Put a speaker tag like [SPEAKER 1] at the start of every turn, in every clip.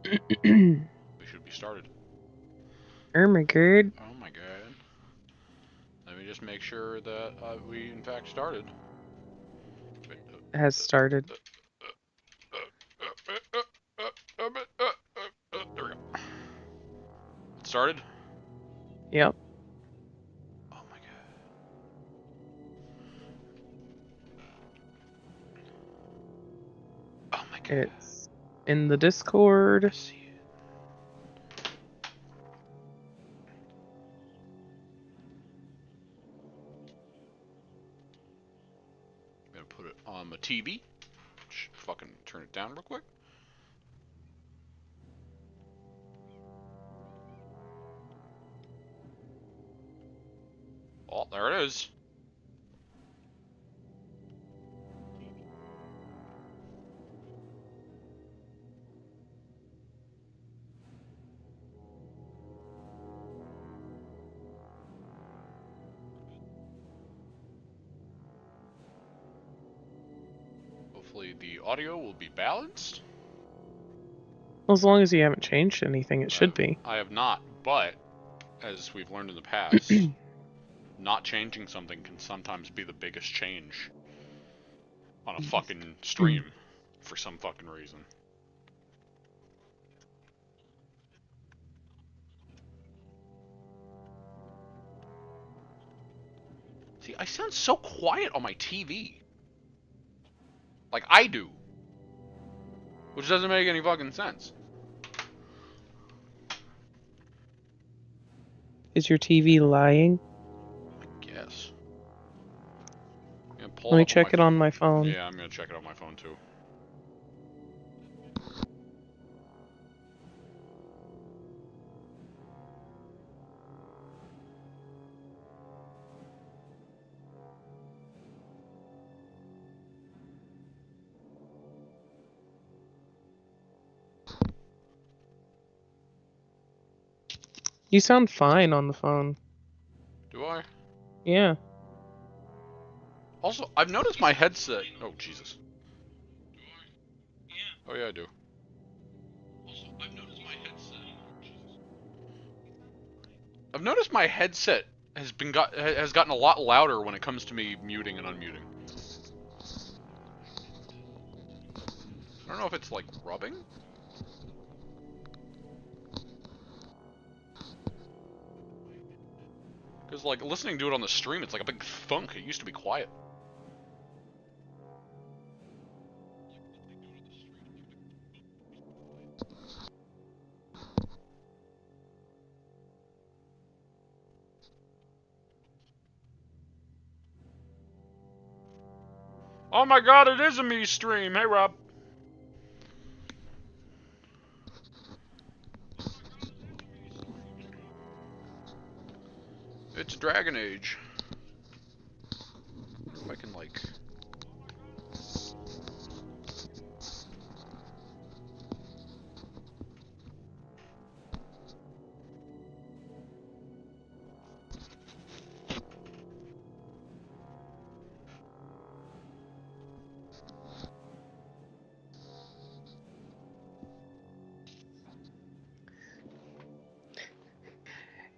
[SPEAKER 1] We should be started.
[SPEAKER 2] Oh my god.
[SPEAKER 1] Oh my god. Let me just make sure that we in fact started. Wait,
[SPEAKER 2] Has started.
[SPEAKER 1] there we go. It started?
[SPEAKER 2] Yep.
[SPEAKER 1] Oh my god. Oh my god.
[SPEAKER 2] It's in the
[SPEAKER 1] I
[SPEAKER 2] Discord.
[SPEAKER 1] see it. I'm gonna put it on my TV. Fucking turn it down real quick. Oh, there it is. Hopefully the audio will be balanced.
[SPEAKER 2] Well, as long as you haven't changed anything, it should be.
[SPEAKER 1] I have not, but as we've learned in the past, not changing something can sometimes be the biggest change on a fucking stream for some fucking reason. See, I sound so quiet on my TV. Like I do. Which doesn't make any fucking sense.
[SPEAKER 2] Is your TV lying?
[SPEAKER 1] I guess. I'm gonna pull
[SPEAKER 2] Let
[SPEAKER 1] it
[SPEAKER 2] me
[SPEAKER 1] up on my
[SPEAKER 2] check it on my phone.
[SPEAKER 1] Yeah, I'm gonna check it on my phone too.
[SPEAKER 2] You sound fine on the phone.
[SPEAKER 1] Do I?
[SPEAKER 2] Yeah.
[SPEAKER 1] Also, I've noticed my headset. Oh Jesus. Oh yeah, I do. Also, I've noticed my headset. I've noticed my headset has gotten a lot louder when it comes to me muting and unmuting. I don't know if it's like rubbing. Because like listening to it on the stream, it's like a big thunk. It used to be quiet. Oh my god, it is a me stream. Hey Rob. It's Dragon Age. I wonder if I can like...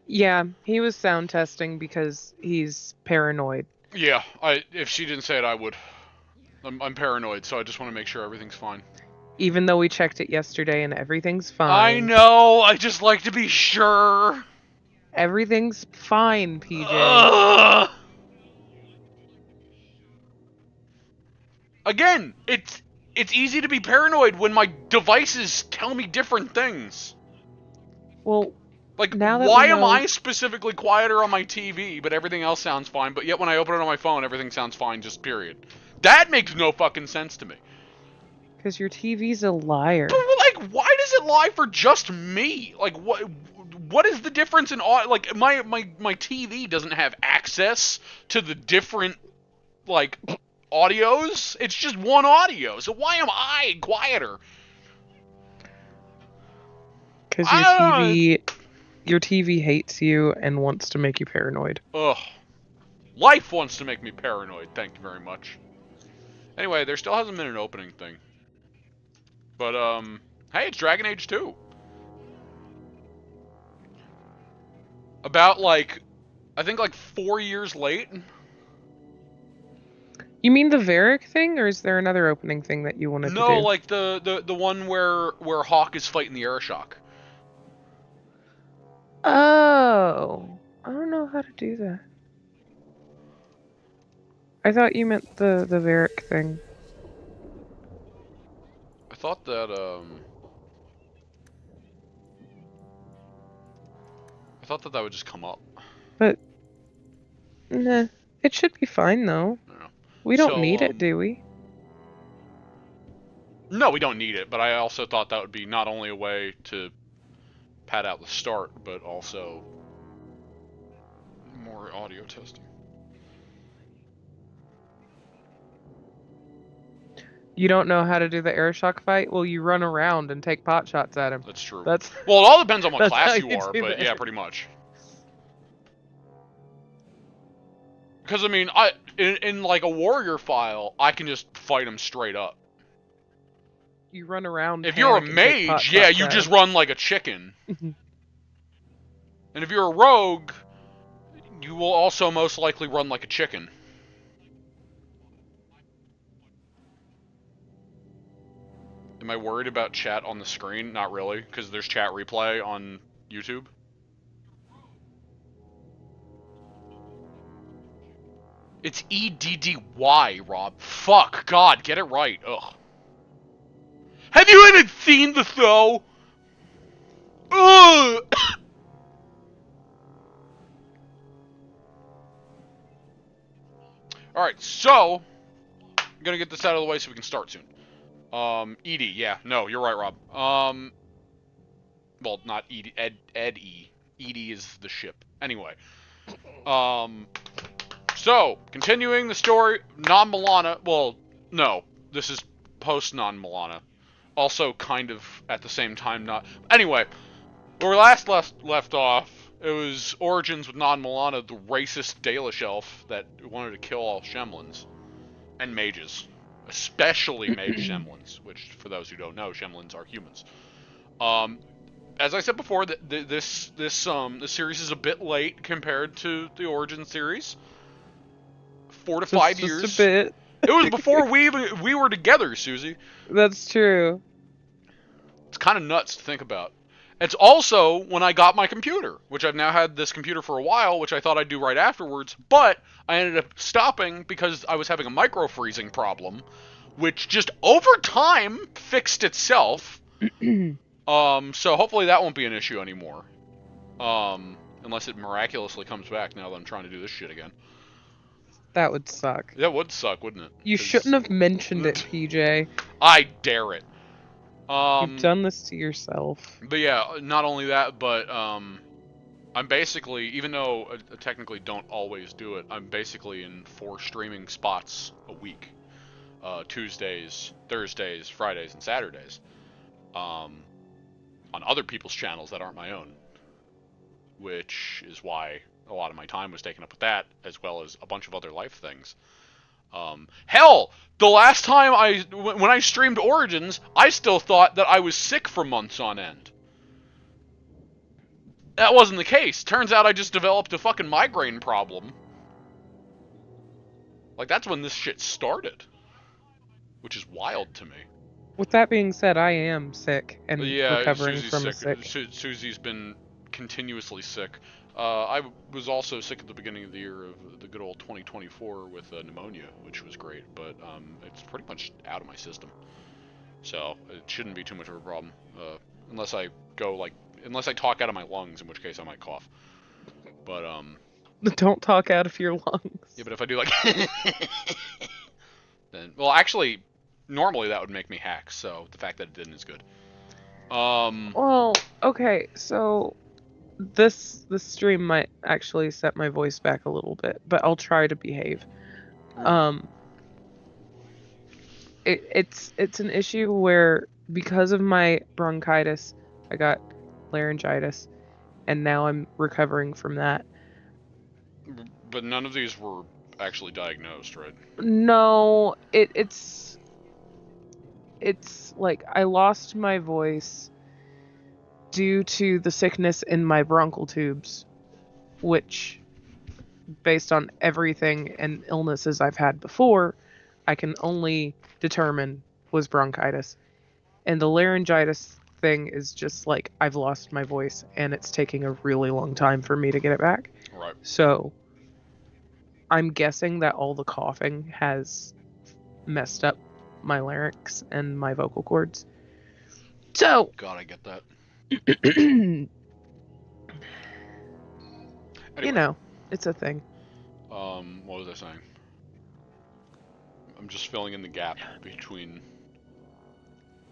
[SPEAKER 2] Yeah, he was sound testing because he's paranoid.
[SPEAKER 1] Yeah, if she didn't say it, I would. I'm paranoid, so I just want to make sure everything's fine.
[SPEAKER 2] Even though we checked it yesterday and everything's
[SPEAKER 1] I
[SPEAKER 2] fine.
[SPEAKER 1] know, I just like to be sure.
[SPEAKER 2] Everything's fine, PJ.
[SPEAKER 1] Ugh. Again, it's easy to be paranoid when my devices tell me different things.
[SPEAKER 2] Well,
[SPEAKER 1] Like,
[SPEAKER 2] now that we
[SPEAKER 1] why am
[SPEAKER 2] know...
[SPEAKER 1] I specifically quieter on my TV, but everything else sounds fine, but yet when I open it on my phone, everything sounds fine, just period? That makes no fucking sense to me.
[SPEAKER 2] Because your TV's a liar.
[SPEAKER 1] But, like, why does it lie for just me? Like, what is the difference in... Like, my TV doesn't have access to the different, like, audios. It's just one audio, so why am I quieter?
[SPEAKER 2] Because
[SPEAKER 1] I
[SPEAKER 2] your TV hates you and wants to make you paranoid.
[SPEAKER 1] Ugh. Life wants to make me paranoid, thank you very much. Anyway, there still hasn't been an opening thing. But, Hey, it's Dragon Age 2. About, like, I think, like, 4 years late.
[SPEAKER 2] You mean the Varric thing, or is there another opening thing that you wanted to
[SPEAKER 1] No,
[SPEAKER 2] do?
[SPEAKER 1] like, the one where Hawk is fighting the Aeroshock.
[SPEAKER 2] Oh, I don't know how to do that. I thought you meant the Varric thing.
[SPEAKER 1] I thought that, that would just come up.
[SPEAKER 2] But, nah, it should be fine, though.
[SPEAKER 1] I don't know.
[SPEAKER 2] We don't need it, do we?
[SPEAKER 1] No, we don't need it, but I also thought that would be not only a way to pad out the start, but also more audio testing.
[SPEAKER 2] You don't know how to do the Aeroshock fight? Well, you run around and take pot shots at him.
[SPEAKER 1] That's true.
[SPEAKER 2] That's
[SPEAKER 1] well, it all depends on what
[SPEAKER 2] that's
[SPEAKER 1] class
[SPEAKER 2] how
[SPEAKER 1] you
[SPEAKER 2] you
[SPEAKER 1] are,
[SPEAKER 2] do
[SPEAKER 1] but
[SPEAKER 2] that.
[SPEAKER 1] yeah, pretty much. Because I mean, in like a warrior file, I can just fight him straight up.
[SPEAKER 2] You run around.
[SPEAKER 1] If you're a
[SPEAKER 2] panic and take pot
[SPEAKER 1] mage, yeah,
[SPEAKER 2] shots
[SPEAKER 1] you
[SPEAKER 2] at
[SPEAKER 1] just
[SPEAKER 2] him.
[SPEAKER 1] run like a chicken. And if you're a rogue, you will also most likely run like a chicken. Am I worried about chat on the screen? Not really, because there's chat replay on YouTube. It's EDDY, Rob. Fuck, God, get it right. Ugh. Have you even seen the show? Ugh. Alright, so, I'm gonna get this out of the way so we can start soon. Edie, yeah, no, you're right, Rob. Well, not Edie, Ed E. Edie is the ship. Anyway, so, continuing the story, non-Milana, well, no, this is post-non-Milana. Also, kind of, at the same time, not... Anyway, where we last left off, it was Origins with non-Milana, the racist Dalish elf that wanted to kill all Shemlins. And mages. Especially mage Shemlins, which, for those who don't know, Shemlins are humans. As I said before, this series is a bit late compared to the Origin series. 4 to 5 years.
[SPEAKER 2] Just a bit.
[SPEAKER 1] It was before we were together, Suzie.
[SPEAKER 2] That's true.
[SPEAKER 1] It's kind of nuts to think about. It's also when I got my computer, which I've now had this computer for a while, which I thought I'd do right afterwards, but I ended up stopping because I was having a micro-freezing problem, which just over time fixed itself. So hopefully that won't be an issue anymore. Unless it miraculously comes back now that I'm trying to do this shit again.
[SPEAKER 2] That would suck.
[SPEAKER 1] That would suck, wouldn't it?
[SPEAKER 2] You shouldn't have mentioned it, PJ.
[SPEAKER 1] I dare it.
[SPEAKER 2] You've done this to yourself.
[SPEAKER 1] But yeah, not only that, but I'm basically, even though I technically don't always do it, I'm basically in 4 streaming spots a week. Tuesdays, Thursdays, Fridays, and Saturdays. On other people's channels that aren't my own. Which is why a lot of my time was taken up with that, as well as a bunch of other life things. Hell, the last time when I streamed Origins, I still thought that I was sick for months on end. That wasn't the case. Turns out I just developed a fucking migraine problem. Like, that's when this shit started. Which is wild to me.
[SPEAKER 2] With that being said, I am sick and recovering
[SPEAKER 1] Susie's
[SPEAKER 2] from
[SPEAKER 1] sick.
[SPEAKER 2] a
[SPEAKER 1] Susie's been continuously sick. I was also sick at the beginning of the year of the good old 2024 with pneumonia, which was great, but it's pretty much out of my system. So it shouldn't be too much of a problem, unless I talk out of my lungs, in which case I might cough. But
[SPEAKER 2] Don't talk out of your lungs.
[SPEAKER 1] yeah, but if I do like, then well, actually, normally that would make me hack. So the fact that it didn't is good.
[SPEAKER 2] Well, okay, so this stream might actually set my voice back a little bit, but I'll try to behave. It's an issue where because of my bronchitis, I got laryngitis, and now I'm recovering from that.
[SPEAKER 1] But none of these were actually diagnosed, right?
[SPEAKER 2] No, it's it's like I lost my voice due to the sickness in my bronchial tubes, which, based on everything and illnesses I've had before, I can only determine was bronchitis. And the laryngitis thing is just like I've lost my voice and it's taking a really long time for me to get it back.
[SPEAKER 1] Right.
[SPEAKER 2] So I'm guessing that all the coughing has messed up my larynx and my vocal cords. So,
[SPEAKER 1] God, I get that.
[SPEAKER 2] you
[SPEAKER 1] Anyway,
[SPEAKER 2] know, it's a thing.
[SPEAKER 1] what was I saying? I'm just filling in the gap between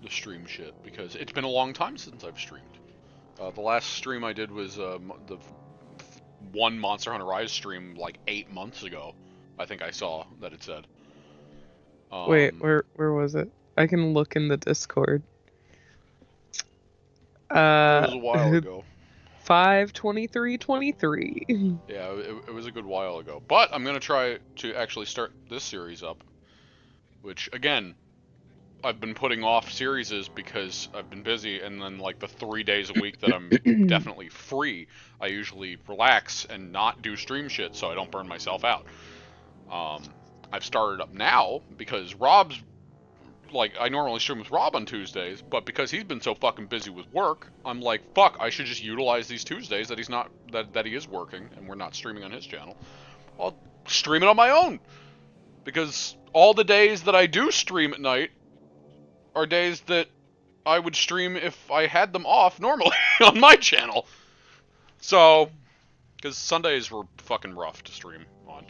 [SPEAKER 1] the stream shit because it's been a long time since I've streamed. The last stream I did was the one Monster Hunter Rise stream like 8 months ago. I think I saw that it said.
[SPEAKER 2] Wait, where was it? I can look in the Discord.
[SPEAKER 1] It was a while ago.
[SPEAKER 2] 5/23/23.
[SPEAKER 1] Yeah, it was a good while ago. But I'm gonna try to actually start this series up, which again, I've been putting off series because I've been busy, and then like the 3 days a week that I'm definitely free, I usually relax and not do stream shit so I don't burn myself out. I've started up now because Rob's, like, I normally stream with Rob on Tuesdays, but because he's been so fucking busy with work, I'm like, fuck, I should just utilize these Tuesdays that he's not, that he is working and we're not streaming on his channel. I'll stream it on my own. Because all the days that I do stream at night are days that I would stream if I had them off normally on my channel. So, because Sundays were fucking rough to stream on.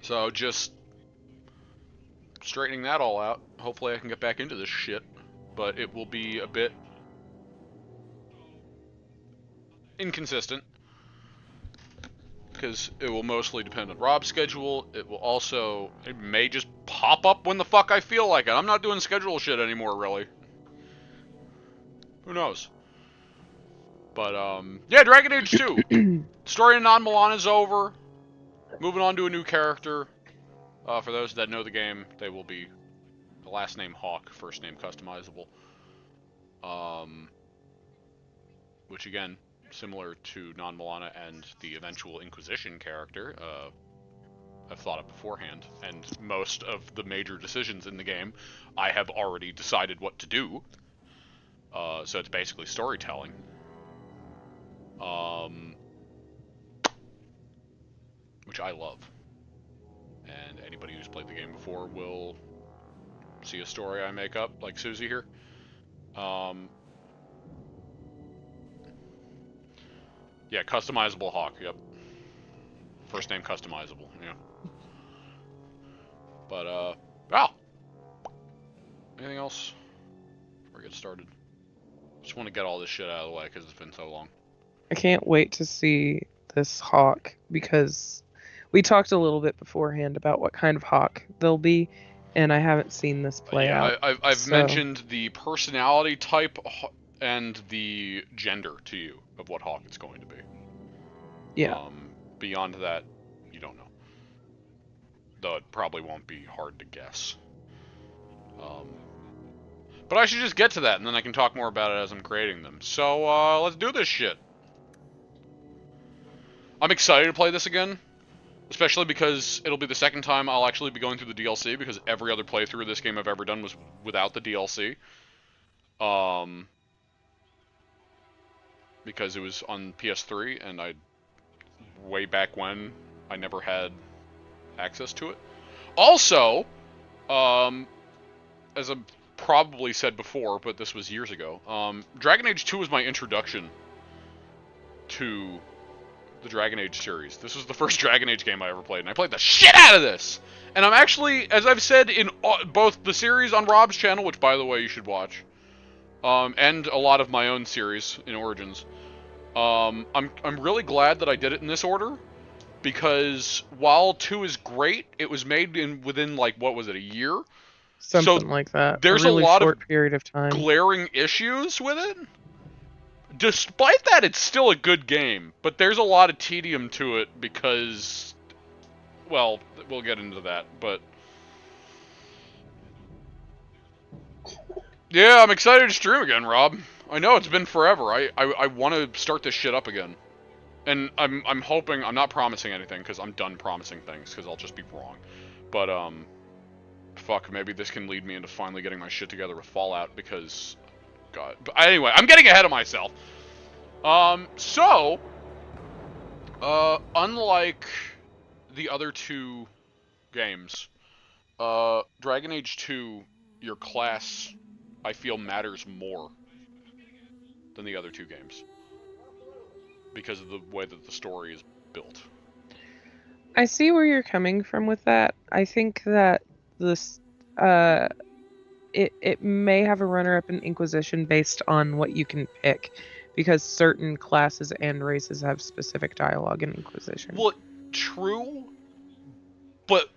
[SPEAKER 1] So just straightening that all out. Hopefully I can get back into this shit, but it will be a bit inconsistent because it will mostly depend on Rob's schedule. It may just pop up when the fuck I feel like it. I'm not doing schedule shit anymore, really. Who knows? But yeah, Dragon Age 2. Story of Non-Milan is over. Moving on to a new character. For those that know the game, they will be the last name Hawk, first name customizable. Which again, similar to Non-Milana and the eventual Inquisition character, I've thought of beforehand. And most of the major decisions in the game, I have already decided what to do. So it's basically storytelling. Which I love. And anybody who's played the game before will see a story I make up, like Suzie here. Yeah, customizable Hawk, yep. First name customizable, yeah. But, wow. Anything else before we get started? Just want to get all this shit out of the way because it's been so long.
[SPEAKER 2] I can't wait to see this Hawk because we talked a little bit beforehand about what kind of Hawk they'll be, and I haven't seen this play out.
[SPEAKER 1] I've mentioned the personality type and the gender to you of what Hawk it's going to be.
[SPEAKER 2] Yeah.
[SPEAKER 1] Beyond that, you don't know. Though it probably won't be hard to guess. But I should just get to that, and then I can talk more about it as I'm creating them. So, let's do this shit. I'm excited to play this again. Especially because it'll be the second time I'll actually be going through the DLC, because every other playthrough of this game I've ever done was without the DLC. Because it was on PS3, and way back when, I never had access to it. Also, as I've probably said before, but this was years ago, Dragon Age 2 was my introduction to the Dragon Age series. This was the first Dragon Age game I ever played, and I played the shit out of this! And I'm actually, as I've said in both the series on Rob's channel, which by the way you should watch, and a lot of my own series in Origins, I'm really glad that I did it in this order, because while 2 is great, it was made within, like, what was it, a year?
[SPEAKER 2] Something like that.
[SPEAKER 1] There's
[SPEAKER 2] a really
[SPEAKER 1] lot
[SPEAKER 2] short
[SPEAKER 1] of
[SPEAKER 2] period of time.
[SPEAKER 1] Glaring issues with it. Despite that, it's still a good game, but there's a lot of tedium to it because, well, we'll get into that, but Yeah, I'm excited to stream again, Rob. I know it's been forever. I want to start this shit up again. And I'm hoping, I'm not promising anything, because I'm done promising things, because I'll just be wrong. But, fuck, maybe this can lead me into finally getting my shit together with Fallout, because, God. But anyway, I'm getting ahead of myself. Unlike the other two games, Dragon Age 2, your class, I feel, matters more than the other two games. Because of the way that the story is built.
[SPEAKER 2] I see where you're coming from with that. I think that this, it may have a runner-up in Inquisition based on what you can pick, because certain classes and races have specific dialogue in Inquisition.
[SPEAKER 1] Well, true, but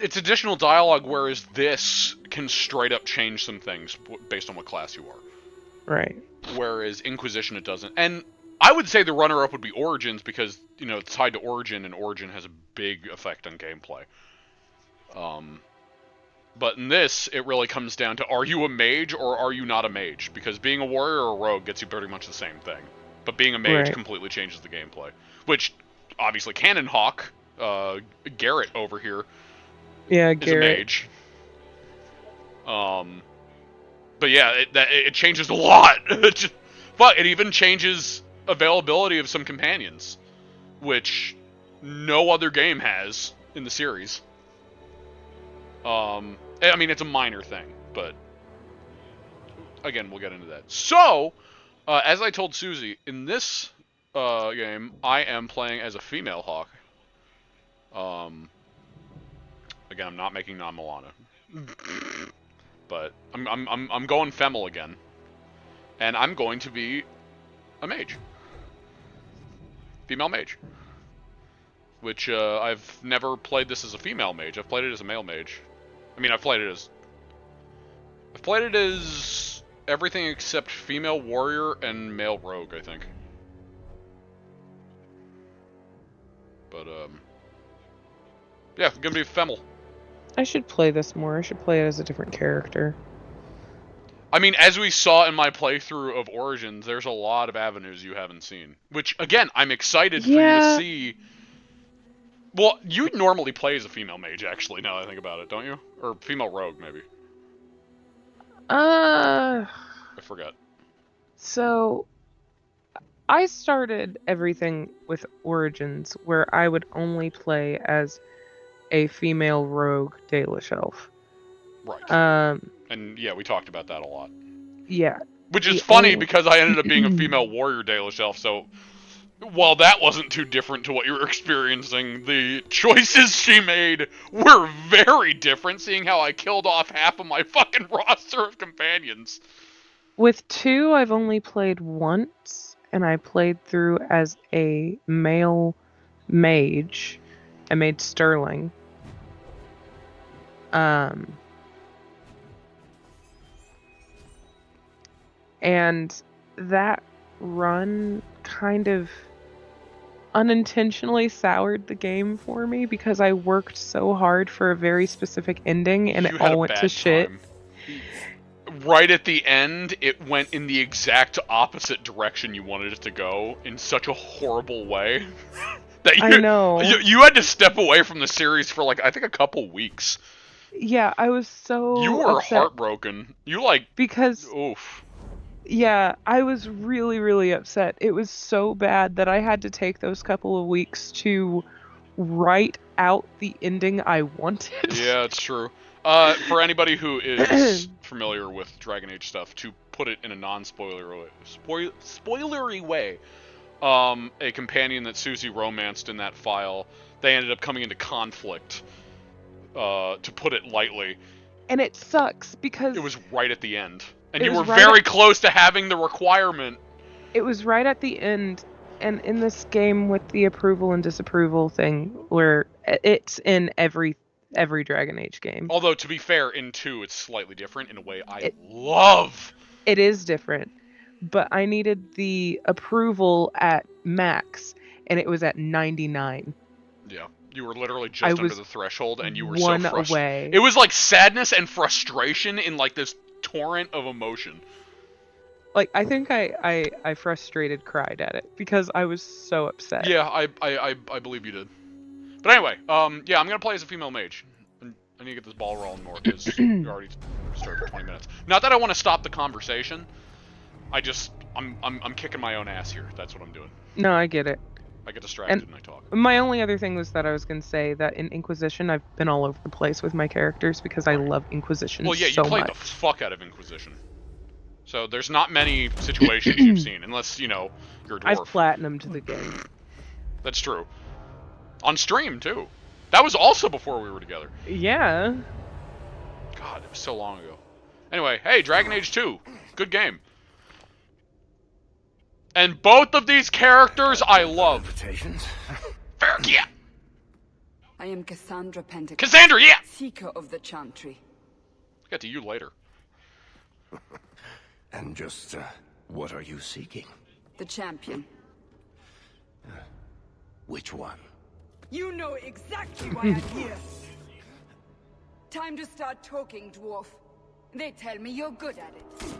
[SPEAKER 1] it's additional dialogue, whereas this can straight up change some things based on what class you are.
[SPEAKER 2] Right.
[SPEAKER 1] Whereas Inquisition, it doesn't. And I would say the runner-up would be Origins, because, you know, it's tied to Origin, and Origin has a big effect on gameplay. But in this, it really comes down to, are you a mage or are you not a mage? Because being a warrior or a rogue gets you pretty much the same thing. But being a mage completely changes the gameplay. Which, obviously, Cannon Hawk, Garrett over here, is a mage. But yeah, it changes a lot. But it even changes availability of some companions, which no other game has in the series. I mean, it's a minor thing, but again, we'll get into that. So, as I told Suzie, in this game, I am playing as a female Hawk. Again, I'm not making non-Milana, but I'm going Femel again, and I'm going to be a mage, female mage. Which I've never played this as a female mage. I've played it as a male mage. I mean, I've played it as everything except female warrior and male rogue, I think. But yeah, gonna be Femel.
[SPEAKER 2] I should play this more. I should play it as a different character.
[SPEAKER 1] I mean, as we saw in my playthrough of Origins, there's a lot of avenues you haven't seen. Which, again, I'm excited for you to see. Well, you normally play as a female mage, actually, now that I think about it, don't you? Or female rogue, maybe. I forget.
[SPEAKER 2] So, I started everything with Origins, where I would only play as a female rogue Dalish elf.
[SPEAKER 1] Right. And yeah, we talked about that a lot.
[SPEAKER 2] Yeah.
[SPEAKER 1] Which is funny, because I ended up being a female warrior Dalish elf, so while that wasn't too different to what you were experiencing, the choices she made were very different, seeing how I killed off half of my fucking roster of companions.
[SPEAKER 2] With 2, I've only played once, and I played through as a male mage. I made Sterling. And that run kind of unintentionally soured the game for me, because I worked so hard for a very specific ending, and it all went to shit.
[SPEAKER 1] Right at the end, it went in the exact opposite direction you wanted it to go, in such a horrible way. That
[SPEAKER 2] I know.
[SPEAKER 1] You had to step away from the series for, like, I think a couple weeks.
[SPEAKER 2] Yeah, I was so
[SPEAKER 1] You were
[SPEAKER 2] upset.
[SPEAKER 1] heartbroken. You, like...
[SPEAKER 2] Because...
[SPEAKER 1] Oof.
[SPEAKER 2] Yeah, I was really, really upset. It was so bad that I had to take those couple of weeks to write out the ending I wanted.
[SPEAKER 1] Yeah, it's true. For anybody who is familiar with Dragon Age stuff, to put it in a spoilery way, a companion that Suzie romanced in that file, they ended up coming into conflict, to put it lightly.
[SPEAKER 2] And it sucks, because...
[SPEAKER 1] It was right at the end. And you were very close to having the requirement.
[SPEAKER 2] It was right at the end, and in this game with the approval and disapproval thing, where it's in every Dragon Age game.
[SPEAKER 1] Although, to be fair, in 2 it's slightly different in a way I love.
[SPEAKER 2] It is different, but I needed the approval at max, and it was at 99.
[SPEAKER 1] Yeah. You were literally just under the threshold, and you were so
[SPEAKER 2] one
[SPEAKER 1] frustrated.
[SPEAKER 2] away.
[SPEAKER 1] It was like sadness and frustration in like this torrent of emotion.
[SPEAKER 2] Like, I think I frustrated cried at it because I was so upset.
[SPEAKER 1] Yeah, I believe you did. But anyway, yeah, I'm gonna play as a female mage. And I need to get this ball rolling more because we already started for 20 minutes. Not that I want to stop the conversation. I'm kicking my own ass here. That's what I'm doing.
[SPEAKER 2] No, I get it.
[SPEAKER 1] I get distracted and I talk.
[SPEAKER 2] My only other thing was that I was going to say that in Inquisition, I've been all over the place with my characters because I love Inquisition so much.
[SPEAKER 1] Well, yeah, you played the fuck out of Inquisition. So there's not many situations you've seen, unless, you're a dwarf.
[SPEAKER 2] I've platinumed the game.
[SPEAKER 1] That's true. On stream, too. That was also before we were together.
[SPEAKER 2] Yeah.
[SPEAKER 1] God, it was so long ago. Anyway, hey, Dragon Age 2. Good game. And both of these characters I love.
[SPEAKER 3] Invitations?
[SPEAKER 1] Yeah.
[SPEAKER 4] I am Cassandra Pentecost.
[SPEAKER 1] Cassandra, yeah!
[SPEAKER 4] Seeker of the Chantry.
[SPEAKER 1] I'll get to you later.
[SPEAKER 3] And just, what are you seeking?
[SPEAKER 4] The champion.
[SPEAKER 3] Which one?
[SPEAKER 4] You know exactly why I'm here. Time to start talking, dwarf. They tell me you're good at it.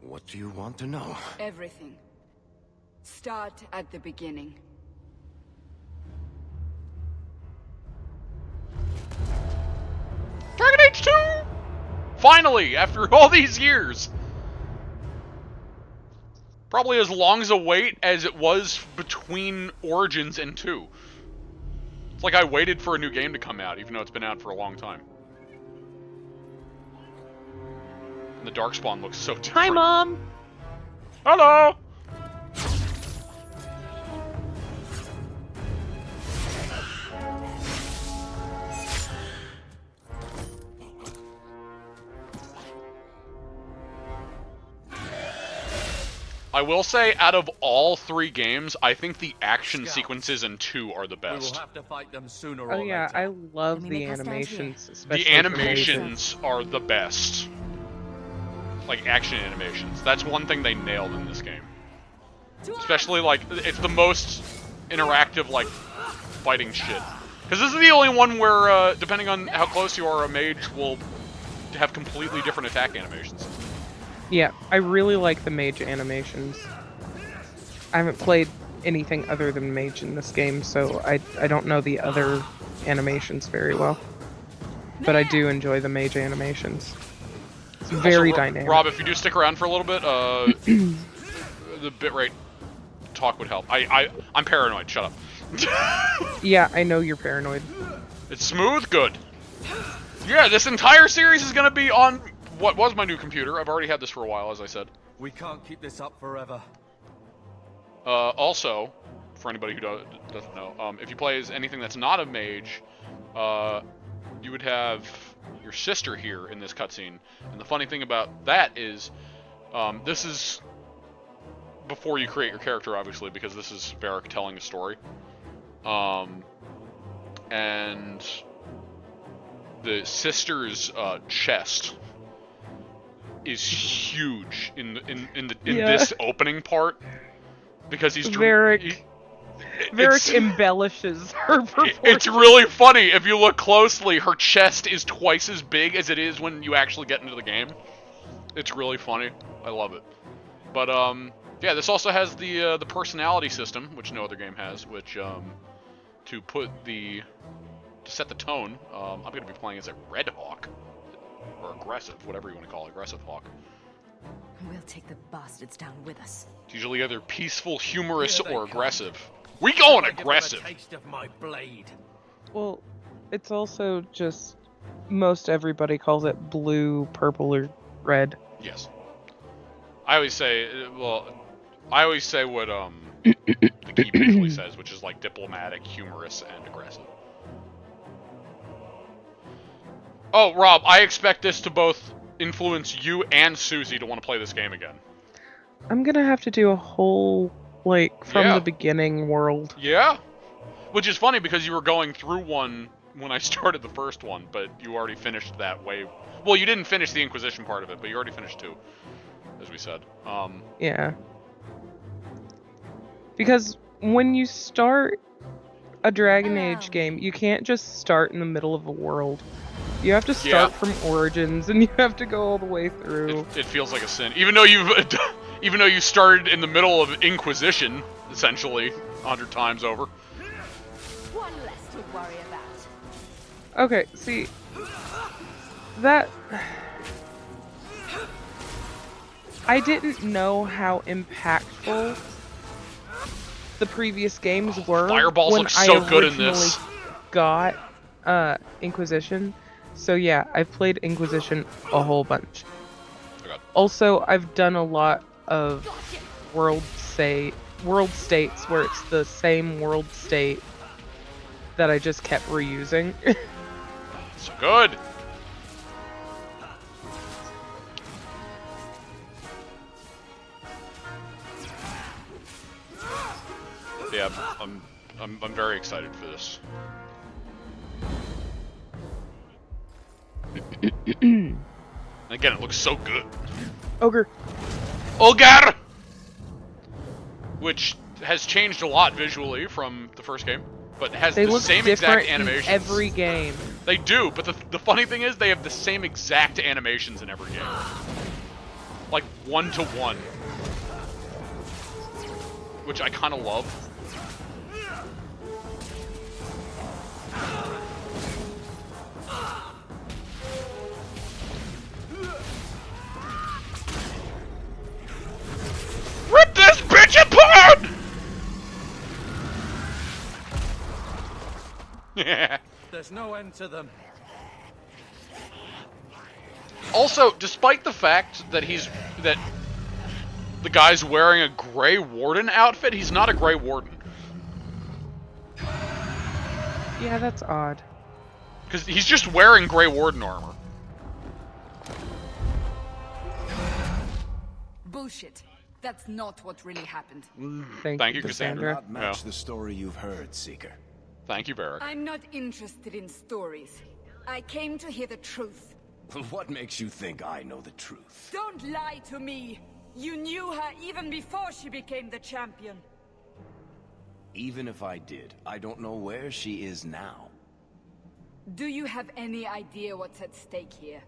[SPEAKER 3] What do you want to know?
[SPEAKER 4] Everything. Start at the beginning.
[SPEAKER 1] Dragon Age 2! Finally, after all these years. Probably as long as a wait as it was between Origins and 2. It's like I waited for a new game to come out, even though it's been out for a long time. And the Darkspawn looks so different.
[SPEAKER 2] Hi, Mom!
[SPEAKER 1] Hello! I will say, out of all 3 games, I think the action sequences in 2 are the
[SPEAKER 5] We will
[SPEAKER 1] best.
[SPEAKER 5] have to fight them sooner
[SPEAKER 2] Oh
[SPEAKER 5] or
[SPEAKER 2] yeah,
[SPEAKER 5] later.
[SPEAKER 2] I love
[SPEAKER 6] Let me
[SPEAKER 2] the
[SPEAKER 6] make us stand
[SPEAKER 2] animations.
[SPEAKER 1] The
[SPEAKER 2] especially for
[SPEAKER 1] animations are the best. Like, action animations. That's one thing they nailed in this game. Especially, like, it's the most interactive, like, fighting shit. Because this is the only one where, depending on how close you are, a mage will have completely different attack animations.
[SPEAKER 2] Yeah, I really like the mage animations. I haven't played anything other than mage in this game, so I don't know the other animations very well. But I do enjoy the mage animations. It's very
[SPEAKER 1] Also,
[SPEAKER 2] dynamic.
[SPEAKER 1] Rob, if you do stick around for a little bit, the bitrate talk would help. I'm paranoid, shut up.
[SPEAKER 2] Yeah, I know you're paranoid.
[SPEAKER 1] It's smooth, good. Yeah, this entire series is gonna be on what was my new computer. I've already had this for a while, as I said.
[SPEAKER 5] We can't keep this up forever.
[SPEAKER 1] Also, for anybody who doesn't know, if you play as anything that's not a mage, you would have your sister here in this cutscene. And the funny thing about that is, this is before you create your character, obviously, because this is Varric telling a story. And the sister's chest is huge in this opening part because he's
[SPEAKER 2] Varric embellishes her performance.
[SPEAKER 1] It's really funny if you look closely. Her chest is twice as big as it is when you actually get into the game. It's really funny. I love it. But yeah, this also has the personality system, which no other game has. Which to set the tone, I'm going to be playing as a Red Hawk. Or aggressive, whatever you want to call it, aggressive hawk.
[SPEAKER 6] We'll take the bastards down with us.
[SPEAKER 1] It's usually either peaceful, humorous,
[SPEAKER 5] Here they
[SPEAKER 1] or
[SPEAKER 5] come.
[SPEAKER 1] aggressive. We going
[SPEAKER 5] I give them
[SPEAKER 1] aggressive.
[SPEAKER 5] a taste of my blade.
[SPEAKER 2] Well, it's also just most everybody calls it blue, purple, or red.
[SPEAKER 1] Yes. I always say, I always say what the keep usually says, which is like diplomatic, humorous, and aggressive. Oh, Rob, I expect this to both influence you and Suzie to want to play this game again.
[SPEAKER 2] I'm gonna have to do a whole, like, from
[SPEAKER 1] Yeah.
[SPEAKER 2] the beginning world.
[SPEAKER 1] Yeah. Which is funny because you were going through one when I started the first one, but you already finished that way. Well, you didn't finish the Inquisition part of it, but you already finished 2, as we said.
[SPEAKER 2] Yeah. Because when you start a Dragon Age game, you can't just start in the middle of a world. You have to start from Origins, and you have to go all the way through.
[SPEAKER 1] It feels like a sin, even though you started in the middle of Inquisition, essentially 100 times over.
[SPEAKER 6] One less to worry about.
[SPEAKER 2] Okay, see, that... I didn't know how impactful the previous games were
[SPEAKER 1] Fireballs
[SPEAKER 2] when
[SPEAKER 1] look so
[SPEAKER 2] I
[SPEAKER 1] good in
[SPEAKER 2] originally
[SPEAKER 1] this.
[SPEAKER 2] got Inquisition. So yeah, I've played Inquisition a whole bunch.
[SPEAKER 1] Okay.
[SPEAKER 2] Also, I've done a lot of world states where it's the same world state that I just kept reusing.
[SPEAKER 1] So good. Yeah, I'm very excited for this. Again, it looks so good.
[SPEAKER 2] Ogre.
[SPEAKER 1] Ogre! Which has changed a lot visually from the first game, but has
[SPEAKER 2] They
[SPEAKER 1] the
[SPEAKER 2] look
[SPEAKER 1] same
[SPEAKER 2] different
[SPEAKER 1] exact animations.
[SPEAKER 2] in every game.
[SPEAKER 1] They do, but the funny thing is they have the same exact animations in every game. Like 1-to-1. Which I kind of love. Rip this bitch apart! Yeah.
[SPEAKER 5] There's no end to them.
[SPEAKER 1] Also, despite the fact that the guy's wearing a Grey Warden outfit, he's not a Grey Warden.
[SPEAKER 2] Yeah, that's odd.
[SPEAKER 1] Because he's just wearing Grey Warden armor.
[SPEAKER 4] Bullshit. That's not what really happened.
[SPEAKER 1] Thank you, Cassandra.
[SPEAKER 3] Not match the story you've heard, Seeker.
[SPEAKER 1] Thank you, Varric.
[SPEAKER 4] I'm not interested in stories. I came to hear the truth.
[SPEAKER 3] What makes you think I know the truth?
[SPEAKER 4] Don't lie to me! You knew her even before she became the champion.
[SPEAKER 3] Even if I did, I don't know where she is now.
[SPEAKER 4] Do you have any idea what's at stake here?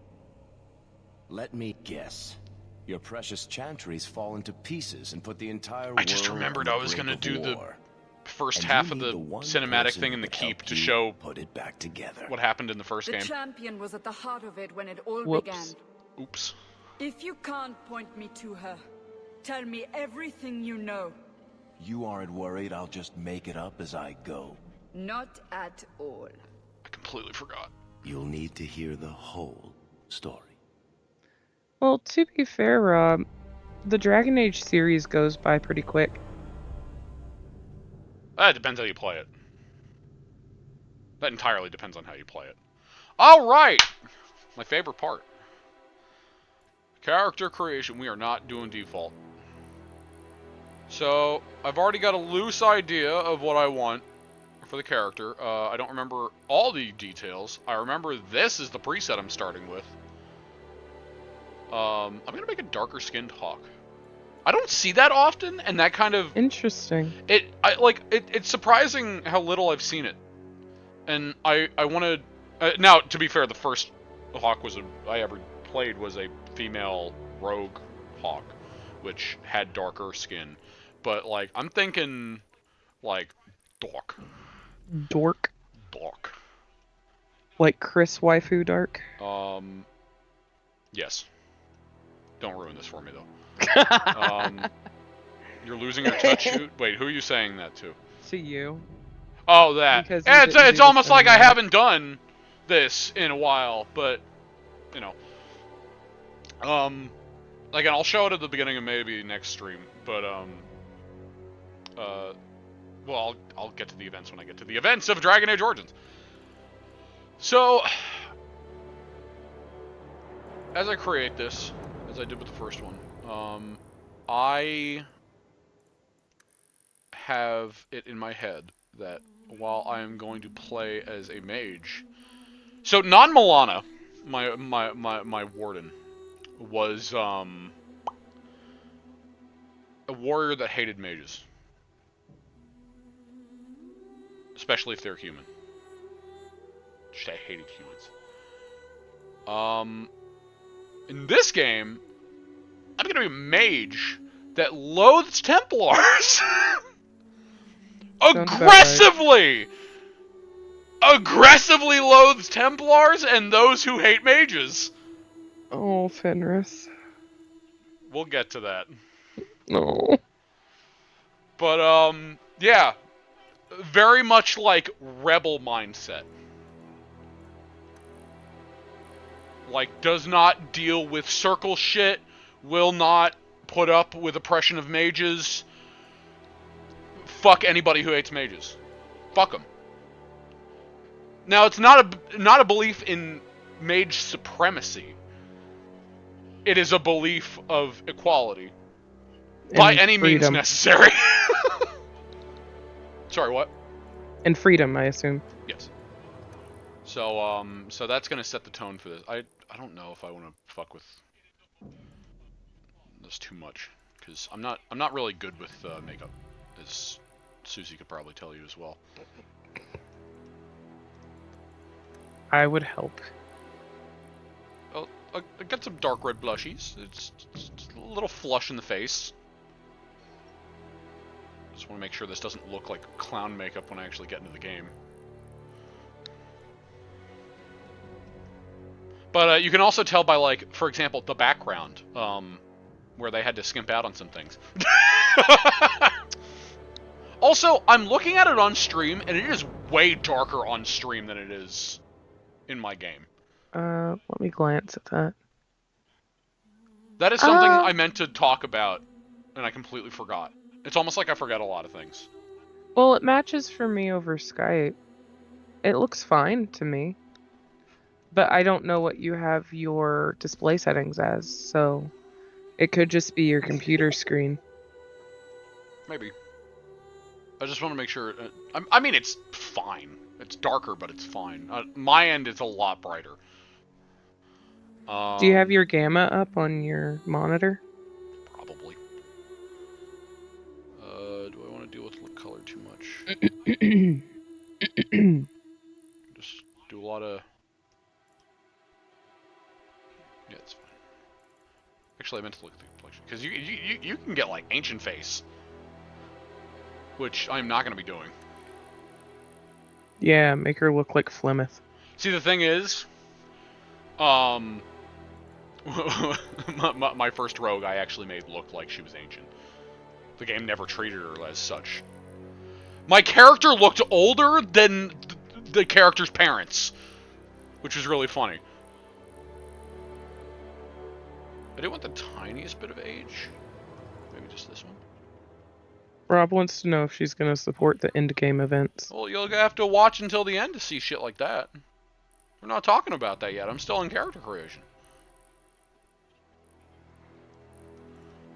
[SPEAKER 3] Let me guess. Your precious chantries fall into pieces and put the entire world
[SPEAKER 1] I just remembered I was
[SPEAKER 3] going
[SPEAKER 1] gonna
[SPEAKER 3] to
[SPEAKER 1] do the
[SPEAKER 3] war.
[SPEAKER 1] first
[SPEAKER 3] And
[SPEAKER 1] half
[SPEAKER 3] you
[SPEAKER 1] of
[SPEAKER 3] need
[SPEAKER 1] the
[SPEAKER 3] one
[SPEAKER 1] cinematic
[SPEAKER 3] person
[SPEAKER 1] thing in
[SPEAKER 3] who
[SPEAKER 1] the
[SPEAKER 3] can
[SPEAKER 1] keep
[SPEAKER 3] help
[SPEAKER 1] to
[SPEAKER 3] you
[SPEAKER 1] show
[SPEAKER 3] put it back together.
[SPEAKER 1] what happened in the first
[SPEAKER 4] The
[SPEAKER 1] game.
[SPEAKER 4] champion was at the heart of it when it all
[SPEAKER 2] Whoops.
[SPEAKER 4] began.
[SPEAKER 1] Oops.
[SPEAKER 4] If you can't point me to her, tell me everything you know.
[SPEAKER 3] You aren't worried I'll just make it up as I go?
[SPEAKER 4] Not at all.
[SPEAKER 1] I completely forgot.
[SPEAKER 3] You'll need to hear the whole story.
[SPEAKER 2] Well, to be fair, Rob, the Dragon Age series goes by pretty quick.
[SPEAKER 1] That depends how you play it. That entirely depends on how you play it. Alright! My favorite part. Character creation. We are not doing default. So, I've already got a loose idea of what I want for the character. I don't remember all the details. I remember this is the preset I'm starting with. I'm gonna make a darker skinned hawk. I don't see that often, and that kind of
[SPEAKER 2] Interesting.
[SPEAKER 1] it's surprising how little I've seen it. And I want to now, to be fair, the first hawk I ever played was a female rogue hawk, which had darker skin. But like I'm thinking like dork.
[SPEAKER 2] Dork. Like Kris waifu dark?
[SPEAKER 1] Yes. Don't ruin this for me though. You're losing your touch shoot? Wait, who are you saying that to?
[SPEAKER 2] To you.
[SPEAKER 1] Oh, that.
[SPEAKER 2] Because
[SPEAKER 1] Yeah,
[SPEAKER 2] you didn't
[SPEAKER 1] it's
[SPEAKER 2] do
[SPEAKER 1] almost
[SPEAKER 2] the
[SPEAKER 1] like I
[SPEAKER 2] cinematic.
[SPEAKER 1] haven't done this in a while, but you know. Again, I'll show it at the beginning of maybe next stream, but well, I'll get to the events when I get to the events of Dragon Age Origins. So, as I create this, as I did with the first one, I have it in my head that while I am going to play as a mage, so non-Milana, my warden, was a warrior that hated mages. especially if they're human. I hated humans. In this game, I'm gonna be a mage that loathes Templars. Aggressively! Aggressively loathes Templars and those who hate mages.
[SPEAKER 2] Oh, Fenris.
[SPEAKER 1] We'll get to that.
[SPEAKER 2] No.
[SPEAKER 1] But, yeah. Very much like rebel mindset. Like, does not deal with circle shit, will not put up with oppression of mages. Fuck anybody who hates mages. Fuck them. Now, it's not a belief in mage supremacy. It is a belief of equality. By any means necessary. Sorry, what?
[SPEAKER 2] And freedom, I assume.
[SPEAKER 1] Yes. So, so that's gonna set the tone for this. I don't know if I want to fuck with this too much, because I'm not really good with makeup, as Suzie could probably tell you as well.
[SPEAKER 2] I would help.
[SPEAKER 1] Well, I got some dark red blushies. It's a little flush in the face. Just want to make sure this doesn't look like clown makeup when I actually get into the game. But you can also tell by, like, for example, the background, where they had to skimp out on some things. Also, I'm looking at it on stream, and it is way darker on stream than it is in my game.
[SPEAKER 2] Let me glance at that.
[SPEAKER 1] That is something I meant to talk about, and I completely forgot. It's almost like I forget a lot of things.
[SPEAKER 2] Well, it matches for me over Skype. It looks fine to me. But I don't know what you have your display settings as, so it could just be your computer screen.
[SPEAKER 1] Maybe. I just want to make sure. I mean, it's fine. It's darker, but it's fine. My end is a lot brighter.
[SPEAKER 2] Do you have your gamma up on your monitor?
[SPEAKER 1] Probably. Do I want to deal with the color too much? Just do a lot of... Yeah, it's fine. Actually, I meant to look at the complexion. Because you can get, like, ancient face. Which I'm not going to be doing.
[SPEAKER 2] Yeah, make her look like Flemeth.
[SPEAKER 1] See, the thing is... my first rogue I actually made look like she was ancient. The game never treated her as such. My character looked older than the character's parents, which was really funny. I didn't want the tiniest bit of age. Maybe just this one.
[SPEAKER 2] Rob wants to know if she's going to support the end-game events.
[SPEAKER 1] Well, you'll have to watch until the end to see shit like that. We're not talking about that yet. I'm still in character creation.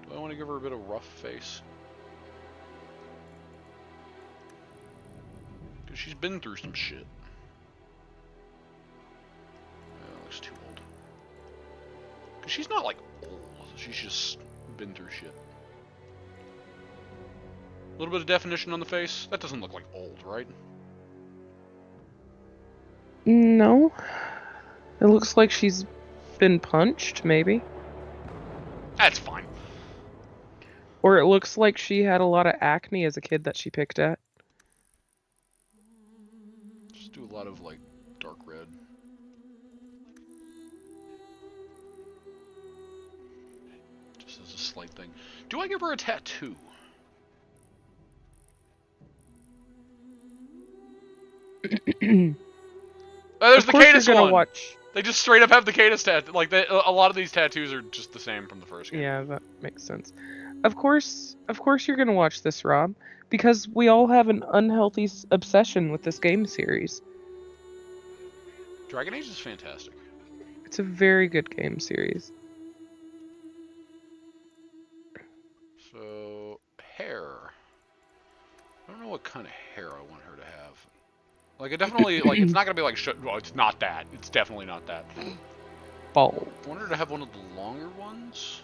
[SPEAKER 1] Do I want to give her a bit of rough face? Because she's been through some shit. That looks too old. Because she's not, like, old. She's just been through shit. A little bit of definition on the face. That doesn't look like old, right?
[SPEAKER 2] No. It looks like she's been punched, maybe.
[SPEAKER 1] That's fine.
[SPEAKER 2] Or it looks like she had a lot of acne as a kid that she picked at.
[SPEAKER 1] Just do a lot of, like, dark red. Just as a slight thing. Do I give her a tattoo? There's the Cadus one! They just straight up have the Cadus tattoo. Like, a lot of these tattoos are just the same from the first game.
[SPEAKER 2] Yeah, that makes sense. Of course you're gonna watch this, Rob, because we all have an unhealthy obsession with this game series.
[SPEAKER 1] Dragon Age is fantastic.
[SPEAKER 2] It's a very good game series.
[SPEAKER 1] So, hair. I don't know what kind of hair I want her to have. Like, it definitely, like, it's not gonna be like, well, it's not that. It's definitely not that.
[SPEAKER 2] Bald.
[SPEAKER 1] I want her to have one of the longer ones.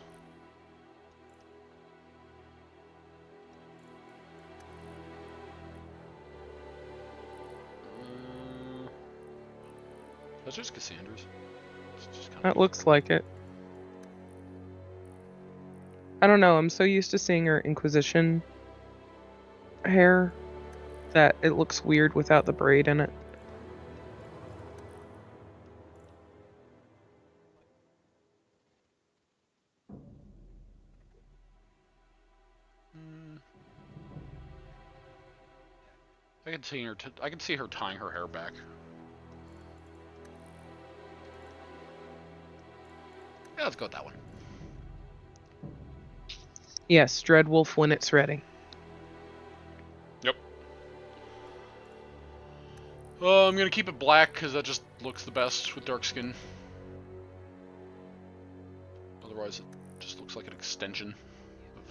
[SPEAKER 1] That's just Cassandra's. It's just kind
[SPEAKER 2] That looks like it. I don't know, I'm so used to seeing her Inquisition hair that it looks weird without the braid in it.
[SPEAKER 1] I can see her. I can see her tying her hair back. Yeah, let's go with that one.
[SPEAKER 2] Yes, Dreadwolf when it's ready.
[SPEAKER 1] Yep. I'm gonna keep it black because that just looks the best with dark skin. Otherwise, it just looks like an extension of.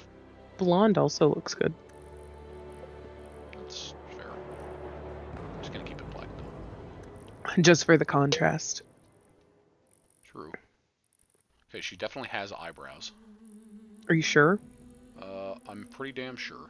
[SPEAKER 2] Blonde also looks good.
[SPEAKER 1] That's fair. I'm just gonna keep it black though.
[SPEAKER 2] Just for the contrast.
[SPEAKER 1] True. Okay, she definitely has eyebrows.
[SPEAKER 2] Are you sure?
[SPEAKER 1] I'm pretty damn sure.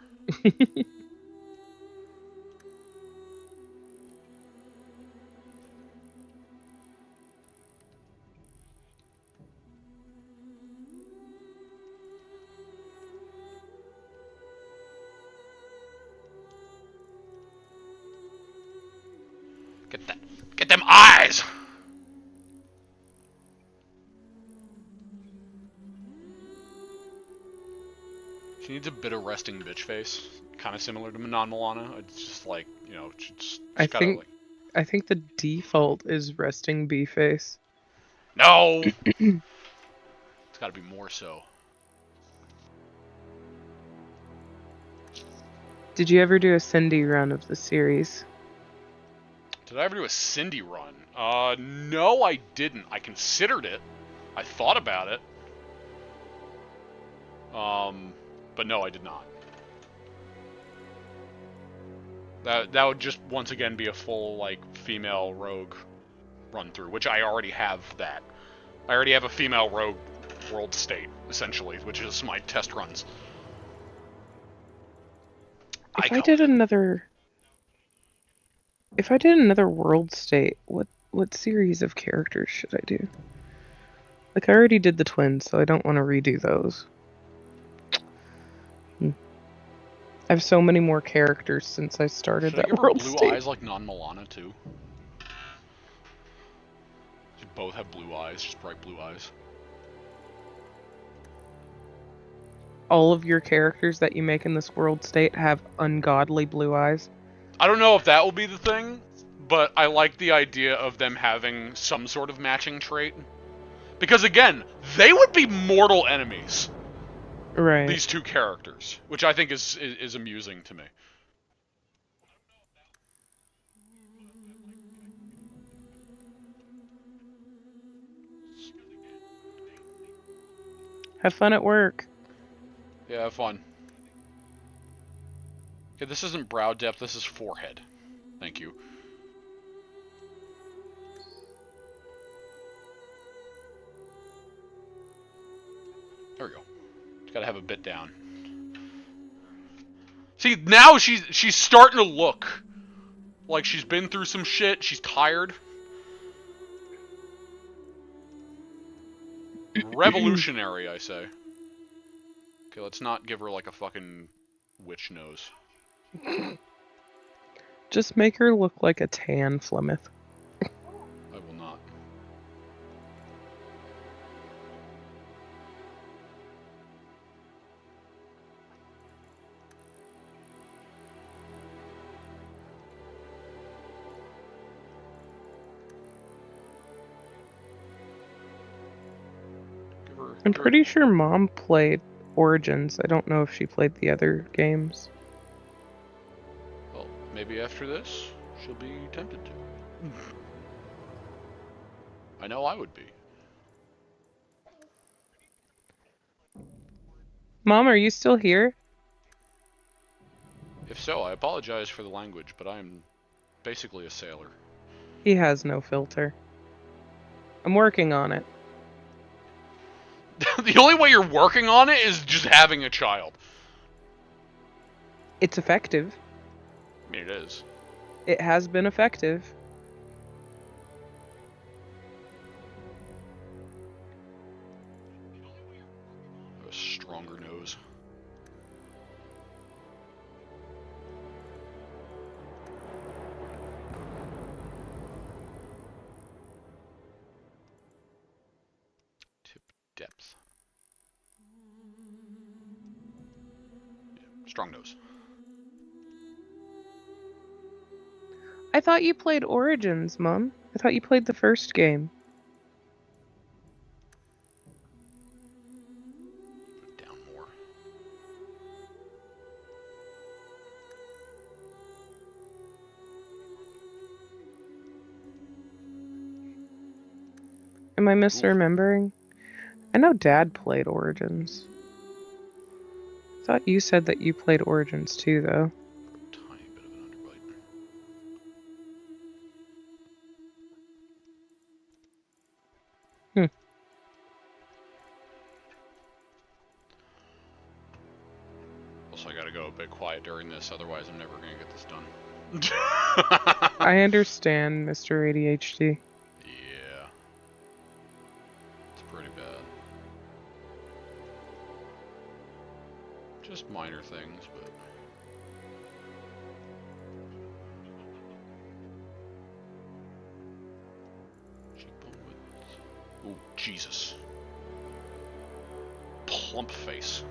[SPEAKER 1] Get them eyes! She needs a bit of resting bitch face, kind of similar to non-Milana. It's just like, you know, she's
[SPEAKER 2] I
[SPEAKER 1] gotta
[SPEAKER 2] think
[SPEAKER 1] like.
[SPEAKER 2] I think the default is resting bee face.
[SPEAKER 1] No! It's gotta be more so.
[SPEAKER 2] Did you ever do a Cindy run of the series?
[SPEAKER 1] Did I ever do a Cindy run? No, I didn't. I considered it. I thought about it. But no, I did not. That would just once again be a full like female rogue run through, which I already have that. I already have a female rogue world state essentially, which is my test runs.
[SPEAKER 2] If I did another world state, what series of characters should I do? Like I already did the twins, so I don't want to redo those. I have so many more characters since I started
[SPEAKER 1] Should I
[SPEAKER 2] that
[SPEAKER 1] give her
[SPEAKER 2] world
[SPEAKER 1] blue
[SPEAKER 2] state.
[SPEAKER 1] eyes like non-Milana too? They both have blue eyes, just bright blue eyes.
[SPEAKER 2] All of your characters that you make in this world state have ungodly blue eyes.
[SPEAKER 1] I don't know if that will be the thing, but I like the idea of them having some sort of matching trait. Because again, they would be mortal enemies.
[SPEAKER 2] Right.
[SPEAKER 1] These two characters, which I think is amusing to me.
[SPEAKER 2] Have fun at work.
[SPEAKER 1] Yeah, have fun. Okay, this isn't brow depth, this is forehead. Thank you. There we go. Just gotta have a bit down. See, now she's starting to look like she's been through some shit. She's tired. Revolutionary, I say. Okay, let's not give her like a fucking witch nose.
[SPEAKER 2] Just make her look like a tan Flemeth.
[SPEAKER 1] I will not.
[SPEAKER 2] I'm pretty sure Mom played Origins. I don't know if she played the other games.
[SPEAKER 1] Well, maybe after this, she'll be tempted to. I know I would be.
[SPEAKER 2] Mom, are you still here?
[SPEAKER 1] If so, I apologize for the language, but I am basically a sailor.
[SPEAKER 2] He has no filter. I'm working on it.
[SPEAKER 1] The only way you're working on it is just having a child.
[SPEAKER 2] It's effective.
[SPEAKER 1] I mean, it is.
[SPEAKER 2] It has been effective.
[SPEAKER 1] nose. Tip depth. Yeah, strong nose.
[SPEAKER 2] I thought you played Origins, Mom. I thought you played the first game.
[SPEAKER 1] Down more.
[SPEAKER 2] Am I misremembering? I know Dad played Origins. I thought you said that you played Origins too, though.
[SPEAKER 1] Tiny bit of an underbite.
[SPEAKER 2] Hmm.
[SPEAKER 1] Also, I gotta go a bit quiet during this, otherwise I'm never gonna get this done.
[SPEAKER 2] I understand, Mr. ADHD.
[SPEAKER 1] Yeah. It's pretty bad. Just minor things, but... Cheekbone width. Oh, Jesus. Plump face.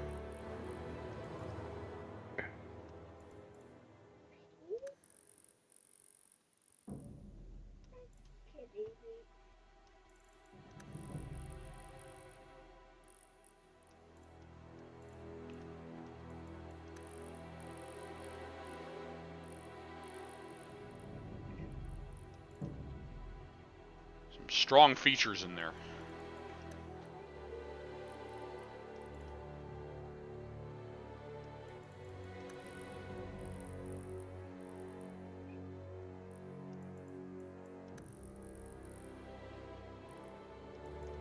[SPEAKER 1] Some strong features in there.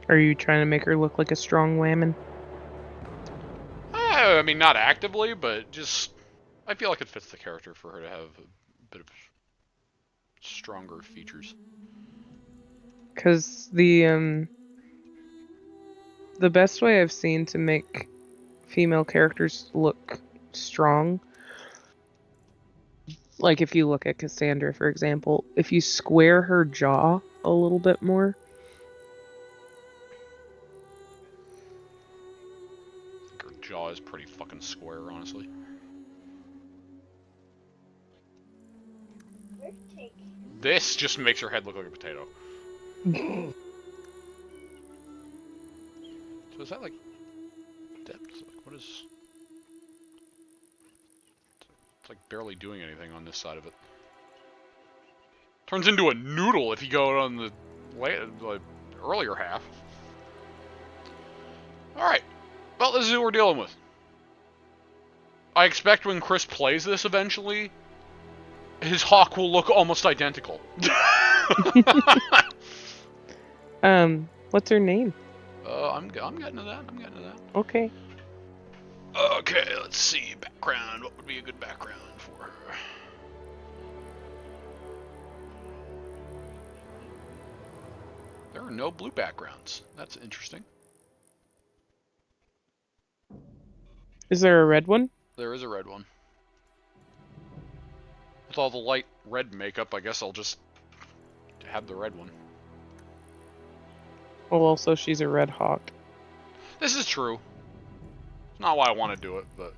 [SPEAKER 2] Are you trying to make her look like a strong whammon?
[SPEAKER 1] I mean, not actively, but just... I feel like it fits the character for her to have a bit of stronger features.
[SPEAKER 2] Because the best way I've seen to make female characters look strong, like if you look at Cassandra, for example, if you square her jaw a little bit more,
[SPEAKER 1] I think her jaw is pretty fucking square, honestly. This just makes her head look like a potato. So is that like depth? Like, what is? It's like barely doing anything on this side of it. Turns into a noodle if you go on the earlier half. All right. Well, this is who we're dealing with. I expect when Kris plays this eventually, his hawk will look almost identical.
[SPEAKER 2] What's her name?
[SPEAKER 1] I'm getting to that. I'm getting to that.
[SPEAKER 2] Okay.
[SPEAKER 1] Okay, let's see. Background. What would be a good background for her? There are no blue backgrounds. That's interesting.
[SPEAKER 2] Is there a red one?
[SPEAKER 1] There is a red one. With all the light red makeup, I guess I'll just have the red one.
[SPEAKER 2] Well, also she's a red hawk.
[SPEAKER 1] This is true. It's not why I want to do it, but...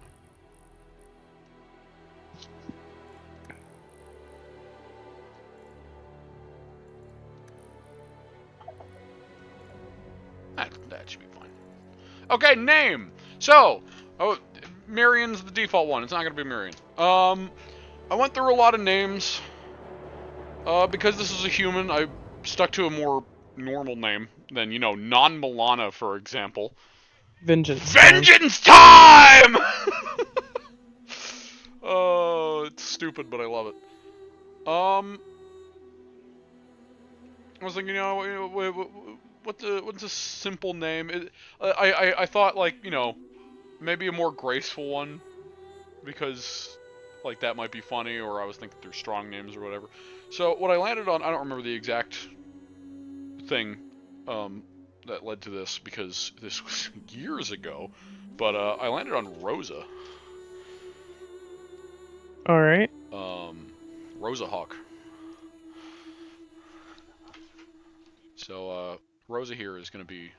[SPEAKER 1] That should be fine. Okay, name! So, Marion's the default one. It's not going to be Marion. I went through a lot of names. Because this is a human, I stuck to a more normal name than, you know, non-Milana, for example.
[SPEAKER 2] Vengeance.
[SPEAKER 1] Vengeance time! Oh, it's stupid, but I love it. I was thinking, you know, what's a simple name? I thought, like, you know, maybe a more graceful one, because, like, that might be funny, or I was thinking through strong names or whatever. So what I landed on, I don't remember the exact thing that led to this, because this was years ago, But I landed on Rosa.
[SPEAKER 2] All right.
[SPEAKER 1] Rosa Hawk. So Rosa here is gonna be.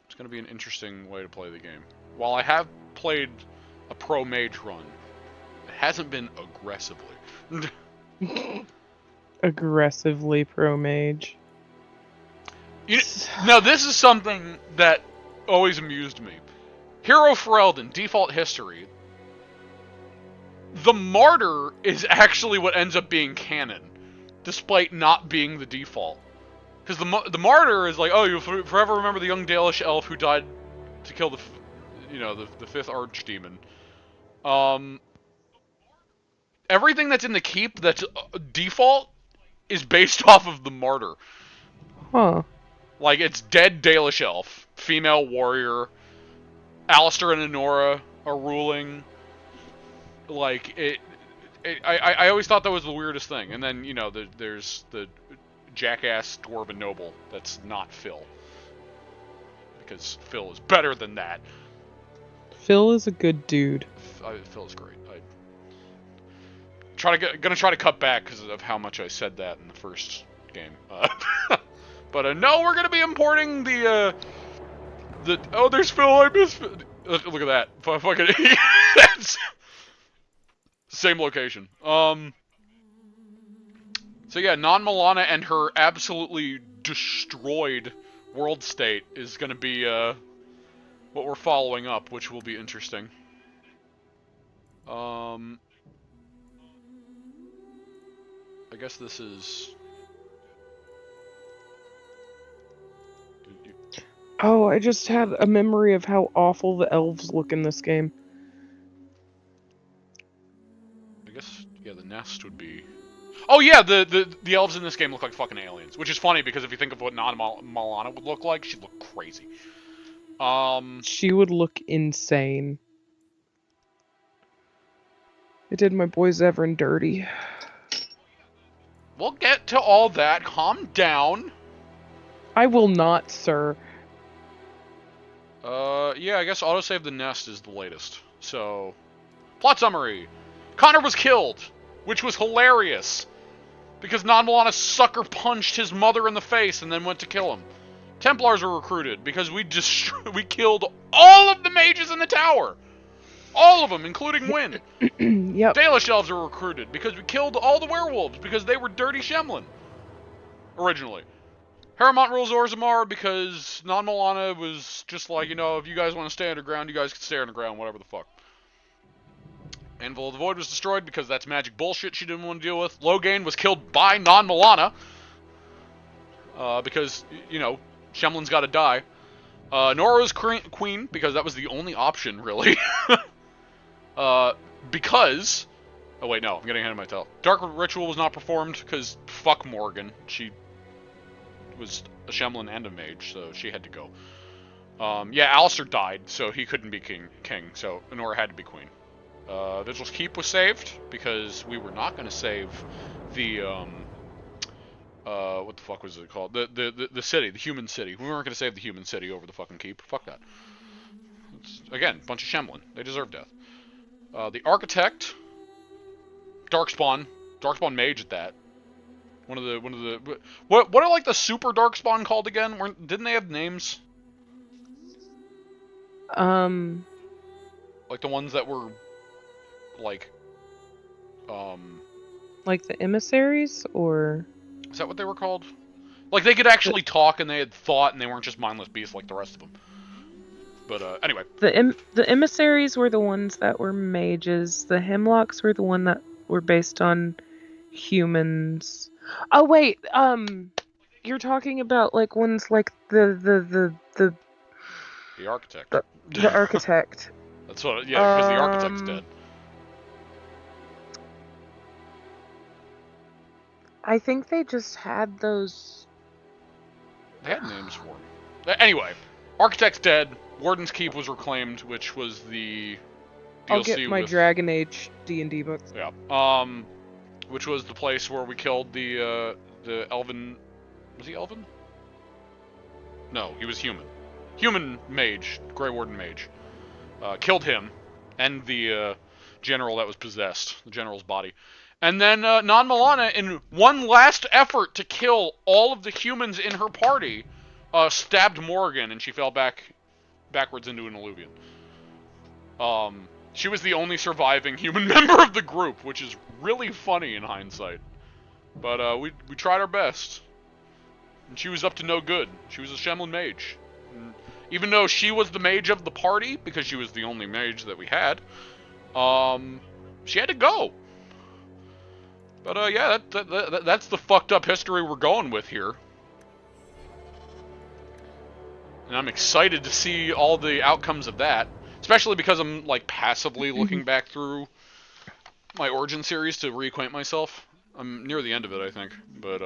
[SPEAKER 1] It's gonna be an interesting way to play the game. While I have played a pro mage run, it hasn't been aggressively.
[SPEAKER 2] Aggressively pro mage.
[SPEAKER 1] Now this is something that always amused me. Hero Ferelden, default history. The Martyr is actually what ends up being canon, despite not being the default. Because the Martyr is like, oh, you'll forever remember the young Dalish elf who died to kill the 5th Archdemon. Everything that's in the keep that's default is based off of the Martyr.
[SPEAKER 2] Huh.
[SPEAKER 1] Like, it's dead Dalish elf, female warrior, Alistair and Honora are ruling. Like, I always thought that was the weirdest thing. And then, there's the jackass dwarven noble that's not Phil. Because Phil is better than that.
[SPEAKER 2] Phil is a good dude.
[SPEAKER 1] Phil is great. Gonna try to cut back because of how much I said that in the first game. But no, we're gonna be importing the oh, there's Phil. I miss Phil. Look at that. Fucking that's same location. So yeah, Non-Milana and her absolutely destroyed world state is gonna be what we're following up, which will be interesting. I guess this is.
[SPEAKER 2] Oh, I just had a memory of how awful the elves look in this game.
[SPEAKER 1] I guess, yeah, the nest would be. Oh yeah, the elves in this game look like fucking aliens, which is funny because if you think of what Non-Milana would look like, she'd look crazy.
[SPEAKER 2] She would look insane. It did my boy Zevran dirty.
[SPEAKER 1] We'll get to all that. Calm down.
[SPEAKER 2] I will not, sir.
[SPEAKER 1] Yeah, I guess autosave the nest is the latest. So, plot summary. Connor was killed, which was hilarious. Because Non-Milana sucker punched his mother in the face and then went to kill him. Templars were recruited because we killed all of the mages in the tower. All of them, including Wynn.
[SPEAKER 2] Yep.
[SPEAKER 1] Dalish elves were recruited because we killed all the werewolves because they were dirty Shemlin. Originally. Harrowmont rules Orzammar because Non-Milana was just like, if you guys want to stay underground, you guys can stay underground, whatever the fuck. Anvil of the Void was destroyed because that's magic bullshit she didn't want to deal with. Loghain was killed by Non-Milana. Because, Shemlin's got to die. Nora was queen because that was the only option, really. Because... Oh wait, no, I'm getting ahead of myself. Dark Ritual was not performed because fuck Morgan. She was a Shemlin and a mage, so she had to go. Yeah, Alistair died, so he couldn't be king, so Honora had to be queen. Vigil's Keep was saved because we were not going to save the what the fuck was it called? The city, the human city. We weren't going to save the human city over the fucking keep. Fuck that. Again, bunch of Shemlin. They deserve death. The Architect, Darkspawn Mage at that. One of the what are like the super Darkspawn called again? Didn't they have names? Like the ones that were like
[SPEAKER 2] the emissaries, or
[SPEAKER 1] is that what they were called? Like they could actually talk and they had thought and they weren't just mindless beasts like the rest of them. But anyway,
[SPEAKER 2] the emissaries were the ones that were mages. The Hemlocks were the one that were based on humans. Oh wait, you're talking about like ones like the
[SPEAKER 1] Architect.
[SPEAKER 2] The Architect.
[SPEAKER 1] That's what. Yeah, because the Architect's dead.
[SPEAKER 2] I think they just had those.
[SPEAKER 1] They had names for them. Anyway, Architect's dead. Warden's Keep was reclaimed, which was the DLC.
[SPEAKER 2] I'll get my Dragon Age D&D books.
[SPEAKER 1] Yeah. Which was the place where we killed the elven. Was he elven? No, he was human. human mage, Grey Warden mage, killed him and the general that was possessed, the general's body. And then Non Milana, in one last effort to kill all of the humans in her party, stabbed Morgan, and she fell backwards into an alluvion. She was the only surviving human member of the group, which is really funny in hindsight. But we tried our best. And she was up to no good. She was a Shemlin mage. And even though she was the mage of the party, because she was the only mage that we had, she had to go. But yeah, that's the fucked up history we're going with here. And I'm excited to see all the outcomes of that. Especially because I'm, like, passively looking back through my Origin series to reacquaint myself. I'm near the end of it, I think. But,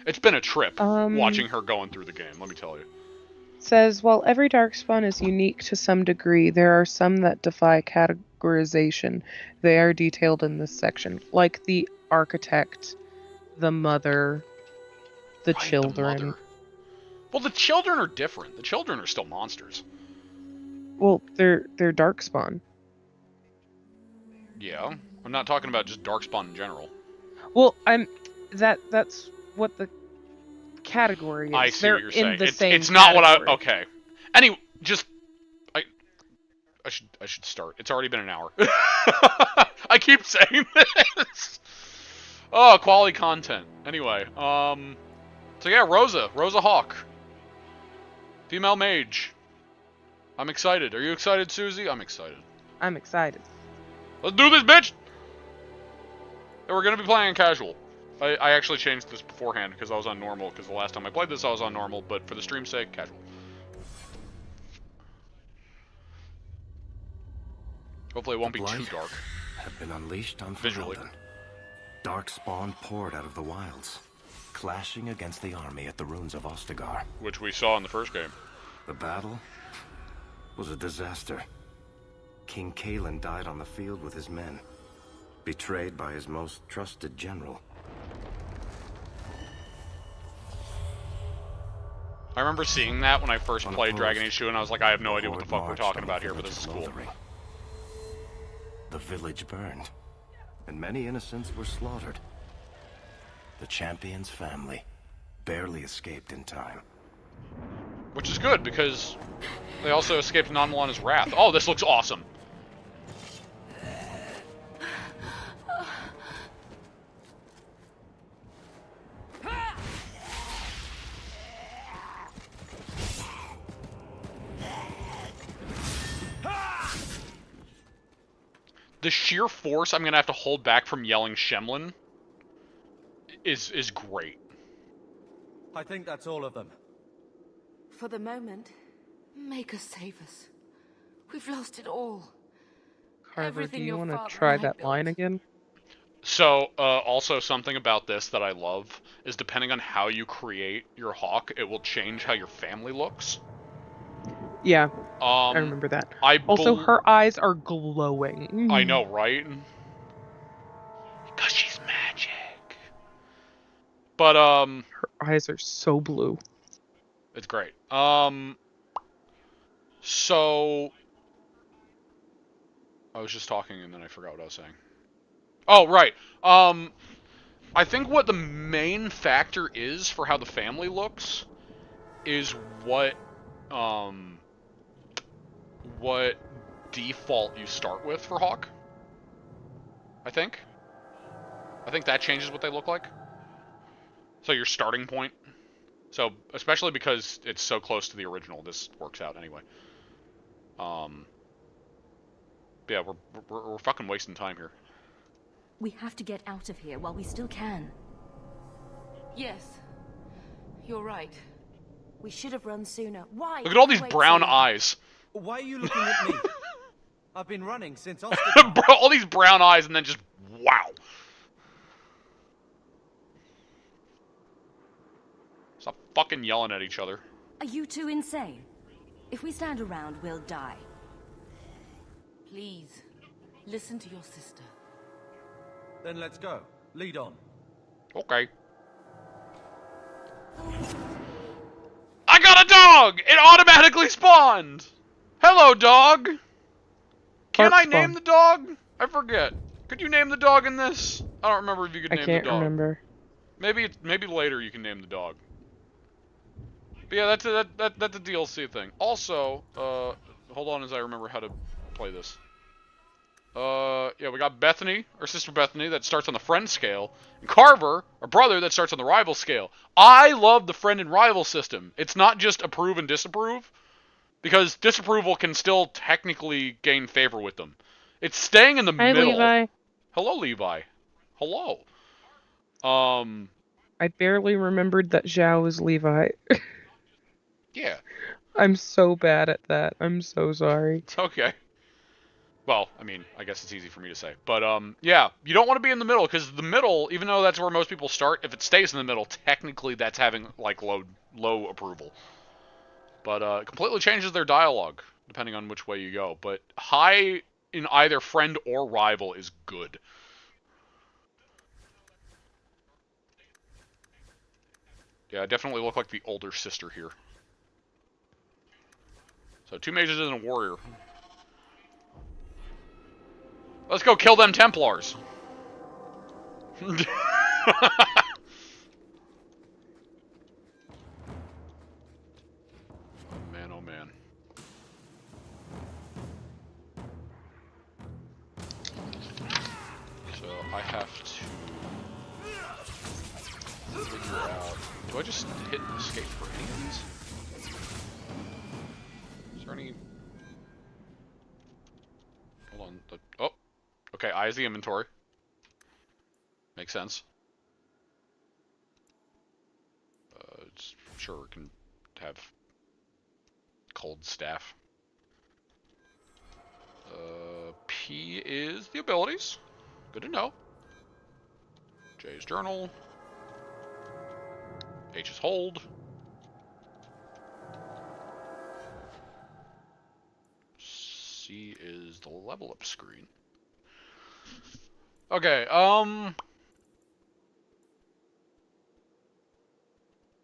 [SPEAKER 1] it's been a trip watching her going through the game, let me tell you.
[SPEAKER 2] Says, while every Darkspawn is unique to some degree, there are some that defy categorization. They are detailed in this section. Like the Architect, the Mother, the Children.
[SPEAKER 1] The mother. Well, the children are different. The children are still monsters.
[SPEAKER 2] Well, they're Darkspawn.
[SPEAKER 1] Yeah. I'm not talking about just Darkspawn in general.
[SPEAKER 2] Well, that's what the category is.
[SPEAKER 1] I see
[SPEAKER 2] They're
[SPEAKER 1] what you're saying.
[SPEAKER 2] in the same
[SPEAKER 1] it's not
[SPEAKER 2] category.
[SPEAKER 1] what I... Okay. Anyway, just... I should start. It's already been an hour. I keep saying this. Oh, quality content. Anyway, so yeah, Rosa Hawk. Female mage. I'm excited. Are you excited, Suzie? I'm excited.
[SPEAKER 2] I'm excited.
[SPEAKER 1] Let's do this, bitch! And we're gonna be playing casual. I actually changed this beforehand because I was on normal, because the last time I played this I was on normal, but for the stream's sake, casual. Hopefully it won't be too dark.
[SPEAKER 3] Have been unleashed on
[SPEAKER 1] Visually.
[SPEAKER 3] Ferelden. Darkspawn poured out of the wilds, clashing against the army at the ruins of Ostagar.
[SPEAKER 1] Which we saw in the first game.
[SPEAKER 3] The battle was a disaster. King Kalen died on the field with his men, betrayed by his most trusted general.
[SPEAKER 1] I remember seeing that when I first played Dragon Age 2, and I was like, I have no idea what the fuck we're talking about here, but this is cool.
[SPEAKER 3] The village burned, and many innocents were slaughtered. The champion's family barely escaped in time.
[SPEAKER 1] Which is good, because they also escaped Non Milana's wrath. Oh, this looks awesome. The sheer force I'm gonna have to hold back from yelling Shemlin is great.
[SPEAKER 5] I think that's all of them.
[SPEAKER 6] For the moment, make us save us. We've lost it all.
[SPEAKER 2] Carver,
[SPEAKER 6] Everything
[SPEAKER 2] do you
[SPEAKER 6] your
[SPEAKER 2] want to
[SPEAKER 6] father
[SPEAKER 2] try
[SPEAKER 6] and I
[SPEAKER 2] that line
[SPEAKER 6] built.
[SPEAKER 2] again?
[SPEAKER 1] So, also something about this that I love is depending on how you create your hawk, it will change how your family looks.
[SPEAKER 2] Yeah, I remember that. Also, her eyes are glowing.
[SPEAKER 1] I know, right? Because she's magic. But,
[SPEAKER 2] Her eyes are so blue.
[SPEAKER 1] it's great. So... I was just talking and then I forgot what I was saying. Oh, right. I think what the main factor is for how the family looks is what default you start with for Hawk. I think that changes what they look like. So your starting point. So, especially because it's so close to the original, this works out anyway. Yeah, we're fucking wasting time here.
[SPEAKER 6] We have to get out of here while we still can.
[SPEAKER 4] Yes, you're right.
[SPEAKER 6] We should have run sooner. Why?
[SPEAKER 1] Look at all these
[SPEAKER 6] Wait
[SPEAKER 1] brown
[SPEAKER 6] so long?
[SPEAKER 1] eyes.
[SPEAKER 5] Why are you looking at me? I've been running since Ostagar.
[SPEAKER 1] Bro, all these brown eyes and then just wow. Stop fucking yelling at each other.
[SPEAKER 6] Are you two insane? If we stand around, we'll die.
[SPEAKER 4] Please, listen to your sister.
[SPEAKER 5] Then let's go. Lead on.
[SPEAKER 1] Okay. I got a dog! It automatically spawned! Hello, dog! Can I name the dog? I forget. Could you name the dog in this? I don't remember if you could
[SPEAKER 2] I
[SPEAKER 1] name the
[SPEAKER 2] can't
[SPEAKER 1] dog.
[SPEAKER 2] remember.
[SPEAKER 1] Maybe later you can name the dog. But yeah, that's a DLC thing. Also, hold on as I remember how to play this. Yeah, we got Bethany, our sister Bethany, that starts on the friend scale, and Carver, our brother, that starts on the rival scale. I love the friend and rival system. It's not just approve and disapprove, because disapproval can still technically gain favor with them. It's staying in the middle.
[SPEAKER 2] Levi.
[SPEAKER 1] Hello, Levi. Hello.
[SPEAKER 2] I barely remembered that Zhao was Levi.
[SPEAKER 1] Yeah.
[SPEAKER 2] I'm so bad at that. I'm so sorry.
[SPEAKER 1] It's okay. Well, I mean, I guess it's easy for me to say. But, yeah, you don't want to be in the middle, because the middle, even though that's where most people start, if it stays in the middle, technically that's having, like, low approval. But, it completely changes their dialogue, depending on which way you go. But high in either friend or rival is good. Yeah, I definitely look like the older sister here. So, 2 mages and a warrior. Let's go kill them Templars. Oh man, oh man. So I have to figure out. Do I just hit escape for any of these? Is there any? Hold on. Oh, okay. I is the inventory. Makes sense. Sure, we can have cold staff. P is the abilities. Good to know. J is journal. H is hold. C is the level up screen. Okay,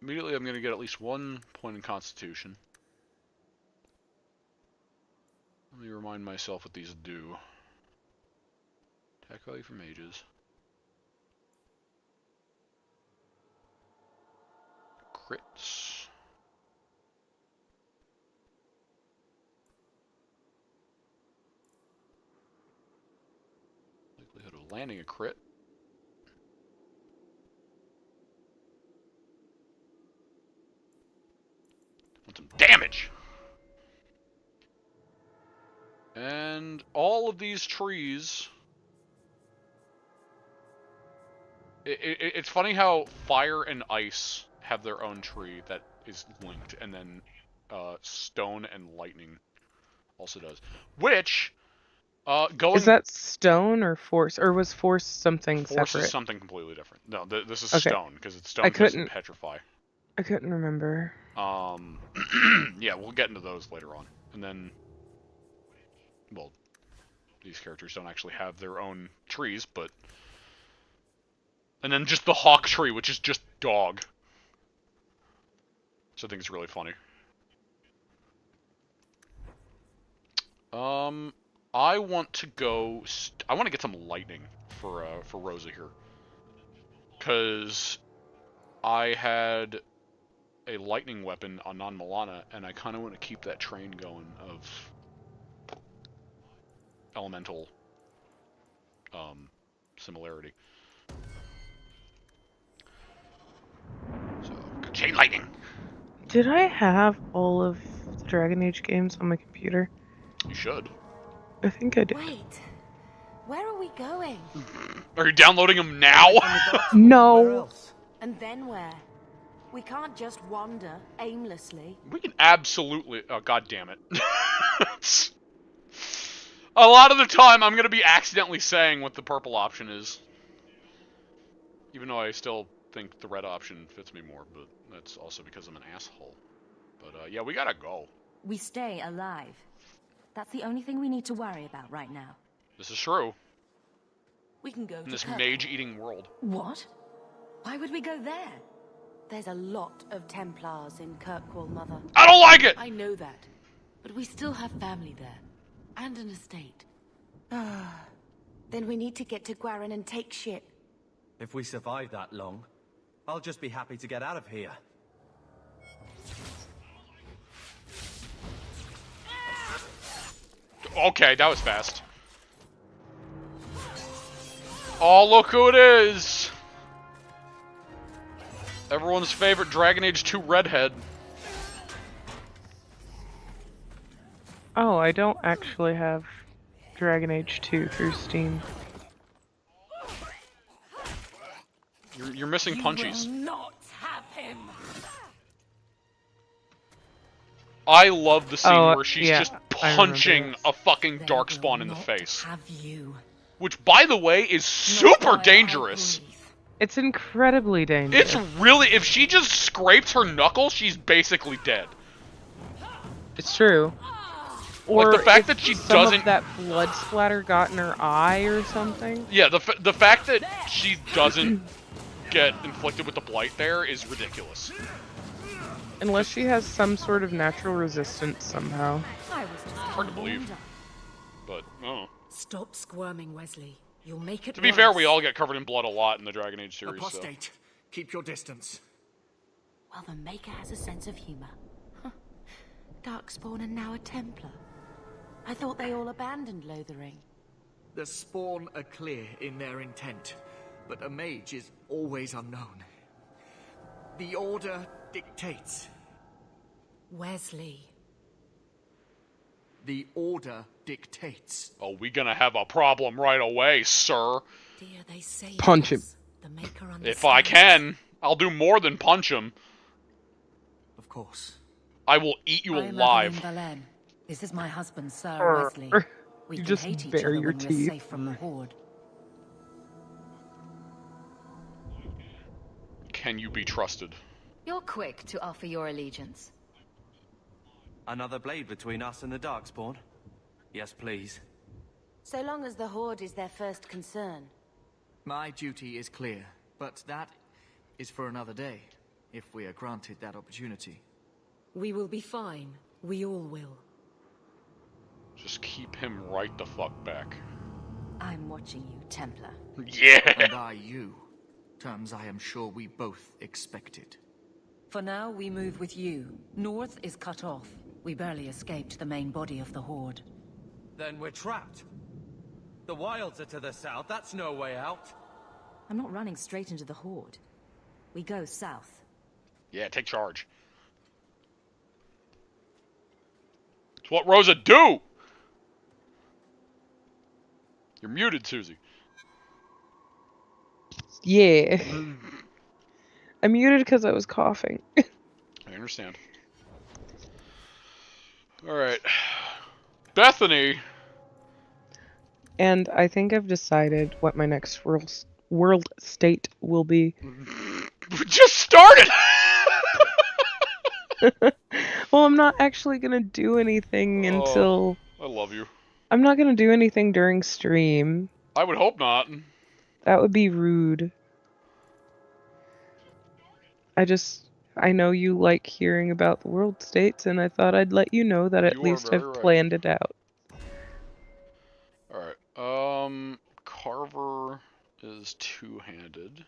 [SPEAKER 1] immediately I'm gonna get at least 1 point in Constitution. Let me remind myself what these do. Attack value for mages. Crits. Likelihood of landing a crit. Want some damage! And all of these trees... It's funny how fire and ice have their own tree that is linked, and then stone and lightning also does. Which, going...
[SPEAKER 2] Is that stone or force? Or was force something separate?
[SPEAKER 1] Force is something completely different. No, this is
[SPEAKER 2] Okay.
[SPEAKER 1] stone, because it's stone doesn't petrify.
[SPEAKER 2] I couldn't remember.
[SPEAKER 1] Yeah, we'll get into those later on. And then, well, these characters don't actually have their own trees, but... And then just the hawk tree, which is just dog. So I think it's really funny. I want to go... I want to get some lightning for Rosa here. Because I had a lightning weapon on Non-Milana, and I kind of want to keep that train going of elemental similarity. So, chain lightning!
[SPEAKER 2] Did I have all of the Dragon Age games on my computer?
[SPEAKER 1] You should.
[SPEAKER 2] I think I did.
[SPEAKER 6] Wait, where are we going?
[SPEAKER 1] Are you downloading them now?
[SPEAKER 5] Where
[SPEAKER 2] No.
[SPEAKER 5] else?
[SPEAKER 6] And then where? We can't just wander aimlessly.
[SPEAKER 1] We can absolutely... Oh, god damn it. A lot of the time, I'm going to be accidentally saying what the purple option is. Even though I still think the red option fits me more, but that's also because I'm an asshole. But, yeah, we gotta go.
[SPEAKER 7] We stay alive. That's the only thing we need to worry about right now.
[SPEAKER 1] This is true.
[SPEAKER 6] We can go
[SPEAKER 1] In
[SPEAKER 6] to
[SPEAKER 1] this
[SPEAKER 6] Kirk.
[SPEAKER 1] mage-eating world.
[SPEAKER 7] What? Why would we go there?
[SPEAKER 6] There's a lot of Templars in Kirkwall, Mother.
[SPEAKER 1] I don't like it!
[SPEAKER 6] I know that. But we still have family there. And an estate. Then we need to get to Guarin and take ship.
[SPEAKER 5] If we survive that long, I'll just be happy to get out of here.
[SPEAKER 1] Okay, that was fast. Oh, look who it is! Everyone's favorite Dragon Age 2 redhead.
[SPEAKER 2] Oh, I don't actually have Dragon Age 2 through Steam.
[SPEAKER 1] You're missing punchies.
[SPEAKER 6] You will not have him.
[SPEAKER 1] I love the scene where she's
[SPEAKER 2] yeah,
[SPEAKER 1] just punching a fucking
[SPEAKER 6] They
[SPEAKER 1] darkspawn
[SPEAKER 6] will
[SPEAKER 1] in the
[SPEAKER 6] not
[SPEAKER 1] face.
[SPEAKER 6] Have you.
[SPEAKER 1] Which, by the way, is super dangerous.
[SPEAKER 2] It's incredibly dangerous.
[SPEAKER 1] It's really... If she just scrapes her knuckle, she's basically dead.
[SPEAKER 2] It's true. Or
[SPEAKER 1] Like, the fact
[SPEAKER 2] if
[SPEAKER 1] that she
[SPEAKER 2] some
[SPEAKER 1] doesn't...
[SPEAKER 2] of that blood splatter got in her eye or something.
[SPEAKER 1] Yeah, the fact that she doesn't get inflicted with the blight there is ridiculous.
[SPEAKER 2] Unless she has some sort of natural resistance somehow.
[SPEAKER 6] I was just
[SPEAKER 1] Hard to believe. But, oh.
[SPEAKER 6] Stop squirming, Wesley. You'll make it
[SPEAKER 1] To be fair, we all get covered in blood a lot in the Dragon Age series, so...
[SPEAKER 5] Apostate, keep your distance.
[SPEAKER 6] Well, the Maker has a sense of humor. Huh. Darkspawn and now a Templar. I thought they all abandoned Lothering.
[SPEAKER 8] The Spawn are clear in their intent, but a mage is always unknown. The Order dictates.
[SPEAKER 6] Wesley.
[SPEAKER 8] The Order dictates.
[SPEAKER 1] Oh, we gonna have a problem right away, sir.
[SPEAKER 6] Dear, they say
[SPEAKER 2] Punch him.
[SPEAKER 6] yes. The Maker understands.
[SPEAKER 1] If I can, I'll do more than punch him.
[SPEAKER 8] Of course.
[SPEAKER 1] I will eat you
[SPEAKER 7] I'm
[SPEAKER 1] alive.
[SPEAKER 7] Evelyn Valen. This is my husband, Sir Wesley. We
[SPEAKER 2] You
[SPEAKER 7] can
[SPEAKER 2] just
[SPEAKER 7] hate each
[SPEAKER 2] bare
[SPEAKER 7] other
[SPEAKER 2] your
[SPEAKER 7] when we're
[SPEAKER 2] teeth.
[SPEAKER 7] safe from the Horde.
[SPEAKER 1] Can you be trusted?
[SPEAKER 9] You're quick to offer your allegiance.
[SPEAKER 5] Another blade between us and the Darkspawn? Yes, please.
[SPEAKER 6] So long as the Horde is their first concern.
[SPEAKER 8] My duty is clear, but that is for another day, if we are granted that opportunity.
[SPEAKER 6] We will be fine. We all will.
[SPEAKER 1] Just keep him right the fuck back.
[SPEAKER 7] I'm watching you, Templar.
[SPEAKER 1] Yeah!
[SPEAKER 8] And I you. Terms I am sure we both expected.
[SPEAKER 7] For now, we move with you. North is cut off. We barely escaped the main body of the Horde.
[SPEAKER 5] Then we're trapped. The wilds are to the south, that's no way out.
[SPEAKER 7] I'm not running straight into the Horde. We go south.
[SPEAKER 1] Yeah, take charge. It's what Rosa do! You're muted, Suzie.
[SPEAKER 2] Yeah. I muted because I was coughing.
[SPEAKER 1] I understand. Alright. Bethany!
[SPEAKER 2] And I think I've decided what my next world state will be.
[SPEAKER 1] We just started!
[SPEAKER 2] Well, I'm not actually gonna do anything until...
[SPEAKER 1] I love you.
[SPEAKER 2] I'm not gonna do anything during stream.
[SPEAKER 1] I would hope not.
[SPEAKER 2] That would be rude. I know you like hearing about the world states, and I thought I'd let you know that at
[SPEAKER 1] You are
[SPEAKER 2] least
[SPEAKER 1] very
[SPEAKER 2] I've
[SPEAKER 1] right.
[SPEAKER 2] planned it out.
[SPEAKER 1] Alright, Carver is two-handed.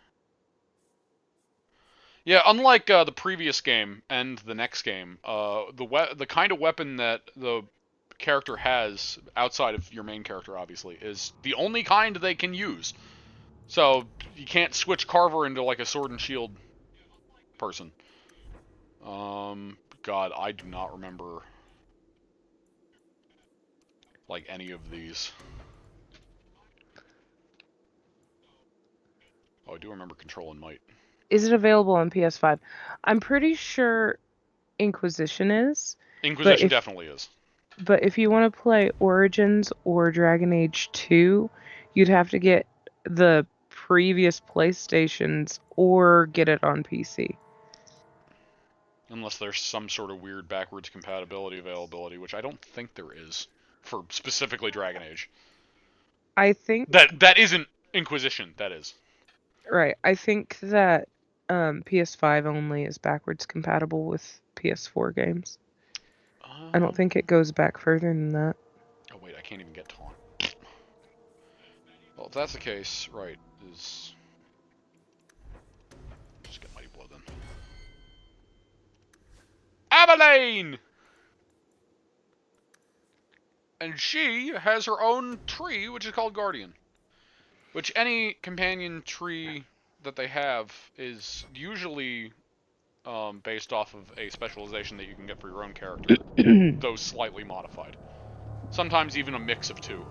[SPEAKER 1] Yeah, unlike the previous game and the next game, the kind of weapon that the character has, outside of your main character obviously, is the only kind they can use. So, you can't switch Carver into like a sword and shield person. God, I do not remember like any of these. Oh, I do remember Control and Might.
[SPEAKER 2] Is it available on PS5? I'm pretty sure Inquisition is.
[SPEAKER 1] Inquisition definitely is.
[SPEAKER 2] But if you want to play Origins or Dragon Age 2, you'd have to get the previous PlayStations or get it on PC.
[SPEAKER 1] Unless there's some sort of weird backwards compatibility availability, which I don't think there is for specifically Dragon Age.
[SPEAKER 2] I think
[SPEAKER 1] That isn't Inquisition, that is.
[SPEAKER 2] right. I think that PS5 only is backwards compatible with PS4 games. I don't think it goes back further than that.
[SPEAKER 1] Oh wait, I can't even get taunt. Well, if that's the case, right, is... Just get Mighty Blow then. Abilene! And she has her own tree, which is called Guardian. Which any companion tree that they have is usually based off of a specialization that you can get for your own character, though slightly modified. Sometimes even a mix of two.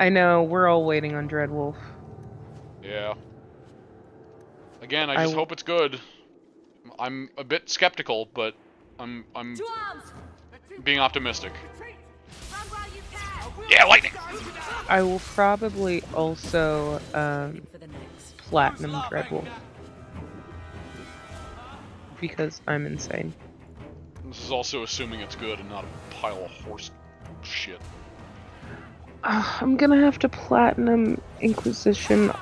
[SPEAKER 2] I know, we're all waiting on Dreadwolf.
[SPEAKER 1] Yeah. Again, I just hope it's good. I'm a bit skeptical, but I'm being optimistic. Yeah, lightning!
[SPEAKER 2] I will probably also platinum Dreadwolf. Because I'm insane.
[SPEAKER 1] This is also assuming it's good and not a pile of horse shit.
[SPEAKER 2] I'm gonna have to platinum Inquisition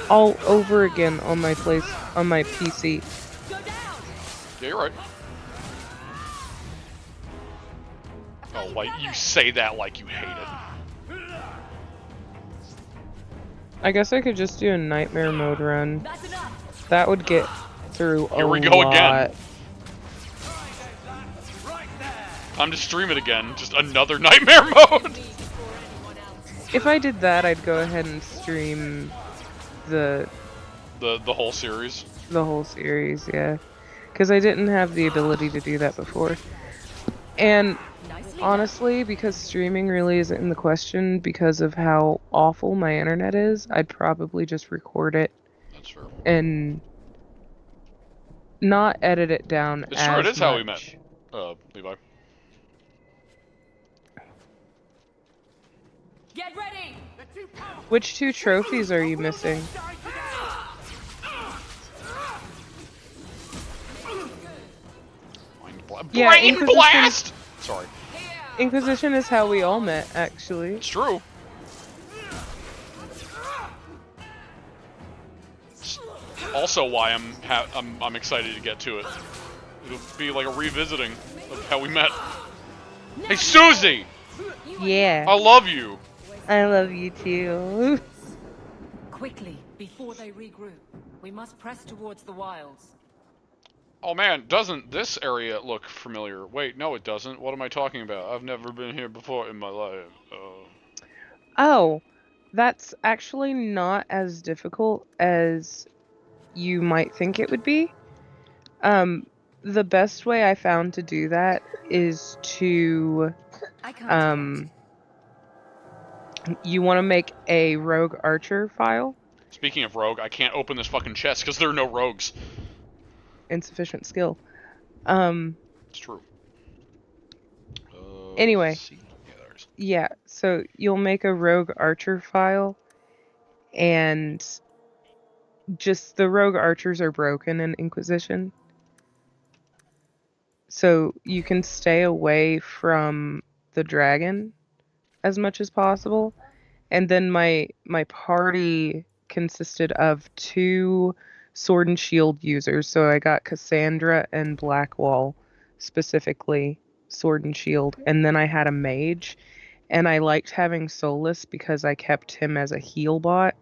[SPEAKER 2] all over again on my PC.
[SPEAKER 1] Yeah, you're right. Oh, like you say that like you hate it.
[SPEAKER 2] I guess I could just do a nightmare mode run. That would get through a lot.
[SPEAKER 1] Here we go again. Time to stream it again. Just another nightmare mode.
[SPEAKER 2] If I did that, I'd go ahead and stream the
[SPEAKER 1] whole series.
[SPEAKER 2] The whole series, yeah. Because I didn't have the ability to do that before. And honestly, because streaming really isn't in the question because of how awful my internet is, I'd probably just record it.
[SPEAKER 1] That's true.
[SPEAKER 2] And not edit it down
[SPEAKER 1] it's
[SPEAKER 2] as
[SPEAKER 1] true, it is
[SPEAKER 2] much.
[SPEAKER 1] how we met, Levi.
[SPEAKER 4] Get ready!
[SPEAKER 2] Which 2 trophies are you missing? Yeah,
[SPEAKER 1] Brain blast! Sorry.
[SPEAKER 2] Inquisition is how we all met, actually.
[SPEAKER 1] It's true. It's also why I'm excited to get to it. It'll be like a revisiting of how we met. Hey, Suzie!
[SPEAKER 2] Yeah.
[SPEAKER 1] I love you.
[SPEAKER 2] I love you too.
[SPEAKER 7] Quickly, before they regroup, we must press towards the wilds.
[SPEAKER 1] Oh man, doesn't this area look familiar? Wait, no it doesn't. What am I talking about? I've never been here before in my life.
[SPEAKER 2] Oh, that's actually not as difficult as you might think it would be. The best way I found to do that is to, you want to make a rogue archer file.
[SPEAKER 1] Speaking of rogue, I can't open this fucking chest because there are no rogues.
[SPEAKER 2] Insufficient skill.
[SPEAKER 1] It's true.
[SPEAKER 2] Anyway, yeah, so you'll make a rogue archer file, and just the rogue archers are broken in Inquisition. So you can stay away from the dragon as much as possible. And then my party consisted of 2 sword and shield users. So I got Cassandra and Blackwall, specifically sword and shield. And then I had a mage. And I liked having Solus because I kept him as a heal bot.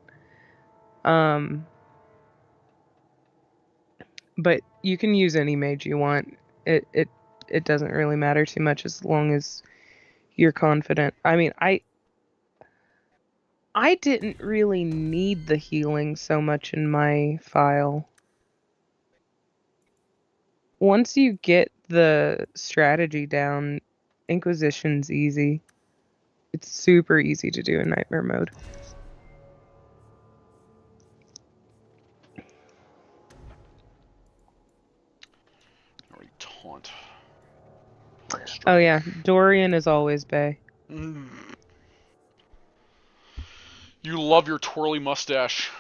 [SPEAKER 2] But you can use any mage you want. It doesn't really matter too much as long as you're confident. I mean, I didn't really need the healing so much in my file. Once you get the strategy down, Inquisition's easy. It's super easy to do in nightmare mode.
[SPEAKER 1] Taunt.
[SPEAKER 2] Oh yeah, Dorian is always bae.
[SPEAKER 1] You love your twirly mustache.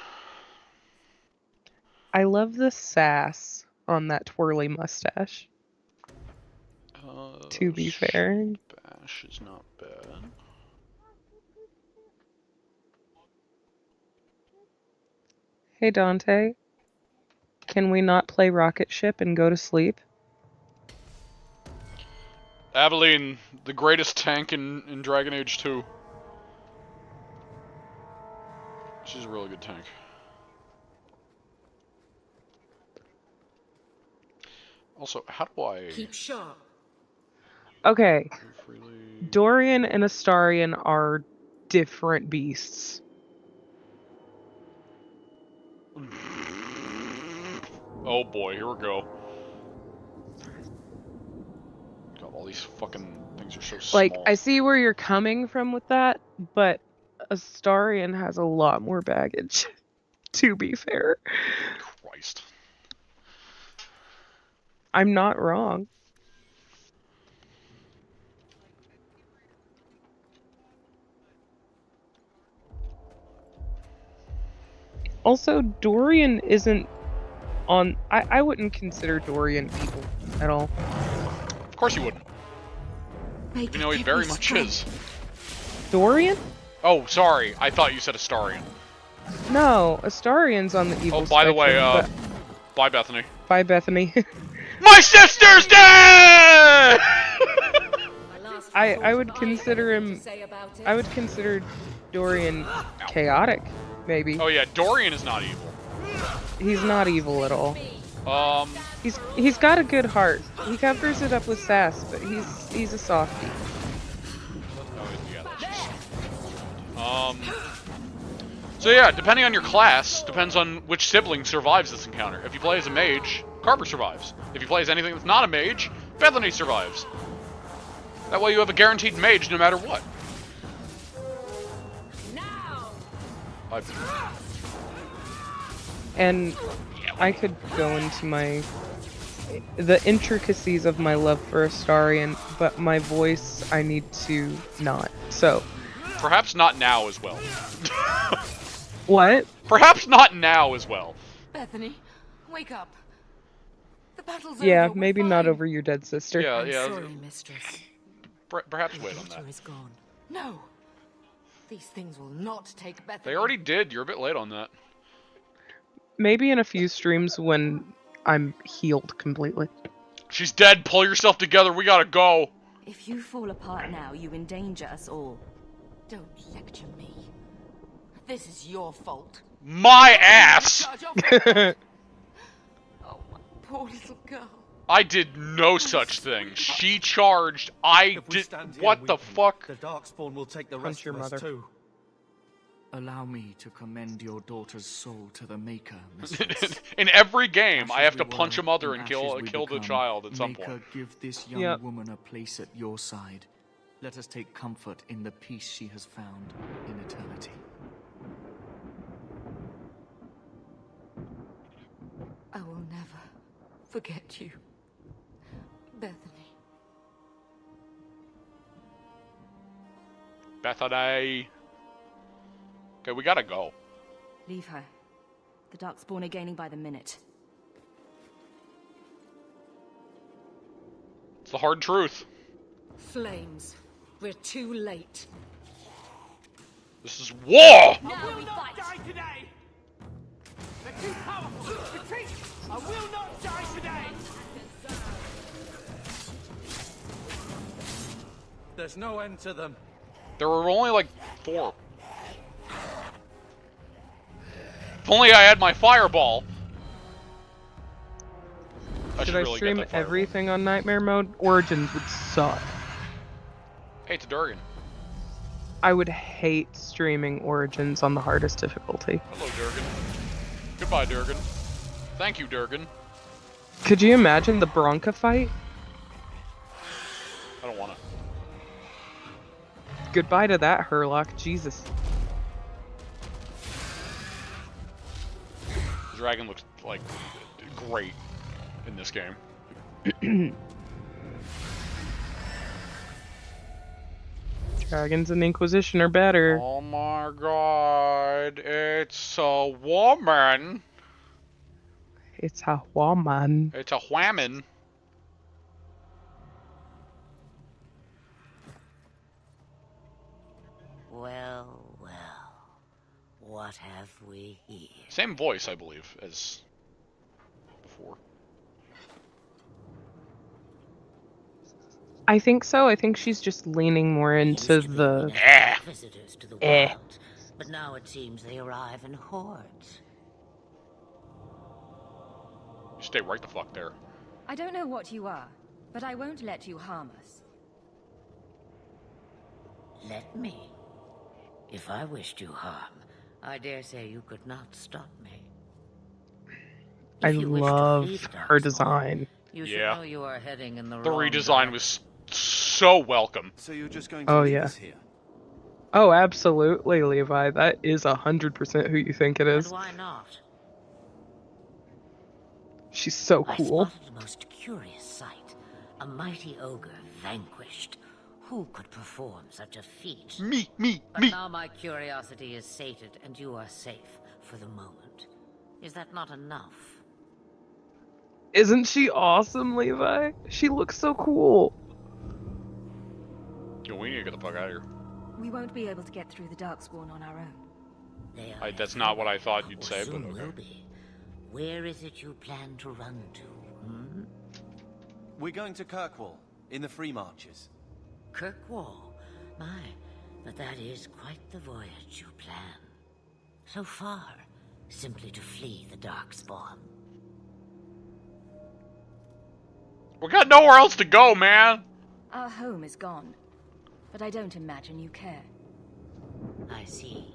[SPEAKER 2] I love the sass on that twirly mustache. To be fair.
[SPEAKER 1] Bash is not bad.
[SPEAKER 2] Hey Dante, can we not play Rocket Ship and go to sleep?
[SPEAKER 1] Abilene, the greatest tank in Dragon Age 2. She's a really good tank. Also, how do I...
[SPEAKER 7] Keep sharp.
[SPEAKER 2] Okay,
[SPEAKER 1] freely...
[SPEAKER 2] Dorian and Astarion are different beasts.
[SPEAKER 1] Oh boy, here we go. God, all these fucking things are so small.
[SPEAKER 2] Like, I see where you're coming from with that, but Astarion has a lot more baggage, to be fair.
[SPEAKER 1] Christ.
[SPEAKER 2] I'm not wrong. Also, Dorian isn't on... I wouldn't consider Dorian evil at all.
[SPEAKER 1] Of course you wouldn't. You know, he very much is.
[SPEAKER 2] Dorian?
[SPEAKER 1] Oh, sorry. I thought you said Astarion.
[SPEAKER 2] No, Astarion's on the evil
[SPEAKER 1] Oh, by the way,
[SPEAKER 2] spectrum,
[SPEAKER 1] bye, Bethany.
[SPEAKER 2] Bye, Bethany.
[SPEAKER 1] My sister's dead!
[SPEAKER 2] I would consider him... I would consider Dorian chaotic, maybe.
[SPEAKER 1] Oh yeah, Dorian is not evil.
[SPEAKER 2] He's not evil at all. He's got a good heart. He covers it up with sass, but he's a softie.
[SPEAKER 1] So yeah, depending on your class, depends on which sibling survives this encounter. If you play as a mage, Carver survives. If you play as anything that's not a mage, Bethany survives. That way you have a guaranteed mage no matter what.
[SPEAKER 2] And I could go into the intricacies of my love for Astarion, but my voice I need to not. So
[SPEAKER 1] perhaps not now as well.
[SPEAKER 2] What?
[SPEAKER 1] Perhaps not now as well.
[SPEAKER 7] Bethany, wake up. The battle's
[SPEAKER 2] yeah,
[SPEAKER 7] over.
[SPEAKER 2] maybe not over your dead sister.
[SPEAKER 1] Yeah,
[SPEAKER 7] I'm
[SPEAKER 1] yeah.
[SPEAKER 7] sorry, mistress.
[SPEAKER 1] Perhaps wait on that.
[SPEAKER 7] Is gone. No. These things will not take Bethany.
[SPEAKER 1] They already did. You're a bit late on that.
[SPEAKER 2] Maybe in a few streams when I'm healed completely.
[SPEAKER 1] She's dead. Pull yourself together. We gotta go.
[SPEAKER 6] If you fall apart now, you endanger us all.
[SPEAKER 7] Don't lecture me. This is your fault.
[SPEAKER 1] My ass!
[SPEAKER 7] Oh, my poor little girl.
[SPEAKER 1] I did no such thing. She charged. I did. What the fuck?
[SPEAKER 5] The Darkspawn will take the rest of us too.
[SPEAKER 8] Allow me to commend your daughter's soul to the Maker, mistress.
[SPEAKER 1] In every game, I have to
[SPEAKER 8] we
[SPEAKER 1] punch a
[SPEAKER 8] were,
[SPEAKER 1] mother
[SPEAKER 8] in
[SPEAKER 1] and kill
[SPEAKER 8] ashes we
[SPEAKER 1] the
[SPEAKER 8] become.
[SPEAKER 1] child at some
[SPEAKER 8] Maker,
[SPEAKER 1] point.
[SPEAKER 8] give this young woman a place at your side. Let us take comfort in the peace she has found in eternity.
[SPEAKER 7] I will never forget you, Bethany.
[SPEAKER 1] Bethany. Okay, we gotta go.
[SPEAKER 6] Leave her. The Darkspawn are gaining by the minute.
[SPEAKER 1] It's the hard truth.
[SPEAKER 7] Flames. We're too late.
[SPEAKER 1] This is war!
[SPEAKER 7] Now we fight.
[SPEAKER 5] Die today! They're too powerful! Retreat! I will not die today! There's no end to them.
[SPEAKER 1] There were only like 4. If only I had my fireball.
[SPEAKER 2] Should I stream everything on Nightmare Mode? Origins would suck.
[SPEAKER 1] Hey, it's Durgan.
[SPEAKER 2] I would hate streaming Origins on the hardest difficulty.
[SPEAKER 1] Hello, Durgan. Goodbye, Durgan. Thank you, Durgan.
[SPEAKER 2] Could you imagine the Bronca fight?
[SPEAKER 1] I don't wanna.
[SPEAKER 2] Goodbye to that, Herlock. Jesus.
[SPEAKER 1] The dragon looks like great in this game.
[SPEAKER 2] Dragons and Inquisition are better.
[SPEAKER 1] Oh my god, it's a woman.
[SPEAKER 2] It's a woman.
[SPEAKER 1] It's a whammon.
[SPEAKER 6] Well, well. What have we here?
[SPEAKER 1] Same voice, I believe, as before.
[SPEAKER 2] I think so. I think she's just leaning more into
[SPEAKER 6] Used to be we
[SPEAKER 2] the...
[SPEAKER 6] never got visitors to the wilds, but now it seems they arrive in hordes.
[SPEAKER 1] You stay right the fuck there.
[SPEAKER 9] I don't know what you are, but I won't let you harm us.
[SPEAKER 6] Let me. If I wished you harm, I dare say you could not stop me.
[SPEAKER 2] I
[SPEAKER 6] If you wish to
[SPEAKER 2] love
[SPEAKER 6] flee the
[SPEAKER 2] her
[SPEAKER 6] Darkspawn,
[SPEAKER 2] design.
[SPEAKER 6] You should
[SPEAKER 1] Yeah.
[SPEAKER 6] know you are heading in the
[SPEAKER 1] The
[SPEAKER 6] wrong
[SPEAKER 1] redesign
[SPEAKER 6] direction.
[SPEAKER 1] was so welcome.
[SPEAKER 3] So you're just going to
[SPEAKER 2] Oh,
[SPEAKER 3] leave
[SPEAKER 2] yeah.
[SPEAKER 3] us here?
[SPEAKER 2] Oh, absolutely, Levi. That is 100% who you think it
[SPEAKER 6] And
[SPEAKER 2] is.
[SPEAKER 6] why not?
[SPEAKER 2] She's so
[SPEAKER 6] I
[SPEAKER 2] cool.
[SPEAKER 6] spotted a most curious sight. A mighty ogre vanquished. Who could perform such a feat?
[SPEAKER 1] Me.
[SPEAKER 6] But now my curiosity is sated, and you are safe for the moment. Is that not enough?
[SPEAKER 2] Isn't she awesome, Levi? She looks so cool.
[SPEAKER 1] Yo, we need to get the fuck out of here.
[SPEAKER 9] We won't be able to get through the Darkspawn on our own.
[SPEAKER 6] They are
[SPEAKER 1] That's not what I thought you'd
[SPEAKER 6] or
[SPEAKER 1] say, but
[SPEAKER 6] soon
[SPEAKER 1] okay.
[SPEAKER 6] will be. Where is it you plan to run to? Hmm?
[SPEAKER 3] We're going to Kirkwall, in the Free Marches.
[SPEAKER 6] Kirkwall? My, but that is quite the voyage you plan. So far, simply to flee the Darkspawn.
[SPEAKER 1] We got nowhere else to go, man.
[SPEAKER 9] Our home is gone, but I don't imagine you care.
[SPEAKER 6] I see.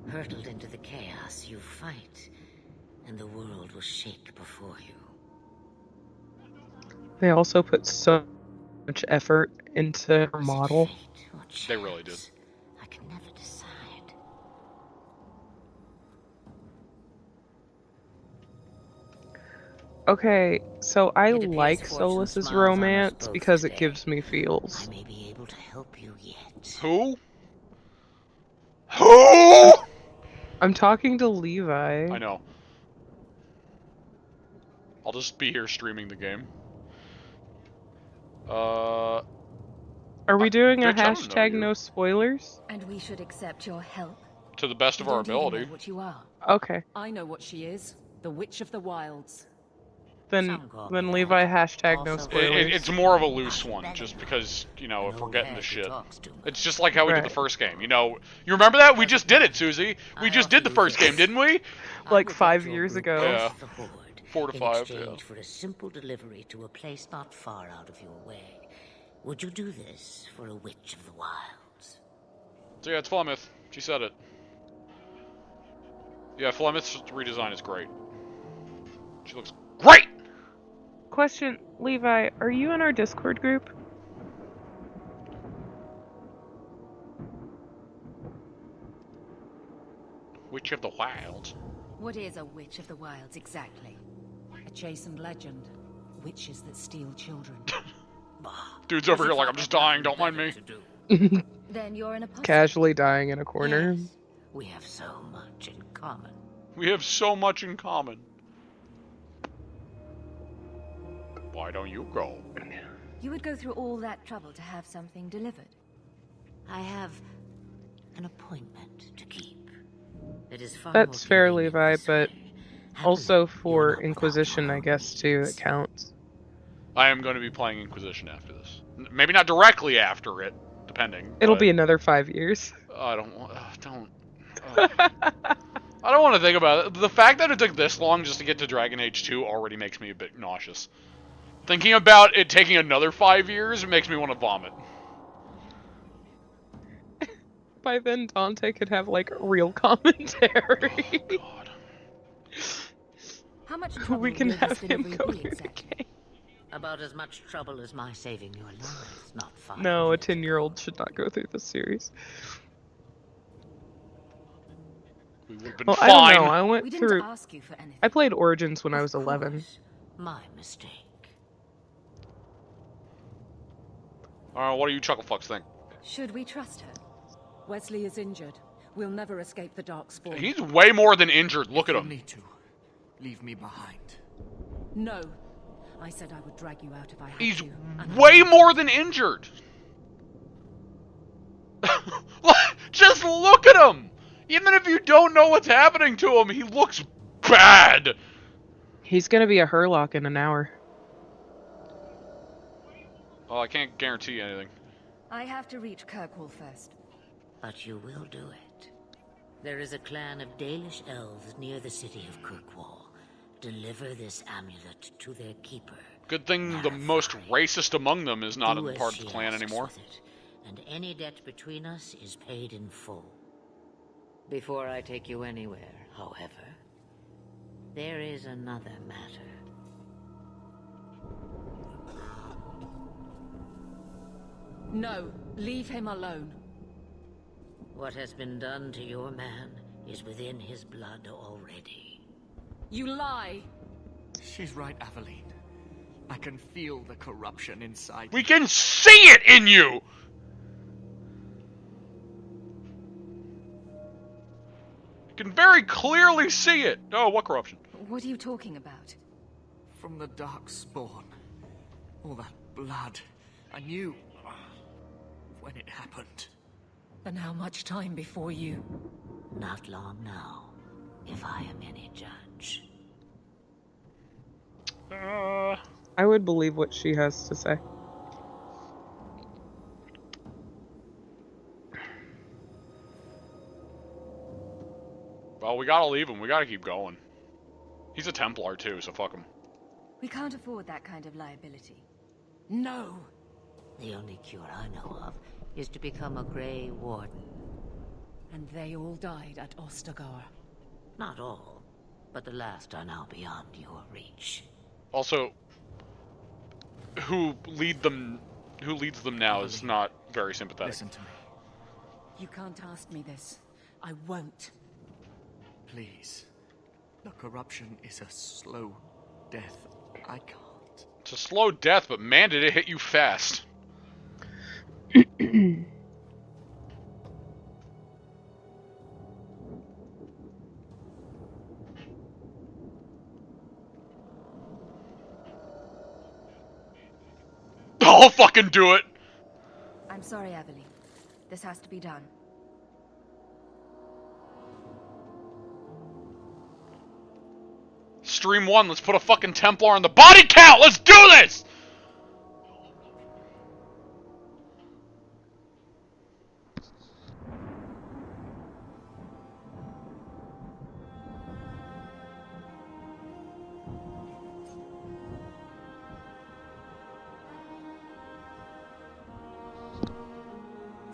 [SPEAKER 6] Hurtled into the chaos, you fight, and the world will shake before you.
[SPEAKER 2] They also put so much effort into her model.
[SPEAKER 6] Fate or
[SPEAKER 1] They really did.
[SPEAKER 6] chance? I can never decide.
[SPEAKER 2] Okay, so I
[SPEAKER 6] It appears
[SPEAKER 2] like
[SPEAKER 6] fortune
[SPEAKER 2] Solus's
[SPEAKER 6] smiles on us
[SPEAKER 2] romance
[SPEAKER 6] both
[SPEAKER 2] because it
[SPEAKER 6] today.
[SPEAKER 2] gives me feels.
[SPEAKER 6] I may be able to help you yet.
[SPEAKER 1] Who? Who?
[SPEAKER 2] I'm talking to Levi.
[SPEAKER 1] I know. I'll just be here streaming the game.
[SPEAKER 2] Are we doing a
[SPEAKER 1] Bitch, I don't know
[SPEAKER 2] hashtag
[SPEAKER 1] you.
[SPEAKER 2] no spoilers?
[SPEAKER 9] And we should accept your help.
[SPEAKER 1] To the best of
[SPEAKER 9] You
[SPEAKER 1] our
[SPEAKER 9] don't even
[SPEAKER 1] ability.
[SPEAKER 9] know what you are.
[SPEAKER 2] Okay,
[SPEAKER 10] I know what she is. The Witch of the Wilds.
[SPEAKER 2] then
[SPEAKER 6] Some call
[SPEAKER 2] then
[SPEAKER 6] me
[SPEAKER 2] Levi
[SPEAKER 6] that.
[SPEAKER 2] hashtag no
[SPEAKER 6] Also-
[SPEAKER 2] spoilers.
[SPEAKER 1] It's more of a loose one, just because, you know, if we're getting the shit. It's just like how we did the
[SPEAKER 2] Right.
[SPEAKER 1] first game, you know. You remember that? We just did it, Suzie. We just did the first game, didn't we?
[SPEAKER 2] Like 5 years ago.
[SPEAKER 1] Yeah.
[SPEAKER 6] The Horde
[SPEAKER 1] 4 to
[SPEAKER 6] in
[SPEAKER 1] 5,
[SPEAKER 6] exchange
[SPEAKER 1] yeah.
[SPEAKER 6] for a simple delivery to a place not far out of your way. Would you do this for a Witch of the Wilds?
[SPEAKER 1] So yeah, it's Flemeth. She said it. Yeah, Flemeth's redesign is great. She looks great!
[SPEAKER 2] Question, Levi, are you in our Discord group?
[SPEAKER 1] Witch of the Wilds.
[SPEAKER 9] What is a Witch of the Wilds exactly?
[SPEAKER 10] A chastened legend. Witches that steal children.
[SPEAKER 1] Dude's over here like, I'm just dying, don't mind me.
[SPEAKER 9] Then you're an apostle.
[SPEAKER 2] Casually dying in a corner.
[SPEAKER 6] Yes, we have so much in common.
[SPEAKER 1] We have so much in common. Why don't you go?
[SPEAKER 9] You would go through all that trouble to have something delivered.
[SPEAKER 6] I have an appointment to keep. It is far
[SPEAKER 2] That's
[SPEAKER 6] more
[SPEAKER 2] fair,
[SPEAKER 6] convenient
[SPEAKER 2] Levi,
[SPEAKER 6] this
[SPEAKER 2] but
[SPEAKER 6] way.
[SPEAKER 2] also
[SPEAKER 6] Happily,
[SPEAKER 2] for
[SPEAKER 6] you're not without
[SPEAKER 2] Inquisition,
[SPEAKER 6] your
[SPEAKER 2] I
[SPEAKER 6] own
[SPEAKER 2] guess, too,
[SPEAKER 6] needs.
[SPEAKER 2] it counts.
[SPEAKER 1] I am going to be playing Inquisition after this. Maybe not directly after it, depending.
[SPEAKER 2] It'll
[SPEAKER 1] but
[SPEAKER 2] be another 5 years.
[SPEAKER 1] I don't want. Don't. I don't want to think about it. The fact that it took this long just to get to Dragon Age 2 already makes me a bit nauseous. Thinking about it taking another 5 years makes me want to vomit.
[SPEAKER 2] By then, Dante could have, like, real commentary.
[SPEAKER 1] Oh, God.
[SPEAKER 9] How much trouble
[SPEAKER 2] We can
[SPEAKER 9] will
[SPEAKER 2] have
[SPEAKER 9] this
[SPEAKER 2] him
[SPEAKER 9] delivery
[SPEAKER 2] go
[SPEAKER 9] be
[SPEAKER 2] through the
[SPEAKER 9] exactly?
[SPEAKER 2] game.
[SPEAKER 6] About as much trouble as my saving your lives, not 5
[SPEAKER 2] No, a
[SPEAKER 6] minutes
[SPEAKER 2] 10-year-old should not go through this series.
[SPEAKER 1] We would have been
[SPEAKER 2] Well,
[SPEAKER 1] fine.
[SPEAKER 2] I don't know. I
[SPEAKER 9] We
[SPEAKER 2] went
[SPEAKER 9] didn't
[SPEAKER 2] through...
[SPEAKER 9] ask you for anything.
[SPEAKER 2] I played Origins when I
[SPEAKER 6] Of
[SPEAKER 2] was 11.
[SPEAKER 6] course, my mistake.
[SPEAKER 1] What do you chucklefucks think?
[SPEAKER 9] Should we trust her?
[SPEAKER 10] Wesley is injured. We'll never escape the Darkspawn.
[SPEAKER 1] He's way more than injured. Look at
[SPEAKER 8] You
[SPEAKER 1] him.
[SPEAKER 8] need to. Leave me behind.
[SPEAKER 10] No. I said I would drag you out if I had
[SPEAKER 1] He's
[SPEAKER 10] to. and I
[SPEAKER 1] way
[SPEAKER 10] will.
[SPEAKER 1] more than injured. Just look at him. Even if you don't know what's happening to him, he looks bad.
[SPEAKER 2] He's gonna be a Herlock in an hour.
[SPEAKER 1] Well, I can't guarantee anything.
[SPEAKER 9] I have to reach Kirkwall first.
[SPEAKER 6] But you will do it. There is a clan of Dalish elves near the city of Kirkwall. Deliver this amulet to their keeper.
[SPEAKER 1] Good thing the most racist among them is not a part of the clan anymore.
[SPEAKER 6] It, and any debt between us is paid in full. Before I take you anywhere, however, there is another matter.
[SPEAKER 7] No, leave him alone.
[SPEAKER 6] What has been done to your man is within his blood already.
[SPEAKER 7] You lie!
[SPEAKER 8] She's right, Aveline. I can feel the corruption inside.
[SPEAKER 1] We can see it in you! You can very clearly see it! Oh, what corruption?
[SPEAKER 9] What are you talking about?
[SPEAKER 8] From the dark spawn. All that blood. I knew when it happened.
[SPEAKER 7] And how much time before you?
[SPEAKER 6] Not long now, if I am any judge.
[SPEAKER 2] I would believe what she has to say.
[SPEAKER 1] Well, we gotta leave him. We gotta keep going. He's a Templar, too, so fuck him.
[SPEAKER 9] We can't afford that kind of liability.
[SPEAKER 7] No!
[SPEAKER 6] The only cure I know of is to become a Grey Warden.
[SPEAKER 7] And they all died at Ostagar.
[SPEAKER 6] Not all, but the last are now beyond your reach.
[SPEAKER 1] Also, who leads them now is not very sympathetic.
[SPEAKER 8] Listen to me.
[SPEAKER 7] You can't ask me this. I won't.
[SPEAKER 8] Please. The corruption is a slow death. I can't.
[SPEAKER 1] It's a slow death, but man, did it hit you fast. I'll fucking do it!
[SPEAKER 9] I'm sorry, Aveline. This has to be done.
[SPEAKER 1] Stream 1, let's put a fucking Templar on the body count! Let's do this!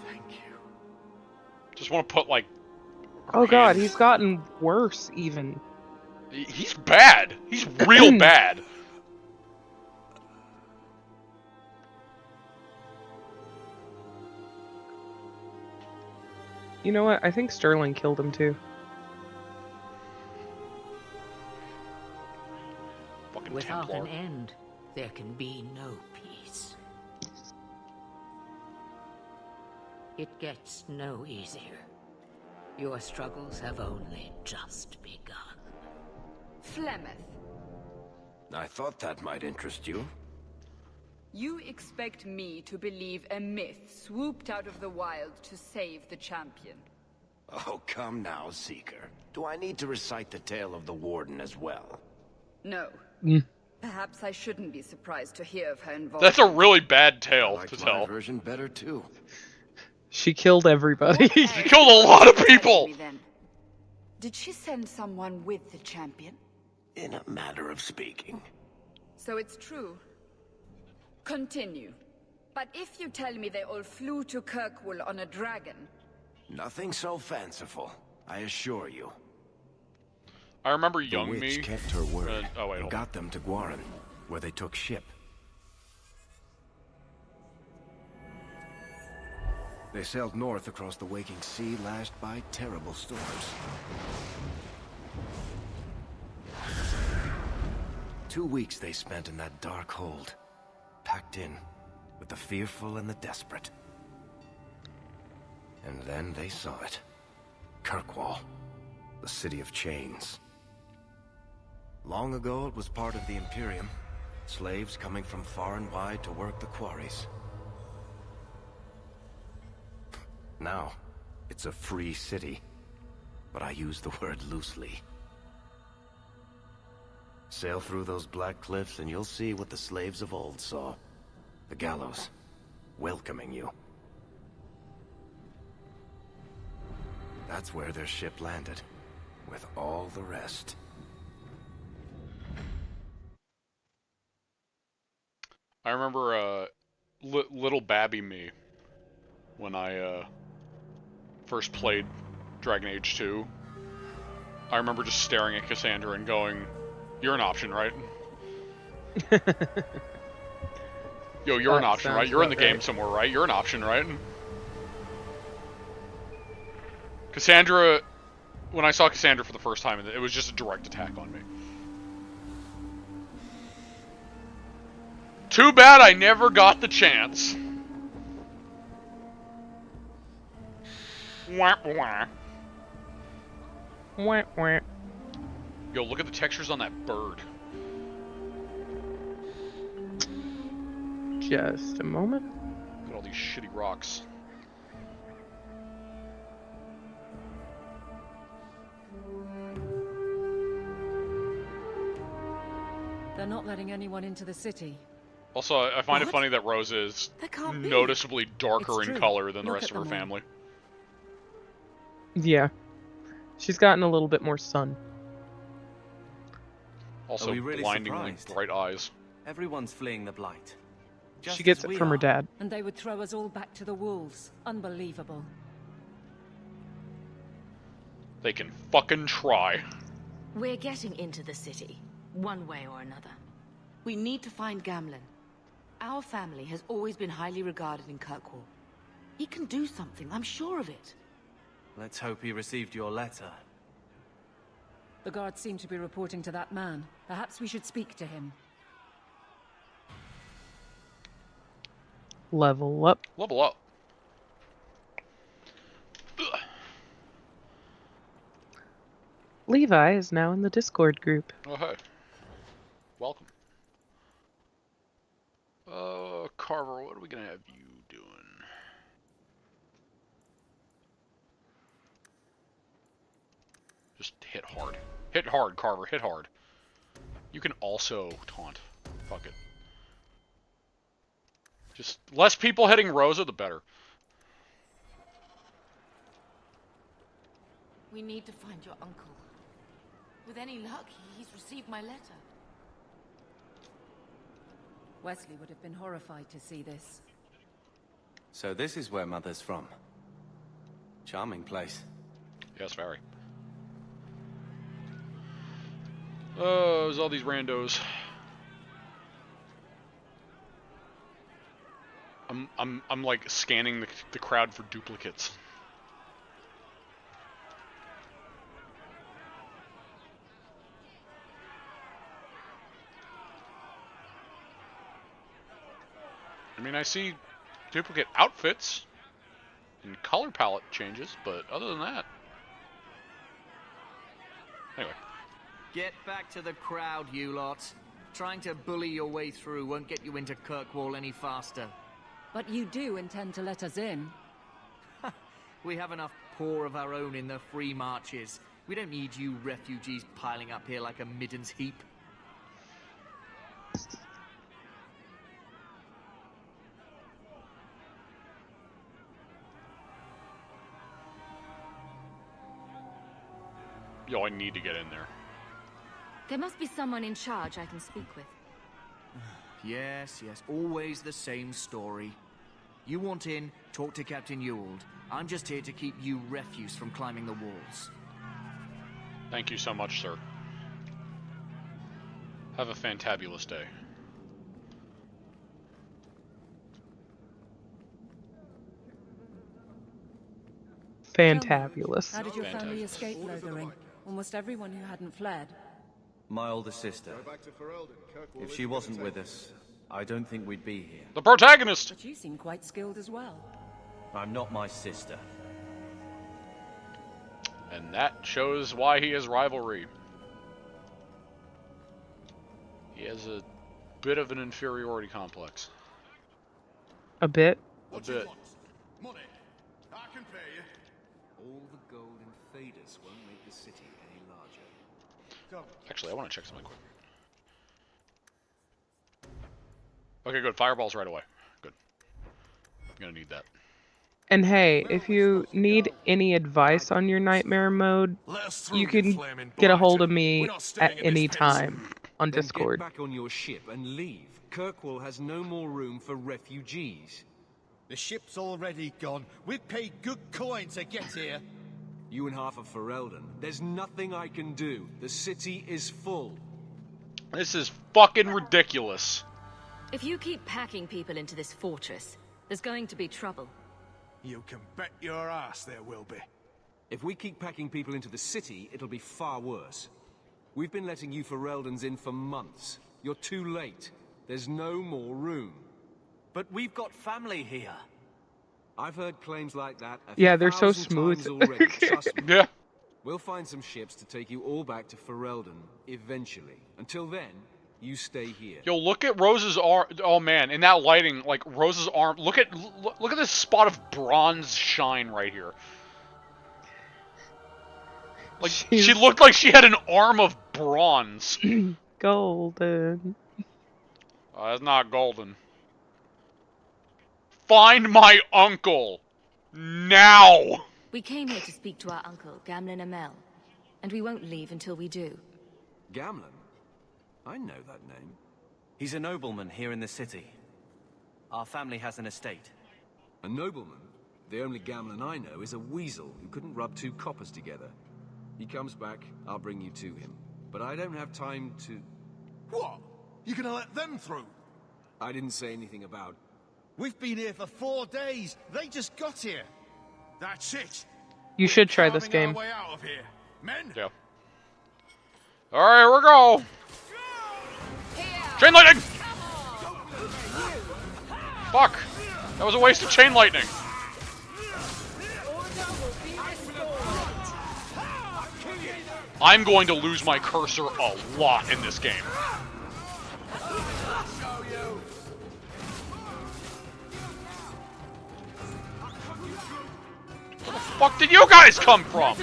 [SPEAKER 8] Thank you.
[SPEAKER 1] Just want to put, like...
[SPEAKER 2] Oh god, he's gotten worse, even.
[SPEAKER 1] He's bad. He's real bad.
[SPEAKER 2] You know what? I think Sterling killed him too.
[SPEAKER 1] Fucking
[SPEAKER 6] Without
[SPEAKER 1] Templar.
[SPEAKER 6] an end, there can be no peace. It gets no easier. Your struggles have only just begun.
[SPEAKER 4] Flemeth,
[SPEAKER 3] I thought that might interest you.
[SPEAKER 4] you expect me to believe a myth swooped out of the wild to save the champion?
[SPEAKER 3] Oh, come now, Seeker. Do I need to recite the tale of the Warden as well?
[SPEAKER 4] No. Perhaps I shouldn't be surprised to hear of her involvement.
[SPEAKER 1] That's a really bad tale
[SPEAKER 3] I
[SPEAKER 1] to
[SPEAKER 3] liked my
[SPEAKER 1] tell.
[SPEAKER 3] version better too.
[SPEAKER 2] She killed everybody.
[SPEAKER 1] She killed a lot of people!
[SPEAKER 4] Did she send someone with the champion?
[SPEAKER 3] In a manner of speaking.
[SPEAKER 4] So it's true. Continue. But if you tell me they all flew to Kirkwall on a dragon...
[SPEAKER 3] Nothing so fanciful, I assure you.
[SPEAKER 1] I remember
[SPEAKER 3] The
[SPEAKER 1] young
[SPEAKER 3] witch
[SPEAKER 1] me.
[SPEAKER 3] kept her word
[SPEAKER 1] Oh, wait,
[SPEAKER 3] and
[SPEAKER 1] hold on.
[SPEAKER 3] got them to Guarin, where they took ship. They sailed north across the waking sea, lashed by terrible storms. Two weeks they spent in that dark hold, packed in with the fearful and the desperate. And then they saw it. Kirkwall, the city of chains. Long ago it was part of the Imperium, slaves coming from far and wide to work the quarries. Now, it's a free city. but I use the word loosely. Sail through those black cliffs and you'll see what the slaves of old saw. The gallows, welcoming you. That's where their ship landed, with all the rest.
[SPEAKER 1] I remember little babby me when I first played Dragon Age 2. I remember just staring at Cassandra and going, "You're an option, right?" Yo, you're an option, right? You're in the game somewhere, right? You're an option, right? Cassandra, when I saw Cassandra for the first time, it was just a direct attack on me. Too bad I never got the chance. Wah, wah.
[SPEAKER 2] Wah, wah.
[SPEAKER 1] Yo, look at the textures on that bird.
[SPEAKER 2] Just a moment.
[SPEAKER 1] Look at all these shitty rocks.
[SPEAKER 7] They're not letting anyone into the city.
[SPEAKER 1] Also, I find it funny that Rosa is noticeably darker in color than the rest of her family.
[SPEAKER 2] Yeah. She's gotten a little bit more sun.
[SPEAKER 1] Also,
[SPEAKER 3] really
[SPEAKER 1] blindingly bright eyes.
[SPEAKER 3] Everyone's fleeing the Blight.
[SPEAKER 2] She gets it from her dad.
[SPEAKER 7] And they would throw us all back to the wolves. Unbelievable.
[SPEAKER 1] They can fucking try.
[SPEAKER 6] We're getting into the city, one way or another. We need to find Gamlen. Our family has always been highly regarded in Kirkwall. He can do something, I'm sure of it.
[SPEAKER 3] Let's hope he received your letter.
[SPEAKER 7] The guards seem to be reporting to that man. Perhaps we should speak to him.
[SPEAKER 2] Level up.
[SPEAKER 1] Level up. Ugh.
[SPEAKER 2] Levi is now in the Discord group.
[SPEAKER 1] Oh, hey. Welcome. Carver, what are we gonna have you doing? Just hit hard. Hit hard, Carver. Hit hard. You can also taunt. Fuck it. Just less people hitting Rosa, the better.
[SPEAKER 6] We need to find your uncle. With any luck, he's received my letter.
[SPEAKER 7] Wesley would have been horrified to see this.
[SPEAKER 3] So this is where Mother's from. Charming place.
[SPEAKER 1] Yes, very. Oh, there's all these randos. I'm like scanning the crowd for duplicates. I mean, I see duplicate outfits and color palette changes, but other than that... Anyway.
[SPEAKER 8] Get back to the crowd, you lot. Trying to bully your way through won't get you into Kirkwall any faster.
[SPEAKER 7] But you do intend to let us in.
[SPEAKER 8] We have enough poor of our own in the free marches. We don't need you refugees piling up here like a middens heap.
[SPEAKER 1] Yo, I need to get in there.
[SPEAKER 9] There must be someone in charge I can speak with.
[SPEAKER 8] Yes, always the same story. You want in, talk to Captain Ewald. I'm just here to keep you refuse from climbing the walls.
[SPEAKER 1] Thank you so much, sir. Have a fantabulous day.
[SPEAKER 2] Fantabulous.
[SPEAKER 7] How did your family escape Lothering? Almost everyone who hadn't fled.
[SPEAKER 3] My older sister. If she wasn't with us, I don't think we'd be here.
[SPEAKER 1] The protagonist!
[SPEAKER 7] But you seem quite skilled as well.
[SPEAKER 3] I'm not my sister.
[SPEAKER 1] And that shows why he has rivalry. He has a bit of an inferiority complex.
[SPEAKER 2] A bit?
[SPEAKER 1] A bit.
[SPEAKER 5] Money. I can pay you.
[SPEAKER 8] All the gold and
[SPEAKER 3] invaders won't make the city any larger.
[SPEAKER 1] Actually, I want to check something quick. Okay, good. Fireballs right away. Good. I'm gonna need that.
[SPEAKER 2] And hey, if you need any advice on your nightmare mode, you can get a hold of me at any time on
[SPEAKER 11] Then
[SPEAKER 2] Discord.
[SPEAKER 11] get back on your ship and leave. Kirkwall has no more room for refugees.
[SPEAKER 5] The ship's already gone. We've paid good coin to get here.
[SPEAKER 11] You and half of Ferelden. There's nothing I can do. The city is full.
[SPEAKER 1] This is fucking ridiculous.
[SPEAKER 9] If you keep packing people into this fortress, there's going to be trouble.
[SPEAKER 5] You can bet your ass there will be.
[SPEAKER 11] If we keep packing people into the city, it'll be far worse. We've been letting you Fereldans in for months. You're too late. There's no more room.
[SPEAKER 5] But we've got family here.
[SPEAKER 11] I've heard claims like that
[SPEAKER 2] Yeah, they're so
[SPEAKER 11] 1,000
[SPEAKER 2] smooth.
[SPEAKER 11] times already, trust me.
[SPEAKER 1] Yeah.
[SPEAKER 11] We'll find some ships to take you all back to Ferelden, eventually. Until then, you stay here.
[SPEAKER 1] Yo, look at Rose's arm. Oh man, in that lighting, like Rose's arm. Look at this spot of bronze shine right here. Like she looked like she had an arm of bronze.
[SPEAKER 2] Golden.
[SPEAKER 1] Oh, that's not golden. Find my uncle now.
[SPEAKER 9] We came here to speak to our uncle, Gamlen Amel, and we won't leave until we do.
[SPEAKER 11] Gamlen? I know that name.
[SPEAKER 12] He's a nobleman here in the city. Our family has an estate.
[SPEAKER 11] A nobleman? The only Gamlen I know is a weasel who couldn't rub two coppers together. He comes back, I'll bring you to him. But I don't have time to...
[SPEAKER 5] What? You gonna let them through?
[SPEAKER 11] I didn't say anything about...
[SPEAKER 5] We've been here for 4 days. They just got here. That's it.
[SPEAKER 2] You should try this
[SPEAKER 5] Carving
[SPEAKER 2] game.
[SPEAKER 5] our way out of here. Men?
[SPEAKER 1] Yeah. Alright, here we go. Chain lightning! Fuck! That was a waste of chain lightning. I'm going to lose my cursor a lot in this game. Where the fuck did you guys come from?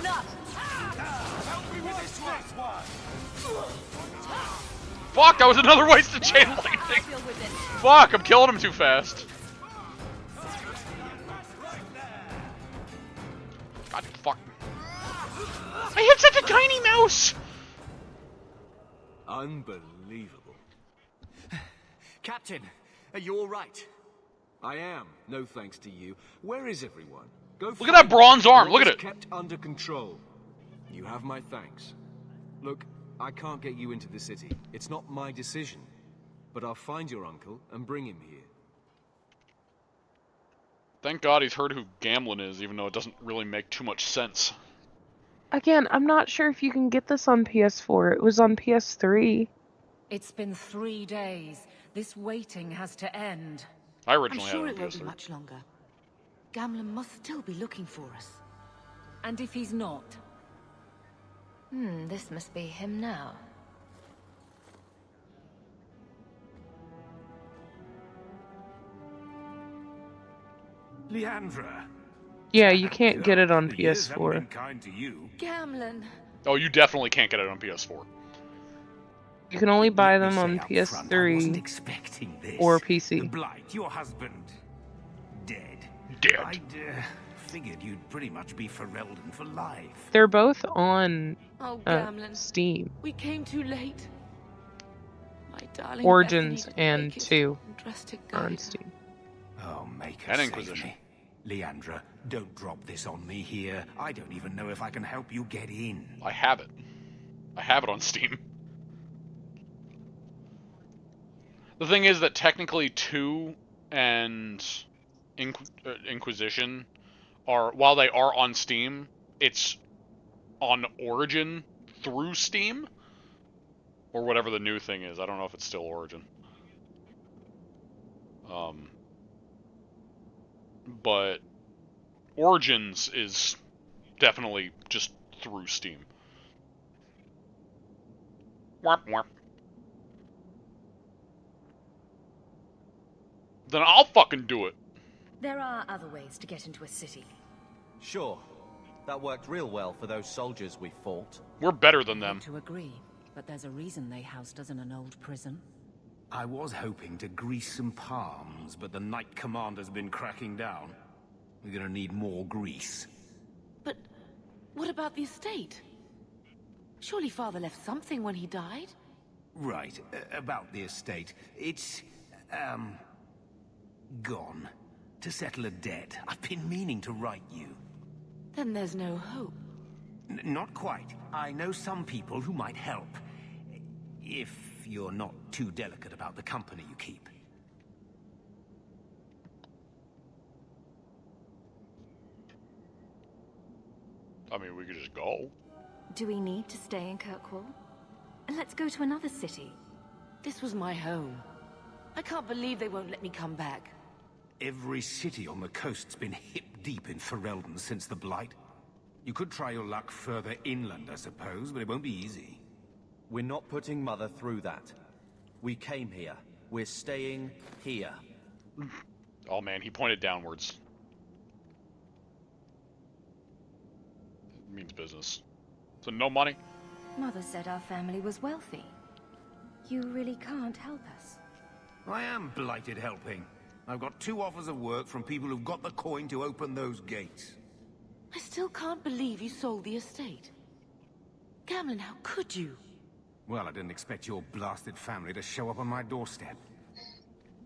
[SPEAKER 1] Fuck, that was another waste of chain lightning. Fuck, I'm killing him too fast. God fuck. I hit such a tiny mouse!
[SPEAKER 11] Unbelievable.
[SPEAKER 8] Captain, are you alright?
[SPEAKER 11] I am, no thanks to you. Where is everyone? Go
[SPEAKER 1] Look at that bronze arm, look at it!
[SPEAKER 11] Kept under control. You have my thanks. Look, I can't get you into the city. It's not my decision. But I'll find your uncle and bring him here.
[SPEAKER 1] Thank God he's heard who Gamlen is, even though it doesn't really make too much sense.
[SPEAKER 2] Again, I'm not sure if you can get this on PS4. It was on PS3.
[SPEAKER 7] It's been 3 days. This waiting has to end.
[SPEAKER 1] I originally
[SPEAKER 6] I'm sure
[SPEAKER 1] had
[SPEAKER 6] it
[SPEAKER 1] it on
[SPEAKER 6] won't be
[SPEAKER 1] PS3.
[SPEAKER 6] much longer. Gamlen must still be looking for us.
[SPEAKER 7] And if he's not?
[SPEAKER 9] This must be him now.
[SPEAKER 5] Leandra.
[SPEAKER 2] Yeah, you can't get it on
[SPEAKER 5] The years haven't been
[SPEAKER 2] PS4.
[SPEAKER 5] kind to you.
[SPEAKER 6] Gamlen.
[SPEAKER 1] Oh, you definitely can't get it on PS4.
[SPEAKER 2] You can only buy them
[SPEAKER 5] Let
[SPEAKER 2] on
[SPEAKER 5] me say up front, I wasn't
[SPEAKER 2] PS3
[SPEAKER 5] expecting this.
[SPEAKER 2] or
[SPEAKER 5] The
[SPEAKER 2] PC.
[SPEAKER 5] Blight, your husband, dead.
[SPEAKER 1] Dead.
[SPEAKER 5] I'd figured you'd pretty much be Ferelden for life.
[SPEAKER 2] They're both on
[SPEAKER 6] Oh, Gamlen.
[SPEAKER 2] Steam.
[SPEAKER 6] We came too late. My darling
[SPEAKER 2] Origins
[SPEAKER 6] Bethany
[SPEAKER 2] and
[SPEAKER 6] naked
[SPEAKER 2] 2
[SPEAKER 6] and dressed to
[SPEAKER 2] are on
[SPEAKER 6] guide.
[SPEAKER 2] Steam.
[SPEAKER 5] Oh, make her
[SPEAKER 1] And
[SPEAKER 5] save
[SPEAKER 1] Inquisition.
[SPEAKER 5] me. Leandra, don't drop this on me here. I don't even know if I can help you get in.
[SPEAKER 1] I have it. I have it on Steam. The thing is that technically 2 and Inquisition are, while they are on Steam, it's on Origin through Steam, or whatever the new thing is. I don't know if it's still Origin. But Origins is definitely just through Steam. Warp, warp. Then I'll fucking do it.
[SPEAKER 9] There are other ways to get into a city.
[SPEAKER 12] Sure. That worked real well for those soldiers we fought.
[SPEAKER 1] We're better than them.
[SPEAKER 7] To agree, but there's a reason they housed us in an old prison.
[SPEAKER 13] I was hoping to grease some palms, but the Knight Commander's been cracking down. We're gonna need more grease.
[SPEAKER 6] But what about the estate? Surely Father left something when he died?
[SPEAKER 13] Right, about the estate. It's, gone. To settle a debt. I've been meaning to write you.
[SPEAKER 6] Then there's no hope.
[SPEAKER 13] Not quite. I know some people who might help. If you're not too delicate about the company you keep.
[SPEAKER 1] I mean, we could just go.
[SPEAKER 9] Do we need to stay in Kirkwall? Let's go to another city.
[SPEAKER 6] This was my home. I can't believe they won't let me come back.
[SPEAKER 13] Every city on the coast's been hip-deep in Ferelden since the Blight. You could try your luck further inland, I suppose, but it won't be easy.
[SPEAKER 12] We're not putting Mother through that. We came here. We're staying here.
[SPEAKER 1] Oh man, he pointed downwards. It means business. So no money?
[SPEAKER 9] Mother said our family was wealthy. You really can't help us.
[SPEAKER 13] I am blighted helping. I've got 2 offers of work from people who've got the coin to open those gates.
[SPEAKER 6] I still can't believe you sold the estate. Gamlen, how could you?
[SPEAKER 13] Well, I didn't expect your blasted family to show up on my doorstep.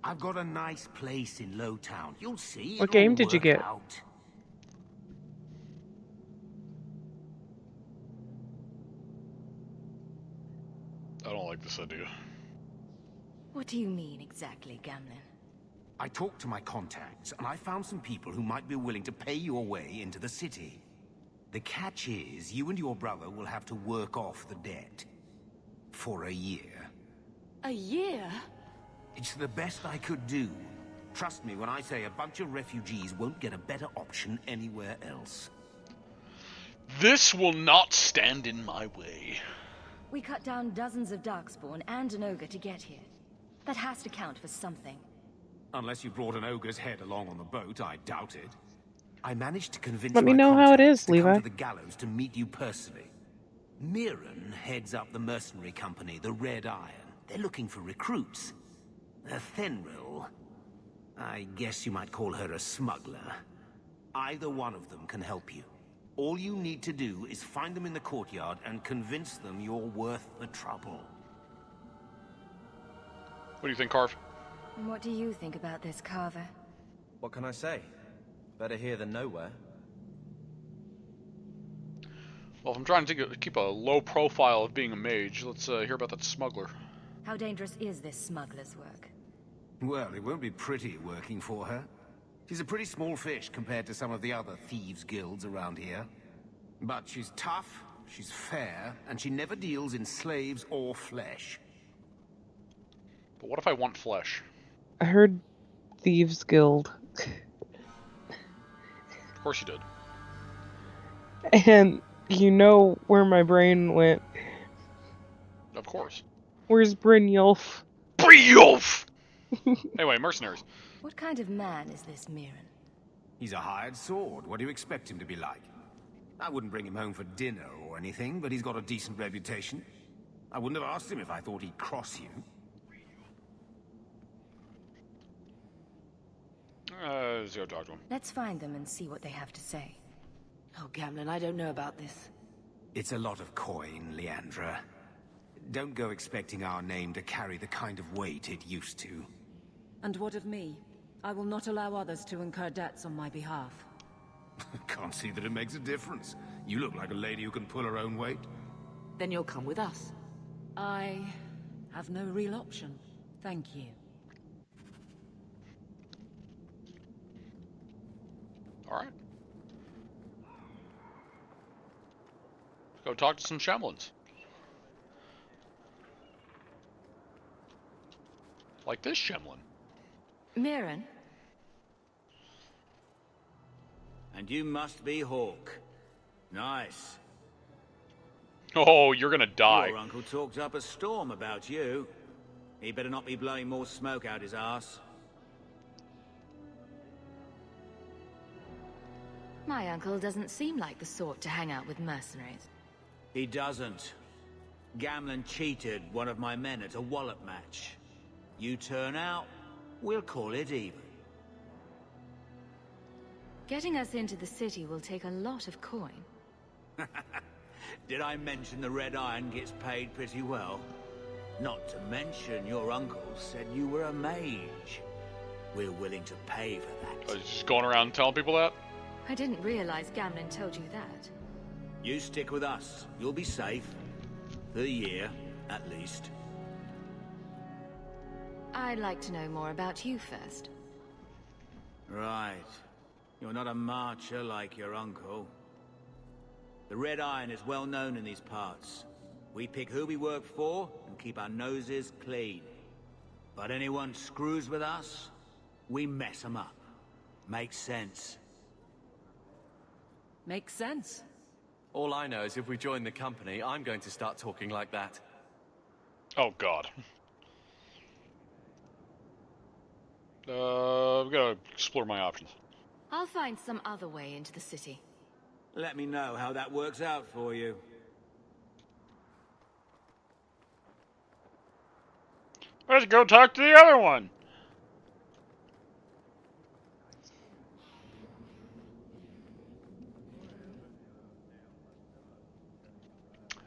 [SPEAKER 13] I've got a nice place in Lowtown. You'll see.
[SPEAKER 2] What game did you get?
[SPEAKER 13] Out.
[SPEAKER 1] I don't like this idea.
[SPEAKER 9] What do you mean exactly, Gamlen?
[SPEAKER 13] I talked to my contacts, and I found some people who might be willing to pay your way into the city. The catch is, you and your brother will have to work off the debt. For a year.
[SPEAKER 6] A year?
[SPEAKER 13] It's the best I could do. Trust me when I say a bunch of refugees won't get a better option anywhere else.
[SPEAKER 1] This will not stand in my way.
[SPEAKER 9] We cut down dozens of Darkspawn and an ogre to get here. That has to count for something.
[SPEAKER 13] Unless you brought an ogre's head along on the boat, I doubt it. I managed to convince
[SPEAKER 2] Let me
[SPEAKER 13] my
[SPEAKER 2] know how it is,
[SPEAKER 13] contacts to come
[SPEAKER 2] Levi.
[SPEAKER 13] to the gallows to meet you personally. Mirren heads up the mercenary company, the Red Iron. They're looking for recruits. Fenrir, I guess you might call her a smuggler. Either one of them can help you. All you need to do is find them in the courtyard and convince them you're worth the trouble.
[SPEAKER 1] What do you think, Carve?
[SPEAKER 9] And what do you think about this, Carver?
[SPEAKER 12] What can I say? Better here than nowhere.
[SPEAKER 1] Well, if I'm trying to keep a low profile of being a mage, let's hear about that smuggler.
[SPEAKER 9] How dangerous is this smuggler's work?
[SPEAKER 13] Well, it won't be pretty working for her. She's a pretty small fish compared to some of the other thieves' guilds around here. But she's tough, she's fair, and she never deals in slaves or flesh.
[SPEAKER 1] But what if I want flesh?
[SPEAKER 2] I heard Thieves Guild.
[SPEAKER 1] Of course you did.
[SPEAKER 2] And you know where my brain went.
[SPEAKER 1] Of course.
[SPEAKER 2] Where's Brynjolf?
[SPEAKER 1] Brynjolf! Anyway, mercenaries.
[SPEAKER 9] What kind of man is this Mirren?
[SPEAKER 13] He's a hired sword. What do you expect him to be like? I wouldn't bring him home for dinner or anything, but he's got a decent reputation. I wouldn't have asked him if I thought he'd cross you.
[SPEAKER 1] Let's go talk to him.
[SPEAKER 9] Let's find them and see what they have to say.
[SPEAKER 6] Oh, Gamlen, I don't know about this.
[SPEAKER 13] It's a lot of coin, Leandra. Don't go expecting our name to carry the kind of weight it used to.
[SPEAKER 7] And what of me? I will not allow others to incur debts on my behalf.
[SPEAKER 13] Can't see that it makes a difference. You look like a lady who can pull her own weight.
[SPEAKER 6] Then you'll come with us.
[SPEAKER 7] I have no real option. Thank you.
[SPEAKER 1] Alright. Let's go talk to some Shamlins. Like this Shemlin.
[SPEAKER 9] Mirren?
[SPEAKER 8] And you must be Hawk. Nice.
[SPEAKER 1] Oh, you're gonna die.
[SPEAKER 8] Your uncle talked up a storm about you. He better not be blowing more smoke out his ass.
[SPEAKER 6] My uncle doesn't seem like the sort to hang out with mercenaries.
[SPEAKER 13] He doesn't. Gamlen cheated one of my men at a wallop match. You turn out, we'll call it even.
[SPEAKER 6] Getting us into the city will take a lot of coin.
[SPEAKER 13] Did I mention the Red Iron gets paid pretty well? Not to mention your uncle said you were a mage. We're willing to pay for that.
[SPEAKER 1] Just going around telling people that?
[SPEAKER 6] I didn't realize Gamlen told you that.
[SPEAKER 13] You stick with us. You'll be safe. For a year, at least.
[SPEAKER 6] I'd like to know more about you first.
[SPEAKER 13] Right. You're not a marcher like your uncle. The Red Iron is well known in these parts. We pick who we work for and keep our noses clean. But anyone screws with us, we mess them up. Makes sense.
[SPEAKER 10] Makes sense.
[SPEAKER 12] All I know is if we join the company, I'm going to start talking like that.
[SPEAKER 1] Oh, God. I've got to explore my options.
[SPEAKER 6] I'll find some other way into the city.
[SPEAKER 13] Let me know how that works out for you.
[SPEAKER 1] Let's go talk to the other one.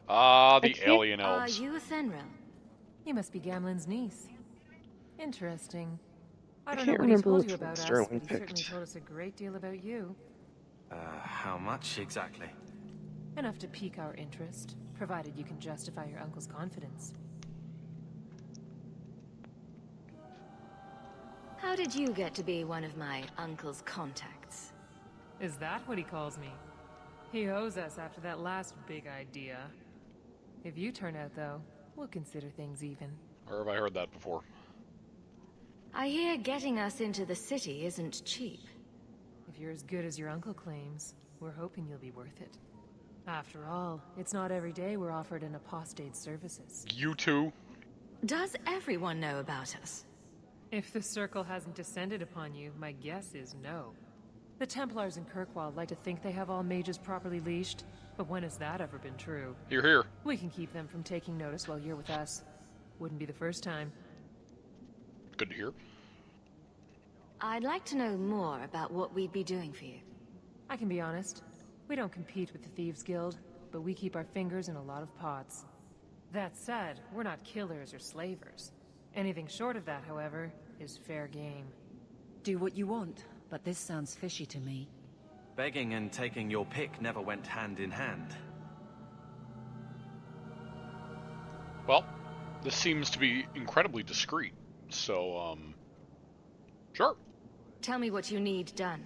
[SPEAKER 1] Ah, the alien elves.
[SPEAKER 6] Are you a Fenrir?
[SPEAKER 10] You must be Gamlen's niece. Interesting. I don't
[SPEAKER 2] can't
[SPEAKER 10] know what he
[SPEAKER 2] remember
[SPEAKER 10] told
[SPEAKER 2] which
[SPEAKER 10] you
[SPEAKER 2] one
[SPEAKER 10] about us,
[SPEAKER 2] Sterling
[SPEAKER 10] but he certainly
[SPEAKER 2] picked.
[SPEAKER 10] told us a great deal about you.
[SPEAKER 12] How much exactly?
[SPEAKER 10] Enough to pique our interest, provided you can justify your uncle's confidence.
[SPEAKER 6] How did you get to be one of my uncle's contacts?
[SPEAKER 10] Is that what he calls me? He owes us after that last big idea. If you turn out, though, we'll consider things even.
[SPEAKER 1] Or have I heard that before?
[SPEAKER 6] I hear getting us into the city isn't cheap.
[SPEAKER 10] If you're as good as your uncle claims, we're hoping you'll be worth it. After all, it's not every day we're offered an apostate's services.
[SPEAKER 1] You too?
[SPEAKER 6] Does everyone know about us?
[SPEAKER 10] If the Circle hasn't descended upon you, my guess is no. The Templars in Kirkwall like to think they have all mages properly leashed, but when has that ever been true?
[SPEAKER 1] Hear, hear.
[SPEAKER 10] We can keep them from taking notice while you're with us. Wouldn't be the first time.
[SPEAKER 1] Good to hear.
[SPEAKER 6] I'd like to know more about what we'd be doing for you.
[SPEAKER 10] I can be honest. We don't compete with the Thieves Guild, but we keep our fingers in a lot of pots. That said, we're not killers or slavers. Anything short of that, however, is fair game.
[SPEAKER 7] Do what you want, but this sounds fishy to me.
[SPEAKER 12] Begging and taking your pick never went hand in hand.
[SPEAKER 1] Well, this seems to be incredibly discreet, so, sure.
[SPEAKER 6] Tell me what you need done.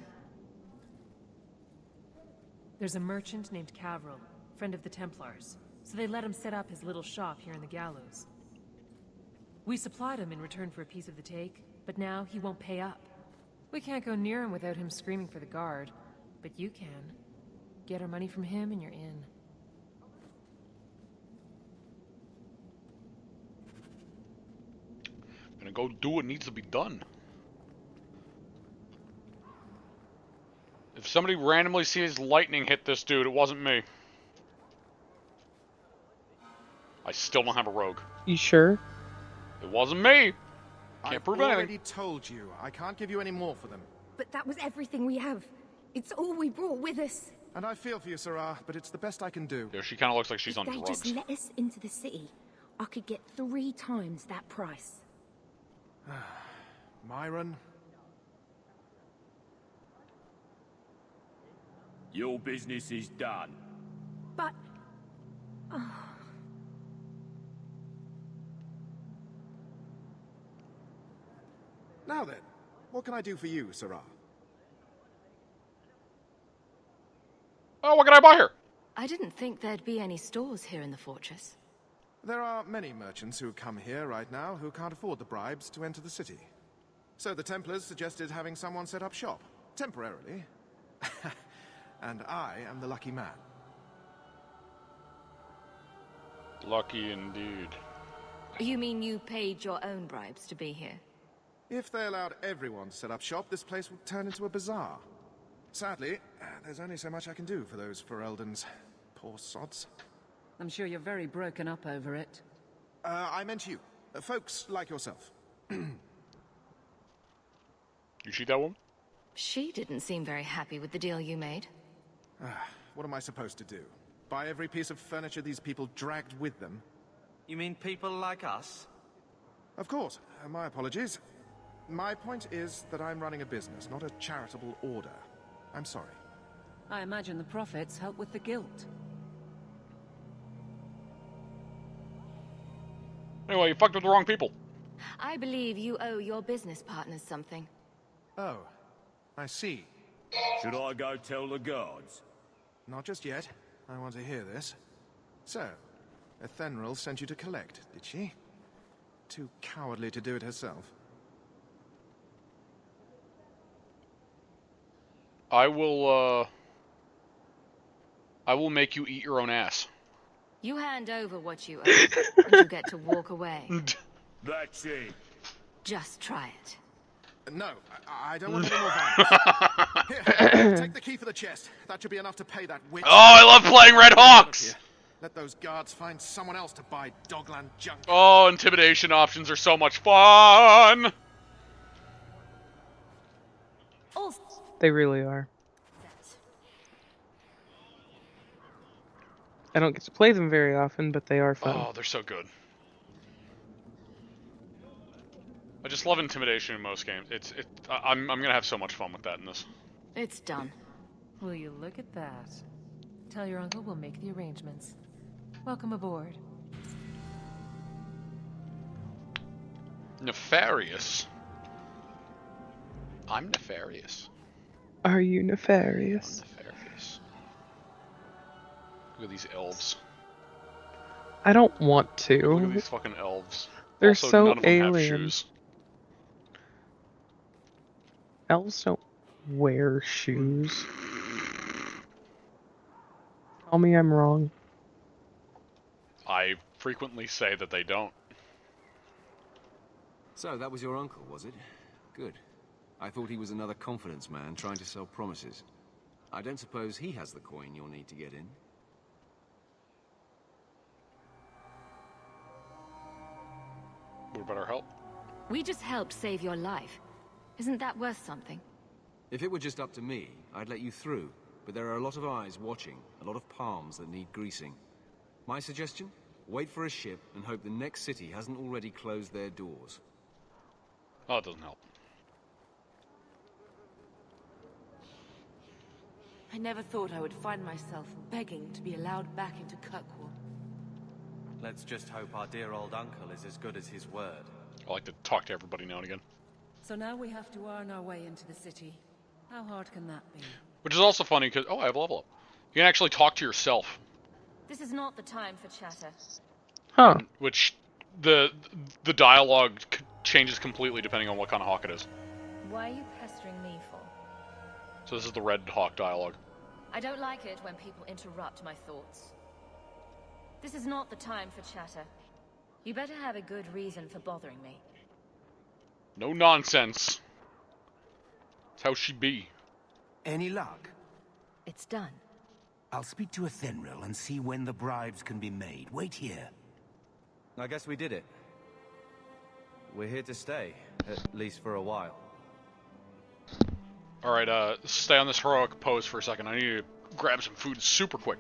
[SPEAKER 10] There's a merchant named Cavril, friend of the Templars, so they let him set up his little shop here in the Gallows. We supplied him in return for a piece of the take, but now he won't pay up. We can't go near him without him screaming for the guard, but you can. Get our money from him and you're in.
[SPEAKER 1] Gonna go do what needs to be done. If somebody randomly sees lightning hit this dude, it wasn't me. I still don't have a rogue.
[SPEAKER 2] You sure?
[SPEAKER 1] It wasn't me. Can't
[SPEAKER 14] I've
[SPEAKER 1] prove
[SPEAKER 14] already
[SPEAKER 1] anything.
[SPEAKER 14] told you. I can't give you any more for them.
[SPEAKER 9] But that was everything we have. It's all we brought with us.
[SPEAKER 14] And I feel for you, Sarah, but it's the best I can do.
[SPEAKER 1] Yeah, she kind of looks like she's
[SPEAKER 9] If
[SPEAKER 1] on
[SPEAKER 9] they
[SPEAKER 1] drugs.
[SPEAKER 9] just let us into the city, I could get 3 times that price.
[SPEAKER 14] Myron?
[SPEAKER 15] Your business is done.
[SPEAKER 9] But...
[SPEAKER 14] Now then, what can I do for you, Sarah?
[SPEAKER 1] Oh, what can I buy here?
[SPEAKER 6] I didn't think there'd be any stores here in the fortress.
[SPEAKER 14] There are many merchants who come here right now who can't afford the bribes to enter the city. So the Templars suggested having someone set up shop, temporarily. And I am the lucky man.
[SPEAKER 1] Lucky indeed.
[SPEAKER 6] You mean you paid your own bribes to be here?
[SPEAKER 14] If they allowed everyone to set up shop, this place would turn into a bazaar. Sadly, there's only so much I can do for those Fereldans. Poor sods.
[SPEAKER 7] I'm sure you're very broken up over it.
[SPEAKER 14] I meant you. Folks like yourself.
[SPEAKER 1] You shoot that one?
[SPEAKER 9] She didn't seem very happy with the deal you made.
[SPEAKER 14] What am I supposed to do? Buy every piece of furniture these people dragged with them?
[SPEAKER 12] You mean people like us?
[SPEAKER 14] Of course. My apologies. My point is that I'm running a business, not a charitable order. I'm sorry.
[SPEAKER 7] I imagine the profits help with the guilt.
[SPEAKER 1] Anyway, you fucked with the wrong people.
[SPEAKER 9] I believe you owe your business partners something.
[SPEAKER 14] Oh, I see.
[SPEAKER 15] Should I go tell the guards?
[SPEAKER 14] Not just yet. I want to hear this. So, Ethenril sent you to collect, did she? Too cowardly to do it herself.
[SPEAKER 1] I will make you eat your own ass.
[SPEAKER 9] You hand over what you owe, and you get to walk away.
[SPEAKER 15] That's it.
[SPEAKER 9] Just try it.
[SPEAKER 14] No, I don't want any more violence. Here, take the key for the chest. That should be enough to pay that witch.
[SPEAKER 1] Oh, I love playing Red Hawks!
[SPEAKER 14] Let those guards find someone else to buy Dogland junk.
[SPEAKER 1] Oh, intimidation options are so much fun!
[SPEAKER 2] They really are. I don't get to play them very often, but they are fun.
[SPEAKER 1] Oh, they're so good. I just love intimidation in most games. I'm gonna have so much fun with that in this.
[SPEAKER 9] It's done.
[SPEAKER 10] Will you look at that? Tell your uncle we'll make the arrangements. Welcome aboard.
[SPEAKER 1] Nefarious. I'm nefarious.
[SPEAKER 2] Are you nefarious?
[SPEAKER 1] I'm nefarious. Look at these elves.
[SPEAKER 2] I don't want to.
[SPEAKER 1] Look at these fucking elves.
[SPEAKER 2] They're
[SPEAKER 1] Also,
[SPEAKER 2] so
[SPEAKER 1] none of them have
[SPEAKER 2] alien.
[SPEAKER 1] shoes.
[SPEAKER 2] Elves don't wear shoes. Tell me I'm wrong.
[SPEAKER 1] I frequently say that they don't.
[SPEAKER 11] So, that was your uncle, was it? Good. I thought he was another confidence man trying to sell promises. I don't suppose he has the coin you'll need to get in.
[SPEAKER 1] What about our help?
[SPEAKER 9] We just helped save your life. Isn't that worth something?
[SPEAKER 11] If it were just up to me, I'd let you through. But there are a lot of eyes watching, a lot of palms that need greasing. My suggestion? Wait for a ship and hope the next city hasn't already closed their doors.
[SPEAKER 1] Oh, it doesn't help.
[SPEAKER 6] I never thought I would find myself begging to be allowed back into Kirkwall.
[SPEAKER 12] Let's just hope our dear old uncle is as good as his word.
[SPEAKER 1] I like to talk to everybody now and again.
[SPEAKER 7] So now we have to earn our way into the city. How hard can that be?
[SPEAKER 1] Which is also funny because, oh, I have a level up. You can actually talk to yourself.
[SPEAKER 9] This is not the time for chatter.
[SPEAKER 2] Huh.
[SPEAKER 1] Which, the dialogue changes completely depending on what kind of hawk it is.
[SPEAKER 9] Why are you pestering me for?
[SPEAKER 1] So this is the Red Hawk dialogue.
[SPEAKER 9] I don't like it when people interrupt my thoughts. This is not the time for chatter. You better have a good reason for bothering me.
[SPEAKER 1] No nonsense. That's how she be.
[SPEAKER 13] Any luck?
[SPEAKER 9] It's done.
[SPEAKER 13] I'll speak to Ethenril and see when the bribes can be made. Wait here.
[SPEAKER 12] I guess we did it. We're here to stay, at least for a while.
[SPEAKER 1] Alright, stay on this heroic pose for a second. I need to grab some food super quick.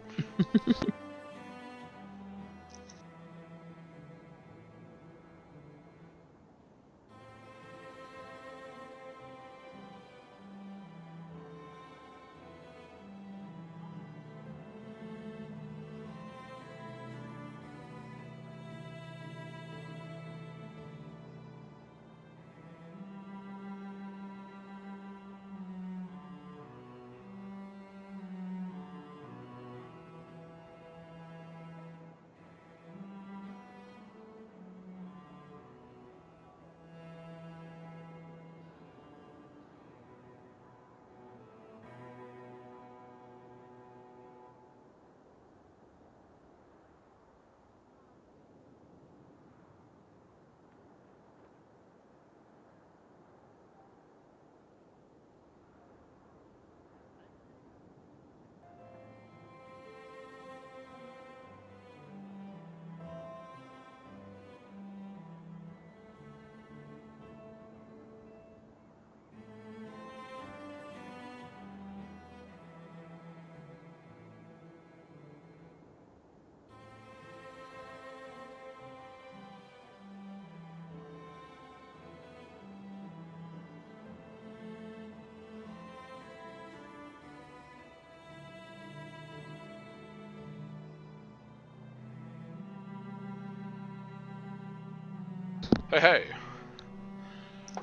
[SPEAKER 1] Hey, hey.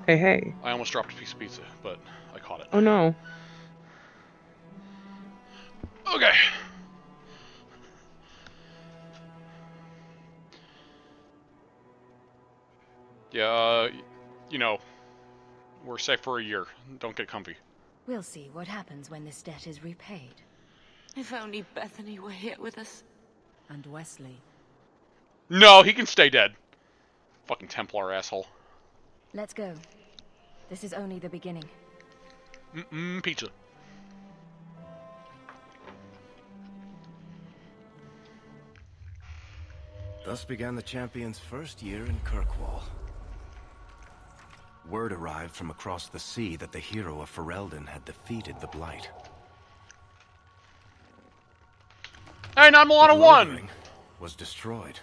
[SPEAKER 2] Hey, hey.
[SPEAKER 1] I almost dropped a piece of pizza, but I caught it.
[SPEAKER 2] Oh no.
[SPEAKER 1] Okay. Yeah, you know, we're safe for a year. Don't get comfy.
[SPEAKER 6] We'll see what happens when this debt is repaid. If only Bethany were here with us.
[SPEAKER 7] And Wesley.
[SPEAKER 1] No, he can stay dead. Fucking Templar asshole.
[SPEAKER 9] Let's go. This is only the beginning.
[SPEAKER 1] Pizza.
[SPEAKER 3] Thus began the champion's first year in Kirkwall. Word arrived from across the sea that the hero of Ferelden had defeated the Blight.
[SPEAKER 1] Hey, I'm on one!
[SPEAKER 3] Was destroyed.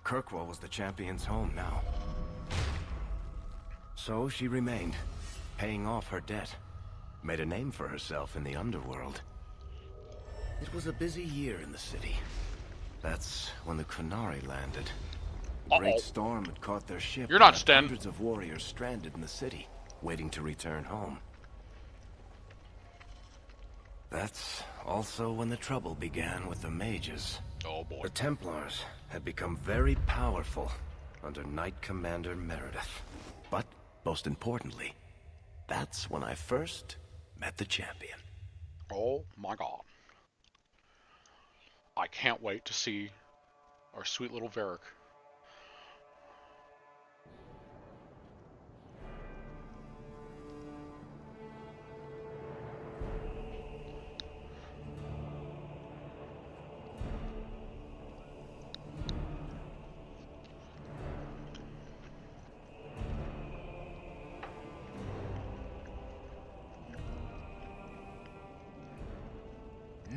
[SPEAKER 3] Kirkwall was the champion's home now. So she remained, paying off her debt. Made a name for herself in the underworld. It was a busy year in the city. That's when the Kunari landed. A great storm had caught their ship.
[SPEAKER 1] You're not Sten.
[SPEAKER 3] Hundreds of warriors stranded in the city, waiting to return home. That's also when the trouble began with the mages.
[SPEAKER 1] Oh boy.
[SPEAKER 3] The Templars had become very powerful under Knight Commander Meredith. But, most importantly, that's when I first met the champion.
[SPEAKER 1] Oh my god. I can't wait to see our sweet little Varric.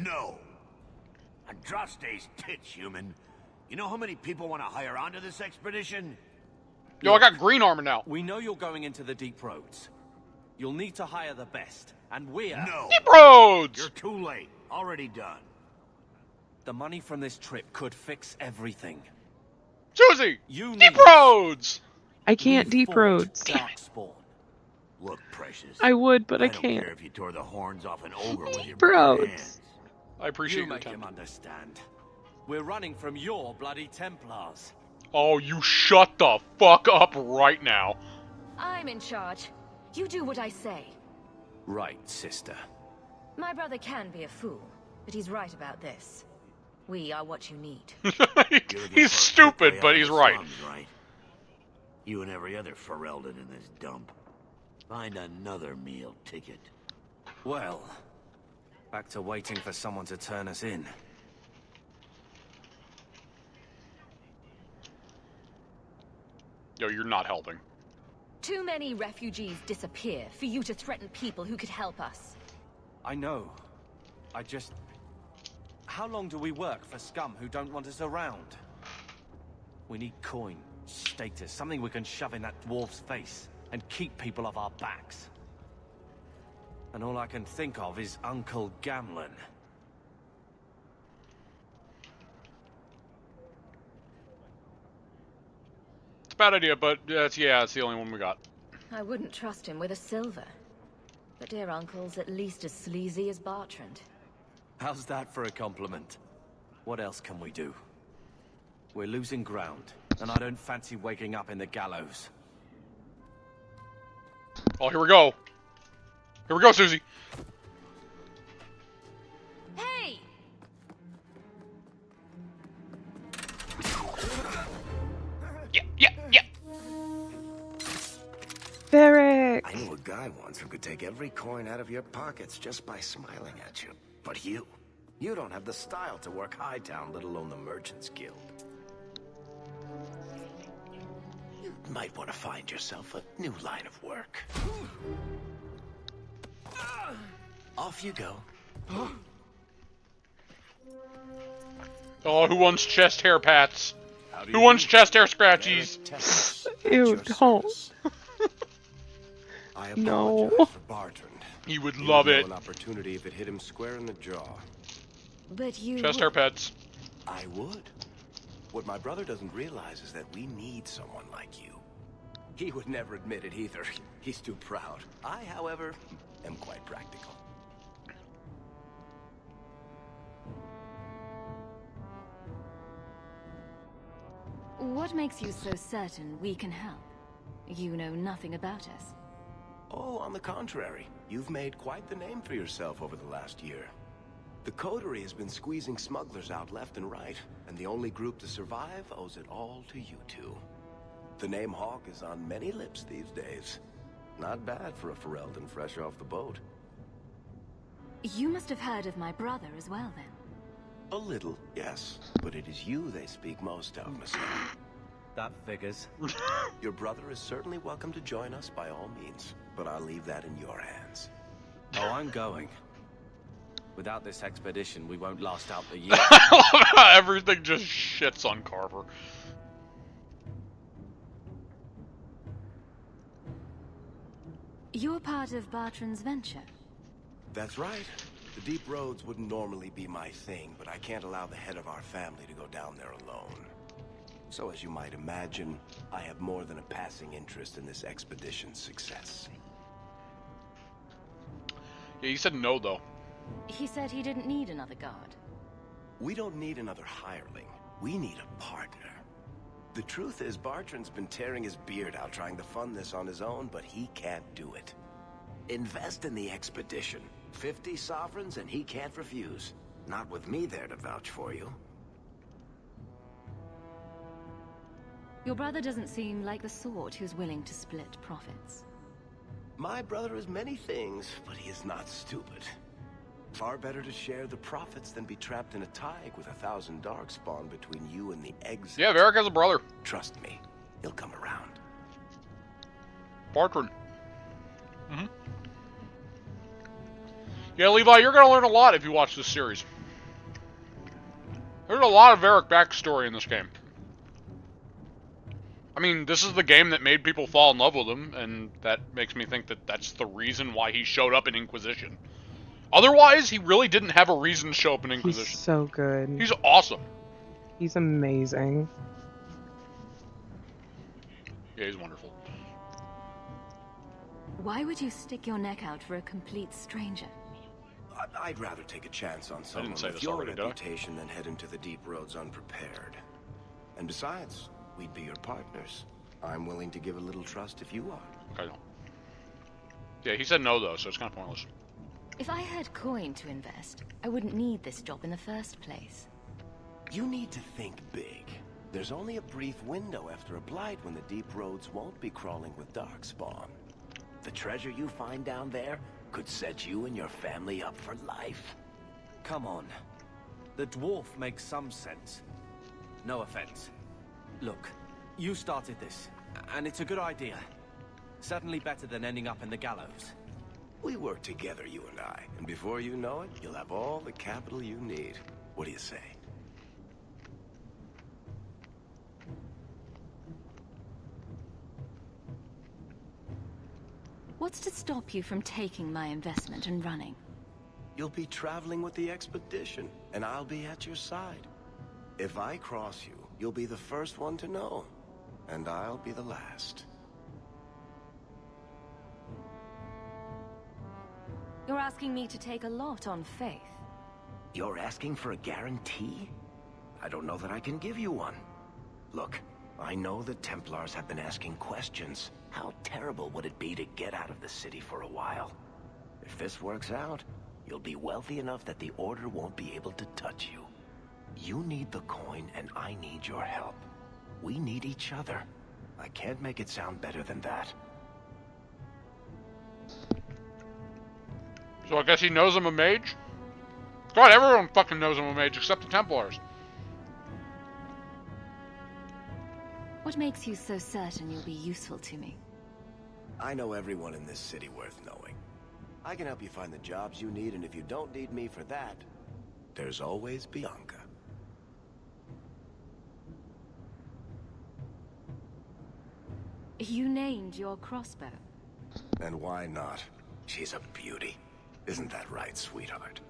[SPEAKER 15] No. Andraste's tits, human. You know how many people want to hire onto this expedition?
[SPEAKER 1] Yo, I got green armor now.
[SPEAKER 12] We know you're going into the deep roads. You'll need to hire the best, and we're...
[SPEAKER 15] No.
[SPEAKER 1] Deep roads!
[SPEAKER 15] You're too late. Already done.
[SPEAKER 12] The money from this trip could fix everything.
[SPEAKER 1] Suzie!
[SPEAKER 12] You
[SPEAKER 1] deep roads!
[SPEAKER 2] I can't deep roads.
[SPEAKER 15] Darkspawn. Look, precious.
[SPEAKER 2] I would, but I
[SPEAKER 15] don't
[SPEAKER 2] can't.
[SPEAKER 15] care if you tore the horns off an ogre with your
[SPEAKER 2] Deep
[SPEAKER 15] bare
[SPEAKER 2] roads.
[SPEAKER 15] hands.
[SPEAKER 1] I appreciate
[SPEAKER 12] You
[SPEAKER 1] your
[SPEAKER 12] make
[SPEAKER 1] time.
[SPEAKER 12] him understand. We're running from your bloody Templars.
[SPEAKER 1] Oh, you shut the fuck up right now.
[SPEAKER 9] I'm in charge. You do what I say.
[SPEAKER 12] Right, sister.
[SPEAKER 9] My brother can be a fool, but he's right about this. We are what you need.
[SPEAKER 1] He's stupid, but he's right.
[SPEAKER 15] Slums, right. You and every other Ferelden in this dump. Find another meal ticket.
[SPEAKER 12] Well, back to waiting for someone to turn us in.
[SPEAKER 1] Yo, you're not helping.
[SPEAKER 9] Too many refugees disappear for you to threaten people who could help us.
[SPEAKER 12] I know. I just... How long do we work for scum who don't want us around? We need coin, status, something we can shove in that dwarf's face and keep people off our backs. And all I can think of is Uncle Gamlen.
[SPEAKER 1] It's a bad idea, but it's the only one we got.
[SPEAKER 9] I wouldn't trust him with a silver. But dear uncle's at least as sleazy as Bartrand.
[SPEAKER 12] How's that for a compliment? What else can we do? We're losing ground, and I don't fancy waking up in the gallows.
[SPEAKER 1] Oh, here we go. Here we go, Suzie.
[SPEAKER 9] Hey!
[SPEAKER 1] Yeah.
[SPEAKER 2] Varric!
[SPEAKER 3] I knew a guy once who could take every coin out of your pockets just by smiling at you. But you don't have the style to work Hightown, let alone the Merchants Guild. You might want to find yourself a new line of work. Off you go.
[SPEAKER 1] Oh, who wants chest hair pats? Who wants chest hair scratchies?
[SPEAKER 2] Ew, don't.
[SPEAKER 3] I
[SPEAKER 2] No.
[SPEAKER 3] apologize for Bartrand.
[SPEAKER 1] He would love
[SPEAKER 3] know
[SPEAKER 1] it.
[SPEAKER 3] An opportunity if it hit him square in the jaw.
[SPEAKER 9] But you...
[SPEAKER 1] Chest hair pets.
[SPEAKER 3] I would. What my brother doesn't realize is that we need someone like you. He would never admit it either. He's too proud. I, however, am quite practical.
[SPEAKER 9] What makes you so certain we can help? You know nothing about us.
[SPEAKER 3] Oh, on the contrary. You've made quite the name for yourself over the last year. The Coterie has been squeezing smugglers out left and right, and the only group to survive owes it all to you two. The name Hawk is on many lips these days. Not bad for a Ferelden fresh off the boat.
[SPEAKER 9] You must have heard of my brother as well, then.
[SPEAKER 3] A little, yes. But it is you they speak most of, Monsieur.
[SPEAKER 12] That figures.
[SPEAKER 3] Your brother is certainly welcome to join us by all means, but I'll leave that in your hands.
[SPEAKER 12] Oh, I'm going. Without this expedition, we won't last out the year.
[SPEAKER 1] I love how everything just shits on Carver.
[SPEAKER 9] You're part of Bartran's venture.
[SPEAKER 3] That's right. The deep roads wouldn't normally be my thing, but I can't allow the head of our family to go down there alone. So as you might imagine, I have more than a passing interest in this expedition's success.
[SPEAKER 1] Yeah, he said no, though.
[SPEAKER 9] He said he didn't need another guard.
[SPEAKER 3] We don't need another hireling. We need a partner. The truth is, Bartran's been tearing his beard out trying to fund this on his own, but he can't do it. Invest in the expedition. 50 sovereigns and he can't refuse. Not with me there to vouch for you.
[SPEAKER 9] Your brother doesn't seem like the sort who's willing to split profits.
[SPEAKER 3] My brother is many things, but he is not stupid. Far better to share the profits than be trapped in a tide with 1,000 darkspawn between you and the exit.
[SPEAKER 1] Yeah, Varric has a brother.
[SPEAKER 3] Trust me, he'll come around.
[SPEAKER 1] Bartran. Mm-hmm. Yeah, Levi, you're gonna learn a lot if you watch this series. There's a lot of Varric backstory in this game. I mean, this is the game that made people fall in love with him, and that makes me think that that's the reason why he showed up in Inquisition. Otherwise, he really didn't have a reason to show up in Inquisition.
[SPEAKER 2] He's so good.
[SPEAKER 1] He's awesome.
[SPEAKER 2] He's amazing.
[SPEAKER 1] Yeah, he's wonderful.
[SPEAKER 9] Why would you stick your neck out for a complete stranger?
[SPEAKER 3] I'd rather take a chance on someone with your reputation than head into the deep roads unprepared. And besides, we'd be your partners. I'm willing to give a little trust if you are.
[SPEAKER 1] Okay. Yeah, he said no, though, so it's kind of pointless.
[SPEAKER 9] If I had coin to invest, I wouldn't need this job in the first place.
[SPEAKER 3] You need to think big. There's only a brief window after a blight when the deep roads won't be crawling with darkspawn. The treasure you find down there could set you and your family up for life.
[SPEAKER 12] Come on. The dwarf makes some sense. No offense. Look, you started this, and it's a good idea. Certainly better than ending up in the gallows.
[SPEAKER 3] We work together, you and I, and before you know it, you'll have all the capital you need. What do you say?
[SPEAKER 9] What's to stop you from taking my investment and running?
[SPEAKER 3] You'll be traveling with the expedition, and I'll be at your side. If I cross you, you'll be the first one to know, and I'll be the last.
[SPEAKER 9] You're asking me to take a lot on faith.
[SPEAKER 3] You're asking for a guarantee? I don't know that I can give you one. Look, I know the Templars have been asking questions. How terrible would it be to get out of the city for a while? If this works out, you'll be wealthy enough that the Order won't be able to touch you. You need the coin, and I need your help. We need each other. I can't make it sound better than that.
[SPEAKER 1] So I guess he knows I'm a mage? God, everyone fucking knows I'm a mage except the Templars.
[SPEAKER 9] What makes you so certain you'll be useful to me?
[SPEAKER 3] I know everyone in this city worth knowing. I can help you find the jobs you need, and if you don't need me for that, there's always Bianca.
[SPEAKER 9] You named your crossbow.
[SPEAKER 3] And why not? She's a beauty. Isn't that right, sweetheart?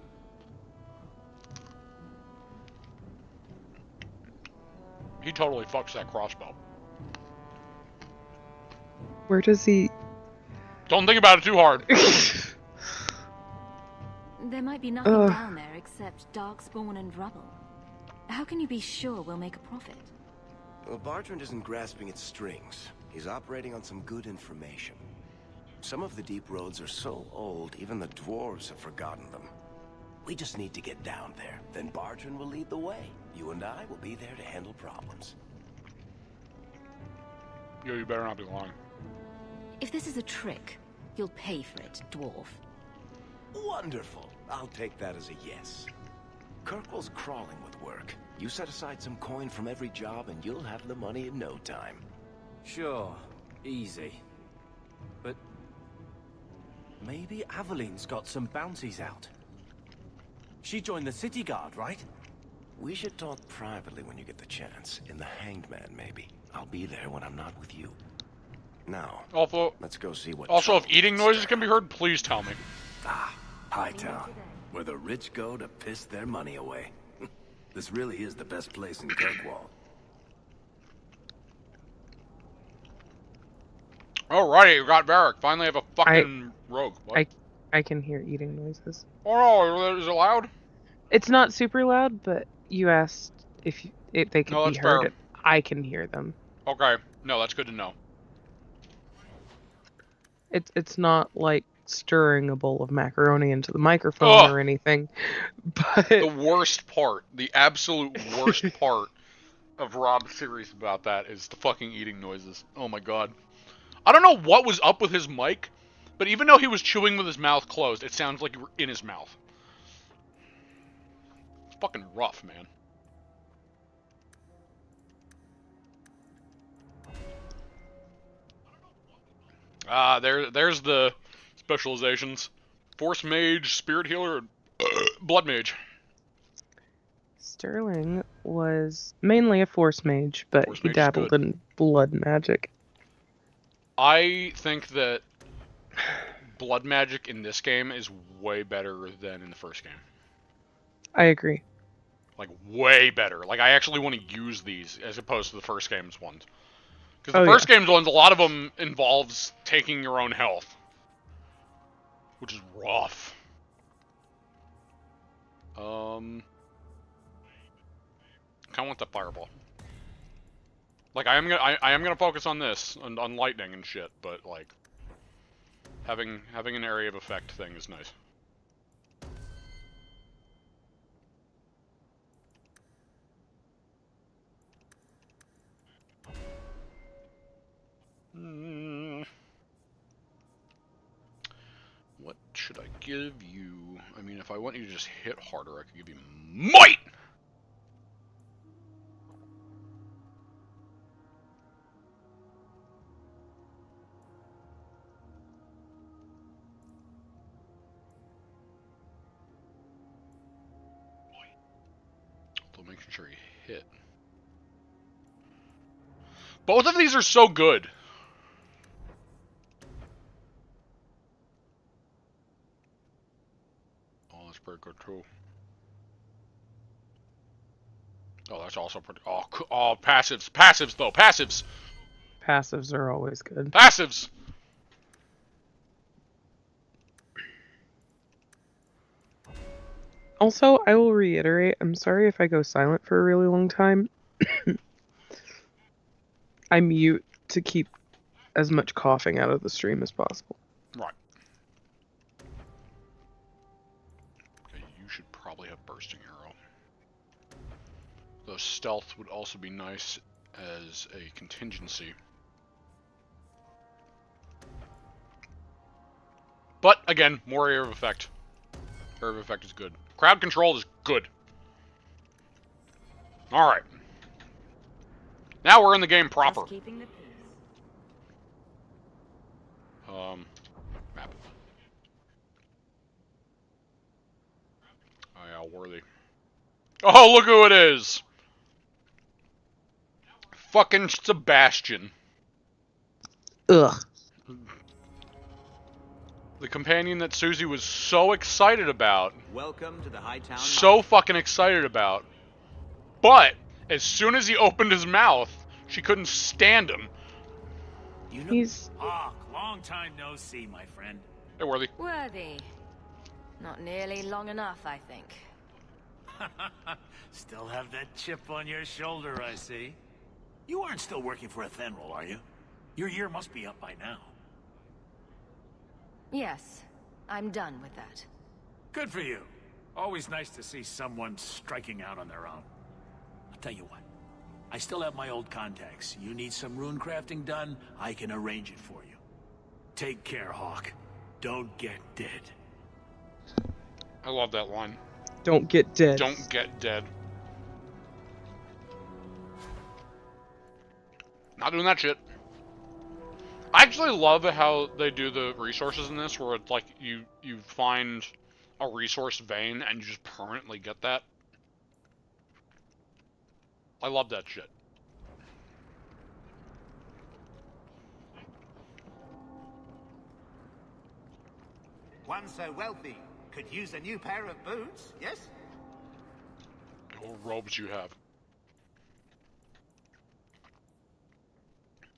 [SPEAKER 1] He totally fucks that crossbow.
[SPEAKER 2] Where does he...
[SPEAKER 1] Don't think about it too hard.
[SPEAKER 9] There might be nothing down there except darkspawn and rubble. How can you be sure we'll make a profit?
[SPEAKER 3] Well, Bartrand isn't grasping at strings. He's operating on some good information. Some of the deep roads are so old, even the dwarves have forgotten them. We just need to get down there. Then Bartrand will lead the way. You and I will be there to handle problems.
[SPEAKER 1] Yo, you better not be lying.
[SPEAKER 9] If this is a trick, you'll pay for it, dwarf.
[SPEAKER 3] Wonderful. I'll take that as a yes. Kirkwall's crawling with work. You set aside some coin from every job and you'll have the money in no time.
[SPEAKER 12] Sure. Easy. But... maybe Aveline's got some bounties out. She joined the city guard, right?
[SPEAKER 3] We should talk privately when you get the chance. In the Hanged Man, maybe. I'll be there when I'm not with you. Now,
[SPEAKER 1] also,
[SPEAKER 3] let's go see what...
[SPEAKER 1] Also, if eating noises can be heard, please tell me.
[SPEAKER 3] Ah, Hightown, where the rich go to piss their money away. This really is the best place in Kirkwall.
[SPEAKER 1] Alrighty, we got Varric. Finally have a fucking rogue. What?
[SPEAKER 2] I can hear eating noises.
[SPEAKER 1] Oh no, is it loud?
[SPEAKER 2] It's not super loud, but you asked if they could be heard.
[SPEAKER 1] Fair.
[SPEAKER 2] I can hear them.
[SPEAKER 1] Okay, no, that's good to know.
[SPEAKER 2] It's not like stirring a bowl of macaroni into the microphone or anything, but...
[SPEAKER 1] The worst part, the absolute worst part of Rob's series about that is the fucking eating noises. Oh my god. I don't know what was up with his mic, but even though he was chewing with his mouth closed, it sounds like you were in his mouth. It's fucking rough, man. There's the specializations. Force Mage, Spirit Healer, Blood Mage.
[SPEAKER 2] Sterling was mainly a Force Mage, but he dabbled in blood magic.
[SPEAKER 1] I think that blood magic in this game is way better than in the first game.
[SPEAKER 2] I agree.
[SPEAKER 1] Like, way better. Like, I actually want to use these as opposed to the first game's ones. Because the first game's ones, a lot of them involves taking your own health. Which is rough. I kind of want the fireball. Like, I am gonna focus on this, on lightning and shit, but like, having an area of effect thing is nice. What should I give you? I mean, if I want you to just hit harder, I could give you might! So making sure you hit. Both of these are so good. Pretty good too. Oh, that's also pretty. Oh, passives. Passives though. Passives.
[SPEAKER 2] Passives are always good.
[SPEAKER 1] Passives.
[SPEAKER 2] Also, I will reiterate, I'm sorry if I go silent for a really long time. I mute to keep as much coughing out of the stream as possible.
[SPEAKER 1] Right. Probably have bursting arrow. Though stealth would also be nice as a contingency. But again, more area of effect. Area of effect is good. Crowd control is good. Alright. Now we're in the game proper. Map. Oh yeah, worthy. Oh, look who it is! Fucking Sebastian.
[SPEAKER 2] Ugh.
[SPEAKER 1] The companion that Suzie was so excited about.
[SPEAKER 8] Welcome to the Hightown.
[SPEAKER 1] So fucking excited about. But, as soon as he opened his mouth, she couldn't stand him.
[SPEAKER 13] You know?
[SPEAKER 2] He's...
[SPEAKER 15] Hawk, long time no see, my friend.
[SPEAKER 1] Hey, Worthy.
[SPEAKER 9] Worthy. Not nearly long enough, I think.
[SPEAKER 15] Still have that chip on your shoulder, I see. You aren't still working for Athenril, are you? Your year must be up by now.
[SPEAKER 9] Yes, I'm done with that.
[SPEAKER 15] Good for you. Always nice to see someone striking out on their own. I'll tell you what. I still have my old contacts. You need some rune crafting done, I can arrange it for you. Take care, Hawk. Don't get dead.
[SPEAKER 1] I love that line.
[SPEAKER 2] Don't get dead.
[SPEAKER 1] Don't get dead. Not doing that shit. I actually love how they do the resources in this, where it's like you find a resource vein and you just permanently get that. I love that shit.
[SPEAKER 13] One so wealthy could use a new pair of boots, yes?
[SPEAKER 1] What robes you have?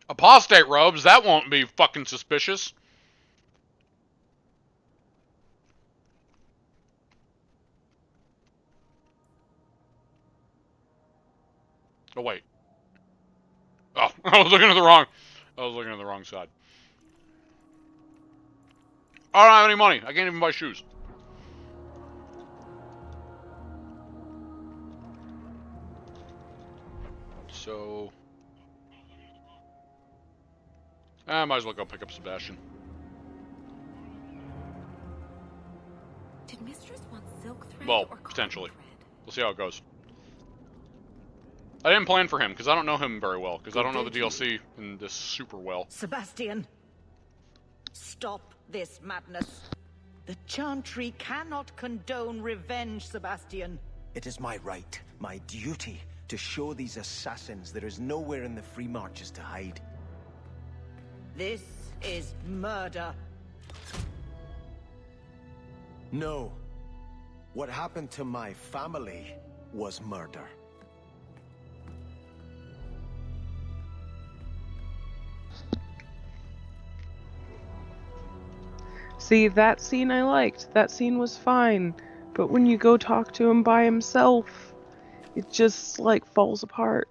[SPEAKER 1] Apostate robes, that won't be fucking suspicious. Oh, wait. Oh, I was looking at the wrong side. I don't have any money. I can't even buy shoes. So... I might as well go pick up Sebastian.
[SPEAKER 6] Did Mistress want silk thread
[SPEAKER 1] Well,
[SPEAKER 6] or
[SPEAKER 1] potentially. We'll see how it goes. I didn't plan for him, because I don't know him very well, because I don't know the DLC in this super well.
[SPEAKER 16] Sebastian, stop this madness. The Chantry cannot condone revenge, Sebastian.
[SPEAKER 12] It is my right, my duty, to show these assassins there is nowhere in the Free Marches to hide.
[SPEAKER 16] This is murder.
[SPEAKER 12] No. What happened to my family was murder.
[SPEAKER 2] See, that scene I liked. That scene was fine. But when you go talk to him by himself, it just, like, falls apart.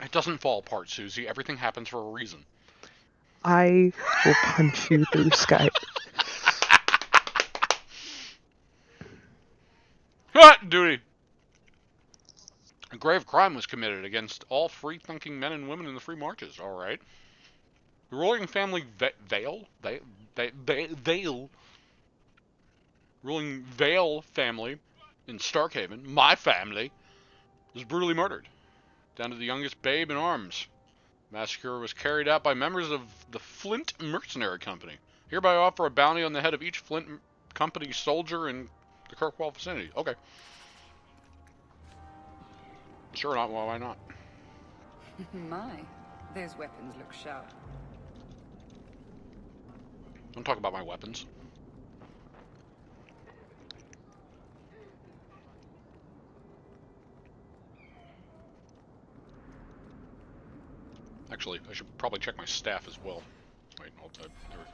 [SPEAKER 1] It doesn't fall apart, Suzie. Everything happens for a reason.
[SPEAKER 2] I will punch you through Skype.
[SPEAKER 1] Duty. A grave crime was committed against all free-thinking men and women in the Free Marches. All right. The ruling family ruling Vale family in Starkhaven, my family, was brutally murdered, down to the youngest babe in arms. Massacre was carried out by members of the Flint Mercenary Company. Hereby offer a bounty on the head of each Flint Company soldier in the Kirkwall vicinity. Okay. Sure, not. Well, why not?
[SPEAKER 4] My, those weapons look sharp.
[SPEAKER 1] Don't talk about my weapons. Actually, I should probably check my staff as well. Wait, hold that. There we go.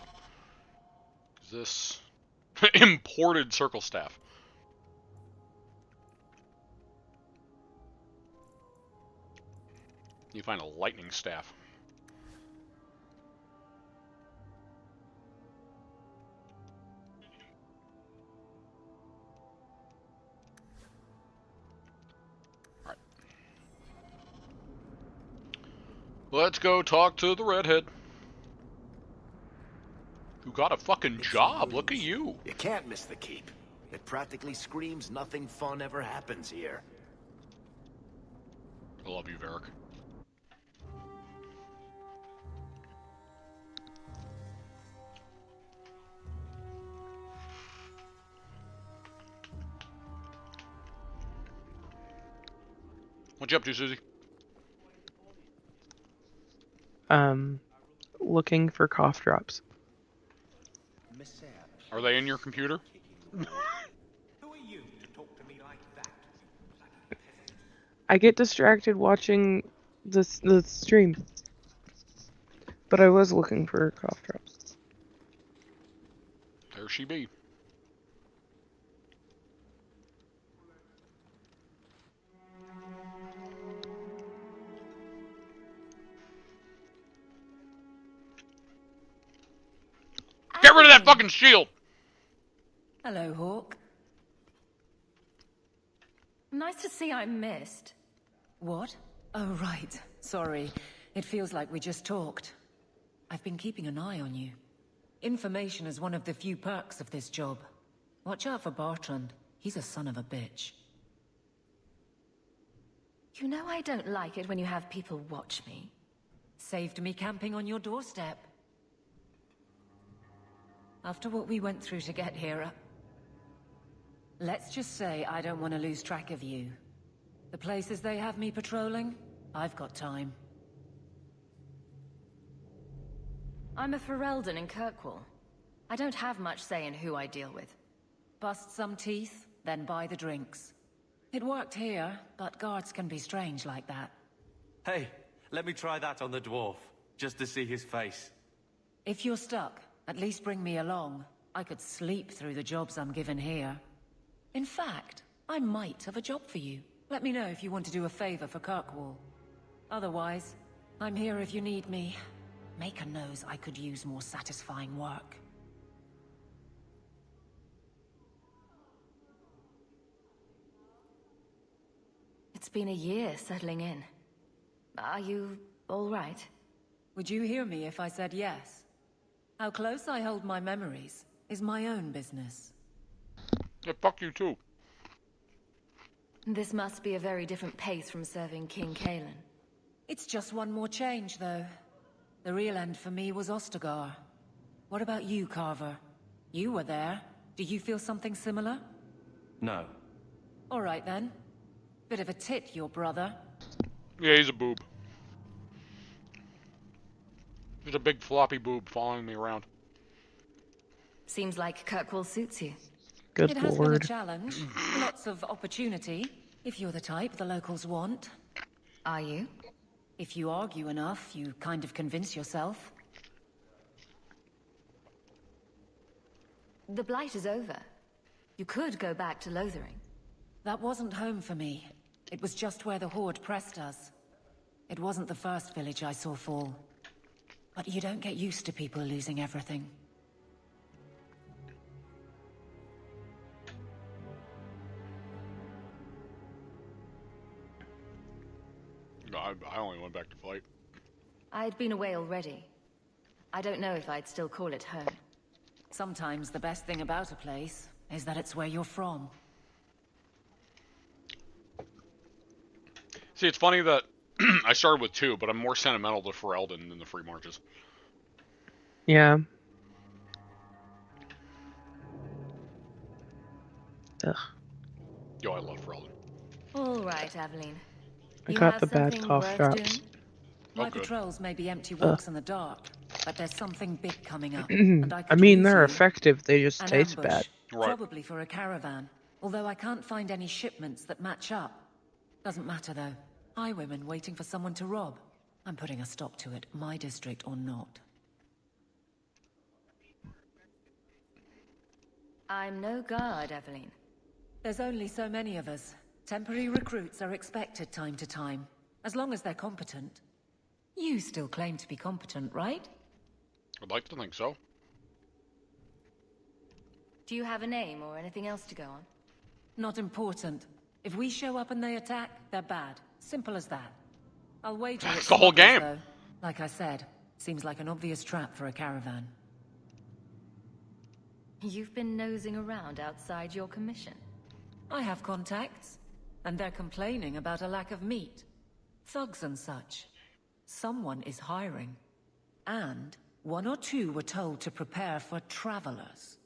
[SPEAKER 1] Is this imported circle staff? You find a lightning staff. Alright. Let's go talk to the redhead. Who got a fucking job. Look at you.
[SPEAKER 3] You can't miss the keep. It practically screams nothing fun ever happens here.
[SPEAKER 1] I love you, Varric. What you up to, Suzie?
[SPEAKER 2] Looking for cough drops.
[SPEAKER 1] Are they in your computer?
[SPEAKER 2] I get distracted watching the stream. But I was looking for cough drops.
[SPEAKER 1] There she be. Get rid of that fucking shield!
[SPEAKER 7] Hello, Hawk.
[SPEAKER 9] Nice to see I missed.
[SPEAKER 7] What? Oh, right. Sorry. It feels like we just talked. I've been keeping an eye on you. Information is one of the few perks of this job. Watch out for Bartrand. He's a son of a bitch.
[SPEAKER 9] You know I don't like it when you have people watch me.
[SPEAKER 7] Saved me camping on your doorstep. After what we went through to get here, let's just say I don't want to lose track of you. The places they have me patrolling, I've got time.
[SPEAKER 9] I'm a Ferelden in Kirkwall. I don't have much say in who I deal with.
[SPEAKER 7] Bust some teeth, then buy the drinks. It worked here, but guards can be strange like that.
[SPEAKER 12] Hey, let me try that on the dwarf, just to see his face.
[SPEAKER 7] If you're stuck, at least bring me along. I could sleep through the jobs I'm given here. In fact, I might have a job for you. Let me know if you want to do a favor for Kirkwall. Otherwise, I'm here if you need me. Maker knows I could use more satisfying work.
[SPEAKER 9] It's been a year settling in. Are you all right?
[SPEAKER 7] Would you hear me if I said yes? How close I hold my memories is my own business.
[SPEAKER 1] Yeah, fuck you too.
[SPEAKER 9] This must be a very different pace from serving King Kalen.
[SPEAKER 7] It's just one more change, though. The real end for me was Ostagar. What about you, Carver? You were there. Do you feel something similar?
[SPEAKER 12] No.
[SPEAKER 7] All right, then. Bit of a tit, your brother.
[SPEAKER 1] Yeah, he's a boob. There's a big floppy boob following me around.
[SPEAKER 9] Seems like Kirkwall suits you.
[SPEAKER 2] Good
[SPEAKER 7] It has
[SPEAKER 2] lord.
[SPEAKER 7] been a challenge. Lots of opportunity, if you're the type the locals want.
[SPEAKER 9] Are you?
[SPEAKER 7] If you argue enough, you kind of convince yourself.
[SPEAKER 9] The Blight is over. You could go back to Lothering.
[SPEAKER 7] That wasn't home for me. It was just where the Horde pressed us. It wasn't the first village I saw fall. But you don't get used to people losing everything.
[SPEAKER 1] I only went back to fight.
[SPEAKER 9] I'd been away already. I don't know if I'd still call it home.
[SPEAKER 7] Sometimes the best thing about a place is that it's where you're from.
[SPEAKER 1] See, it's funny that I started with 2, but I'm more sentimental to Ferelden than the Free Marches.
[SPEAKER 2] Yeah. Ugh.
[SPEAKER 1] Yo, I love Ferelden.
[SPEAKER 9] All right, Aveline.
[SPEAKER 2] I
[SPEAKER 9] You
[SPEAKER 2] got
[SPEAKER 9] have
[SPEAKER 2] the bad
[SPEAKER 9] something
[SPEAKER 2] cough
[SPEAKER 9] worth
[SPEAKER 2] drops.
[SPEAKER 9] doing?
[SPEAKER 7] My
[SPEAKER 1] good.
[SPEAKER 7] patrols may be empty walks in the dark, but there's something big coming up. And
[SPEAKER 2] I
[SPEAKER 7] could
[SPEAKER 2] mean,
[SPEAKER 7] use
[SPEAKER 2] they're
[SPEAKER 7] you.
[SPEAKER 2] effective, they just
[SPEAKER 7] An
[SPEAKER 2] taste
[SPEAKER 7] ambush,
[SPEAKER 2] bad.
[SPEAKER 1] Right.
[SPEAKER 7] Probably for a caravan, although I can't find any shipments that match up. Doesn't matter though. Highwaymen waiting for someone to rob. I'm putting a stop to it, my district or not.
[SPEAKER 9] I'm no guard, Aveline.
[SPEAKER 7] There's only so many of us. Temporary recruits are expected time to time, as long as they're competent. You still claim to be competent, right?
[SPEAKER 1] I'd like to think so.
[SPEAKER 9] Do you have a name or anything else to go on?
[SPEAKER 7] Not important. If we show up and they attack, they're bad. Simple as that. I'll wager it's
[SPEAKER 1] the whole
[SPEAKER 7] smugglers,
[SPEAKER 1] game.
[SPEAKER 7] though. Like I said, seems like an obvious trap for a caravan.
[SPEAKER 9] You've been nosing around outside your commission.
[SPEAKER 7] I have contacts, and they're complaining about a lack of meat. Thugs and such. Someone is hiring. And 1 or 2 were told to prepare for travelers.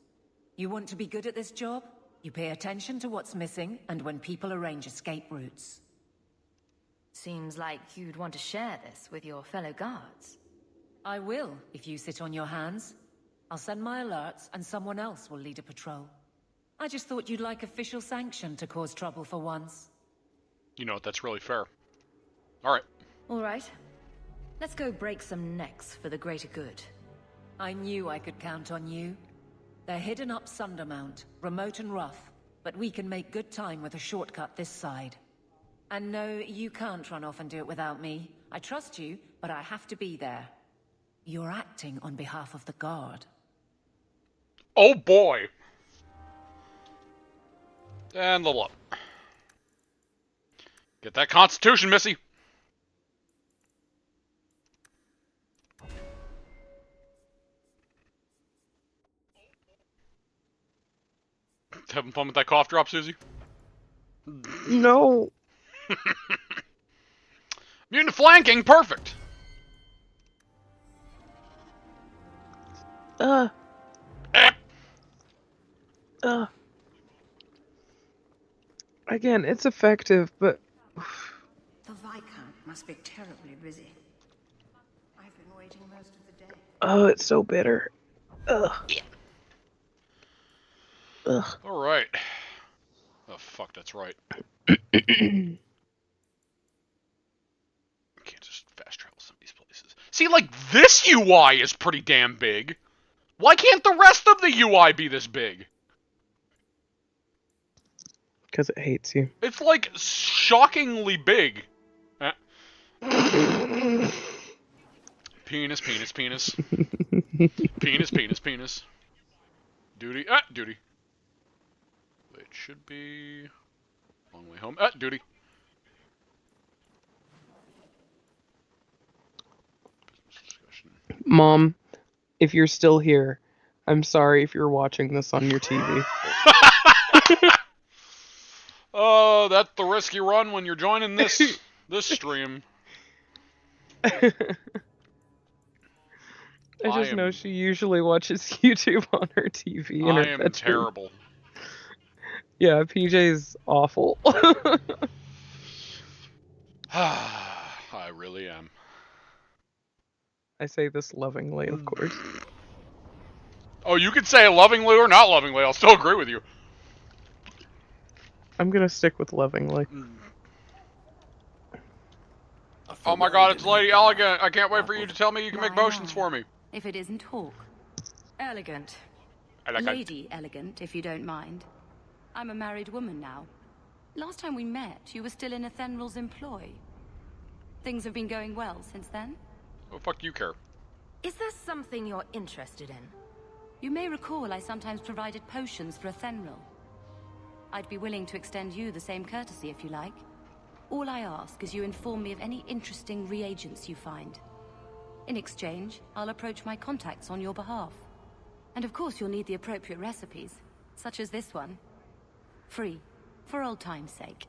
[SPEAKER 7] You want to be good at this job? You pay attention to what's missing, and when people arrange escape routes.
[SPEAKER 9] Seems like you'd want to share this with your fellow guards.
[SPEAKER 7] I will, if you sit on your hands. I'll send my alerts, and someone else will lead a patrol. I just thought you'd like official sanction to cause trouble for once.
[SPEAKER 1] You know, that's really fair. Alright.
[SPEAKER 9] All right.
[SPEAKER 6] Let's go break some necks for the greater good.
[SPEAKER 7] I knew I could count on you. They're hidden up Sundermount, remote and rough, but we can make good time with a shortcut this side. And no, you can't run off and do it without me. I trust you, but I have to be there. You're acting on behalf of the Guard.
[SPEAKER 1] Oh boy! And level up. Get that Constitution, Missy! Having fun with that cough drop, Suzie?
[SPEAKER 2] No.
[SPEAKER 1] Mutant flanking, perfect!
[SPEAKER 2] Again, it's effective, but...
[SPEAKER 17] The Viscount must be terribly busy. I've been waiting most of the day.
[SPEAKER 2] Oh, it's so bitter. Ugh. Ugh.
[SPEAKER 1] Alright. Oh, fuck, that's right. Can't just fast travel some of these places. See, like, this UI is pretty damn big. Why can't the rest of the UI be this big?
[SPEAKER 2] Because it hates you.
[SPEAKER 1] It's, like, shockingly big. Penis, penis, penis. Penis, penis, penis. Duty, duty. It should be... Long way home. Duty.
[SPEAKER 2] Mom, if you're still here, I'm sorry if you're watching this on your TV.
[SPEAKER 1] Oh, that's the risk you run when you're joining this stream.
[SPEAKER 2] I just know she usually watches YouTube on her TV in her bedroom.
[SPEAKER 1] I am terrible.
[SPEAKER 2] Yeah, PJ's awful.
[SPEAKER 1] I really am.
[SPEAKER 2] I say this lovingly, of course.
[SPEAKER 1] Oh, you could say lovingly or not lovingly. I'll still agree with you.
[SPEAKER 2] I'm gonna stick with lovingly.
[SPEAKER 1] Oh my god, it's Lady Elegant. I can't wait for you to tell me you can make motions for me.
[SPEAKER 6] If it isn't Hawk. Elegant.
[SPEAKER 1] Elegant.
[SPEAKER 6] Lady Elegant, if you don't mind. I'm a married woman now. Last time we met, you were still in Athenral's employ. Things have been going well since then?
[SPEAKER 1] Oh, fuck you care.
[SPEAKER 6] Is there something you're interested in? You may recall I sometimes provided potions for Athenral. I'd be willing to extend you the same courtesy if you like. All I ask is you inform me of any interesting reagents you find. In exchange, I'll approach my contacts on your behalf. And of course you'll need the appropriate recipes, such as this one. Free, for old time's sake.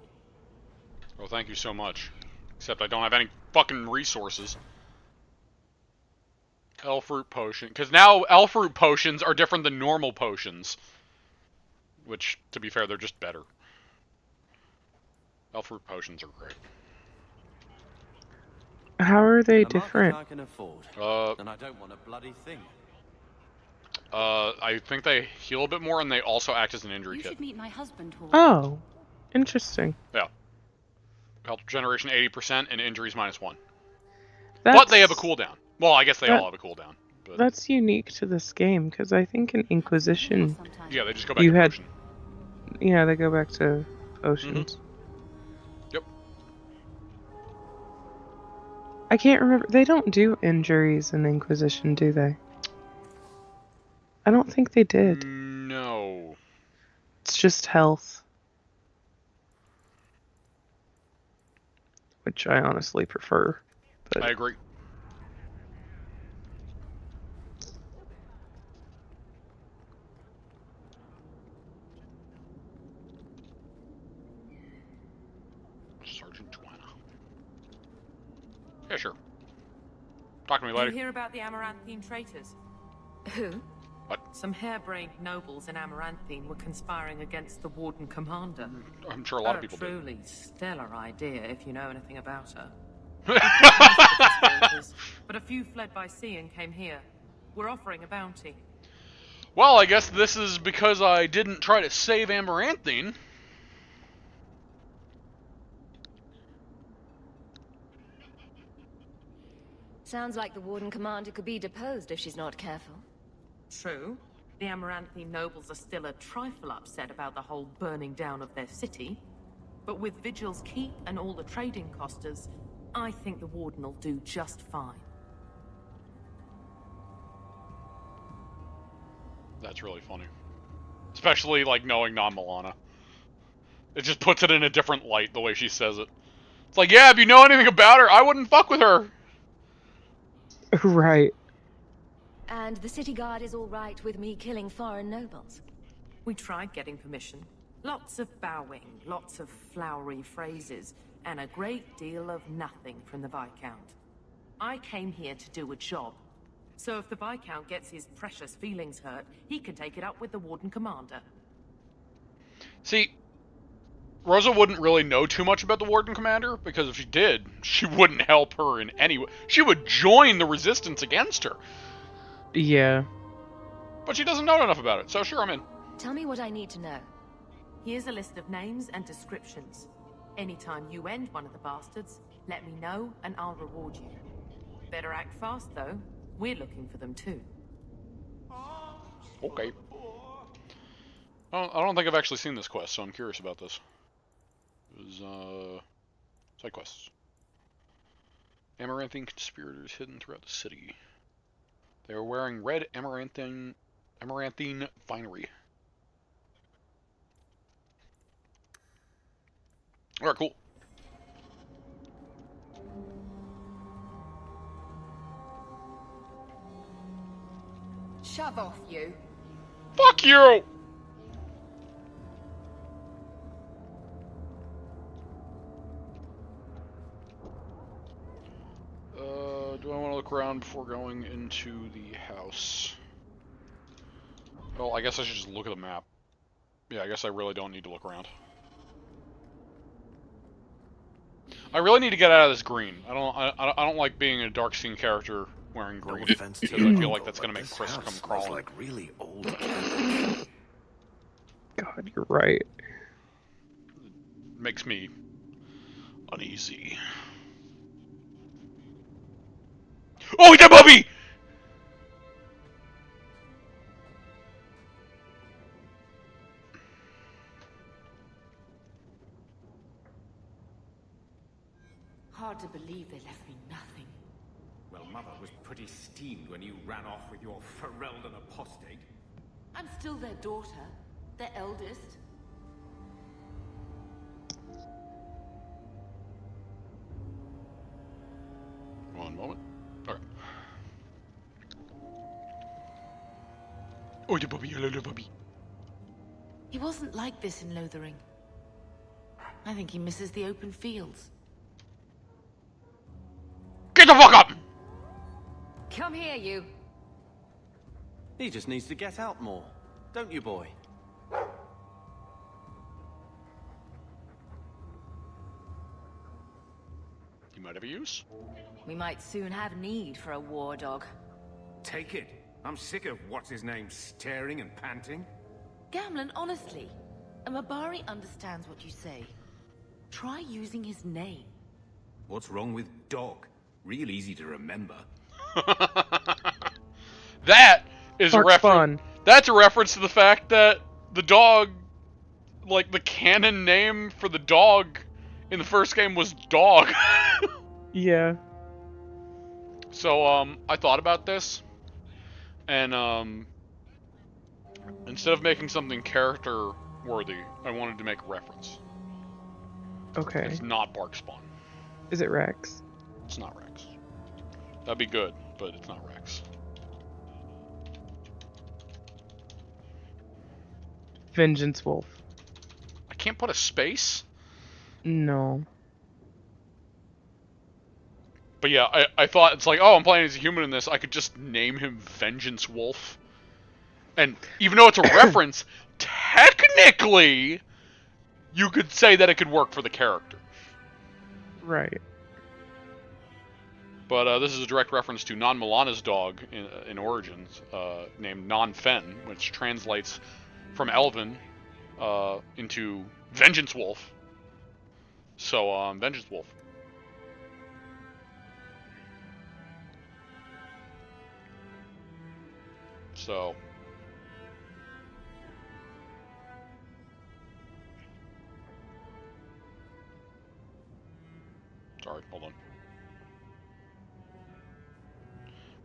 [SPEAKER 1] Well, thank you so much. Except I don't have any fucking resources. Elfroot potion. Because now Elfroot potions are different than normal potions. Which, to be fair, they're just better. Elfroot potions are great.
[SPEAKER 2] How are they different?
[SPEAKER 12] I can afford, and I don't want a bloody thing.
[SPEAKER 1] I think they heal a bit more, and they also act as an injury
[SPEAKER 6] You
[SPEAKER 1] kit.
[SPEAKER 6] should meet my husband, Hawk.
[SPEAKER 2] Oh, interesting.
[SPEAKER 1] Yeah. Health regeneration 80% and injuries -1.
[SPEAKER 2] That's,
[SPEAKER 1] but they have a cooldown. Well, I guess they all have a cooldown. But...
[SPEAKER 2] That's unique to this game, because I think in Inquisition...
[SPEAKER 1] Yeah, they just go back to potion.
[SPEAKER 2] Yeah, they go back to potions.
[SPEAKER 1] Yep.
[SPEAKER 2] I can't remember. They don't do injuries in Inquisition, do they? I don't think they did.
[SPEAKER 1] No.
[SPEAKER 2] It's just health. Which I honestly prefer. But...
[SPEAKER 1] I agree. Sergeant Joanna. Yeah, sure. Talk to me, lady.
[SPEAKER 10] You hear about the Amaranthine traitors?
[SPEAKER 6] Who?
[SPEAKER 1] What?
[SPEAKER 10] Some harebrained nobles in Amaranthine were conspiring against the Warden Commander.
[SPEAKER 1] I'm sure a lot of people do.
[SPEAKER 10] Truly stellar idea, if you know anything about her. But a few fled by sea and came here. We're offering a bounty.
[SPEAKER 1] Well, I guess this is because I didn't try to save Amaranthine.
[SPEAKER 9] Sounds like the Warden Commander could be deposed if she's not careful.
[SPEAKER 10] True. The Amaranthine nobles are still a trifle upset about the whole burning down of their city. But with Vigil's keep and all the trading costas, I think the Warden will do just fine.
[SPEAKER 1] That's really funny. Especially, like, knowing non-Milana. It just puts it in a different light, the way she says it. It's like, yeah, if you know anything about her, I wouldn't fuck with her.
[SPEAKER 2] Right.
[SPEAKER 9] And the city guard is all right with me killing foreign nobles?
[SPEAKER 10] We tried getting permission. Lots of bowing, lots of flowery phrases, and a great deal of nothing from the Viscount. I came here to do a job. So if the Viscount gets his precious feelings hurt, he can take it up with the Warden Commander.
[SPEAKER 1] See, Rosa wouldn't really know too much about the Warden Commander, because if she did, she wouldn't help her in any way. She would join the resistance against her.
[SPEAKER 2] Yeah.
[SPEAKER 1] But she doesn't know enough about it, so sure, I'm in.
[SPEAKER 9] Tell me what I need to know.
[SPEAKER 10] Here's a list of names and descriptions. Anytime you end one of the bastards, let me know and I'll reward you. Better act fast, though. We're looking for them, too.
[SPEAKER 1] Okay. I don't think I've actually seen this quest, so I'm curious about this. It was, side quests. Amaranthine conspirators hidden throughout the city. They are wearing red amaranthine finery. Alright, cool.
[SPEAKER 4] Shove off, you.
[SPEAKER 1] Fuck you! Do I want to look around before going into the house? Well, I guess I should just look at the map. Yeah, I guess I really don't need to look around. I really need to get out of this green. I don't like being a dark scene character wearing green, because I feel like that's gonna make Kris come crawling.
[SPEAKER 3] Like really old.
[SPEAKER 2] God, you're right.
[SPEAKER 1] It makes me uneasy. Oh, it's a puppy!
[SPEAKER 6] Hard to believe they left me nothing.
[SPEAKER 18] Well, Mother was pretty steamed when you ran off with your Ferelden apostate.
[SPEAKER 6] I'm still their daughter, their eldest.
[SPEAKER 1] One moment. Alright. Oh, the puppy, hello, the puppy.
[SPEAKER 6] He wasn't like this in Lothering. I think he misses the open fields.
[SPEAKER 1] Get the fuck up!
[SPEAKER 9] Come here, you.
[SPEAKER 12] He just needs to get out more, don't you, boy?
[SPEAKER 1] You might have a use.
[SPEAKER 9] We might soon have need for a war dog.
[SPEAKER 18] Take it. I'm sick of what's-his-name staring and panting.
[SPEAKER 6] Gamlen, honestly, a Mabari understands what you say. Try using his name.
[SPEAKER 18] What's wrong with dog? Real easy to remember.
[SPEAKER 1] That is a
[SPEAKER 2] Park's
[SPEAKER 1] reference.
[SPEAKER 2] fun.
[SPEAKER 1] That's a reference to the fact that the dog, like the canon name for the dog in the first game was Dog.
[SPEAKER 2] Yeah.
[SPEAKER 1] So I thought about this, and instead of making something character worthy, I wanted to make a reference.
[SPEAKER 2] Okay.
[SPEAKER 1] It's not Bark Spawn.
[SPEAKER 2] Is it Rex?
[SPEAKER 1] It's not Rex. That'd be good, but it's not Rex.
[SPEAKER 2] Vengeance Wolf.
[SPEAKER 1] I can't put a space?
[SPEAKER 2] No.
[SPEAKER 1] But yeah, I thought, it's like, oh, I'm playing as a human in this, I could just name him Vengeance Wolf. And even though it's a reference, technically, you could say that it could work for the character.
[SPEAKER 2] Right.
[SPEAKER 1] But this is a direct reference to Non-Milana's dog in Origins, named Non-Fen, which translates from Elven into Vengeance Wolf. So, Vengeance Wolf. So. Sorry, hold on.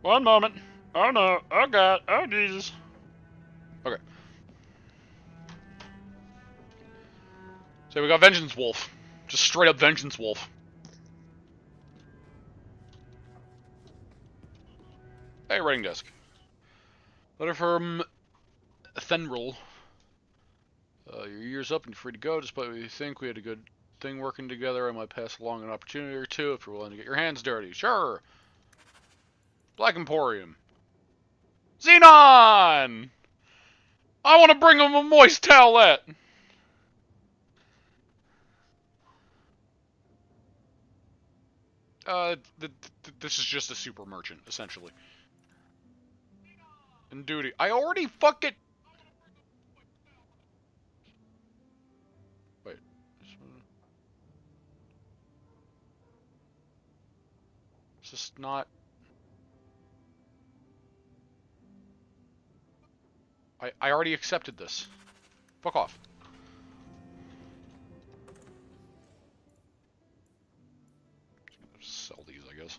[SPEAKER 1] One moment. Oh no. Oh god. Oh Jesus. Okay. So we got Vengeance Wolf. Just straight up Vengeance Wolf. Hey, writing desk. Letter from Thenril. Your year's up and you're free to go. Despite what you think, we had a good thing working together. I might pass along an opportunity or two if you're willing to get your hands dirty. Sure. Black Emporium. Xenon! I want to bring him a moist towelette! This is just a super merchant, essentially. And duty. I already fucking... Wait. Is this not... I already accepted this. Fuck off. Sell these, I guess.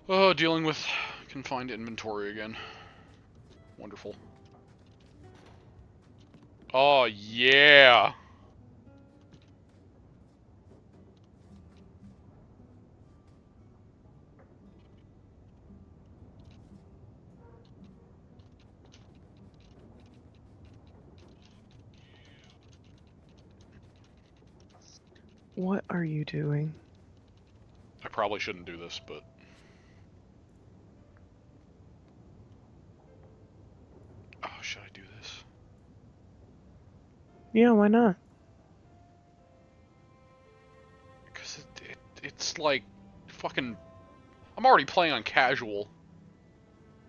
[SPEAKER 1] Oh, dealing with confined inventory again. Wonderful. Oh, yeah.
[SPEAKER 2] What are you doing?
[SPEAKER 1] I probably shouldn't do this, but... Oh, should I do this?
[SPEAKER 2] Yeah, why not?
[SPEAKER 1] Because it's like... Fucking... I'm already playing on casual.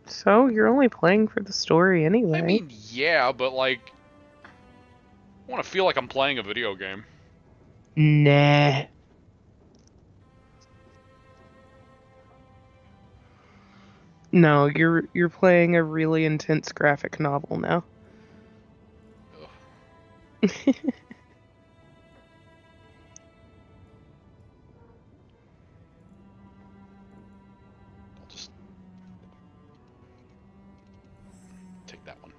[SPEAKER 2] So, you're only playing for the story anyway.
[SPEAKER 1] I mean, yeah, but like... I want to feel like I'm playing a video game.
[SPEAKER 2] Nah. No, you're playing a really intense graphic novel now.
[SPEAKER 1] I'll just take that one.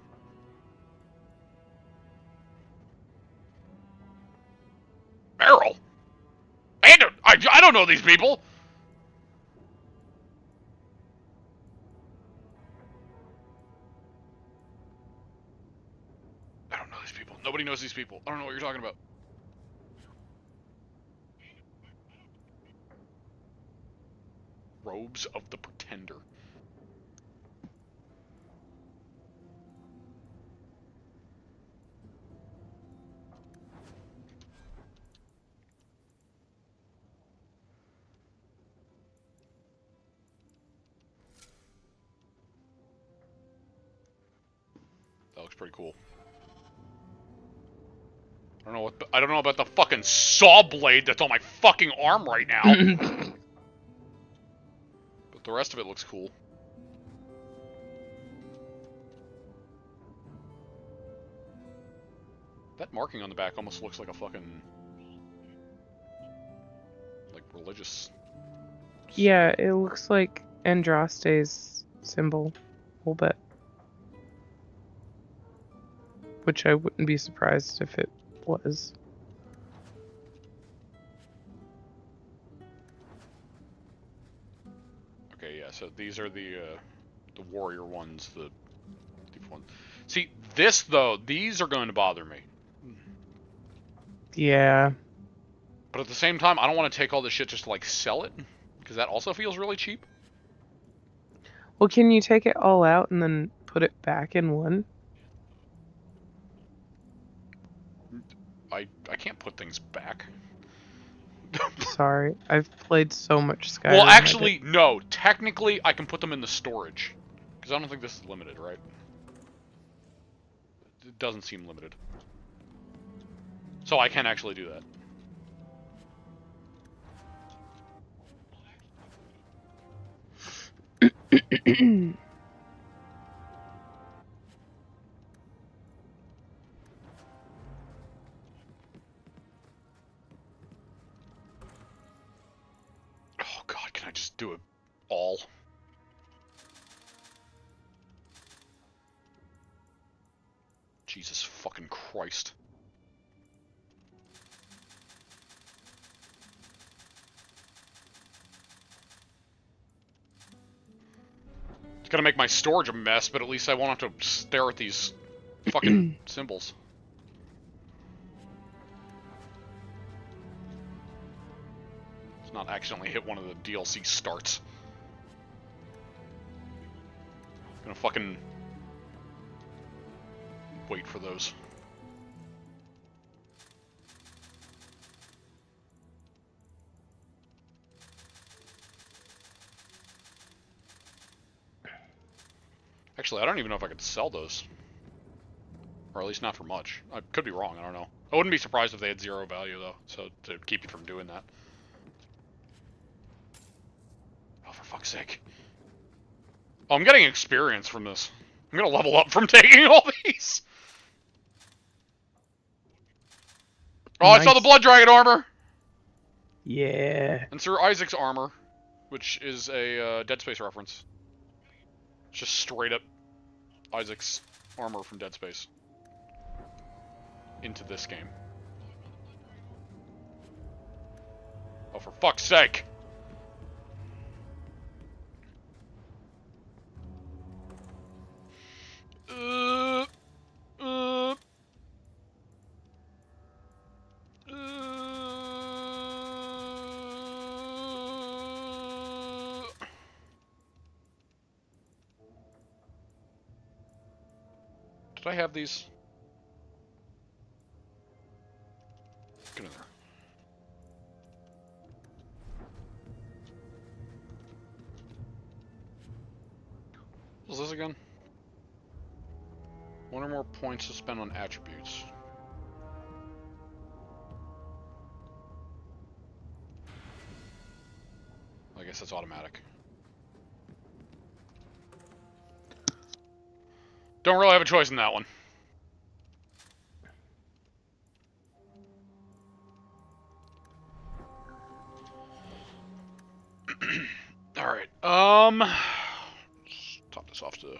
[SPEAKER 1] Meryl! I don't know these people! I don't know these people. Nobody knows these people. I don't know what you're talking about. Robes of the Pretender. That looks pretty cool. I don't know about the fucking saw blade that's on my fucking arm right now. But the rest of it looks cool. That marking on the back almost looks like a fucking... like religious...
[SPEAKER 2] Yeah, it looks like Andraste's symbol a little bit. Which I wouldn't be surprised if it was.
[SPEAKER 1] Okay, yeah, so these are the warrior ones, the one. See, this though, these are going to bother me.
[SPEAKER 2] Yeah.
[SPEAKER 1] But at the same time, I don't want to take all this shit just to like sell it, because that also feels really cheap.
[SPEAKER 2] Well, can you take it all out and then put it back in one?
[SPEAKER 1] I can't put things back.
[SPEAKER 2] Sorry, I've played so much Skyrim.
[SPEAKER 1] Well, actually, no. Technically, I can put them in the storage. Because I don't think this is limited, right? It doesn't seem limited. So I can actually do that. Oh god, can I just do it all? Jesus fucking Christ. It's gonna make my storage a mess, but at least I won't have to stare at these fucking symbols. Let's not accidentally hit one of the DLC starts. Gonna fucking wait for those. Actually, I don't even know if I could sell those. Or at least not for much. I could be wrong, I don't know. I wouldn't be surprised if they had 0 value, though, so to keep you from doing that. Oh, for fuck's sake. Oh, I'm getting experience from this. I'm gonna level up from taking all these. Oh, nice. I saw the Blood Dragon armor!
[SPEAKER 2] Yeah.
[SPEAKER 1] And Sir Isaac's armor, which is a Dead Space reference. It's just straight up Isaac's armor from Dead Space into this game. Oh, for fuck's sake! Did I have these? Get in there. What was this again? 1 or more points to spend on attributes. I guess that's automatic. Don't really have a choice in that one. Alright, let's top this off to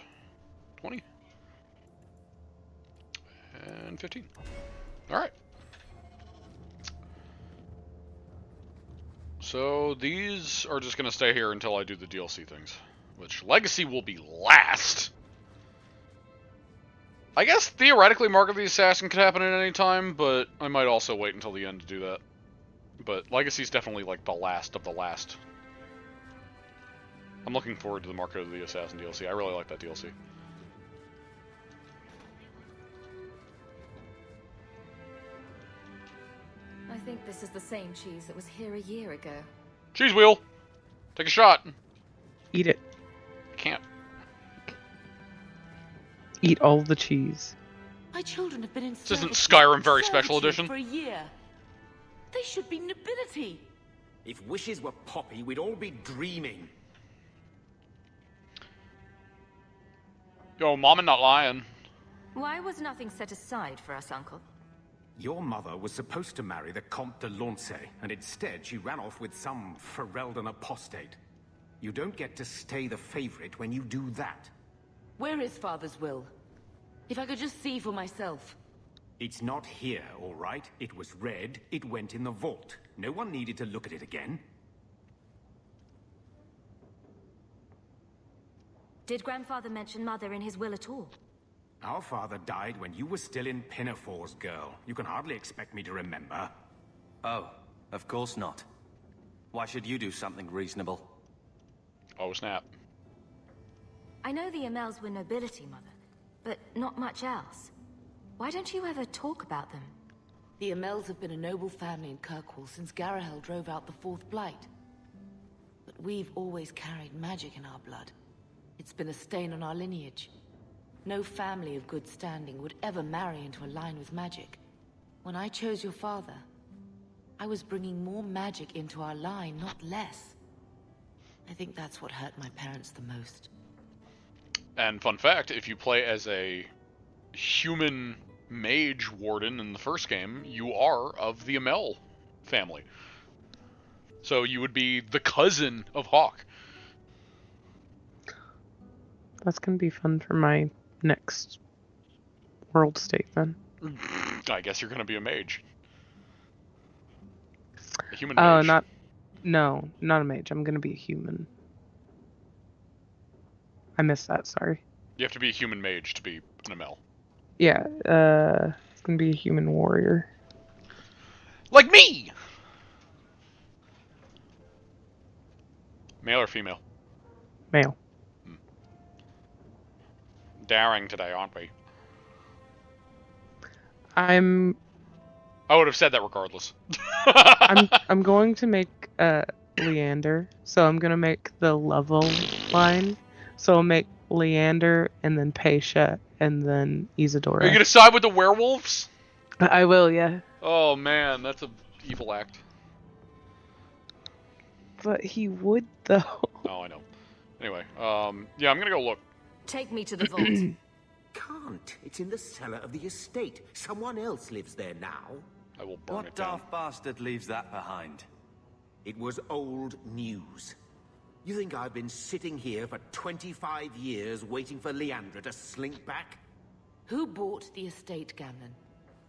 [SPEAKER 1] 20. And 15. Alright. So these are just going to stay here until I do the DLC things. Which Legacy will be last. I guess theoretically Mark of the Assassin could happen at any time, but I might also wait until the end to do that. But Legacy's definitely like the last of the last. I'm looking forward to the Mark of the Assassin DLC. I really like that DLC.
[SPEAKER 9] I think this is the same cheese that was here a year ago.
[SPEAKER 1] Cheese wheel! Take a shot!
[SPEAKER 2] Eat it.
[SPEAKER 1] I can't.
[SPEAKER 2] Eat all the cheese.
[SPEAKER 6] My children have been in
[SPEAKER 1] This isn't Skyrim Very Special Edition.
[SPEAKER 6] For a year. They should be nobility.
[SPEAKER 18] If wishes were poppy, we'd all be dreaming.
[SPEAKER 1] Yo, Mama not lying.
[SPEAKER 9] Why was nothing set aside for us, Uncle?
[SPEAKER 18] Your mother was supposed to marry the Comte de Lancey, and instead she ran off with some Ferelden apostate. You don't get to stay the favorite when you do that.
[SPEAKER 6] Where is Father's will? If I could just see for myself.
[SPEAKER 18] It's not here, all right? It was read, it went in the vault. No one needed to look at it again.
[SPEAKER 9] Did Grandfather mention Mother in his will at all?
[SPEAKER 18] Our father died when you were still in Pinafores, girl. You can hardly expect me to remember.
[SPEAKER 12] Oh, of course not. Why should you do something reasonable?
[SPEAKER 1] Oh, snap.
[SPEAKER 9] I know the Amels were nobility, Mother, but not much else. Why don't you ever talk about them?
[SPEAKER 6] The Amels have been a noble family in Kirkwall since Garahel drove out the Fourth Blight. But we've always carried magic in our blood. It's been a stain on our lineage. No family of good standing would ever marry into a line with magic. When I chose your father, I was bringing more magic into our line, not less. I think that's what hurt my parents the most.
[SPEAKER 1] And fun fact, if you play as a human mage warden in the first game, you are of the Amel family. So you would be the cousin of Hawk.
[SPEAKER 2] That's gonna be fun for my next world state then.
[SPEAKER 1] I guess you're gonna be a mage. A human
[SPEAKER 2] Oh,
[SPEAKER 1] mage.
[SPEAKER 2] not a mage. I'm gonna be a human. I missed that, sorry.
[SPEAKER 1] You have to be a human mage to be an Amel.
[SPEAKER 2] Yeah, it's gonna be a human warrior.
[SPEAKER 1] Like me! Male or female?
[SPEAKER 2] Male.
[SPEAKER 1] Daring today, aren't we?
[SPEAKER 2] I
[SPEAKER 1] would have said that regardless.
[SPEAKER 2] I'm going to make Leander, so I'm gonna make the level line. So I'll make Leander and then Paisha and then Isadora.
[SPEAKER 1] Are you gonna side with the werewolves?
[SPEAKER 2] I will, yeah.
[SPEAKER 1] Oh man, that's an evil act.
[SPEAKER 2] But he would though.
[SPEAKER 1] Oh, I know. Anyway, yeah, I'm gonna go look.
[SPEAKER 9] Take me to the vault.
[SPEAKER 13] Can't. It's in the cellar of the estate. Someone else lives there now.
[SPEAKER 1] I will burn
[SPEAKER 12] What daft bastard leaves that behind?
[SPEAKER 13] It was old news. You think I've been sitting here for 25 years waiting for Leandra to slink back?
[SPEAKER 6] Who bought the estate, Gamlen?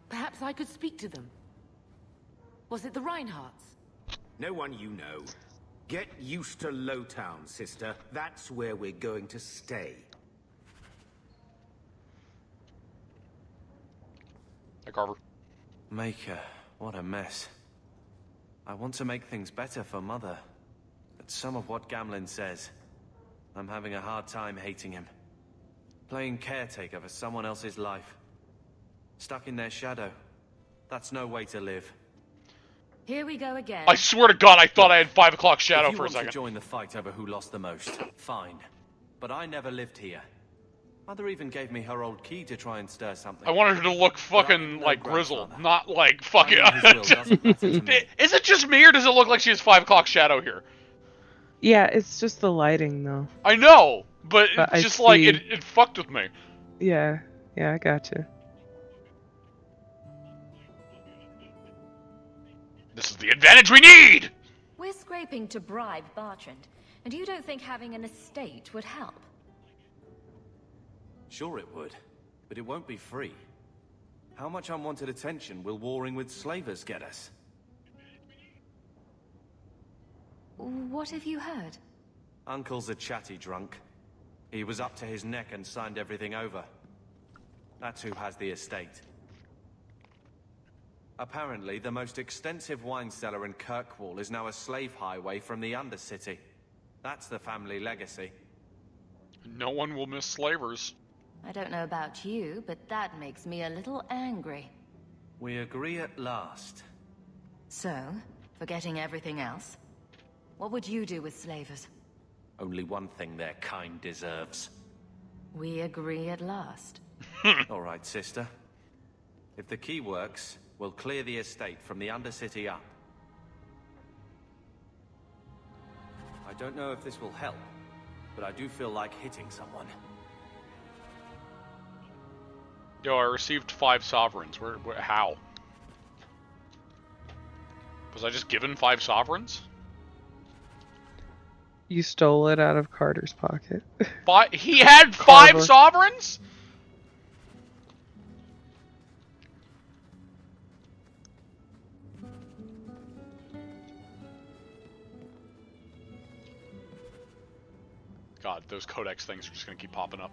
[SPEAKER 6] Perhaps I could speak to them. Was it the Reinhardts?
[SPEAKER 13] No one you know. Get used to Lowtown, sister. That's where we're going to stay.
[SPEAKER 1] Hi, Carver.
[SPEAKER 12] Maker, what a mess. I want to make things better for Mother. But some of what Gamlen says, I'm having a hard time hating him. Playing caretaker for someone else's life. Stuck in their shadow. That's no way to live.
[SPEAKER 9] Here we go again.
[SPEAKER 1] I swear to God, I thought I had 5 o'clock shadow for a
[SPEAKER 12] If you want
[SPEAKER 1] second.
[SPEAKER 12] to join the fight over who lost the most, fine. But I never lived here. Mother even gave me her old key to try and stir something.
[SPEAKER 1] I wanted her to look fucking like Grizzle, not like fucking... Is it just me, or does it look like she has 5 o'clock shadow here?
[SPEAKER 2] Yeah, it's just the lighting though.
[SPEAKER 1] I know, but it's
[SPEAKER 2] I
[SPEAKER 1] just like,
[SPEAKER 2] see.
[SPEAKER 1] it fucked with me.
[SPEAKER 2] Yeah, I gotcha.
[SPEAKER 1] This is the advantage we need!
[SPEAKER 9] We're scraping to bribe Bartrand, and you don't think having an estate would help?
[SPEAKER 12] Sure it would, but it won't be free. How much unwanted attention will warring with slavers get us?
[SPEAKER 9] What have you heard?
[SPEAKER 12] Uncle's a chatty drunk. He was up to his neck and signed everything over. That's who has the estate. Apparently, the most extensive wine cellar in Kirkwall is now a slave highway from the Undercity. That's the family legacy.
[SPEAKER 1] No one will miss slavers.
[SPEAKER 9] I don't know about you, but that makes me a little angry.
[SPEAKER 12] We agree at last.
[SPEAKER 9] So, forgetting everything else, what would you do with slavers?
[SPEAKER 12] Only one thing their kind deserves.
[SPEAKER 9] We agree at last.
[SPEAKER 12] All right, sister. If the key works, we'll clear the estate from the Undercity up. I don't know if this will help, but I do feel like hitting someone.
[SPEAKER 1] Yo, I received 5 sovereigns. How? Was I just given 5 sovereigns?
[SPEAKER 2] You stole it out of Carter's pocket.
[SPEAKER 1] He had 5
[SPEAKER 2] Carver.
[SPEAKER 1] sovereigns? God, those codex things are just gonna keep popping up.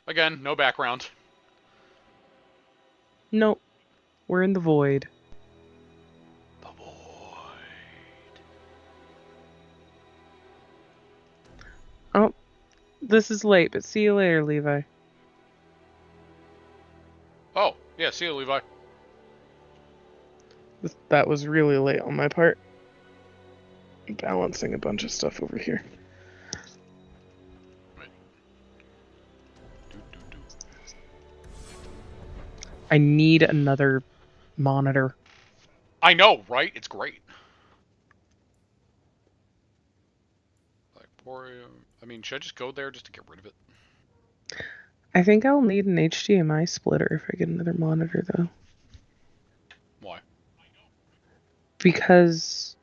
[SPEAKER 1] Again, no background.
[SPEAKER 2] Nope. We're in the void.
[SPEAKER 1] The void.
[SPEAKER 2] Oh, this is late, but see you later, Levi.
[SPEAKER 1] Oh, yeah, see you, Levi.
[SPEAKER 2] That was really late on my part. I'm balancing a bunch of stuff over here. I need another monitor.
[SPEAKER 1] I know, right? It's great. Like, I mean, should I just go there just to get rid of it?
[SPEAKER 2] I think I'll need an HDMI splitter if I get another monitor, though.
[SPEAKER 1] Why?
[SPEAKER 2] Because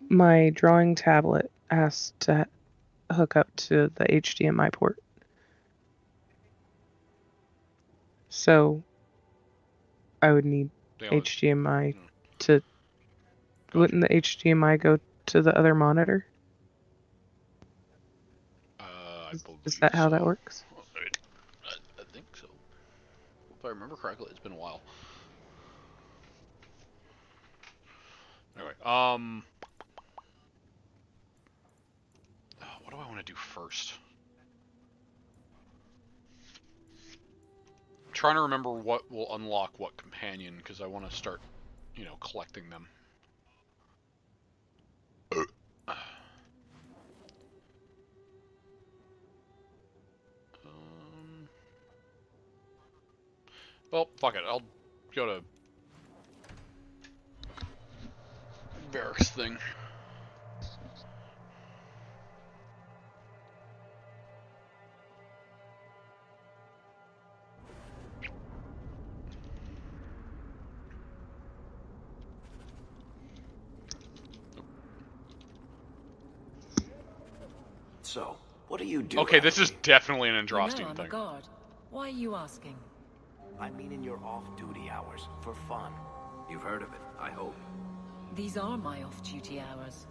[SPEAKER 2] my drawing tablet has to hook up to the HDMI port. So I would need HDMI to... Wouldn't the HDMI go to the other monitor? Is that how that works?
[SPEAKER 1] I think so. If I remember correctly, it's been a while. Anyway, what do I want to do first? I'm trying to remember what will unlock what companion, because I want to start, collecting them. Well, fuck it. I'll go to Varric's thing.
[SPEAKER 3] So, what do you do?
[SPEAKER 1] Okay, this is definitely an Andrastian
[SPEAKER 7] I'm
[SPEAKER 1] thing.
[SPEAKER 7] a guard. Why are you asking?
[SPEAKER 3] I mean in your off-duty hours, for fun. You've heard of it, I hope.
[SPEAKER 7] These are my off-duty hours.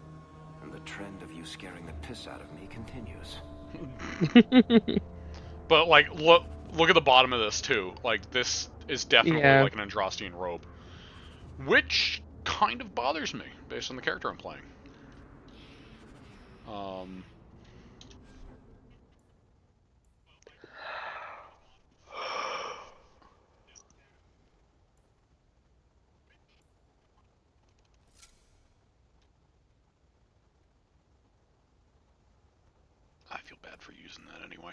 [SPEAKER 3] And the trend of you scaring the piss out of me continues.
[SPEAKER 1] But, like, look at the bottom of this, too. Like, this is definitely like an Andrastian robe. Which kind of bothers me, based on the character I'm playing. I feel bad for using that anyway.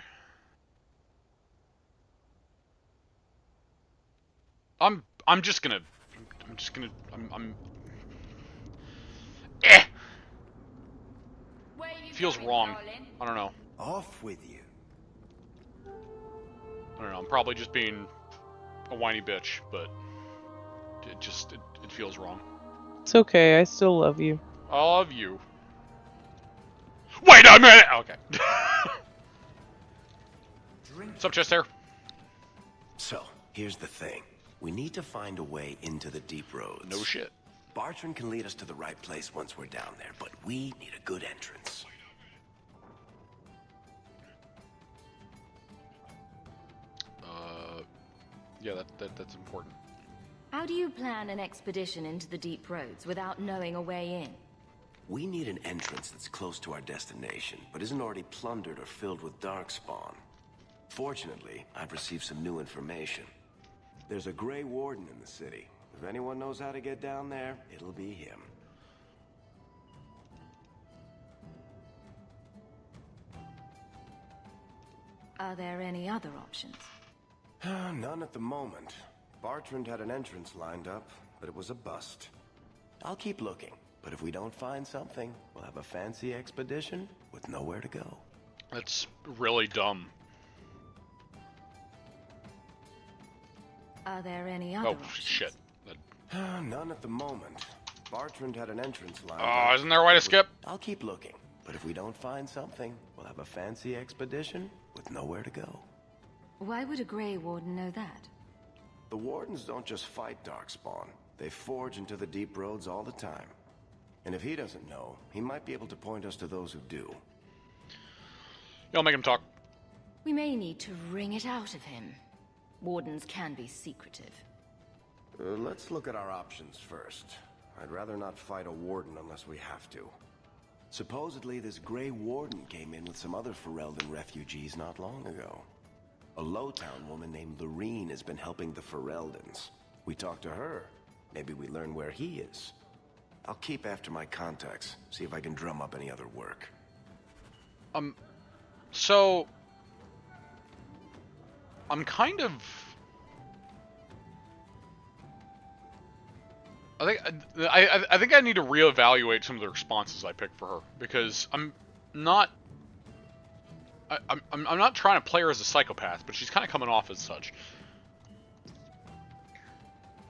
[SPEAKER 1] I'm just gonna feels wrong. I don't know.
[SPEAKER 3] Off with you.
[SPEAKER 1] I don't know. I'm probably just being a whiny bitch, but it feels wrong.
[SPEAKER 2] It's okay. I still love you.
[SPEAKER 1] I love you. Wait a minute! Okay. What's up, Chester?
[SPEAKER 3] So, here's the thing. We need to find a way into the deep roads.
[SPEAKER 1] No shit.
[SPEAKER 3] Bartrand can lead us to the right place once we're down there, but we need a good entrance.
[SPEAKER 1] Yeah, that's important.
[SPEAKER 9] How do you plan an expedition into the deep roads without knowing a way in?
[SPEAKER 3] We need an entrance that's close to our destination, but isn't already plundered or filled with darkspawn. Fortunately, I've received some new information. There's a Grey Warden in the city. If anyone knows how to get down there, it'll be him.
[SPEAKER 9] Are there any other options?
[SPEAKER 3] None at the moment. Bartrand had an entrance lined up, but it was a bust. I'll keep looking, but if we don't find something, we'll have a fancy expedition with nowhere to go.
[SPEAKER 1] That's really dumb.
[SPEAKER 9] Are there any other options?
[SPEAKER 1] Shit.
[SPEAKER 3] None at the moment. Bartrand had an entrance lined up.
[SPEAKER 1] Oh, isn't there a way to skip?
[SPEAKER 3] I'll keep looking, but if we don't find something, we'll have a fancy expedition with nowhere to go.
[SPEAKER 9] Why would a Grey Warden know that?
[SPEAKER 3] The Wardens don't just fight Darkspawn. They forge into the deep roads all the time. And if he doesn't know, he might be able to point us to those who do.
[SPEAKER 1] Y'all make him talk.
[SPEAKER 9] We may need to wring it out of him. Wardens can be secretive.
[SPEAKER 3] Let's look at our options first. I'd rather not fight a Warden unless we have to. Supposedly, this Grey Warden came in with some other Ferelden refugees not long ago. A Lowtown woman named Lorene has been helping the Fereldans. We talked to her. Maybe we learn where he is. I'll keep after my contacts, see if I can drum up any other work.
[SPEAKER 1] So... I'm kind of... I think I need to reevaluate some of the responses I picked for her because I'm not trying to play her as a psychopath, but she's kind of coming off as such.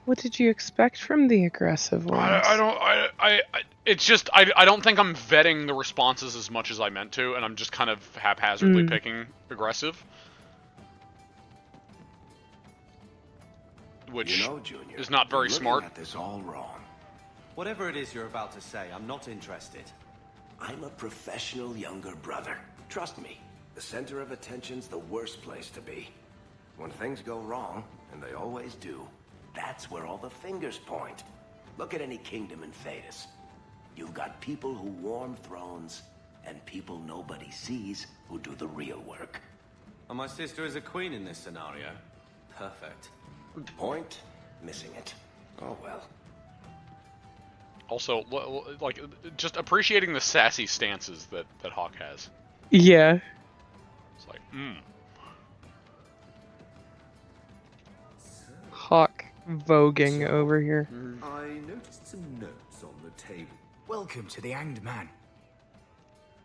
[SPEAKER 2] What did you expect from the aggressive ones?
[SPEAKER 1] It's just I don't think I'm vetting the responses as much as I meant to, and I'm just kind of haphazardly picking aggressive. Which
[SPEAKER 3] Junior,
[SPEAKER 1] is not very
[SPEAKER 3] you're
[SPEAKER 1] smart.
[SPEAKER 3] looking at this all wrong.
[SPEAKER 12] Whatever it is you're about to say, I'm not interested.
[SPEAKER 3] I'm a professional younger brother. Trust me, the center of attention's the worst place to be. When things go wrong, and they always do, that's where all the fingers point. Look at any kingdom in Thedas. You've got people who warm thrones, and people nobody sees who do the real work.
[SPEAKER 12] And my sister is a queen in this scenario. Perfect.
[SPEAKER 3] Point, missing it. Oh well.
[SPEAKER 1] Also, like, just appreciating the sassy stances that Hawk has.
[SPEAKER 2] Yeah.
[SPEAKER 1] It's like,
[SPEAKER 2] Hawk voguing over here.
[SPEAKER 19] I noticed some notes on the table.
[SPEAKER 20] Welcome to the Hanged Man.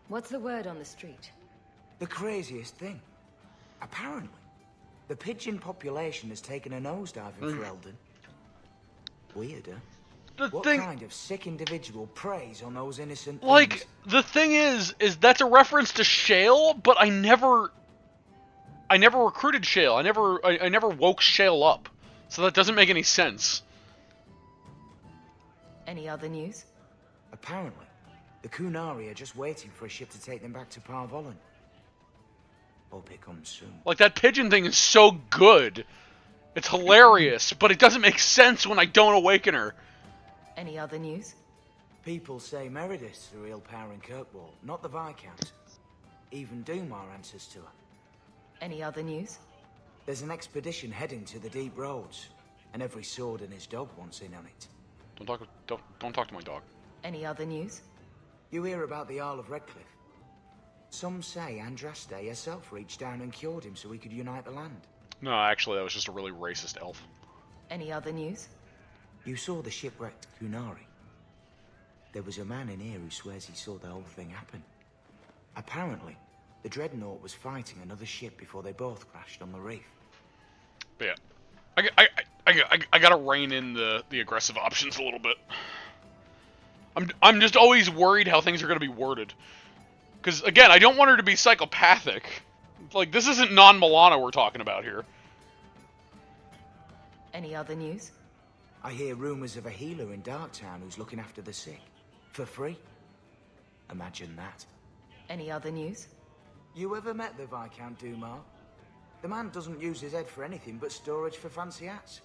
[SPEAKER 9] What's the word on the street?
[SPEAKER 20] The craziest thing. Apparently, the pigeon population has taken a nosedive in Ferelden. Weird, huh? What kind of sick individual preys on those innocent things?
[SPEAKER 1] like, the thing is that's a reference to Shale, but I never recruited Shale. I never woke Shale up. So that doesn't make any sense.
[SPEAKER 9] Any other news?
[SPEAKER 20] Apparently, the Kunari are just waiting for a ship to take them back to Parvolan. Hope it comes soon.
[SPEAKER 1] Like, that pigeon thing is so good. It's hilarious, but it doesn't make sense when I don't awaken her.
[SPEAKER 9] Any other news?
[SPEAKER 20] People say Meredith's the real power in Kirkwall, not the Viscount. Even Dumar answers to her.
[SPEAKER 9] Any other news?
[SPEAKER 20] There's an expedition heading to the deep roads, and every sword and his dog wants in on it.
[SPEAKER 1] Don't talk to my dog.
[SPEAKER 9] Any other news?
[SPEAKER 20] You hear about the Isle of Redcliffe? Some say Andraste herself reached down and cured him so he could unite the land.
[SPEAKER 1] No, actually, that was just a really racist elf.
[SPEAKER 9] Any other news?
[SPEAKER 20] You saw the shipwrecked Kunari. There was a man in here who swears he saw the whole thing happen. Apparently, the Dreadnought was fighting another ship before they both crashed on the reef.
[SPEAKER 1] But yeah, I gotta rein in the aggressive options a little bit. I'm just always worried how things are gonna be worded. Because again, I don't want her to be psychopathic. Like, this isn't non-Milana we're talking about here.
[SPEAKER 9] Any other news?
[SPEAKER 20] I hear rumors of a healer in Darktown who's looking after the sick. For free. Imagine that.
[SPEAKER 9] Any other news?
[SPEAKER 20] You ever met the Viscount Dumar? The man doesn't use his head for anything but storage for fancy hats.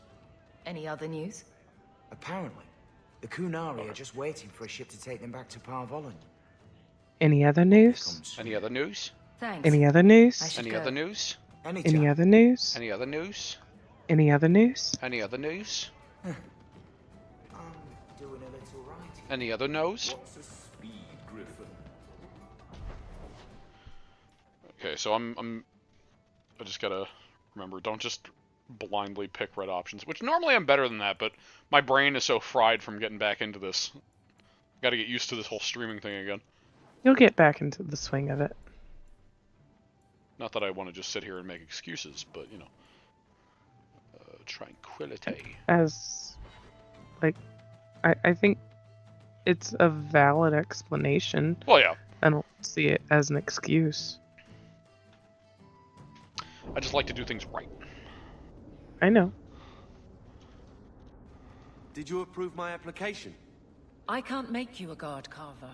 [SPEAKER 9] Any other news?
[SPEAKER 20] Apparently, the Kunari are just waiting for a ship to take them back to Parvolan.
[SPEAKER 2] Any other news?
[SPEAKER 1] Any other news?
[SPEAKER 9] Thanks.
[SPEAKER 2] Any other news?
[SPEAKER 1] Any other news?
[SPEAKER 2] Any other news?
[SPEAKER 1] Any other news?
[SPEAKER 2] Any other news?
[SPEAKER 1] Any other news?
[SPEAKER 20] I'm doing a little right.
[SPEAKER 1] Any other news?
[SPEAKER 19] What's a speed, Griffin?
[SPEAKER 1] Okay, so I just gotta remember, don't just blindly pick red options, which normally I'm better than that, but my brain is so fried from getting back into this. Gotta get used to this whole streaming thing again.
[SPEAKER 2] You'll get back into the swing of it.
[SPEAKER 1] Not that I want to just sit here and make excuses, but, you know. Tranquility.
[SPEAKER 2] As, like, I think it's a valid explanation.
[SPEAKER 1] Well, yeah.
[SPEAKER 2] I don't see it as an excuse.
[SPEAKER 1] I just like to do things right.
[SPEAKER 2] I know.
[SPEAKER 12] Did you approve my application?
[SPEAKER 7] I can't make you a guard carver.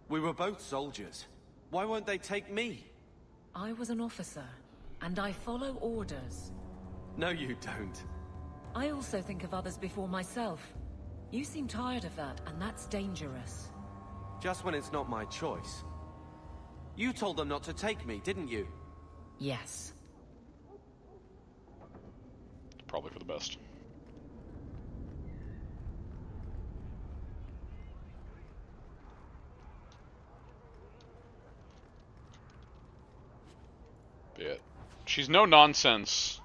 [SPEAKER 12] We were both soldiers. Why won't they take me?
[SPEAKER 7] I was an officer, and I follow orders.
[SPEAKER 12] No, you don't.
[SPEAKER 7] I also think of others before myself. You seem tired of that, and that's dangerous.
[SPEAKER 12] Just when it's not my choice. You told them not to take me, didn't you?
[SPEAKER 7] Yes.
[SPEAKER 1] Probably for the best. Yeah. She's no nonsense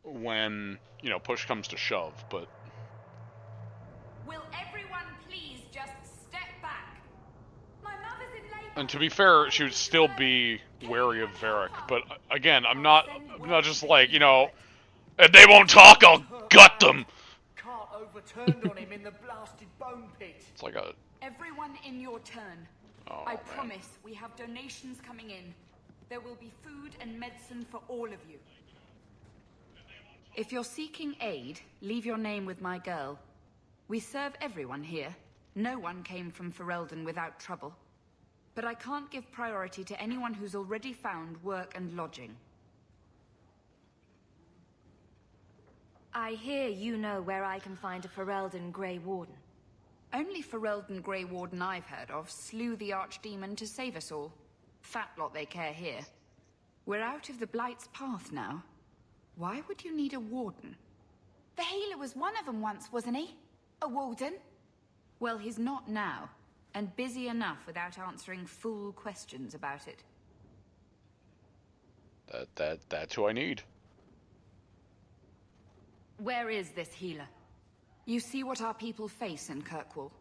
[SPEAKER 1] when, you know, push comes to shove, but And to be fair, she would still be wary of Varric. But again, I'm not just like, you know, if they won't talk, I'll gut them.
[SPEAKER 8] Cart overturned on him in the blasted bone pit.
[SPEAKER 1] It's like a...
[SPEAKER 4] Everyone in your turn.
[SPEAKER 1] Oh,
[SPEAKER 4] I
[SPEAKER 1] man.
[SPEAKER 4] promise we have donations coming in. There will be food and medicine for all of you.
[SPEAKER 6] If you're seeking aid, leave your name with my girl. We serve everyone here. No one came from Ferelden without trouble. But I can't give priority to anyone who's already found work and lodging.
[SPEAKER 9] I hear you know where I can find a Ferelden Grey Warden.
[SPEAKER 6] Only Ferelden Grey Warden I've heard of slew the Archdemon to save us all. Fat lot they care here. We're out of the Blight's path now. Why would you need a warden?
[SPEAKER 4] The healer was one of them once, wasn't he? A warden?
[SPEAKER 6] Well, he's not now, and busy enough without answering fool questions about it.
[SPEAKER 1] That's who I need.
[SPEAKER 6] Where is this healer? You see what our people face in Kirkwall.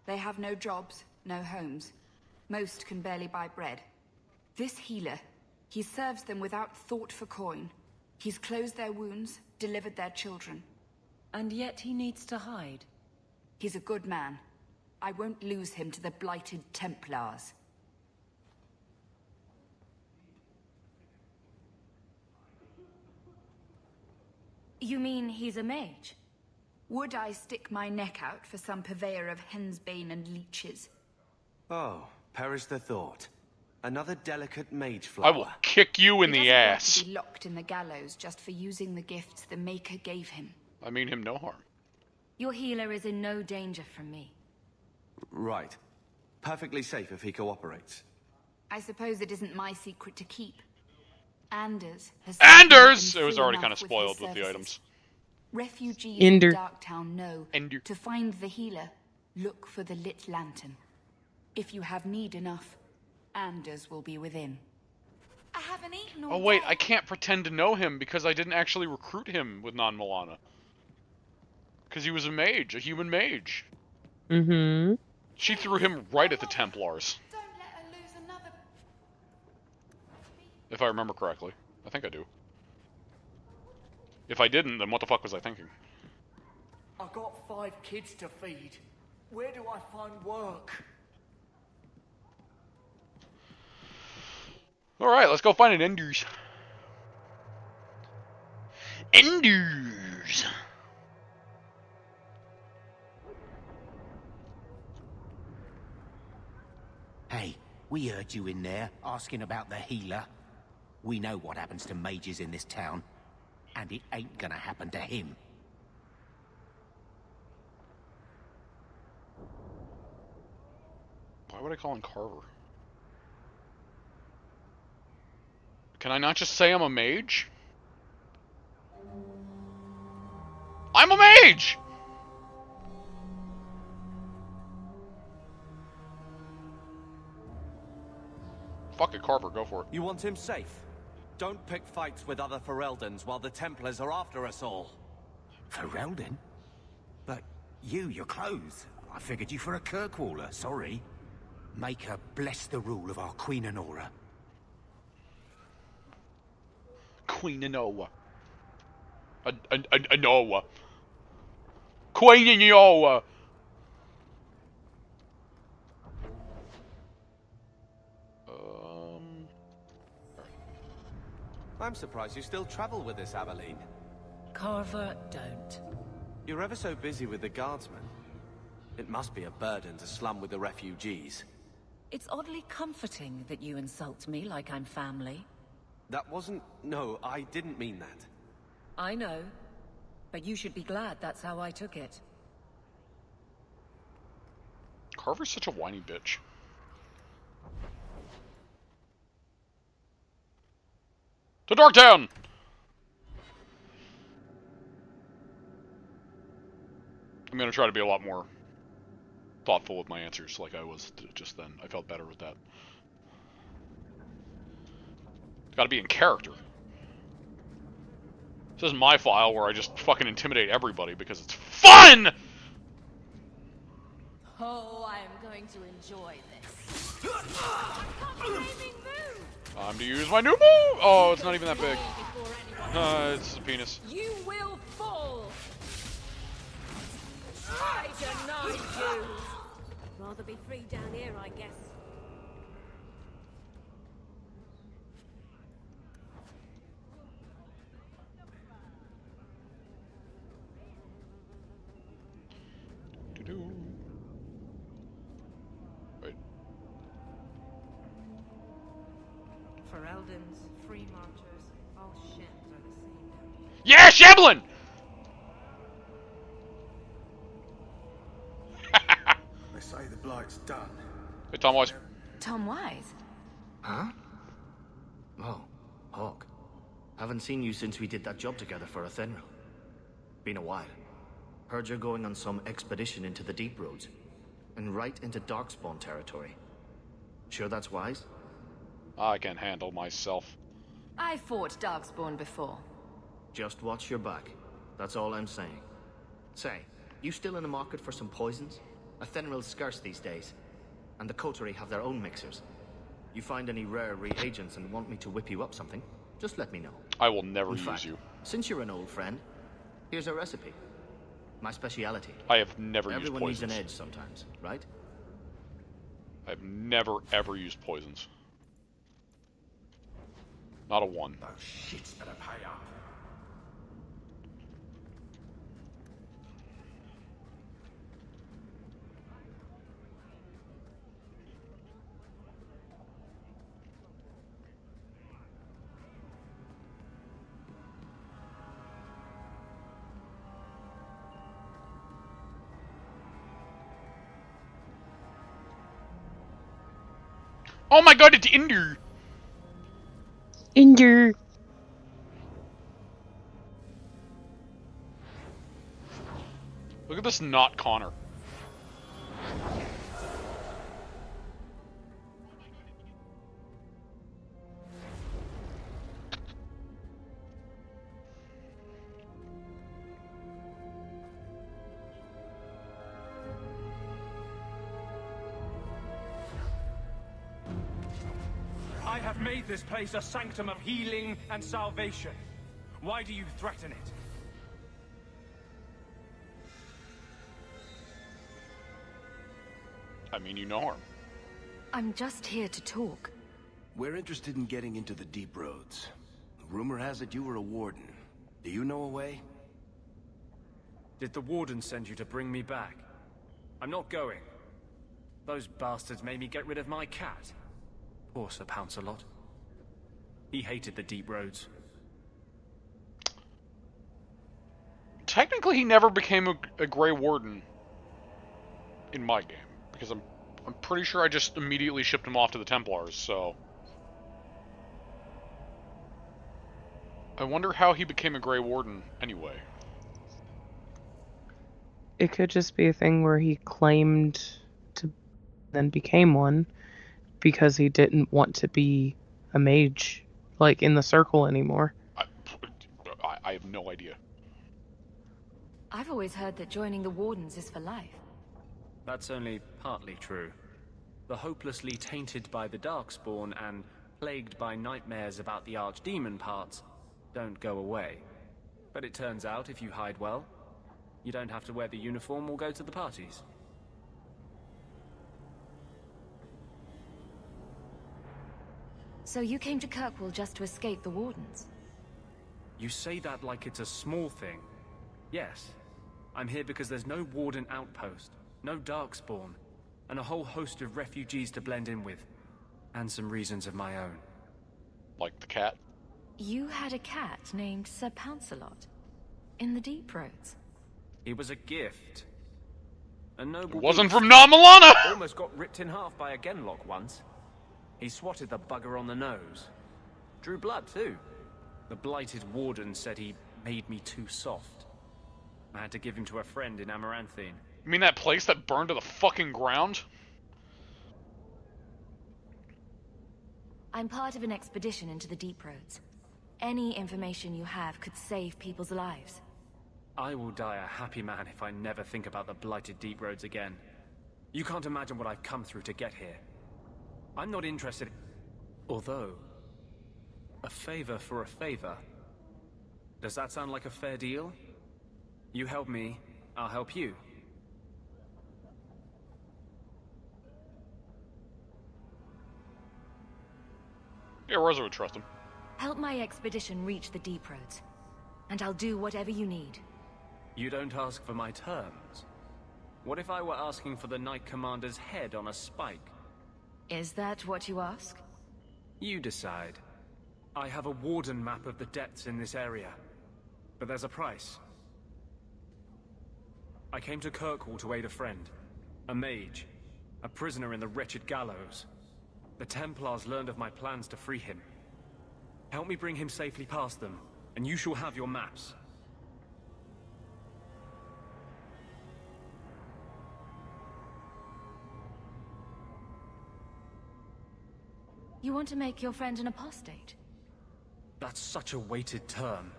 [SPEAKER 6] They have no jobs, no homes. Most can barely buy bread. This healer, he serves them without thought for coin. He's closed their wounds, delivered their children.
[SPEAKER 7] And yet he needs to hide.
[SPEAKER 6] He's a good man. I won't lose him to the blighted Templars.
[SPEAKER 9] You mean he's a mage?
[SPEAKER 6] Would I stick my neck out for some purveyor of hensbane and leeches?
[SPEAKER 12] Oh, perish the thought. Another delicate mage flower.
[SPEAKER 1] I will kick you in the ass.
[SPEAKER 6] He doesn't want to be locked in the gallows just for using the gifts the Maker gave him.
[SPEAKER 1] I mean him no harm.
[SPEAKER 9] Your healer is in no danger from me.
[SPEAKER 12] Right. Perfectly safe if he cooperates.
[SPEAKER 6] I suppose it isn't my secret to keep. Anders has...
[SPEAKER 1] Anders! It was already kind of spoiled with the items.
[SPEAKER 6] Refugees
[SPEAKER 2] Ender.
[SPEAKER 6] in Darktown know
[SPEAKER 1] Ender.
[SPEAKER 6] to find the healer, look for the lit lantern. If you have need enough, Anders will be within.
[SPEAKER 4] I haven't eaten all
[SPEAKER 1] Oh wait,
[SPEAKER 4] day.
[SPEAKER 1] I can't pretend to know him because I didn't actually recruit him with non-Milana. Because he was a mage, a human mage.
[SPEAKER 2] Mm-hmm.
[SPEAKER 1] She threw him right at the Templars.
[SPEAKER 4] Don't let her lose another.
[SPEAKER 1] If I remember correctly. I think I do. If I didn't, then what the fuck was I thinking?
[SPEAKER 8] I got 5 kids to feed. Where do I find work?
[SPEAKER 1] Alright, let's go find an Enders. Enders!
[SPEAKER 13] Hey, we heard you in there asking about the healer. We know what happens to mages in this town, and it ain't gonna happen to him.
[SPEAKER 1] Why would I call him Carver? Can I not just say I'm a mage? I'm a mage! Fuck it, Carver, go for it.
[SPEAKER 12] You want him safe? Don't pick fights with other Fereldans while the Templars are after us all.
[SPEAKER 13] Ferelden? But you're clothes. I figured you for a Kirkwaller, sorry. Make her bless the rule of our Queen Honora.
[SPEAKER 1] Queen Anoa. Anoa. Queen Anoa.
[SPEAKER 12] I'm surprised you still travel with this, Aveline.
[SPEAKER 7] Carver, don't.
[SPEAKER 12] You're ever so busy with the guardsmen. It must be a burden to slum with the refugees.
[SPEAKER 7] It's oddly comforting that you insult me like I'm family.
[SPEAKER 12] That wasn't... No, I didn't mean that.
[SPEAKER 7] I know, but you should be glad that's how I took it.
[SPEAKER 1] Carver's such a whiny bitch. To Darktown! I'm gonna try to be a lot more thoughtful with my answers like I was just then. I felt better with that. Gotta be in character. This isn't my file where I just fucking intimidate everybody because it's FUN!
[SPEAKER 9] Oh, I am going to enjoy this.
[SPEAKER 1] Time to use my new move! Oh, it's not even that big. It's a penis.
[SPEAKER 9] You will fall. I deny you.
[SPEAKER 21] Rather be free down here, I guess.
[SPEAKER 1] Right.
[SPEAKER 10] Fereldans, free marchers, all shims are the same.
[SPEAKER 1] Yeah, Shemlin!
[SPEAKER 19] They say the blight's done.
[SPEAKER 1] Hey, Tom Wise.
[SPEAKER 8] Tom Wise? Huh? Oh, Hawk. Haven't seen you since we did that job together for Athenril. Been a while. Heard you're going on some expedition into the deep roads. And right into Darkspawn territory. Sure that's wise?
[SPEAKER 1] I can handle myself.
[SPEAKER 6] I fought Darkspawn before.
[SPEAKER 8] Just watch your back. That's all I'm saying. Say, you still in the market for some poisons? Athenril's scarce these days. And the coterie have their own mixers. You find any rare reagents and want me to whip you up something, just let me know.
[SPEAKER 1] I will never
[SPEAKER 8] In
[SPEAKER 1] use
[SPEAKER 8] fact,
[SPEAKER 1] you.
[SPEAKER 8] Since you're an old friend, here's a recipe. My speciality.
[SPEAKER 1] I have never used
[SPEAKER 8] Everyone
[SPEAKER 1] poisons.
[SPEAKER 8] needs an edge sometimes, right?
[SPEAKER 1] I've never, ever used poisons. Not a one.
[SPEAKER 19] Those shits better pay up.
[SPEAKER 1] Oh my god, it's Inder!
[SPEAKER 2] Inder.
[SPEAKER 1] Look at this not Connor.
[SPEAKER 5] I have made this place a sanctum of healing and salvation. Why do you threaten it?
[SPEAKER 1] I mean you no harm.
[SPEAKER 6] I'm just here to talk.
[SPEAKER 3] We're interested in getting into the deep roads. Rumor has it you were a warden. Do you know a way?
[SPEAKER 5] Did the warden send you to bring me back? I'm not going. Those bastards made me get rid of my cat. Poor Sir Pouncelot. He hated the deep roads.
[SPEAKER 1] Technically, he never became a Grey Warden in my game, because I'm pretty sure I just immediately shipped him off to the Templars, so... I wonder how he became a Grey Warden anyway.
[SPEAKER 2] It could just be a thing where he claimed to then became one because he didn't want to be a mage, like, in the circle anymore.
[SPEAKER 1] I have no idea.
[SPEAKER 6] I've always heard that joining the Wardens is for life.
[SPEAKER 5] That's only partly true. The hopelessly tainted by the Darkspawn and plagued by nightmares about the Archdemon parts don't go away. But it turns out if you hide well, you don't have to wear the uniform or go to the parties.
[SPEAKER 6] So you came to Kirkwall just to escape the Wardens?
[SPEAKER 5] You say that like it's a small thing. Yes. I'm here because there's no Warden outpost, no Darkspawn, and a whole host of refugees to blend in with. And some reasons of my own.
[SPEAKER 1] Like the cat?
[SPEAKER 6] You had a cat named Sir Pouncelot in the Deep Roads.
[SPEAKER 5] He was a gift. A noble
[SPEAKER 1] It wasn't
[SPEAKER 5] beast.
[SPEAKER 1] from Namalana!
[SPEAKER 5] Almost got ripped in half by a Genlock once. He swatted the bugger on the nose. Drew blood, too. The blighted warden said he made me too soft. I had to give him to a friend in Amaranthine.
[SPEAKER 1] You mean that place that burned to the fucking ground?
[SPEAKER 6] I'm part of an expedition into the Deep Roads. Any information you have could save people's lives.
[SPEAKER 5] I will die a happy man if I never think about the blighted deep roads again. You can't imagine what I've come through to get here. I'm not interested. Although, a favor for a favor. Does that sound like a fair deal? You help me, I'll help you.
[SPEAKER 1] Yeah, Rosa would trust him.
[SPEAKER 9] Help my expedition reach the deep roads, and I'll do whatever you need.
[SPEAKER 5] You don't ask for my terms. What if I were asking for the Knight Commander's head on a spike?
[SPEAKER 9] Is that what you ask?
[SPEAKER 5] You decide. I have a warden map of the depths in this area, but there's a price. I came to Kirkwall to aid a friend, a mage, a prisoner in the wretched gallows. The Templars learned of my plans to free him. Help me bring him safely past them, and you shall have your maps.
[SPEAKER 9] You want to make your friend an apostate?
[SPEAKER 5] That's such a weighted term.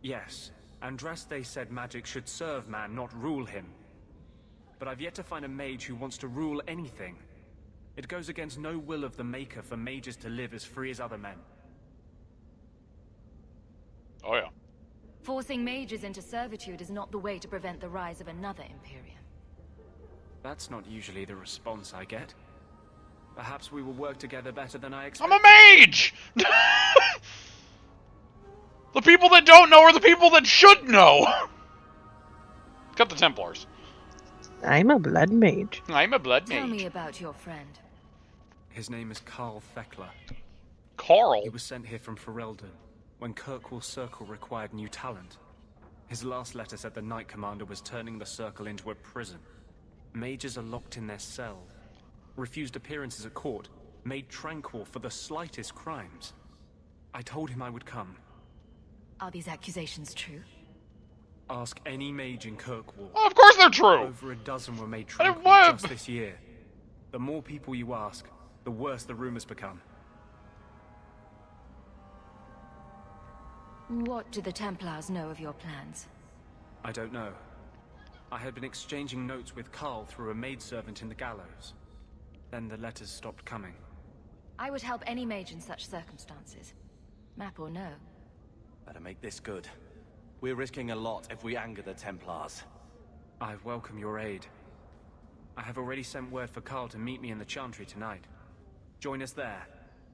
[SPEAKER 5] Yes, Andraste said magic should serve man, not rule him. But I've yet to find a mage who wants to rule anything. It goes against no will of the Maker for mages to live as free as other men.
[SPEAKER 1] Oh yeah.
[SPEAKER 9] Forcing mages into servitude is not the way to prevent the rise of another Imperium.
[SPEAKER 5] That's not usually the response I get. Perhaps we will work together better than I expected.
[SPEAKER 1] I'm a mage! The people that don't know are the people that should know! Cut the Templars.
[SPEAKER 2] I'm a blood mage.
[SPEAKER 1] I'm a blood mage.
[SPEAKER 9] Tell me about your friend.
[SPEAKER 5] His name is Carl Thekla.
[SPEAKER 1] Carl?
[SPEAKER 5] He was sent here from Ferelden when Kirkwall Circle required new talent. His last letter said the Knight Commander was turning the Circle into a prison. Mages are locked in their cell, refused appearances at court, made tranquil for the slightest crimes. I told him I would come.
[SPEAKER 9] Are these accusations true?
[SPEAKER 5] Ask any mage in Kirkwall.
[SPEAKER 1] Oh, of course they're true!
[SPEAKER 5] Over a dozen were made tranquil just this year. The more people you ask, the worse the rumors become.
[SPEAKER 9] What do the Templars know of your plans?
[SPEAKER 5] I don't know. I had been exchanging notes with Carl through a maidservant in the gallows. Then the letters stopped coming.
[SPEAKER 9] I would help any mage in such circumstances. Map or no.
[SPEAKER 12] Better make this good. We're risking a lot if we anger the Templars.
[SPEAKER 5] I welcome your aid. I have already sent word for Carl to meet me in the Chantry tonight. Join us there,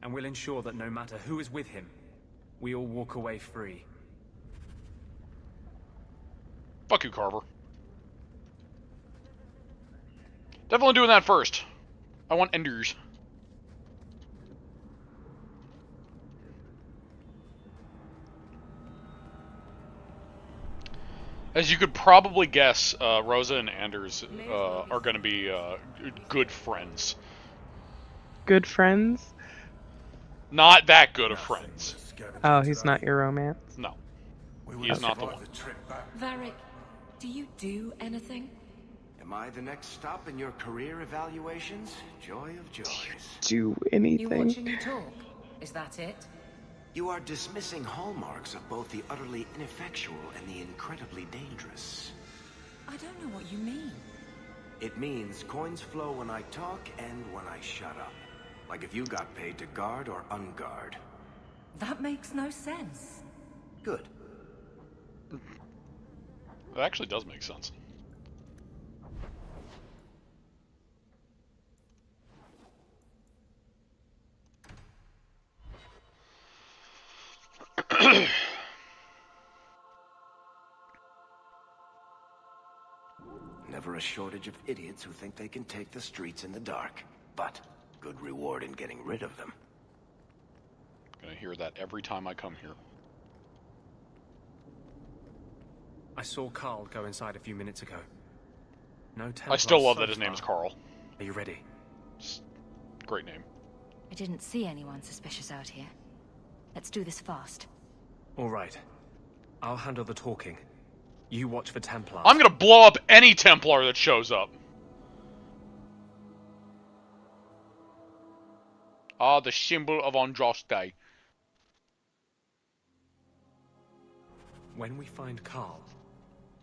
[SPEAKER 5] and we'll ensure that no matter who is with him, we all walk away free.
[SPEAKER 1] Fuck you, Carver. Definitely doing that first. I want Enders. As you could probably guess, Rosa and Anders are going to be good friends.
[SPEAKER 2] Good friends?
[SPEAKER 1] Not that good of friends.
[SPEAKER 2] Oh, he's not your romance?
[SPEAKER 1] No. He is not the one.
[SPEAKER 7] Varric, do you do anything?
[SPEAKER 3] Am I the next stop in your career evaluations? Joy of joys.
[SPEAKER 2] Do anything?
[SPEAKER 7] You watching me talk? Is that it?
[SPEAKER 3] You are dismissing hallmarks of both the utterly ineffectual and the incredibly dangerous.
[SPEAKER 7] I don't know what you mean.
[SPEAKER 3] It means coins flow when I talk and when I shut up. Like if you got paid to guard or unguard.
[SPEAKER 7] That makes no sense.
[SPEAKER 3] Good.
[SPEAKER 1] It actually does make sense.
[SPEAKER 3] Never a shortage of idiots who think they can take the streets in the dark. But good reward in getting rid of them.
[SPEAKER 1] Gonna hear that every time I come here.
[SPEAKER 5] I saw Carl go inside a few minutes ago. No Templars
[SPEAKER 1] I still love
[SPEAKER 5] so
[SPEAKER 1] that his name is Carl.
[SPEAKER 5] Are you ready?
[SPEAKER 1] Great name.
[SPEAKER 9] I didn't see anyone suspicious out here. Let's do this fast.
[SPEAKER 5] All right. I'll handle the talking. You watch for Templars.
[SPEAKER 1] I'm gonna blow up any Templar that shows up. Ah, the symbol of Andraste.
[SPEAKER 5] When we find Carl,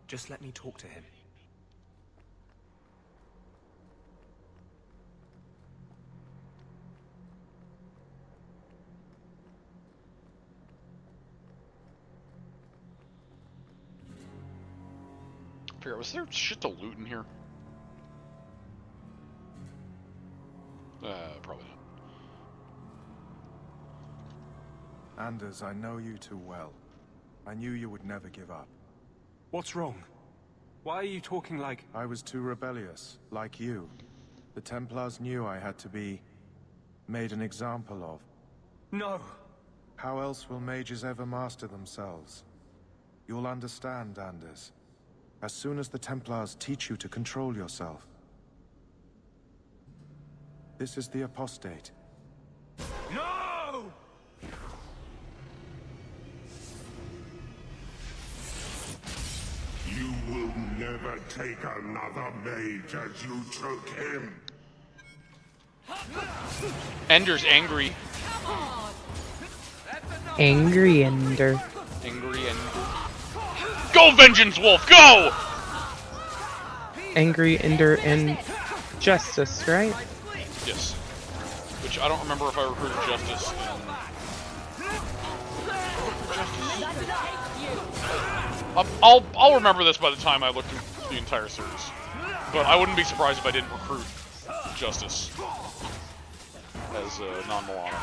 [SPEAKER 5] just let me talk to him.
[SPEAKER 1] figure out, was there shit to loot in here? Probably not.
[SPEAKER 19] Anders, I know you too well. I knew you would never give up.
[SPEAKER 11] What's wrong? Why are you talking like...
[SPEAKER 19] I was too rebellious, like you. The Templars knew I had to be made an example of.
[SPEAKER 11] No!
[SPEAKER 19] How else will mages ever master themselves? You'll understand, Anders. As soon as the Templars teach you to control yourself. This is the apostate.
[SPEAKER 11] No!
[SPEAKER 14] You will never take another mage as you took him.
[SPEAKER 1] Ender's angry.
[SPEAKER 2] Angry Ender.
[SPEAKER 1] Angry Ender. Go, Vengeance Wolf, go!
[SPEAKER 2] Angry Ender and Justice, right?
[SPEAKER 1] Yes. Which I don't remember if I recruited Justice in... I'll remember this by the time I look through the entire series. But I wouldn't be surprised if I didn't recruit Justice as non-Moana.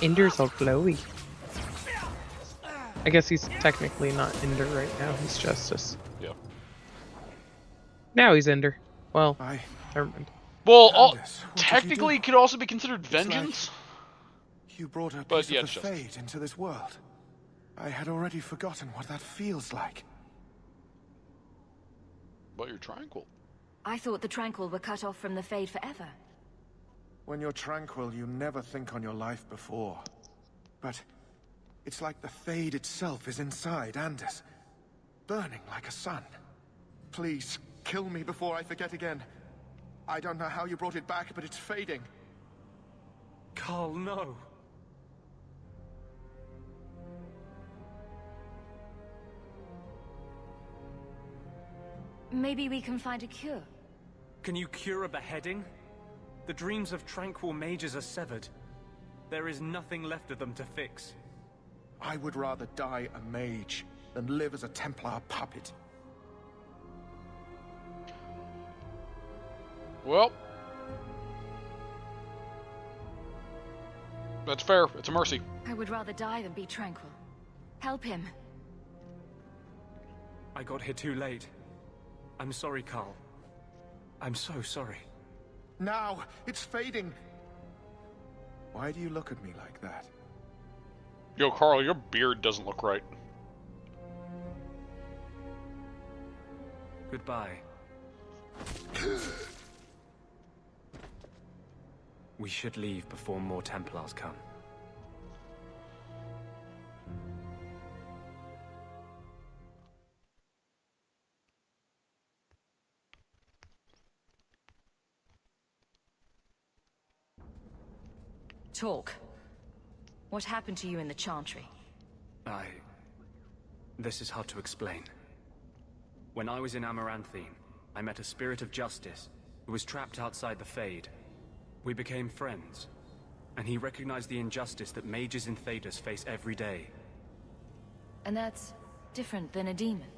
[SPEAKER 2] Ender's all glowy. I guess he's technically not Ender right now, he's Justice.
[SPEAKER 1] Yeah.
[SPEAKER 2] Now he's Ender. Well, never mind.
[SPEAKER 1] Well, technically it could also be considered Vengeance.
[SPEAKER 19] You brought a
[SPEAKER 1] but
[SPEAKER 19] piece
[SPEAKER 1] yeah,
[SPEAKER 19] of the Fate into this world. I had already forgotten what that feels like.
[SPEAKER 1] But you're tranquil.
[SPEAKER 9] I thought the Tranquil were cut off from the Fade forever.
[SPEAKER 19] When you're tranquil, you never think on your life before. But it's like the Fade itself is inside Anders, burning like a sun. Please, kill me before I forget again. I don't know how you brought it back, but it's fading.
[SPEAKER 11] Carl, no.
[SPEAKER 9] Maybe we can find a cure.
[SPEAKER 5] Can you cure a beheading? The dreams of tranquil mages are severed. There is nothing left of them to fix.
[SPEAKER 19] I would rather die a mage than live as a Templar puppet.
[SPEAKER 1] Well, that's fair. It's a mercy.
[SPEAKER 9] I would rather die than be tranquil. Help him.
[SPEAKER 5] I got here too late. I'm sorry, Carl. I'm so sorry.
[SPEAKER 19] Now, it's fading. Why do you look at me like that?
[SPEAKER 1] Yo, Carl, your beard doesn't look right.
[SPEAKER 5] Goodbye. We should leave before more Templars come.
[SPEAKER 9] Talk. What happened to you in the Chantry?
[SPEAKER 5] This is hard to explain. When I was in Amaranthine, I met a spirit of justice who was trapped outside the Fade. We became friends, and he recognized the injustice that mages in Thedas face every day.
[SPEAKER 9] And that's different than a demon.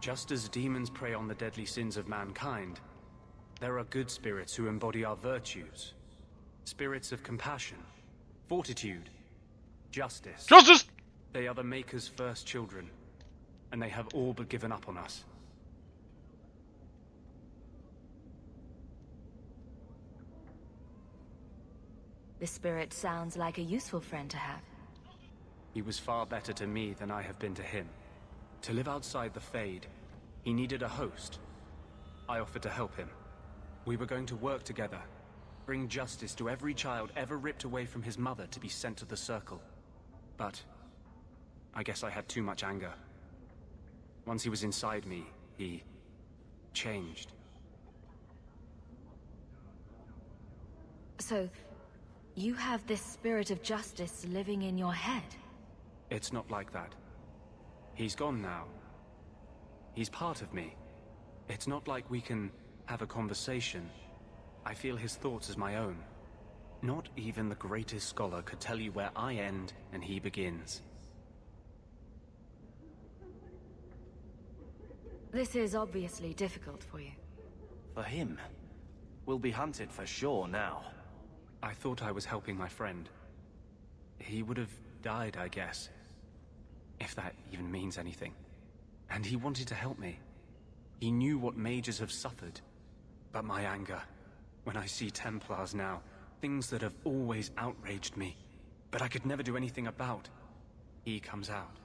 [SPEAKER 5] Just as demons prey on the deadly sins of mankind, there are good spirits who embody our virtues. Spirits of compassion, fortitude, justice.
[SPEAKER 1] Justice!
[SPEAKER 5] They are the Maker's first children, and they have all but given up on us.
[SPEAKER 9] The spirit sounds like a useful friend to have.
[SPEAKER 5] He was far better to me than I have been to him. To live outside the Fade, he needed a host. I offered to help him. We were going to work together, bring justice to every child ever ripped away from his mother to be sent to the Circle. But I guess I had too much anger. Once he was inside me, he changed.
[SPEAKER 9] So, you have this spirit of justice living in your head?
[SPEAKER 5] It's not like that. He's gone now. He's part of me. It's not like we can have a conversation. I feel his thoughts as my own. Not even the greatest scholar could tell you where I end and he begins.
[SPEAKER 9] This is obviously difficult for you.
[SPEAKER 12] For him, we'll be hunted for sure now.
[SPEAKER 5] I thought I was helping my friend. He would have died, I guess. If that even means anything. And he wanted to help me. He knew what mages have suffered. But my anger, when I see Templars now, things that have always outraged me, but I could never do anything about, he comes out.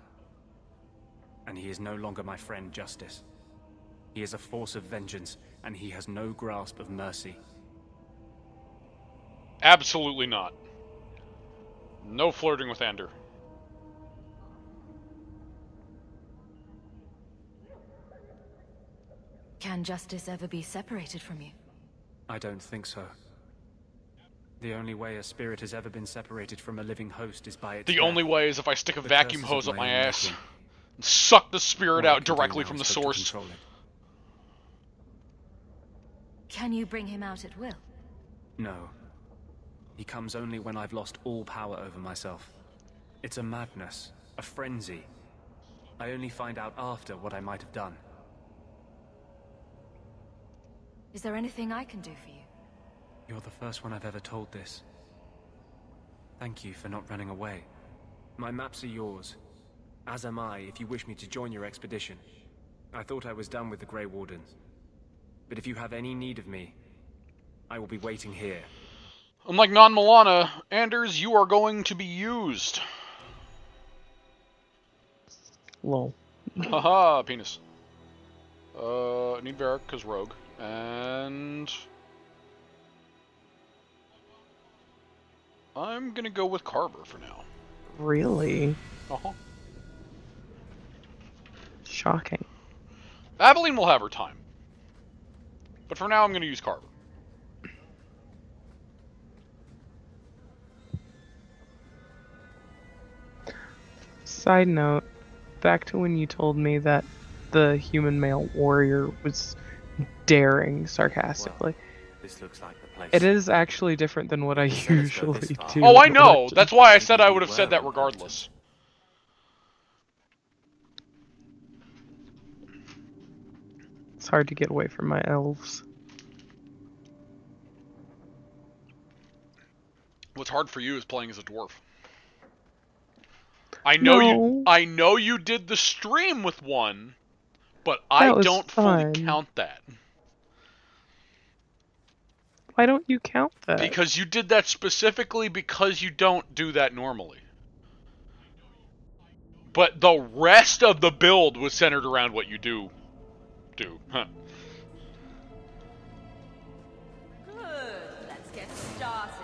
[SPEAKER 5] And he is no longer my friend, Justice. He is a force of vengeance, and he has no grasp of mercy.
[SPEAKER 1] Absolutely not. No flirting with Ender.
[SPEAKER 9] Can justice ever be separated from you?
[SPEAKER 5] I don't think so. The only way a spirit has ever been separated from a living host is by its
[SPEAKER 1] The
[SPEAKER 5] death.
[SPEAKER 1] only way is if I stick a
[SPEAKER 5] The
[SPEAKER 1] vacuum
[SPEAKER 5] curses
[SPEAKER 1] hose
[SPEAKER 5] of
[SPEAKER 1] up my
[SPEAKER 5] own
[SPEAKER 1] ass
[SPEAKER 5] making.
[SPEAKER 1] and suck the spirit
[SPEAKER 5] All I
[SPEAKER 1] out
[SPEAKER 5] can do
[SPEAKER 1] directly
[SPEAKER 5] now
[SPEAKER 1] from the
[SPEAKER 5] is hope to
[SPEAKER 1] source.
[SPEAKER 5] control it.
[SPEAKER 9] Can you bring him out at will?
[SPEAKER 5] No. He comes only when I've lost all power over myself. It's a madness, a frenzy. I only find out after what I might have done.
[SPEAKER 9] Is there anything I can do for you?
[SPEAKER 5] You're the first one I've ever told this. Thank you for not running away. My maps are yours. As am I, if you wish me to join your expedition. I thought I was done with the Grey Wardens. But if you have any need of me, I will be waiting here.
[SPEAKER 1] Unlike non-Milana, Anders, you are going to be used.
[SPEAKER 2] Lol.
[SPEAKER 1] Haha, penis. Need Varric, because rogue. And... I'm gonna go with Carver for now.
[SPEAKER 2] Really?
[SPEAKER 1] Uh-huh.
[SPEAKER 2] Shocking.
[SPEAKER 1] Aveline will have her time. But for now, I'm gonna use Carver.
[SPEAKER 2] Side note, back to when you told me that the human male warrior was daring sarcastically.
[SPEAKER 12] This looks like the place.
[SPEAKER 2] It is actually different than what I usually do.
[SPEAKER 1] Oh, I
[SPEAKER 2] in
[SPEAKER 1] know!
[SPEAKER 2] Legends.
[SPEAKER 1] That's why I said I would have said that regardless.
[SPEAKER 2] It's hard to get away from my elves.
[SPEAKER 1] What's hard for you is playing as a dwarf. I know you did the stream with one, but I don't fully count that.
[SPEAKER 2] Why don't you count that?
[SPEAKER 1] Because you did that specifically because you don't do that normally. But the rest of the build was centered around what you do. Huh.
[SPEAKER 9] Good. Let's get started.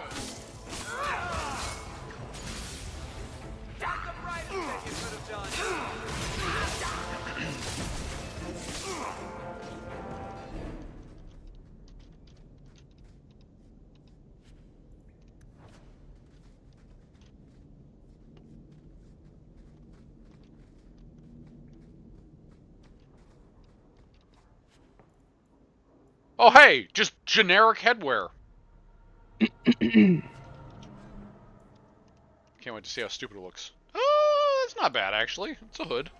[SPEAKER 1] Oh, hey, just generic headwear. Can't wait to see how stupid it looks. Oh, that's not bad, actually. It's a hood.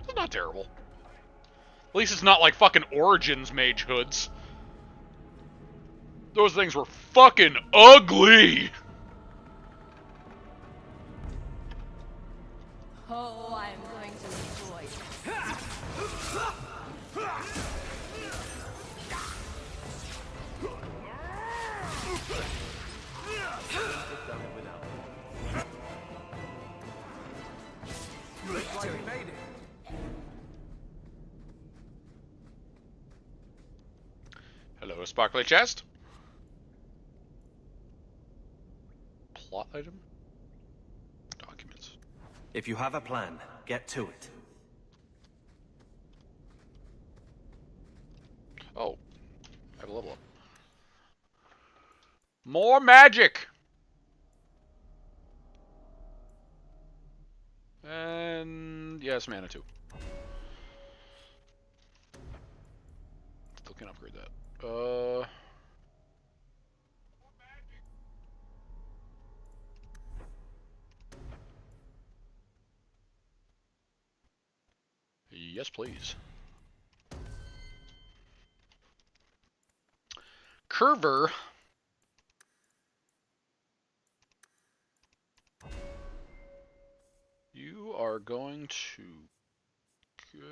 [SPEAKER 1] It's not terrible. At least it's not like fucking Origins mage hoods. Those things were fucking ugly!
[SPEAKER 9] Oh, I'm going to enjoy this.
[SPEAKER 11] Looks like we made it.
[SPEAKER 1] Hello, sparkly chest. Plot item? Documents.
[SPEAKER 12] If you have a plan, get to it.
[SPEAKER 1] Oh. I have a level up. More magic! And yes, mana too. Still can't upgrade that. Yes, please. Curver. You are going to get...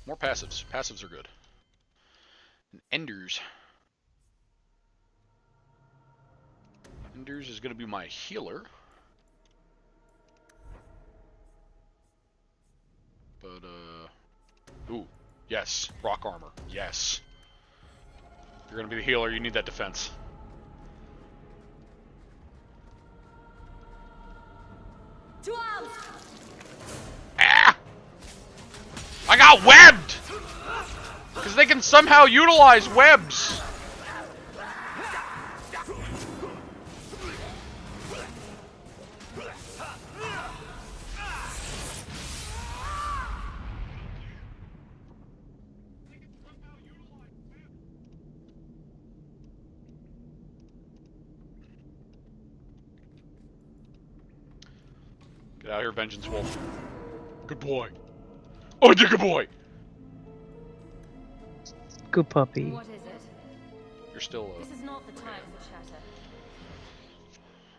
[SPEAKER 1] more passives. Passives are good. And Enders. Enders is going to be my healer. But, ooh, yes. Rock armor. Yes. If you're going to be the healer, you need that defense.
[SPEAKER 9] To arms!
[SPEAKER 1] Ah! I got webbed! Because they can somehow utilize webs. Get out of here, Vengeance Wolf. Good boy. Oh, you're a good boy!
[SPEAKER 2] Good puppy.
[SPEAKER 9] What is it?
[SPEAKER 1] You're still,
[SPEAKER 9] This is not the time for chatter.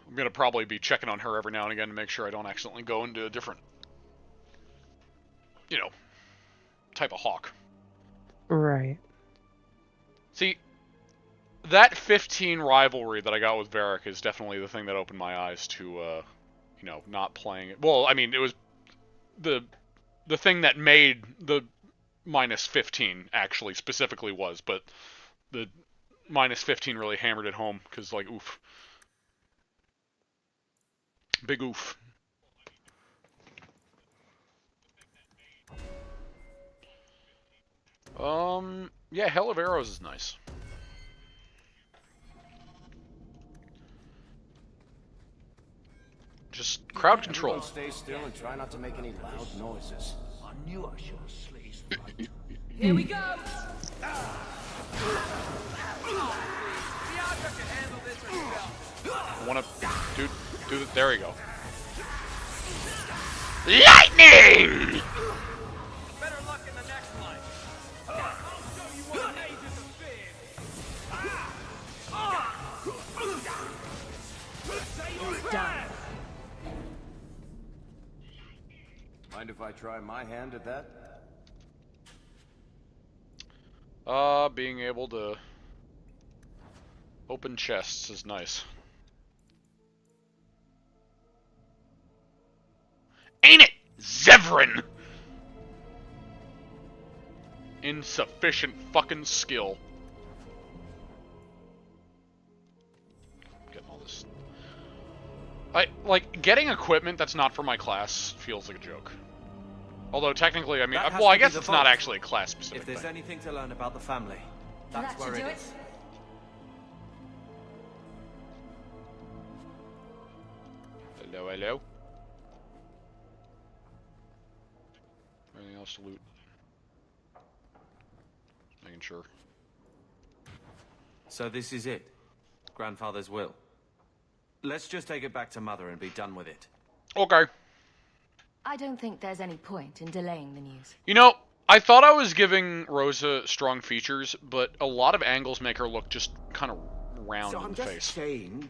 [SPEAKER 1] I'm gonna probably be checking on her every now and again to make sure I don't accidentally go into a different, you know, type of hawk.
[SPEAKER 2] Right.
[SPEAKER 1] See, that 15 rivalry that I got with Varric is definitely the thing that opened my eyes to, you know, not playing it. Well, I mean, it was the thing that made the minus 15 actually specifically was, but the minus 15 really hammered it home because, like, oof. Big oof. Yeah, Hell of Arrows is nice. Just crowd control.
[SPEAKER 3] Stay still and try not to make any loud noises.
[SPEAKER 13] I knew I should have sliced right.
[SPEAKER 9] Here we go!
[SPEAKER 1] I wanna... Dude, there we go. Lightning!
[SPEAKER 12] Better luck in the next one. I'll show you what mages are big.
[SPEAKER 7] Done.
[SPEAKER 3] Mind if I try my hand at that?
[SPEAKER 1] Being able to open chests is nice. Ain't it, Zevran? Insufficient fucking skill. Getting all this. Getting equipment that's not for my class feels like a joke. Although technically, I mean, well, I guess it's not actually a class specific.
[SPEAKER 12] If there's anything to learn about the family, that's where it is.
[SPEAKER 1] Hello, hello. Anything else to loot? Making sure.
[SPEAKER 12] So this is it. Grandfather's will. Let's just take it back to Mother and be done with it.
[SPEAKER 1] Okay.
[SPEAKER 9] I don't think there's any point in delaying the news.
[SPEAKER 1] You know, I thought I was giving Rosa strong features, but a lot of angles make her look just kind of round in the face.
[SPEAKER 13] So I'm just saying,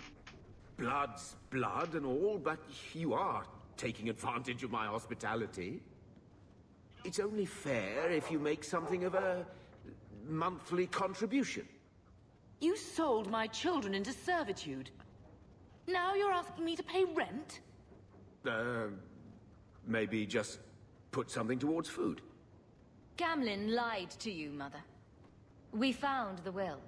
[SPEAKER 13] blood's blood and all, but you are taking advantage of my hospitality. It's only fair if you make something of a monthly contribution.
[SPEAKER 6] You sold my children into servitude. Now you're asking me to pay rent?
[SPEAKER 13] Maybe just put something towards food.
[SPEAKER 9] Gamlin lied to you, Mother. We found the will.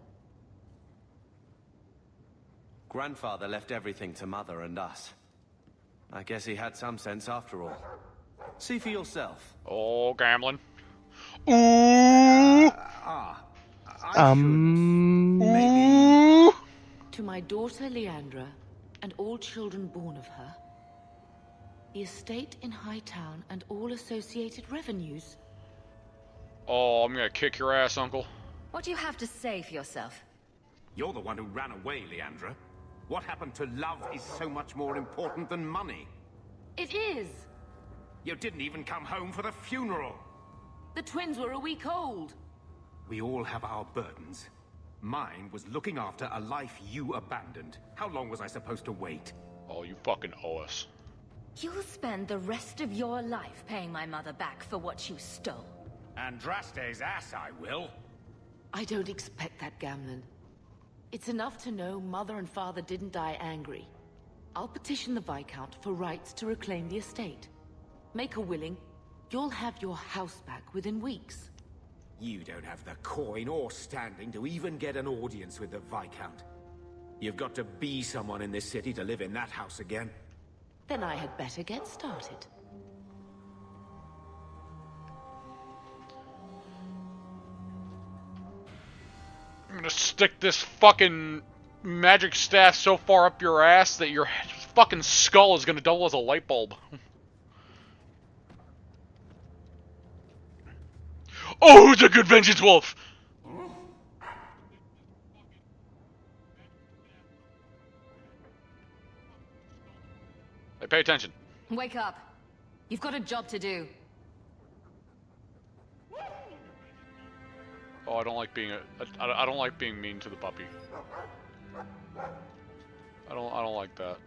[SPEAKER 12] Grandfather left everything to Mother and us. I guess he had some sense after all. See for yourself.
[SPEAKER 1] Oh, Gamlin. Ooh!
[SPEAKER 6] Maybe. To my daughter Leandra, and all children born of her, the estate in Hightown and all associated revenues.
[SPEAKER 1] Oh, I'm gonna kick your ass, Uncle.
[SPEAKER 9] What do you have to say for yourself?
[SPEAKER 18] You're the one who ran away, Leandra. What happened to love is so much more important than money.
[SPEAKER 6] It is.
[SPEAKER 18] You didn't even come home for the funeral.
[SPEAKER 6] The twins were a week old.
[SPEAKER 18] We all have our burdens. Mine was looking after a life you abandoned. How long was I supposed to wait?
[SPEAKER 1] Oh, you fucking owe us.
[SPEAKER 9] You'll spend the rest of your life paying my mother back for what you stole.
[SPEAKER 18] Andraste's ass, I will.
[SPEAKER 6] I don't expect that, Gamlen. It's enough to know Mother and Father didn't die angry. I'll petition the Viscount for rights to reclaim the estate. Make a willing, you'll have your house back within weeks.
[SPEAKER 18] You don't have the coin or standing to even get an audience with the Viscount. You've got to be someone in this city to live in that house again.
[SPEAKER 6] Then I had better get started.
[SPEAKER 1] I'm gonna stick this fucking magic staff so far up your ass that your fucking skull is gonna double as a light bulb. Oh, it's a good vengeance wolf! Hey, pay attention.
[SPEAKER 9] Wake up. You've got a job to do.
[SPEAKER 1] Oh, I don't like being I don't like being mean to the puppy. I don't like that.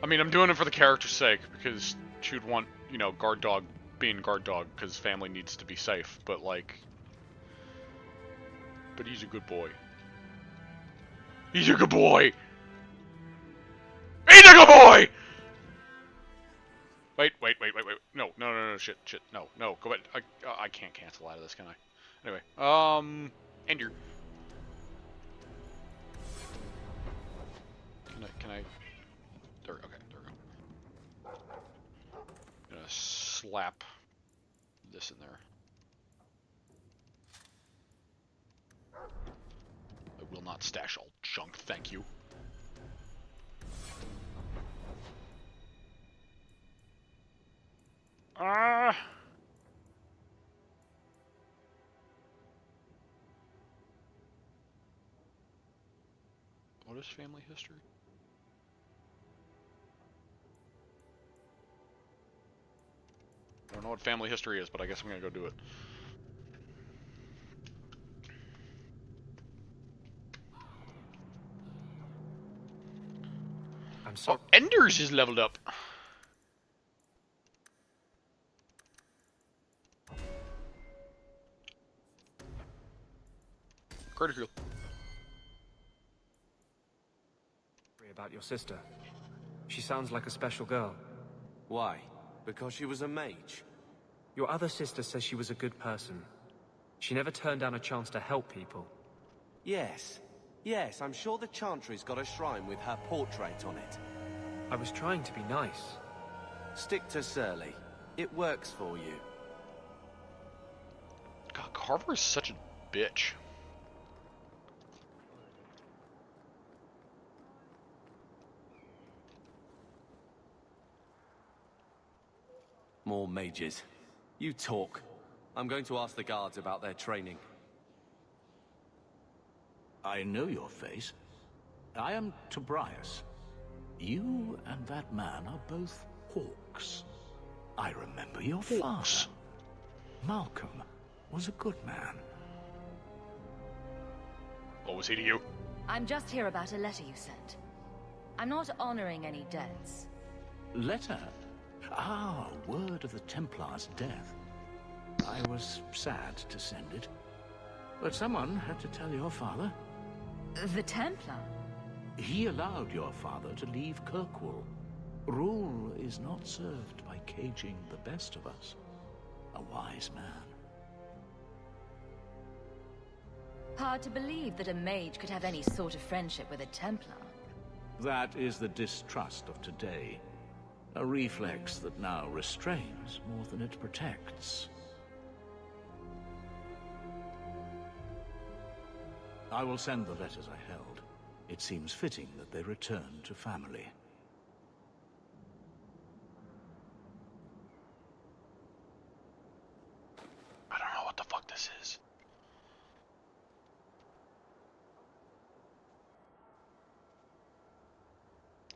[SPEAKER 1] I mean, I'm doing it for the character's sake because she'd want, you know, guard dog being guard dog because family needs to be safe. But like, but he's a good boy. He's a good boy. He's a good boy. Wait. No, shit, no, go back. I can't cancel out of this, can I? Anyway, Ender. Can I? There, okay, there we go. I'm gonna slap this in there. I will not stash all junk, thank you. What is family history? I don't know what family history is, but I guess I'm gonna go do it.
[SPEAKER 5] I'm sorry.
[SPEAKER 1] Oh, Ender's is leveled up. Critical.
[SPEAKER 5] About your sister. She sounds like a special girl.
[SPEAKER 12] Why? Because she was a mage?
[SPEAKER 5] Your other sister says she was a good person. She never turned down a chance to help people.
[SPEAKER 12] Yes, I'm sure the Chantry's got a shrine with her portrait on it.
[SPEAKER 5] I was trying to be nice.
[SPEAKER 12] Stick to Surly. It works for you.
[SPEAKER 1] God, Carver is such a bitch.
[SPEAKER 12] More mages. You talk. I'm going to ask the guards about their training.
[SPEAKER 15] I know your face. I am Tobias. You and that man are both hawks. I remember your father. Malcolm was a good man.
[SPEAKER 1] What was he to you?
[SPEAKER 9] I'm just here about a letter you sent. I'm not honoring any debts.
[SPEAKER 15] Letter? Ah, word of the Templar's death. I was sad to send it. But someone had to tell your father.
[SPEAKER 9] The Templar?
[SPEAKER 15] He allowed your father to leave Kirkwall. Rule is not served by caging the best of us. A wise man.
[SPEAKER 9] Hard to believe that a mage could have any sort of friendship with a Templar.
[SPEAKER 15] That is the distrust of today. A reflex that now restrains more than it protects. I will send the letters I held. It seems fitting that they return to family.
[SPEAKER 1] I don't know what the fuck this is.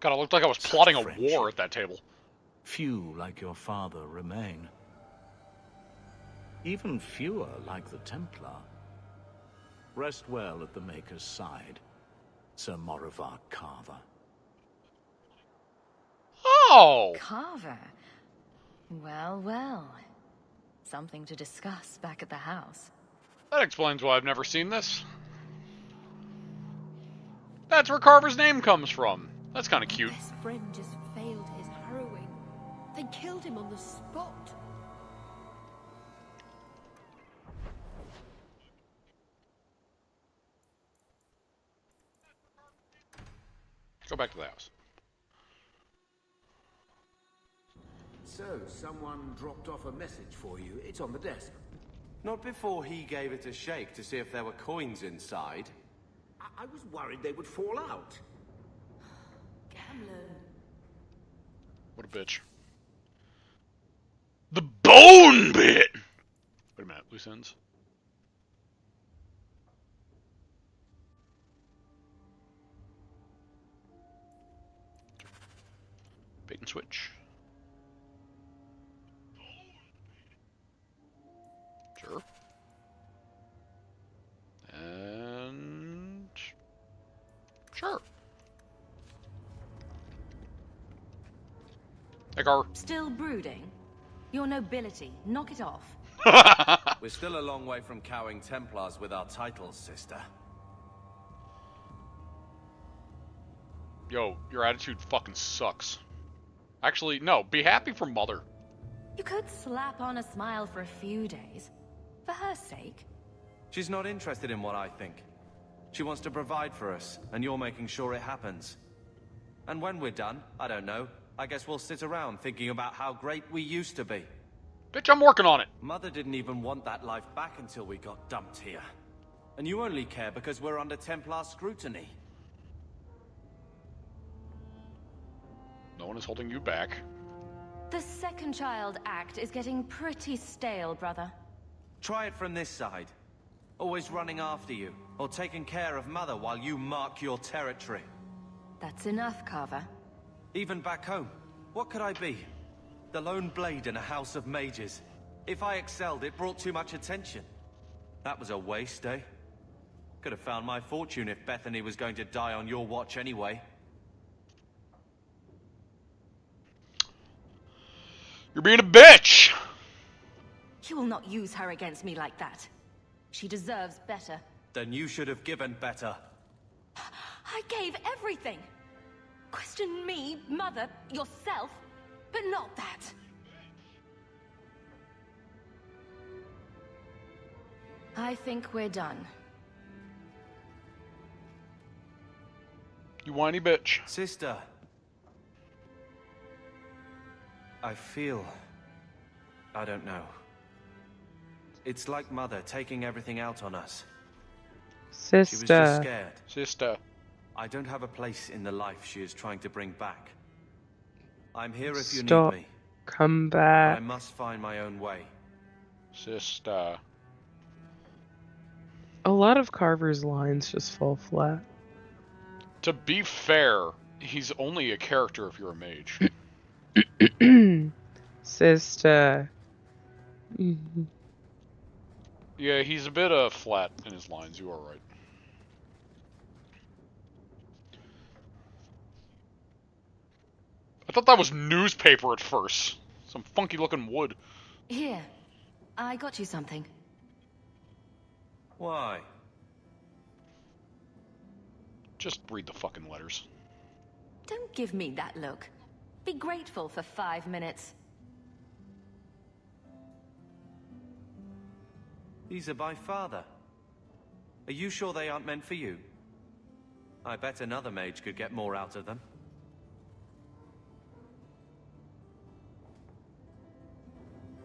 [SPEAKER 1] God, it looked like I was plotting a war at that table.
[SPEAKER 15] Few like your father remain. Even fewer like the Templar. Rest well at the Maker's side, Sir Morivar Carver.
[SPEAKER 1] Oh!
[SPEAKER 9] Carver? Well, well. Something to discuss back at the house.
[SPEAKER 1] That explains why I've never seen this. That's where Carver's name comes from. That's kind of cute.
[SPEAKER 21] His best friend just failed his harrowing. They killed him on the spot.
[SPEAKER 1] Go back to the house.
[SPEAKER 13] So, someone dropped off a message for you. It's on the desk.
[SPEAKER 12] Not before he gave it a shake to see if there were coins inside.
[SPEAKER 13] I was worried they would fall out.
[SPEAKER 21] Gamlen.
[SPEAKER 1] What a bitch. The bone bit! Wait a minute, loose ends? Bait and switch. Sure. And... sure. Ekar.
[SPEAKER 6] Still brooding? Your nobility, knock it off.
[SPEAKER 12] We're still a long way from cowing Templars with our titles, sister.
[SPEAKER 1] Yo, your attitude fucking sucks. Actually, no, be happy for Mother.
[SPEAKER 6] You could slap on a smile for a few days. For her sake.
[SPEAKER 12] She's not interested in what I think. She wants to provide for us, and you're making sure it happens. And when we're done, I don't know, I guess we'll sit around thinking about how great we used to be.
[SPEAKER 1] Bitch, I'm working on it.
[SPEAKER 12] Mother didn't even want that life back until we got dumped here. And you only care because we're under Templar scrutiny.
[SPEAKER 1] No one is holding you back.
[SPEAKER 6] The second child act is getting pretty stale, brother.
[SPEAKER 12] Try it from this side. Always running after you, or taking care of Mother while you mark your territory.
[SPEAKER 6] That's enough, Carver.
[SPEAKER 12] Even back home, what could I be? The lone blade in a house of mages. If I excelled, it brought too much attention. That was a waste, eh? Could have found my fortune if Bethany was going to die on your watch anyway.
[SPEAKER 1] You're being a bitch!
[SPEAKER 6] You will not use her against me like that. She deserves better.
[SPEAKER 12] Then you should have given better.
[SPEAKER 6] I gave everything. Question me, Mother, yourself, but not that. I think we're done.
[SPEAKER 1] You whiny bitch.
[SPEAKER 12] Sister. I feel... I don't know. It's like Mother taking everything out on us.
[SPEAKER 2] Sister.
[SPEAKER 12] She was just scared.
[SPEAKER 1] Sister.
[SPEAKER 12] I don't have a place in the life she is trying to bring back. I'm here if you
[SPEAKER 2] Stop.
[SPEAKER 12] need me.
[SPEAKER 2] Come back.
[SPEAKER 12] I must find my own way.
[SPEAKER 1] Sister.
[SPEAKER 2] A lot of Carver's lines just fall flat.
[SPEAKER 1] To be fair, he's only a character if you're a mage.
[SPEAKER 2] Sister.
[SPEAKER 1] Yeah, he's a bit flat in his lines, you are right. I thought that was newspaper at first. Some funky looking wood.
[SPEAKER 6] Here, I got you something.
[SPEAKER 12] Why?
[SPEAKER 1] Just read the fucking letters.
[SPEAKER 6] Don't give me that look. Be grateful for 5 minutes.
[SPEAKER 12] These are by Father. Are you sure they aren't meant for you? I bet another mage could get more out of them.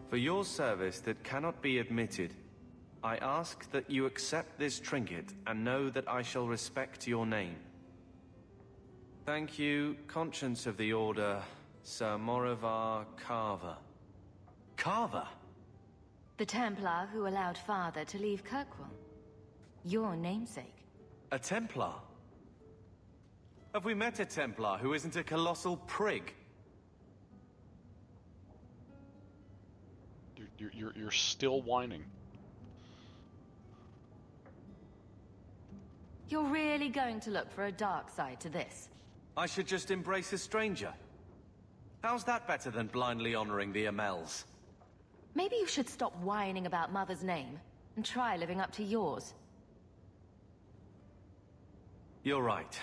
[SPEAKER 12] For your service that cannot be admitted, I ask that you accept this trinket and know that I shall respect your name. Thank you, Conscience of the Order, Sir Morivar Carver. Carver?
[SPEAKER 6] The Templar who allowed Father to leave Kirkwall. Your namesake.
[SPEAKER 12] A Templar? Have we met a Templar who isn't a colossal prig?
[SPEAKER 1] You're still whining.
[SPEAKER 9] You're really going to look for a dark side to this?
[SPEAKER 12] I should just embrace a stranger. How's that better than blindly honoring the Amels?
[SPEAKER 9] Maybe you should stop whining about Mother's name and try living up to yours.
[SPEAKER 12] You're right.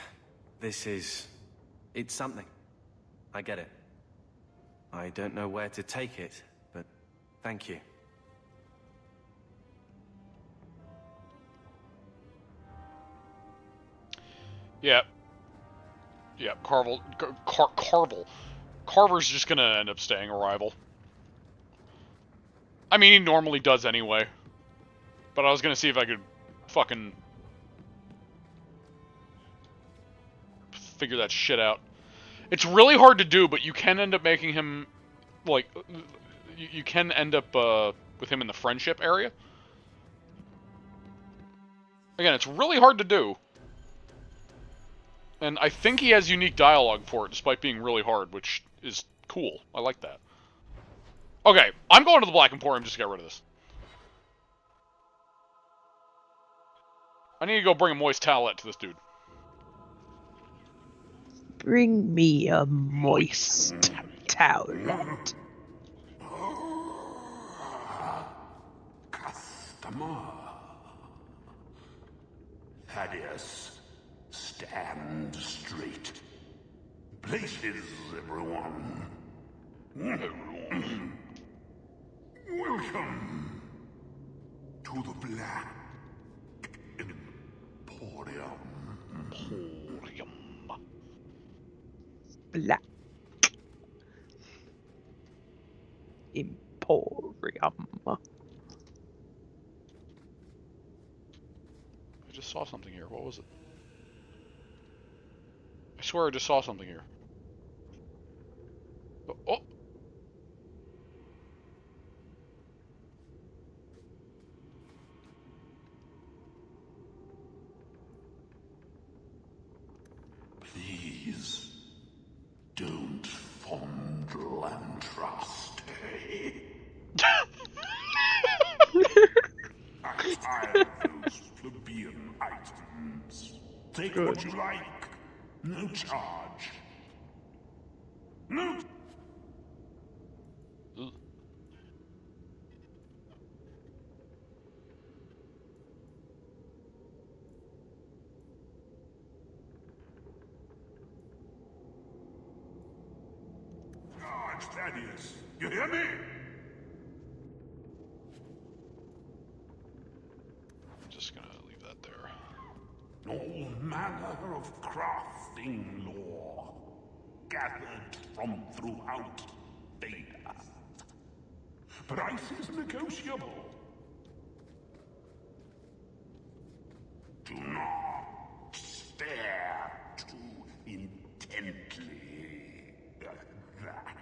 [SPEAKER 12] It's something. I get it. I don't know where to take it, but thank you.
[SPEAKER 1] Yeah. Yeah, Carver's just gonna end up staying a rival. I mean, he normally does anyway. But I was gonna see if I could fucking figure that shit out. It's really hard to do, but you can end up making him, like, you can end up with him in the friendship area. Again, it's really hard to do. And I think he has unique dialogue for it, despite being really hard, which is cool. I like that. Okay, I'm going to the Black Emporium just to get rid of this. I need to go bring a moist towelette to this dude.
[SPEAKER 2] Bring me a moist towelette.
[SPEAKER 14] Customer. Thaddeus, stand straight. Places, everyone. Welcome to the Black Emporium.
[SPEAKER 2] Black Emporium.
[SPEAKER 1] I just saw something here. What was it? I swear I just saw something here. Oh!
[SPEAKER 14] Please, don't fondle and trust, eh? I'm tired of those plebeian items. Take what you like. No charge. No. Guard, Thaddeus. You hear me?
[SPEAKER 1] I'm just gonna leave that there.
[SPEAKER 14] All manner of crafting lore gathered from throughout Veda. Price is negotiable. Do not stare too intently at that.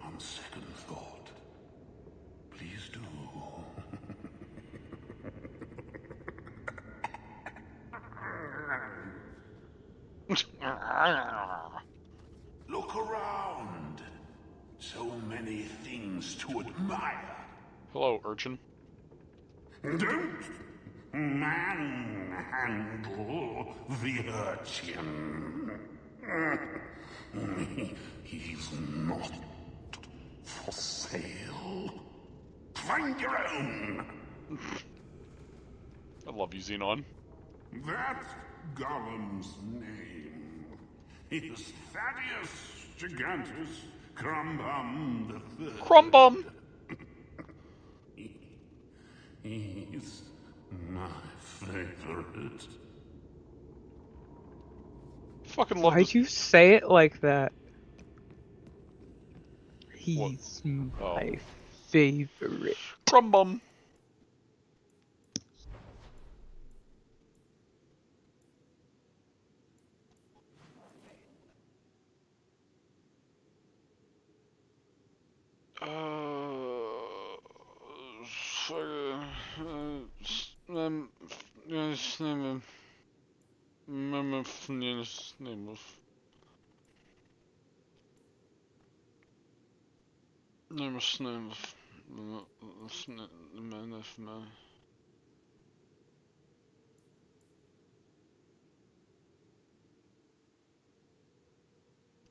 [SPEAKER 14] On second thought, please do. Look around. So many things to admire.
[SPEAKER 1] Hello, urchin.
[SPEAKER 14] Don't manhandle the urchin. He's not for sale. Find your own.
[SPEAKER 1] I love you, Xenon.
[SPEAKER 14] That Gollum's name is Thaddeus Gigantus Crumbum III.
[SPEAKER 1] Crumbum!
[SPEAKER 14] He's my favorite.
[SPEAKER 1] Fucking love
[SPEAKER 2] Why'd you say it like that? He's my favorite.
[SPEAKER 1] Crumbum.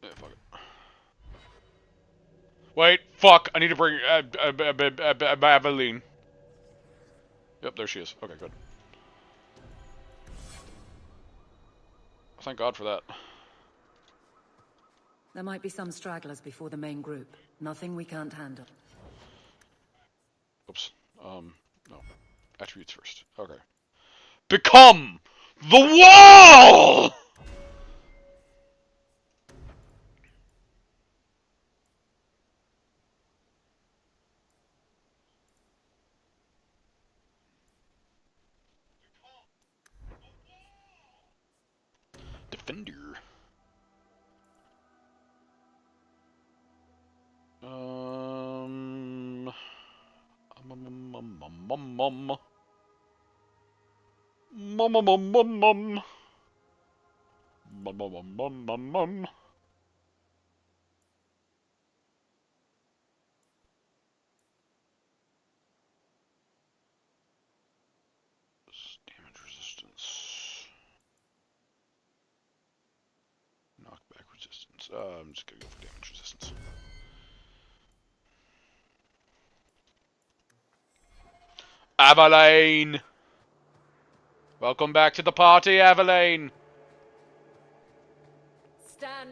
[SPEAKER 1] Yeah, fuck it. Wait, fuck! I need to bring Aveline. Yep, there she is. Okay, good. Thank God for that.
[SPEAKER 7] There might be some stragglers before the main group. Nothing we can't handle.
[SPEAKER 1] Oops. No. Attributes first. Okay. Become the wall! Defender. Damage resistance. Knockback resistance. I'm just gonna go for damage resistance. Aveline! Welcome back to the party, Aveline!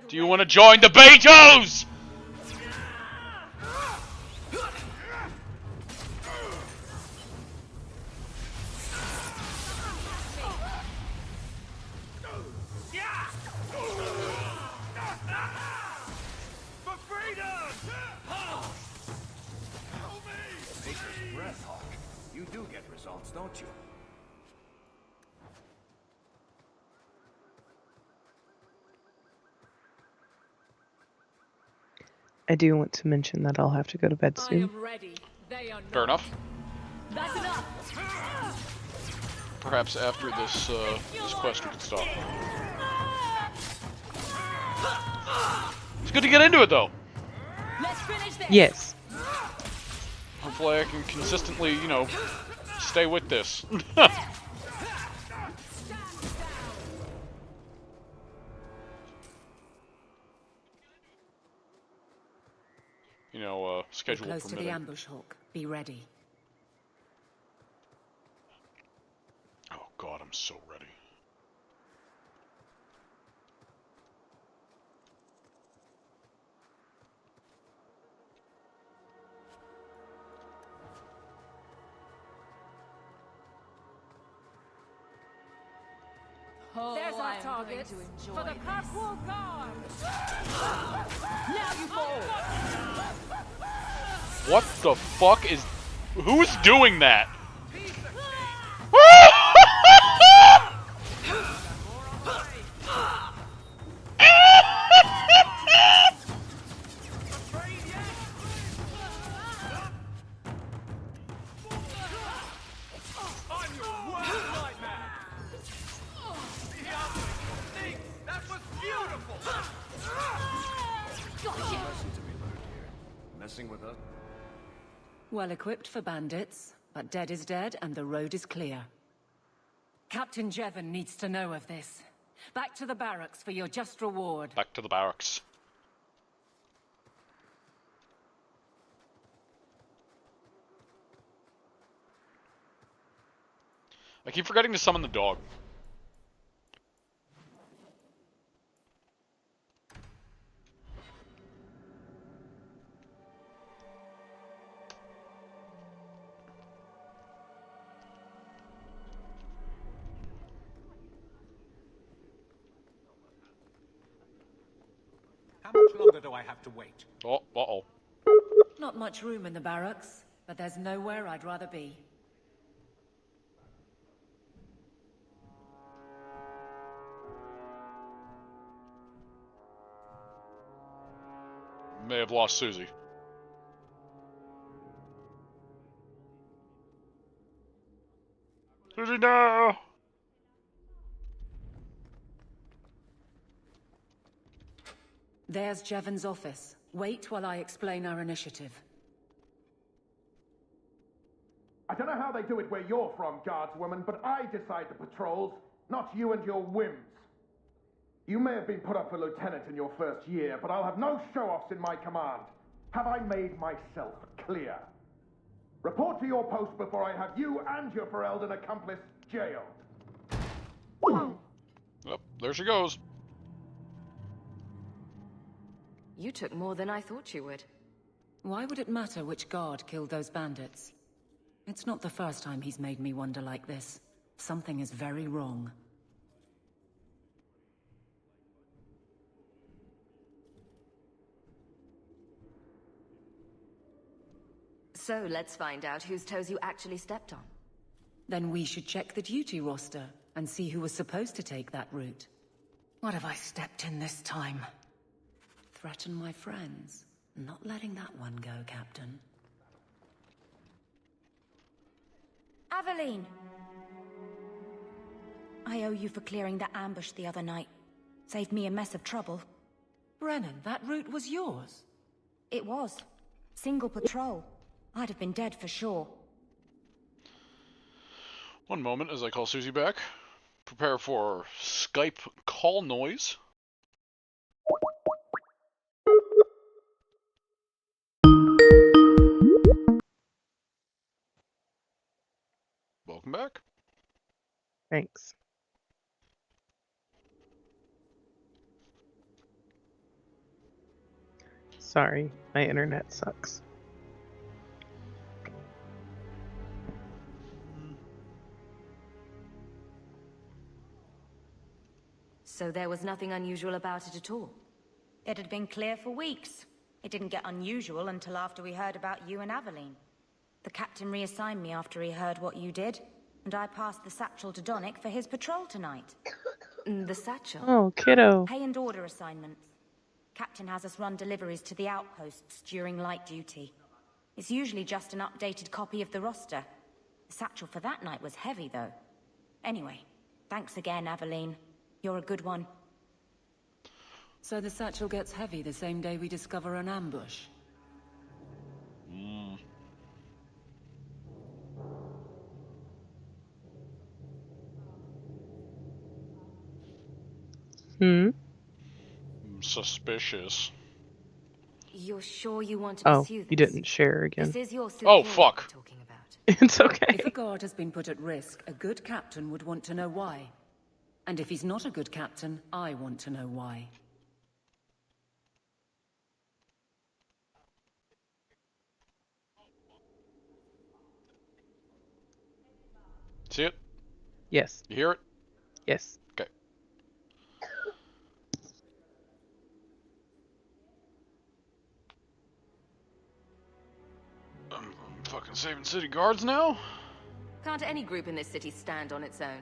[SPEAKER 1] Do you want to join the Betos?
[SPEAKER 12] For freedom!
[SPEAKER 3] Nature's breath, Hawk. You do get results, don't you?
[SPEAKER 2] I do want to mention that I'll have to go to bed soon.
[SPEAKER 1] Fair enough.
[SPEAKER 9] That's enough.
[SPEAKER 1] Perhaps after this this quest we can stop. It's good to get into it though.
[SPEAKER 9] Let's finish this.
[SPEAKER 2] Yes.
[SPEAKER 1] Hopefully I can consistently, you know, stay with this. You know, schedule
[SPEAKER 7] Close to
[SPEAKER 1] permitting.
[SPEAKER 7] the ambush, Hawk. Be ready.
[SPEAKER 1] Oh God, I'm so ready.
[SPEAKER 9] Oh,
[SPEAKER 4] There's our
[SPEAKER 9] I'm
[SPEAKER 4] target
[SPEAKER 9] going to enjoy
[SPEAKER 4] for the
[SPEAKER 9] this.
[SPEAKER 4] Kirkwall Guard.
[SPEAKER 9] Now you fall.
[SPEAKER 1] What the fuck is... Who's doing that?
[SPEAKER 3] Messing with us?
[SPEAKER 7] Well equipped for bandits, but dead is dead and the road is clear. Captain Jevon needs to know of this. Back to the barracks for your just reward.
[SPEAKER 1] Back to the barracks. I keep forgetting to summon the dog.
[SPEAKER 15] How much longer do I have to wait?
[SPEAKER 1] Oh, uh-oh.
[SPEAKER 7] Not much room in the barracks, but there's nowhere I'd rather be.
[SPEAKER 1] May have lost Suzie. Suzie, no!
[SPEAKER 7] There's Jevon's office. Wait while I explain our initiative.
[SPEAKER 16] I don't know how they do it where you're from, guardswoman, but I decide the patrols, not you and your whims. You may have been put up for lieutenant in your first year, but I'll have no show-offs in my command. Have I made myself clear? Report to your post before I have you and your Ferelden accomplice jailed.
[SPEAKER 1] Yep, there she goes.
[SPEAKER 6] You took more than I thought you would.
[SPEAKER 7] Why would it matter which guard killed those bandits? It's not the first time he's made me wonder like this. Something is very wrong.
[SPEAKER 6] So let's find out whose toes you actually stepped on.
[SPEAKER 7] Then we should check the duty roster and see who was supposed to take that route. What have I stepped in this time? Threaten my friends. Not letting that one go, Captain.
[SPEAKER 22] Aveline! I owe you for clearing that ambush the other night. Saved me a mess of trouble.
[SPEAKER 7] Brennan, that route was yours?
[SPEAKER 22] It was. Single patrol. I'd have been dead for sure.
[SPEAKER 1] One moment as I call Suzie back. Prepare for Skype call noise. Welcome back.
[SPEAKER 2] Thanks. Sorry, my internet sucks.
[SPEAKER 6] So there was nothing unusual about it at all?
[SPEAKER 22] It had been clear for weeks. It didn't get unusual until after we heard about you and Aveline. The captain reassigned me after he heard what you did, and I passed the satchel to Donick for his patrol tonight.
[SPEAKER 6] The satchel?
[SPEAKER 2] Oh, kiddo.
[SPEAKER 22] Pay and order assignments. Captain has us run deliveries to the outposts during light duty. It's usually just an updated copy of the roster. The satchel for that night was heavy, though. Anyway, thanks again, Aveline. You're a good one.
[SPEAKER 7] So the satchel gets heavy the same day we discover an ambush?
[SPEAKER 1] Suspicious.
[SPEAKER 6] You're sure you want to pursue this?
[SPEAKER 2] You didn't share again.
[SPEAKER 6] This is your
[SPEAKER 1] oh, fuck.
[SPEAKER 6] Talking about.
[SPEAKER 2] It's okay.
[SPEAKER 7] If a guard has been put at risk, a good captain would want to know why. And if he's not a good captain, I want to know why.
[SPEAKER 1] See it?
[SPEAKER 2] Yes.
[SPEAKER 1] You hear it?
[SPEAKER 2] Yes.
[SPEAKER 1] Okay. I'm fucking saving city guards now?
[SPEAKER 6] Can't any group in this city stand on its own?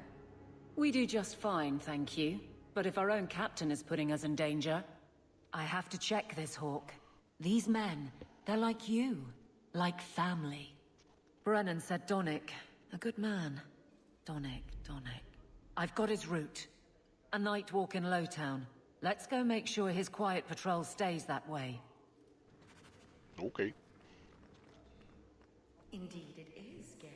[SPEAKER 7] We do just fine, thank you. But if our own captain is putting us in danger, I have to check this, Hawk. These men, they're like you. Like family. Brennan said Donick. A good man. Donick. I've got his route. A night walk in Lowtown. Let's go make sure his quiet patrol stays that way.
[SPEAKER 1] Okay.
[SPEAKER 13] Indeed it is, Geralt.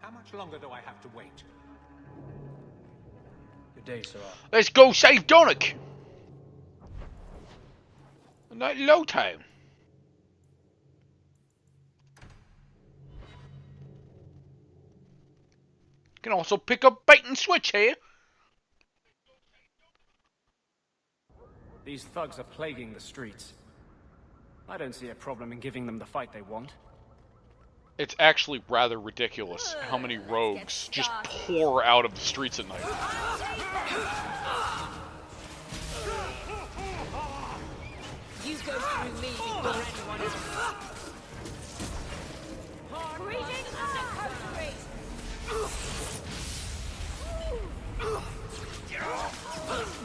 [SPEAKER 15] How much longer do I have to wait?
[SPEAKER 12] Good day, sir.
[SPEAKER 1] Let's go save Donick! That Lowtown. Can also pick up bait and switch here.
[SPEAKER 5] These thugs are plaguing the streets. I don't see a problem in giving them the fight they want.
[SPEAKER 1] It's actually rather ridiculous how many rogues just pour out of the streets at night.
[SPEAKER 9] You go through me before anyone else. Greetings from the coterie.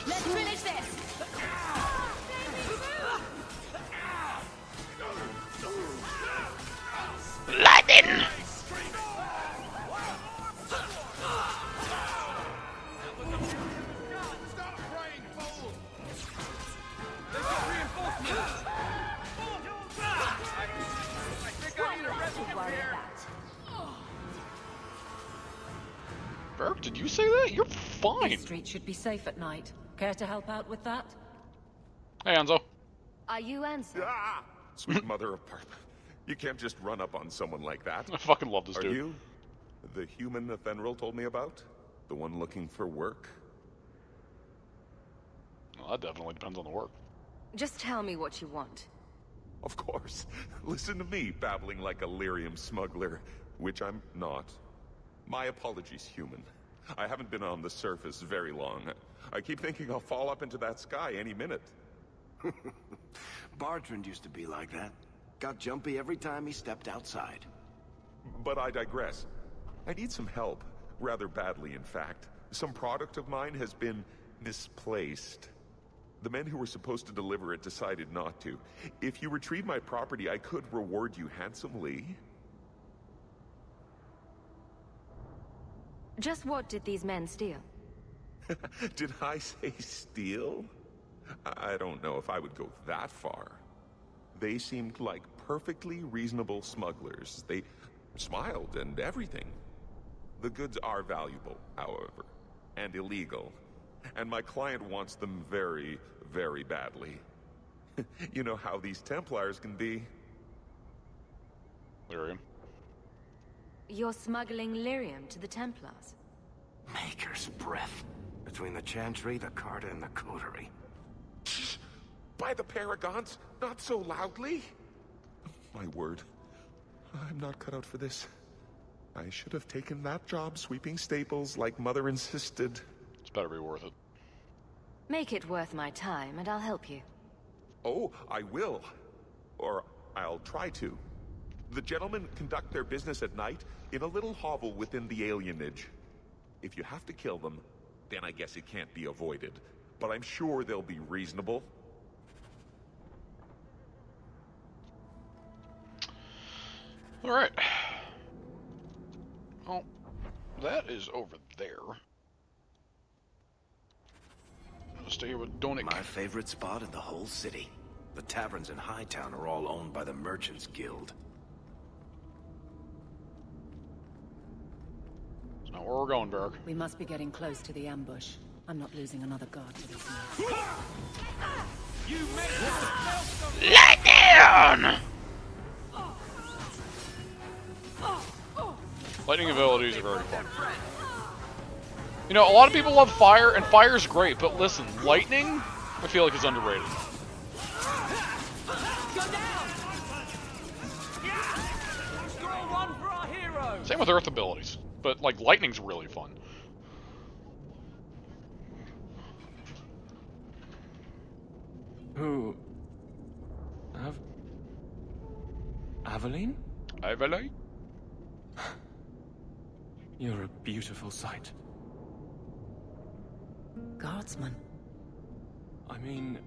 [SPEAKER 9] Let's finish this.
[SPEAKER 1] Lightning! Did you say that? You're fine.
[SPEAKER 7] This street should be safe at night. Care to help out with that?
[SPEAKER 1] Hey, Enzo.
[SPEAKER 9] Are you Enzo?
[SPEAKER 17] Ah! Sweet mother of Parp. You can't just run up on someone like that.
[SPEAKER 1] I fucking love this dude.
[SPEAKER 17] Are you the human Athenril told me about? The one looking for work?
[SPEAKER 1] Well, that definitely depends on the work.
[SPEAKER 9] Just tell me what you want.
[SPEAKER 17] Of course. Listen to me babbling like a lyrium smuggler, which I'm not. My apologies, human. I haven't been on the surface very long. I keep thinking I'll fall up into that sky any minute.
[SPEAKER 3] Bartrand used to be like that. Got jumpy every time he stepped outside.
[SPEAKER 17] But I digress. I need some help. Rather badly, in fact. Some product of mine has been misplaced. The men who were supposed to deliver it decided not to. If you retrieve my property, I could reward you handsomely.
[SPEAKER 9] Just what did these men steal?
[SPEAKER 17] Did I say steal? I don't know if I would go that far. They seemed like perfectly reasonable smugglers. They smiled and everything. The goods are valuable, however, and illegal. And my client wants them very, very badly. You know how these Templars can be.
[SPEAKER 1] Lyrium.
[SPEAKER 9] You're smuggling lyrium to the Templars?
[SPEAKER 3] Maker's breath. Between the Chantry, the Carta, and the Coterie.
[SPEAKER 17] By the Paragons, not so loudly. My word. I'm not cut out for this. I should have taken that job sweeping stables like Mother insisted.
[SPEAKER 1] It's better be worth it.
[SPEAKER 9] Make it worth my time, and I'll help you.
[SPEAKER 17] Oh, I will. Or I'll try to. The gentlemen conduct their business at night in a little hovel within the alienage. If you have to kill them, then I guess it can't be avoided. But I'm sure they'll be reasonable.
[SPEAKER 1] Alright. Well, that is over there. I'll stay here with Donik.
[SPEAKER 3] My favorite spot in the whole city. The taverns in Hightown are all owned by the Merchants Guild.
[SPEAKER 1] That's not where we're going, Varric.
[SPEAKER 7] We must be getting close to the ambush. I'm not losing another guard to this man.
[SPEAKER 1] Light down! Lightning abilities are very fun. You know, a lot of people love fire, and fire's great, but listen, lightning, I feel like is underrated. Same with earth abilities, but like lightning's really fun.
[SPEAKER 5] Who? Aveline?
[SPEAKER 1] Aveline?
[SPEAKER 5] You're a beautiful sight.
[SPEAKER 7] Guardsman.
[SPEAKER 5] I mean,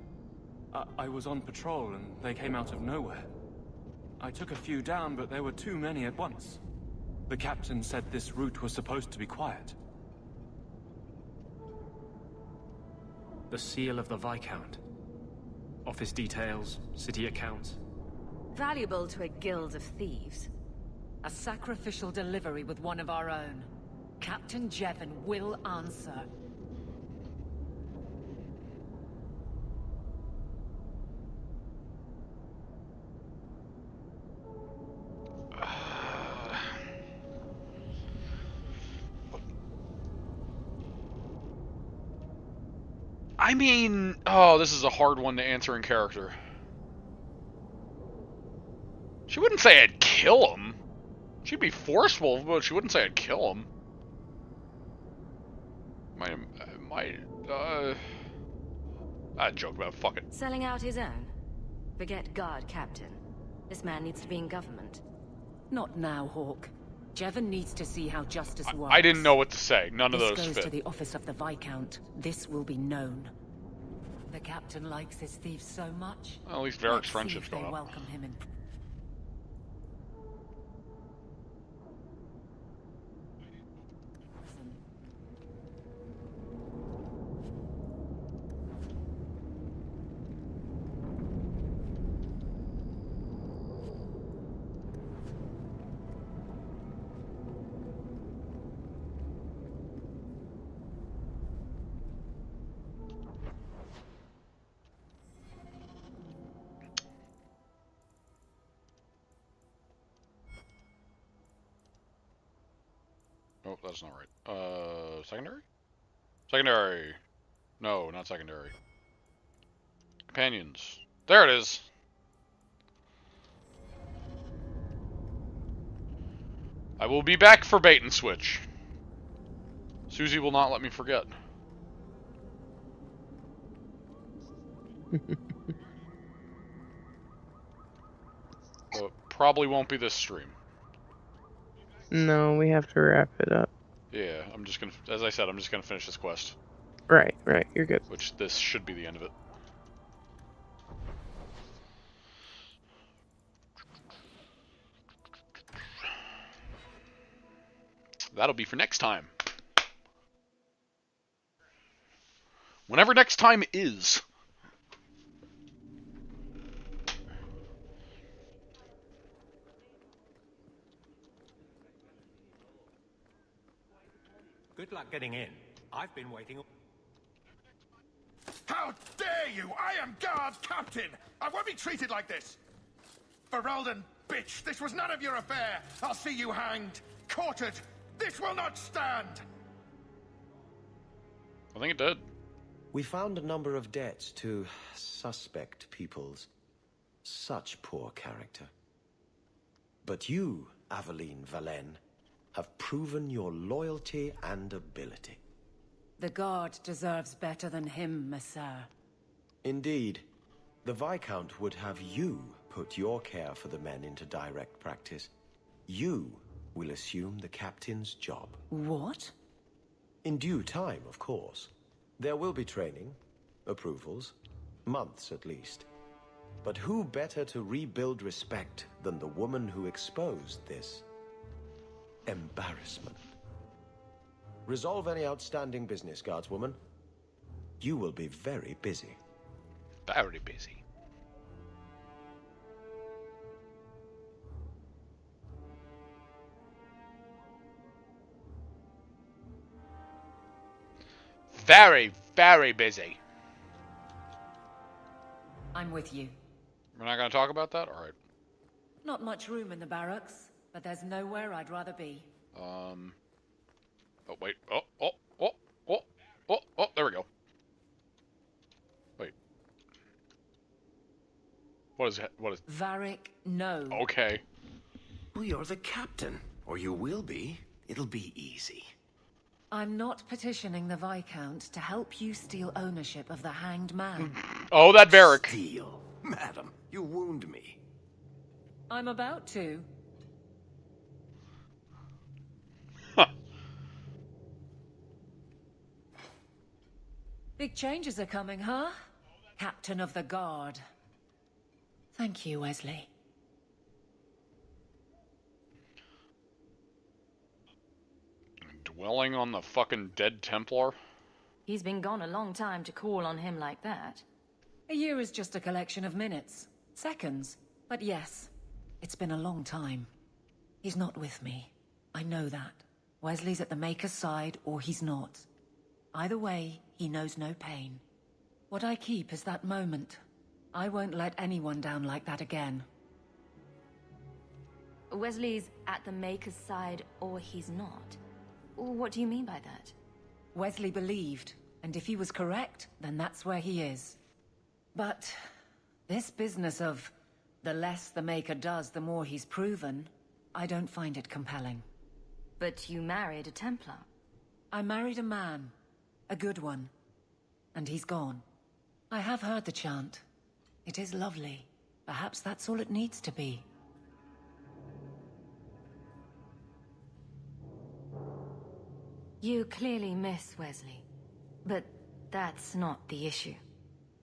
[SPEAKER 5] I was on patrol and they came out of nowhere. I took a few down, but there were too many at once. The captain said this route was supposed to be quiet. The seal of the Viscount. Office details, city accounts.
[SPEAKER 9] Valuable to a guild of thieves.
[SPEAKER 7] A sacrificial delivery with one of our own. Captain Jevon will answer.
[SPEAKER 1] I mean, oh, this is a hard one to answer in character. She wouldn't say I'd kill him. She'd be forceful, but she wouldn't say I'd kill him. I'd joke about fuck it.
[SPEAKER 9] Selling out his own? Forget guard captain. This man needs to be in government.
[SPEAKER 7] Not now, Hawk. Jevon needs to see how justice works.
[SPEAKER 1] I didn't know what to say. None of those
[SPEAKER 7] This goes
[SPEAKER 1] fit.
[SPEAKER 7] to the office of the Viscount. This will be known. The captain likes his thieves so much.
[SPEAKER 1] Well, at least Varric's friendship's going
[SPEAKER 7] they
[SPEAKER 1] up.
[SPEAKER 7] welcome him in.
[SPEAKER 1] Oh, that's not right. Secondary? Secondary. No, not secondary. Companions. There it is. I will be back for bait and switch. Suzie will not let me forget. So it probably won't be this stream.
[SPEAKER 2] No, we have to wrap it up.
[SPEAKER 1] Yeah, I'm just gonna, as I said, I'm just gonna finish this quest.
[SPEAKER 2] Right, you're good.
[SPEAKER 1] Which this should be the end of it. That'll be for next time. Whenever next time is.
[SPEAKER 13] Good luck getting in. I've been waiting.
[SPEAKER 16] How dare you! I am guard captain! I won't be treated like this! Ferelden, bitch, this was none of your affair! I'll see you hanged, quartered! This will not stand!
[SPEAKER 1] I think it did.
[SPEAKER 3] We found a number of debts to suspect peoples. Such poor character. But you, Aveline Valen, have proven your loyalty and ability.
[SPEAKER 7] The guard deserves better than him, Messere.
[SPEAKER 3] Indeed. The Viscount would have you put your care for the men into direct practice. You will assume the captain's job.
[SPEAKER 7] What?
[SPEAKER 3] In due time, of course. There will be training, approvals, months at least. But who better to rebuild respect than the woman who exposed this embarrassment? Resolve any outstanding business, guardswoman. You will be very busy.
[SPEAKER 1] Very busy. Very, very busy.
[SPEAKER 7] I'm with you.
[SPEAKER 1] We're not going to talk about that? Alright.
[SPEAKER 7] Not much room in the barracks, but there's nowhere I'd rather be.
[SPEAKER 1] Oh, wait. Oh, there we go. Wait. What is it? What is...
[SPEAKER 7] Varric, no.
[SPEAKER 1] Okay.
[SPEAKER 13] Well, you're the captain. Or you will be. It'll be easy.
[SPEAKER 7] I'm not petitioning the Viscount to help you steal ownership of the Hanged Man.
[SPEAKER 1] Oh, that Varric.
[SPEAKER 13] Steal? Madam, you wound me.
[SPEAKER 7] I'm about to. Big changes are coming, huh? Captain of the Guard. Thank you, Wesley.
[SPEAKER 1] Dwelling on the fucking dead Templar?
[SPEAKER 6] He's been gone a long time to call on him like that.
[SPEAKER 7] A year is just a collection of minutes. Seconds. But yes, it's been a long time. He's not with me. I know that. Wesley's at the Maker's side, or he's not. Either way, he knows no pain. What I keep is that moment. I won't let anyone down like that again.
[SPEAKER 6] Wesley's at the Maker's side, or he's not. What do you mean by that?
[SPEAKER 7] Wesley believed, and if he was correct, then that's where he is. But this business of the less the Maker does, the more he's proven, I don't find it compelling.
[SPEAKER 6] But you married a Templar.
[SPEAKER 7] I married a man. A good one. And he's gone. I have heard the chant. It is lovely. Perhaps that's all it needs to be.
[SPEAKER 6] You clearly miss Wesley. But that's not the issue.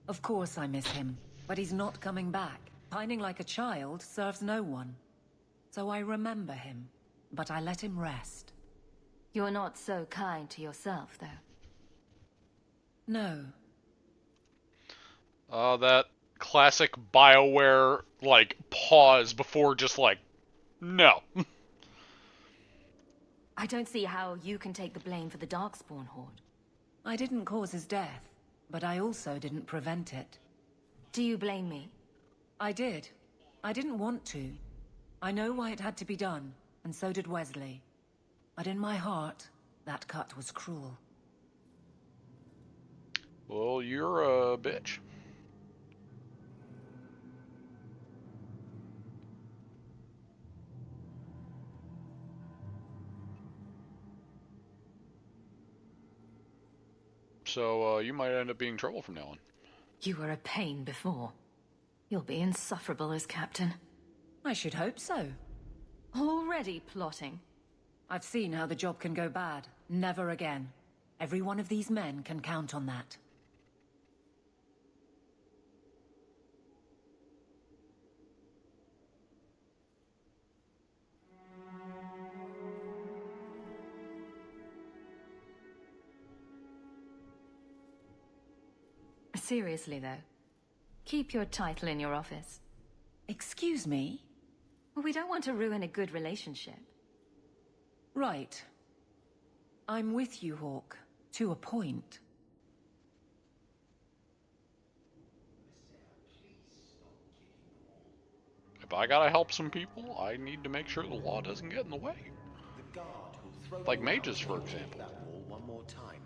[SPEAKER 7] Of course I miss him. But he's not coming back. Pining like a child serves no one. So I remember him. But I let him rest.
[SPEAKER 6] You're not so kind to yourself, though.
[SPEAKER 7] No.
[SPEAKER 1] That classic BioWare, like, pause before just, like, no.
[SPEAKER 6] I don't see how you can take the blame for the Darkspawn Horde.
[SPEAKER 7] I didn't cause his death, but I also didn't prevent it.
[SPEAKER 6] Do you blame me?
[SPEAKER 7] I did. I didn't want to. I know why it had to be done, and so did Wesley. But in my heart, that cut was cruel.
[SPEAKER 1] Well, you're a bitch. So, you might end up being trouble from now on.
[SPEAKER 7] You were a pain before. You'll be insufferable as captain. I should hope so. Already plotting. I've seen how the job can go bad. Never again. Every one of these men can count on that.
[SPEAKER 9] Seriously, though. Keep your title in your office.
[SPEAKER 7] Excuse me?
[SPEAKER 9] We don't want to ruin a good relationship.
[SPEAKER 7] Right. I'm with you, Hawk. To a point.
[SPEAKER 1] If I gotta help some people, I need to make sure the law doesn't get in the way. Like mages, for example.
[SPEAKER 15] One more time.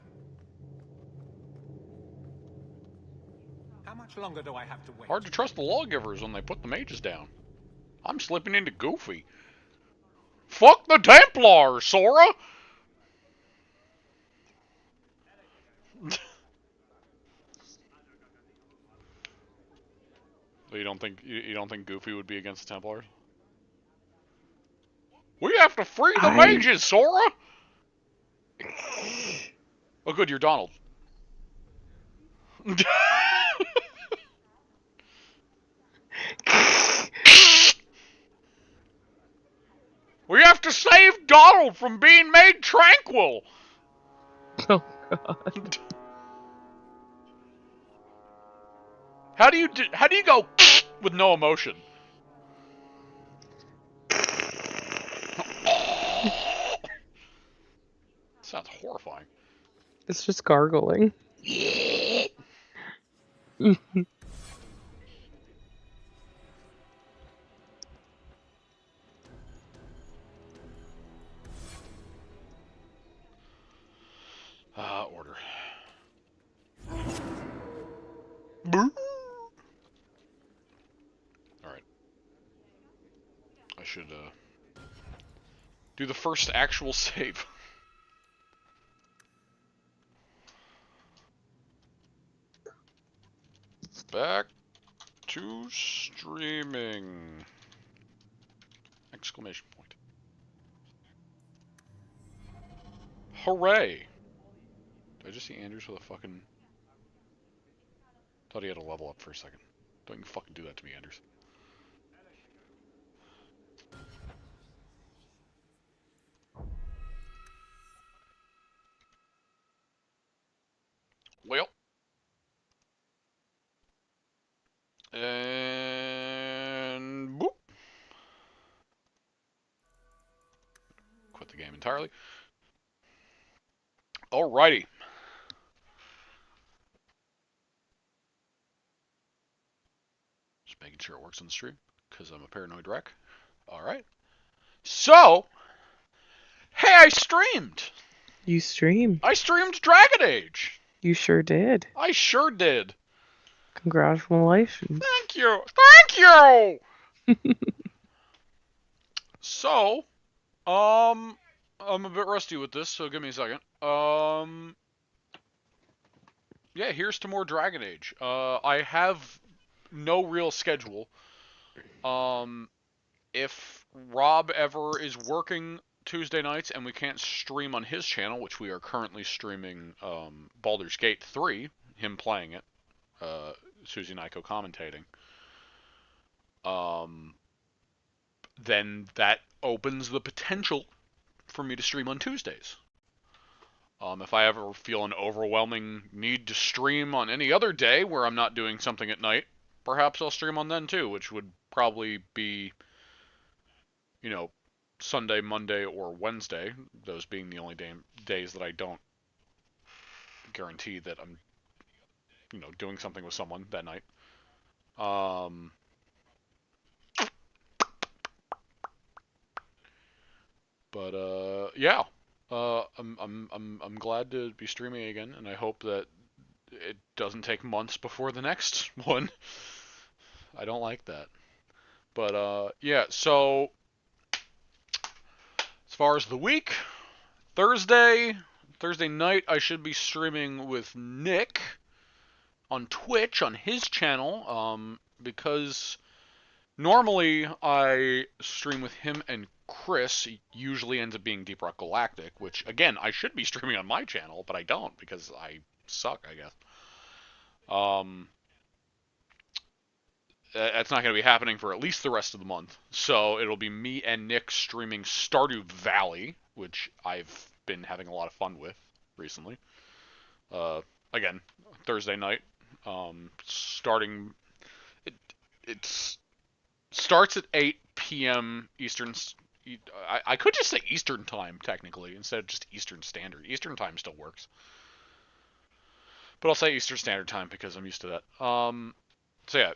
[SPEAKER 15] How much longer do I have to wait?
[SPEAKER 1] Hard to trust the lawgivers when they put the mages down. I'm slipping into Goofy. Fuck the Templars, Sora! You don't think Goofy would be against the Templars? We have to free the mages, Sora! Oh good, you're Donald. We have to save Donald from being made tranquil!
[SPEAKER 2] Oh god.
[SPEAKER 1] How do you go with no emotion? Sounds horrifying.
[SPEAKER 2] It's just gargling.
[SPEAKER 1] Order. Alright. I should, do the first actual save. Back to streaming. Exclamation point. Hooray! Did I just see Andrews with a fucking... Thought he had a level up for a second. Don't you fucking do that to me, Anders. Well. And... boop. Quit the game entirely. Alrighty. Just making sure it works on the stream, because I'm a paranoid wreck. Alright. So, hey, I streamed!
[SPEAKER 2] You streamed.
[SPEAKER 1] I streamed Dragon Age!
[SPEAKER 2] You sure did.
[SPEAKER 1] I sure did.
[SPEAKER 2] Congratulations.
[SPEAKER 1] Thank you! Thank you! So, I'm a bit rusty with this, so give me a second. Yeah, here's to more Dragon Age. I have no real schedule. If Rob ever is working Tuesday nights and we can't stream on his channel, which we are currently streaming Baldur's Gate 3, him playing it, Suzie and I co-commentating, then that opens the potential for me to stream on Tuesdays. If I ever feel an overwhelming need to stream on any other day where I'm not doing something at night, perhaps I'll stream on then too, which would probably be, you know, Sunday, Monday, or Wednesday, those being the only days that I don't guarantee that I'm, you know, doing something with someone that night. But, yeah. I'm glad to be streaming again, and I hope that it doesn't take months before the next one. I don't like that. But yeah, so as far as the week, Thursday night I should be streaming with Nick on Twitch on his channel, because normally I stream with him and Kris. He usually ends up being Deep Rock Galactic, which again I should be streaming on my channel, but I don't because I suck, I guess. That's not going to be happening for at least the rest of the month. So it'll be me and Nick streaming Stardew Valley, which I've been having a lot of fun with recently. Again, Thursday night. Starting, it starts at 8 p.m. Eastern. I could just say Eastern time technically instead of just Eastern Standard. Eastern time still works, but I'll say Eastern Standard Time because I'm used to that. So yeah,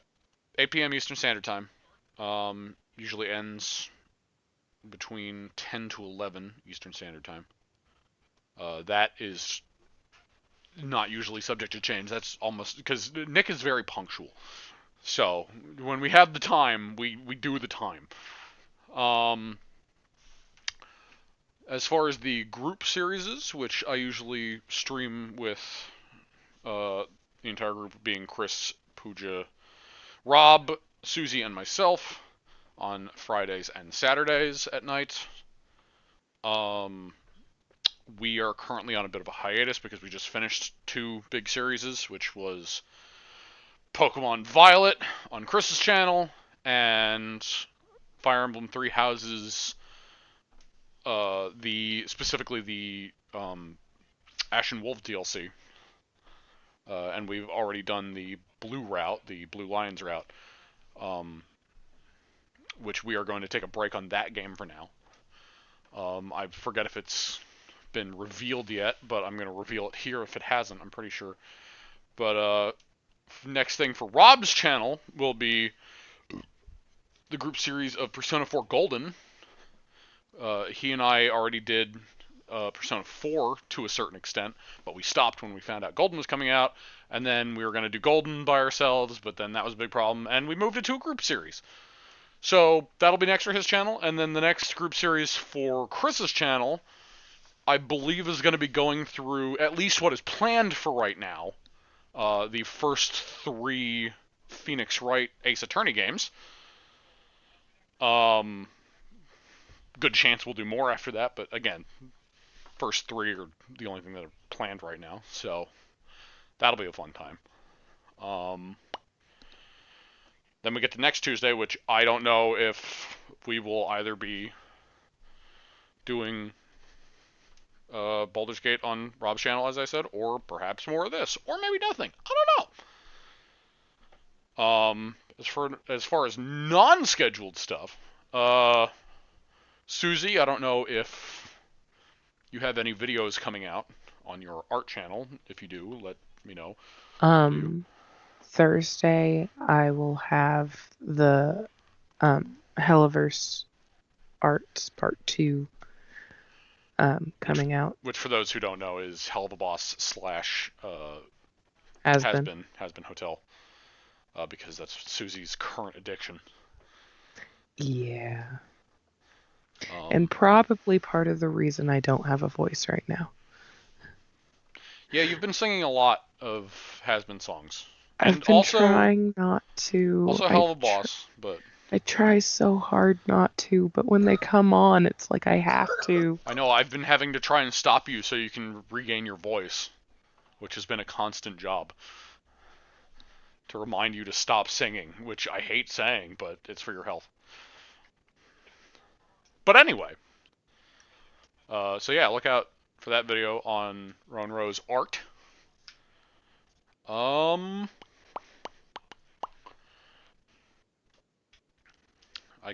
[SPEAKER 1] 8 p.m. Eastern Standard Time. Usually ends between 10 to 11 Eastern Standard Time. That is not usually subject to change. That's almost because Nick is very punctual. So when we have the time, we do the time. As far as the group series, which I usually stream with the entire group being Kris, Pooja, Rob, Suzie, and myself on Fridays and Saturdays at night. We are currently on a bit of a hiatus because we just finished 2 big series, which was Pokemon Violet on Kris's channel and Fire Emblem Three Houses, specifically the Ashen Wolf DLC. And we've already done the blue route, the Blue Lions route, which we are going to take a break on that game for now. I forget if it's been revealed yet, but I'm going to reveal it here if it hasn't, I'm pretty sure. But next thing for Rob's channel will be the group series of Persona 4 Golden. He and I already did Persona 4 to a certain extent, but we stopped when we found out Golden was coming out, and then we were going to do Golden by ourselves, but then that was a big problem, and we moved it to a group series. So that'll be next for his channel, and then the next group series for Kris's channel, I believe is going to be going through at least what is planned for right now, the first 3 Phoenix Wright Ace Attorney games. Good chance we'll do more after that, but again, first 3 are the only thing that are planned right now, so that'll be a fun time. Then we get to next Tuesday, which I don't know if we will either be doing Baldur's Gate on Rob's channel, as I said, or perhaps more of this, or maybe nothing. I don't know. As far as non-scheduled stuff, Suzie, I don't know if you have any videos coming out on your art channel. If you do, let me know.
[SPEAKER 2] Thursday, I will have the Helliverse Arts Part 2 coming out.
[SPEAKER 1] Which, for those who don't know, is Hell of a Boss / Has Been Hotel. Because that's Susie's current addiction.
[SPEAKER 2] Yeah. And probably part of the reason I don't have a voice right now.
[SPEAKER 1] Yeah, you've been singing a lot of Has Been songs.
[SPEAKER 2] I've been trying not to.
[SPEAKER 1] Also Hell of a Boss, but...
[SPEAKER 2] I try so hard not to, but when they come on, it's like I have to.
[SPEAKER 1] I know, I've been having to try and stop you so you can regain your voice, which has been a constant job. To remind you to stop singing, which I hate saying, but it's for your health. But anyway. So yeah, look out for that video on Rowan Rose art. I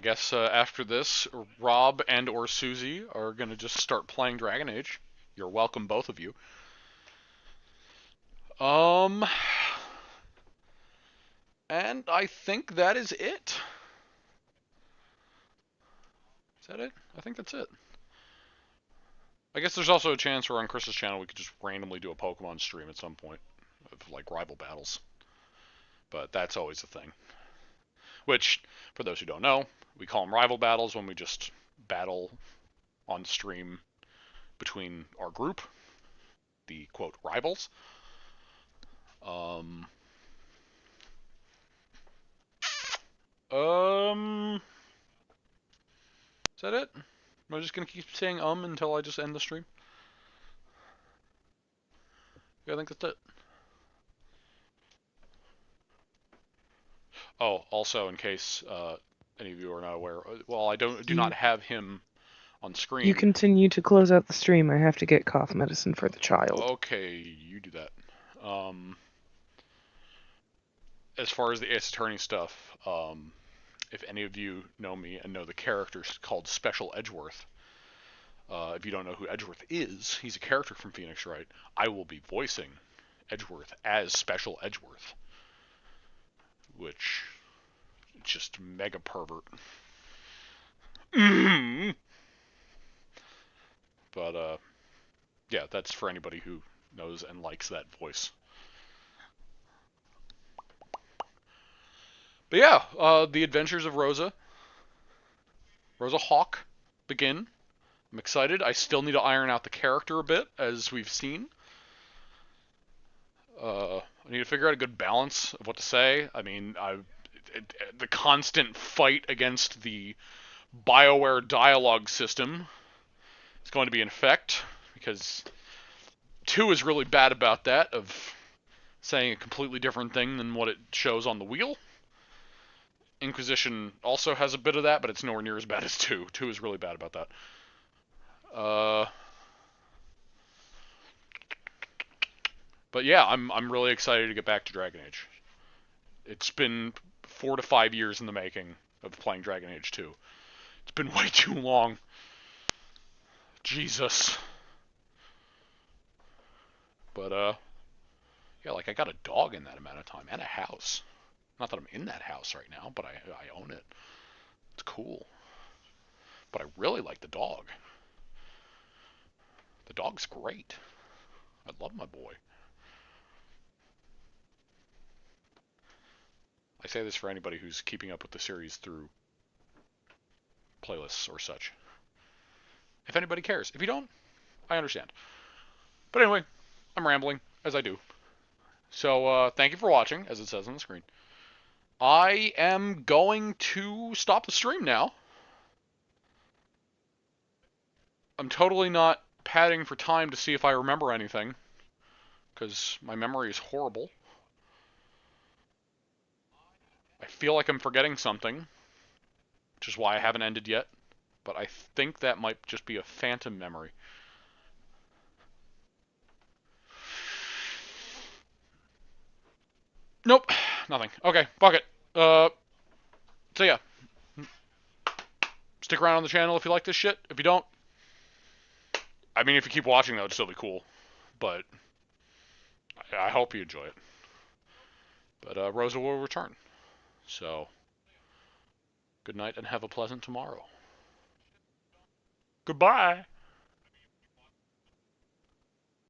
[SPEAKER 1] guess after this, Rob and or Suzie are going to just start playing Dragon Age. You're welcome, both of you. And I think that is it. Is that it? I think that's it. I guess there's also a chance where on Chris's channel we could just randomly do a Pokemon stream at some point of like rival battles. But that's always a thing. Which, for those who don't know, we call them rival battles when we just battle on stream between our group, the quote rivals. Is that it? Am I just gonna keep saying until I just end the stream? Yeah, I think that's it. Oh, also in case any of you are not aware, well, I do not have him on screen.
[SPEAKER 2] You continue to close out the stream. I have to get cough medicine for the child.
[SPEAKER 1] Okay, you do that. As far as the Ace Attorney stuff, if any of you know me and know the character called Special Edgeworth, if you don't know who Edgeworth is, he's a character from Phoenix Wright. I will be voicing Edgeworth as Special Edgeworth, which just mega pervert. But yeah, that's for anybody who knows and likes that voice. But yeah, the adventures of Rosa Hawke begin. I'm excited. I still need to iron out the character a bit, as we've seen. I need to figure out a good balance of what to say. I mean, the constant fight against the BioWare dialogue system is going to be in effect, because 2 is really bad about that, of saying a completely different thing than what it shows on the wheel. Inquisition also has a bit of that, but it's nowhere near as bad as 2. 2 is really bad about that. But yeah, I'm really excited to get back to Dragon Age. It's been 4 to 5 years in the making of playing Dragon Age 2. It's been way too long. Jesus. But yeah, like I got a dog in that amount of time and a house. Not that I'm in that house right now, but I own it. It's cool. But I really like the dog. The dog's great. I love my boy. I say this for anybody who's keeping up with the series through playlists or such. If anybody cares. If you don't, I understand. But anyway, I'm rambling, as I do. So, thank you for watching, as it says on the screen. I am going to stop the stream now. I'm totally not padding for time to see if I remember anything, because my memory is horrible. I feel like I'm forgetting something, which is why I haven't ended yet, but I think that might just be a phantom memory. Nope, nothing. Okay, fuck it. So yeah. Stick around on the channel if you like this shit. If you don't, I mean, if you keep watching, that would still be cool. But I hope you enjoy it. But Rosa will return. So, good night and have a pleasant tomorrow. Goodbye.